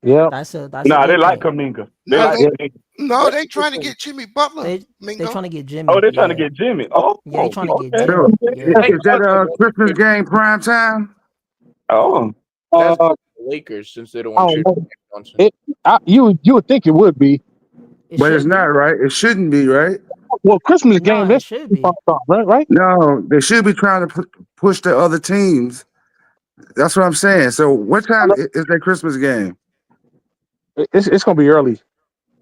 Yeah. That's a Nah, they good like pick. Kaminga. They No, like they Kaminga. no, they trying to get Jimmy Butler, They Mingo. trying to get Jimmy. Oh, they're trying to Yeah. get Jimmy. Oh, Yeah, they trying to get okay. So, Jimmy. Yeah. is that Christmas game prime time? Oh, That's Uh, the Lakers since they don't I want to don't trade know. Johnson. You would think it would be. It But it's should not be. right. It shouldn't be right. Well, Christmas No, game. it That's should be. right. No, they should be trying to push the other teams. That's what I'm saying. So, what time is that Christmas game? It's gonna be early.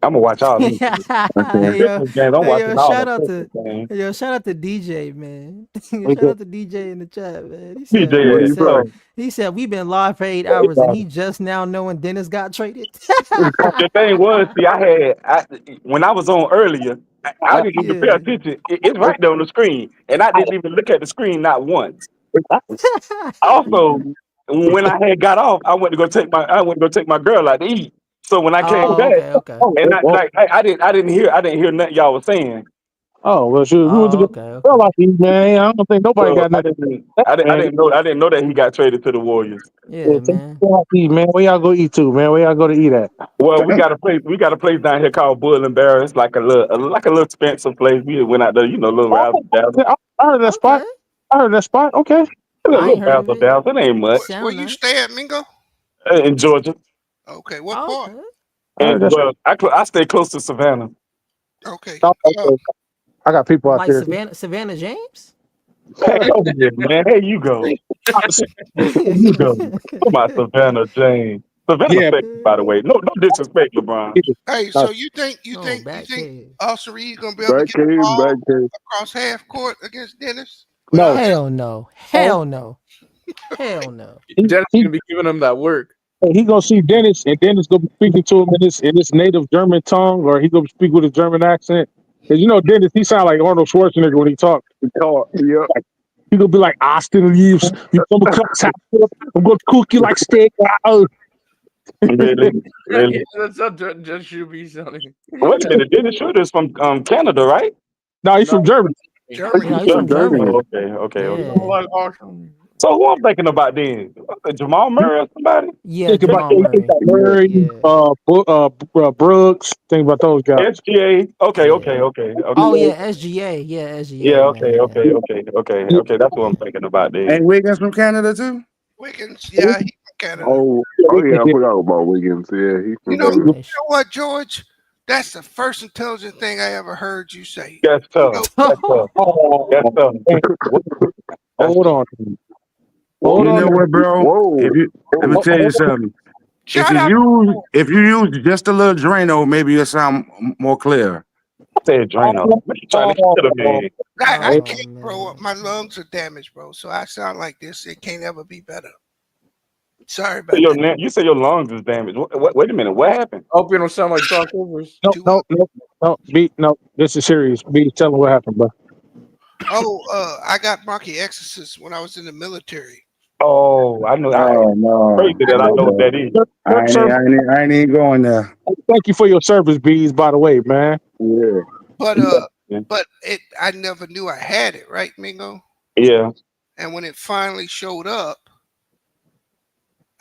I'm gonna watch all them. Okay. Christmas games. I'm watching all shout the out Christmas to games. shout out to DJ, man. We Shout go. out to DJ in the chat, man. DJ, Where you from? He said we've been live for 8 hours and he just now knowing Dennis got traded. The thing was, see, when I was on earlier, I didn't even pay Yeah. attention. It's right there on the screen, and I didn't even look at the screen not once. Also, when I had got off, I went to go take my girl out to eat. So when I came Oh, back, okay. and I didn't hear nothing y'all was saying. Oh well, shoot. We went to Oh, go. okay. Well, like these, man. I don't think nobody So got I nothing. didn't know that he got traded to the Warriors. Yeah, man. Man, where y'all go eat to, man? Where y'all go to eat at? Well, we got a place down here called Bull and Bear. It's like a little expensive place. We went out there, a little razzle dazzle. I heard that spot. Okay. A I little ain't heard of razzle it. dazzle. It ain't much. Where you stay at, Mingo? In Georgia. Okay, what part? And well, I stay close to Savannah. Okay. I got people out Like there. Savannah James? Hey, over here, man. Here you go. Here you go. Come on, Savannah James. Savannah, by the way. No disrespect, LeBron. Hey, so you think Austin Reed gonna be able to get the ball across half court against Dennis? No. Hell no. Hell no. Hell no. Dennis gonna be giving him that work. He gonna see Dennis, and Dennis gonna be speaking to him in his native German tongue, or he gonna speak with a German accent. Cause Dennis, he sound like Arnold Schwarzenegger when he talk. Yeah. He gonna be like Austin leaves. I'm gonna cook you like steak. Oh. Really? Yeah, that's how Judge should be sounding. Wait a minute. Dennis Shroeder is from Canada, right? No, he's from Germany. No, he's from Germany. Okay. So who I'm thinking about then? Jamal Murray or somebody? Yeah, Think about Jamal Murray. Brooks. Think about those guys. SGA. Okay. Oh yeah, SGA. Yeah, SGA. Yeah, okay. That's what I'm thinking about then. And Wiggins from Canada too. Wiggins, yeah, he's from Canada. Oh yeah, I forgot about Wiggins. Yeah, he's from You know Canada. what, George? That's the first intelligent thing I ever heard you say. That's tough. That's tough. Hold on. You know what, bro? Let me tell you something. If you use just a little Drano, maybe you'll sound more clear. Say Drano. I can't, bro. My lungs are damaged, bro. So I sound like this. It can't ever be better. Sorry about that. You say your lungs is damaged. Wait a minute. What happened? I hope you don't sound like Doc Rivers. No. This is serious. B, tell him what happened, bro. Oh, I got bronchiectasis when I was in the military. Oh, I know. No. Crazy that I know what that is. I ain't even going there. Thank you for your service, Bees, by the way, man. Yeah. But I never knew I had it, right, Mingo? Yeah. And when it finally showed up,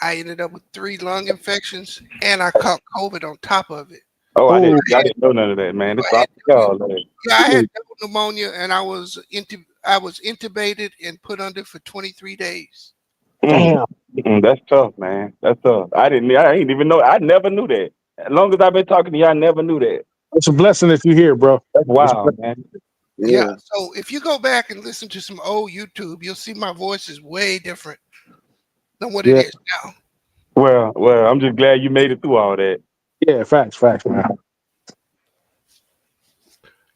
I ended up with 3 lung infections, and I caught COVID on top of it. Oh, I didn't know none of that, man. Yeah, I had double pneumonia, and I was intubated and put under for 23 days. Damn. That's tough, man. That's tough. I ain't even know. I never knew that. As long as I've been talking to you, I never knew that. It's a blessing if you hear, bro. That's wild, man. Yeah. So if you go back and listen to some old YouTube, you'll see my voice is way different than what it is now. Well, I'm just glad you made it through all that. Yeah, facts, man.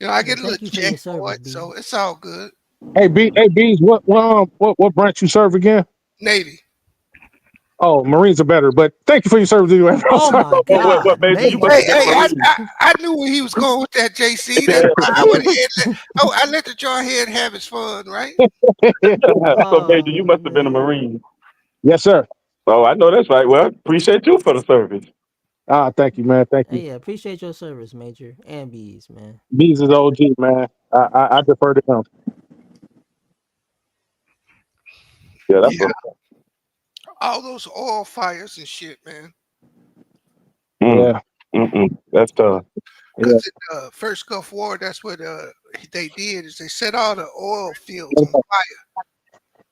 I get a little check for it, so it's all good. Hey, Bees, what branch you serve again? Navy. Oh, Marines are better, but thank you for your service anyway. Oh my God! I knew where he was going with that, JC. That's why I went ahead. I let the jarhead have his fun, right? So, Major, you must have been a Marine. Yes, sir. Oh, I know that's right. Well, appreciate you for the service. Thank you, man. Thank you. Hey, yeah, appreciate your service, Major, and Bees, man. Bees is OG, man. I defer to him. Yeah, that's all those oil fires and shit, man. Yeah. That's tough. Because in the first Gulf War, that's what they did is they set all the oil fields on fire.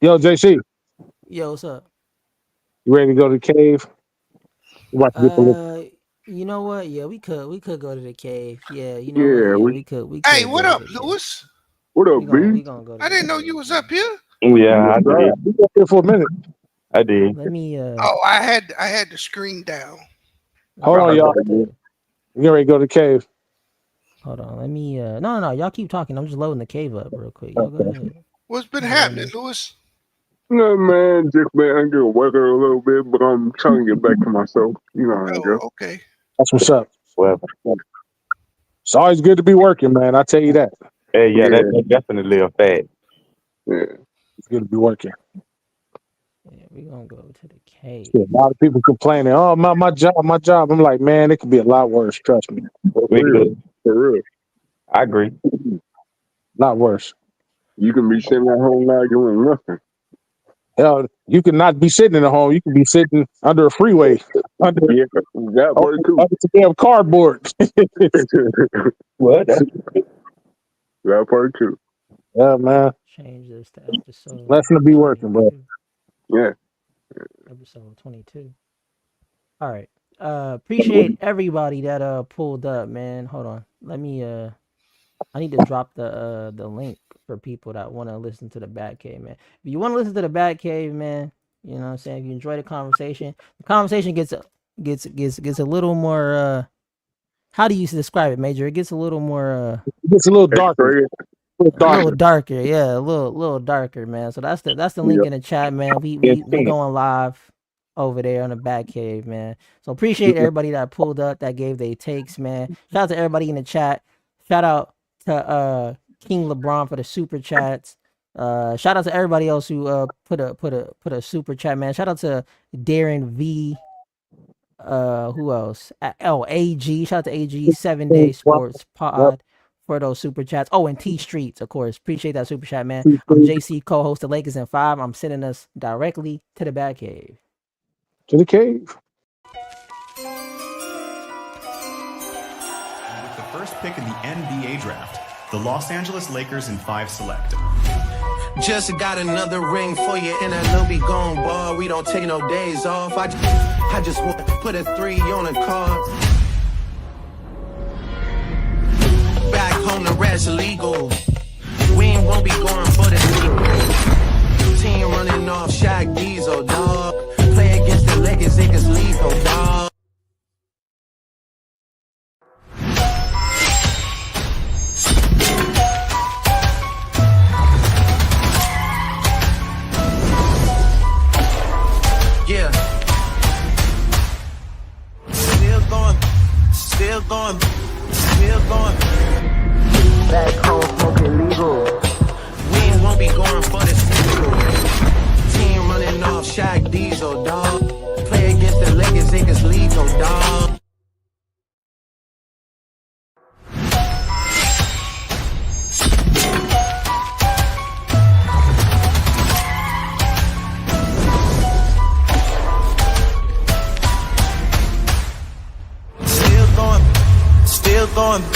Yo, JC, Yo, what's up? you ready to go to the cave? You about to get the little- You know what? Yeah, we could go to the cave. Yeah, you know what? Yeah, Yeah, we- we could. Hey, go what to up, the cave. Lewis? What up, We gonna B? go to I the didn't know cave. you was up here. Yeah, I did. We got here for a minute. I did. Let me Oh, I had the screen down. Hold on, y'all. You get ready to go to the cave. hold on. Let me no, y'all keep talking. I'm just loading the cave up real quick. Y'all go ahead. What's been happening, Lewis? No, man, just man, I'm getting weather a little bit, but I'm trying to get back to myself. You know how I go. Okay. That's what's up. Well, it's always good to be working, man. I tell you that. Hey, yeah, that's definitely a fact. Yeah. It's good to be working. Yeah, we gonna go to the cave. Shit, a lot of people complaining, oh, my job. I'm like, man, it could be a lot worse. Trust me. For real. I agree. A lot worse. You can be sitting at home now doing nothing. Hell, you can not be sitting in a home. You can be sitting under a freeway. Under that part too. Under some damn cardboard. What? That part too. Yeah, man. Change this to episode. Lesson to be working, bro. Yeah. Episode 22. All right. Appreciate everybody that pulled up, man. Hold on. Let me I need to drop the link for people that want to listen to the Batcave, man. If you want to listen to the Batcave, man, you know what I'm saying? If you enjoy the conversation gets a little more how do you describe it, Major? It gets a little more it gets a little darker. A little darker, yeah, a little darker, man. So that's the link in the chat, man. We going live over there on the Batcave, man. So appreciate everybody that pulled up, that gave their takes, man. Shout out to everybody in the chat. Shout out to King LeBron for the super chats. Shout out to everybody else who put a super chat, man. Shout out to Darren V. Who else? AG. Shout out to AG 7 Day Sports Pod for those super chats. Oh, and T Streets, of course. Appreciate that super chat, man. I'm JC, co-host of Lakers in 5. I'm sending us directly to the Batcave. To the cave. With the first pick in the NBA draft, the Los Angeles Lakers in 5 select. Just got another ring for you, and I know we gon' ball. We don't take no days off. I just want to put a 3 on a card. Back home, the rest illegal. We ain't won't be going for the team running off Shaq Diesel, dog. Play against the Lakers, niggas lethal, dog. Yeah. Still going. Back home smoking legal. We ain't won't be going for the sequel. Team running off Shaq Diesel, dog. Play against the Lakers, niggas lethal, dog. Still going.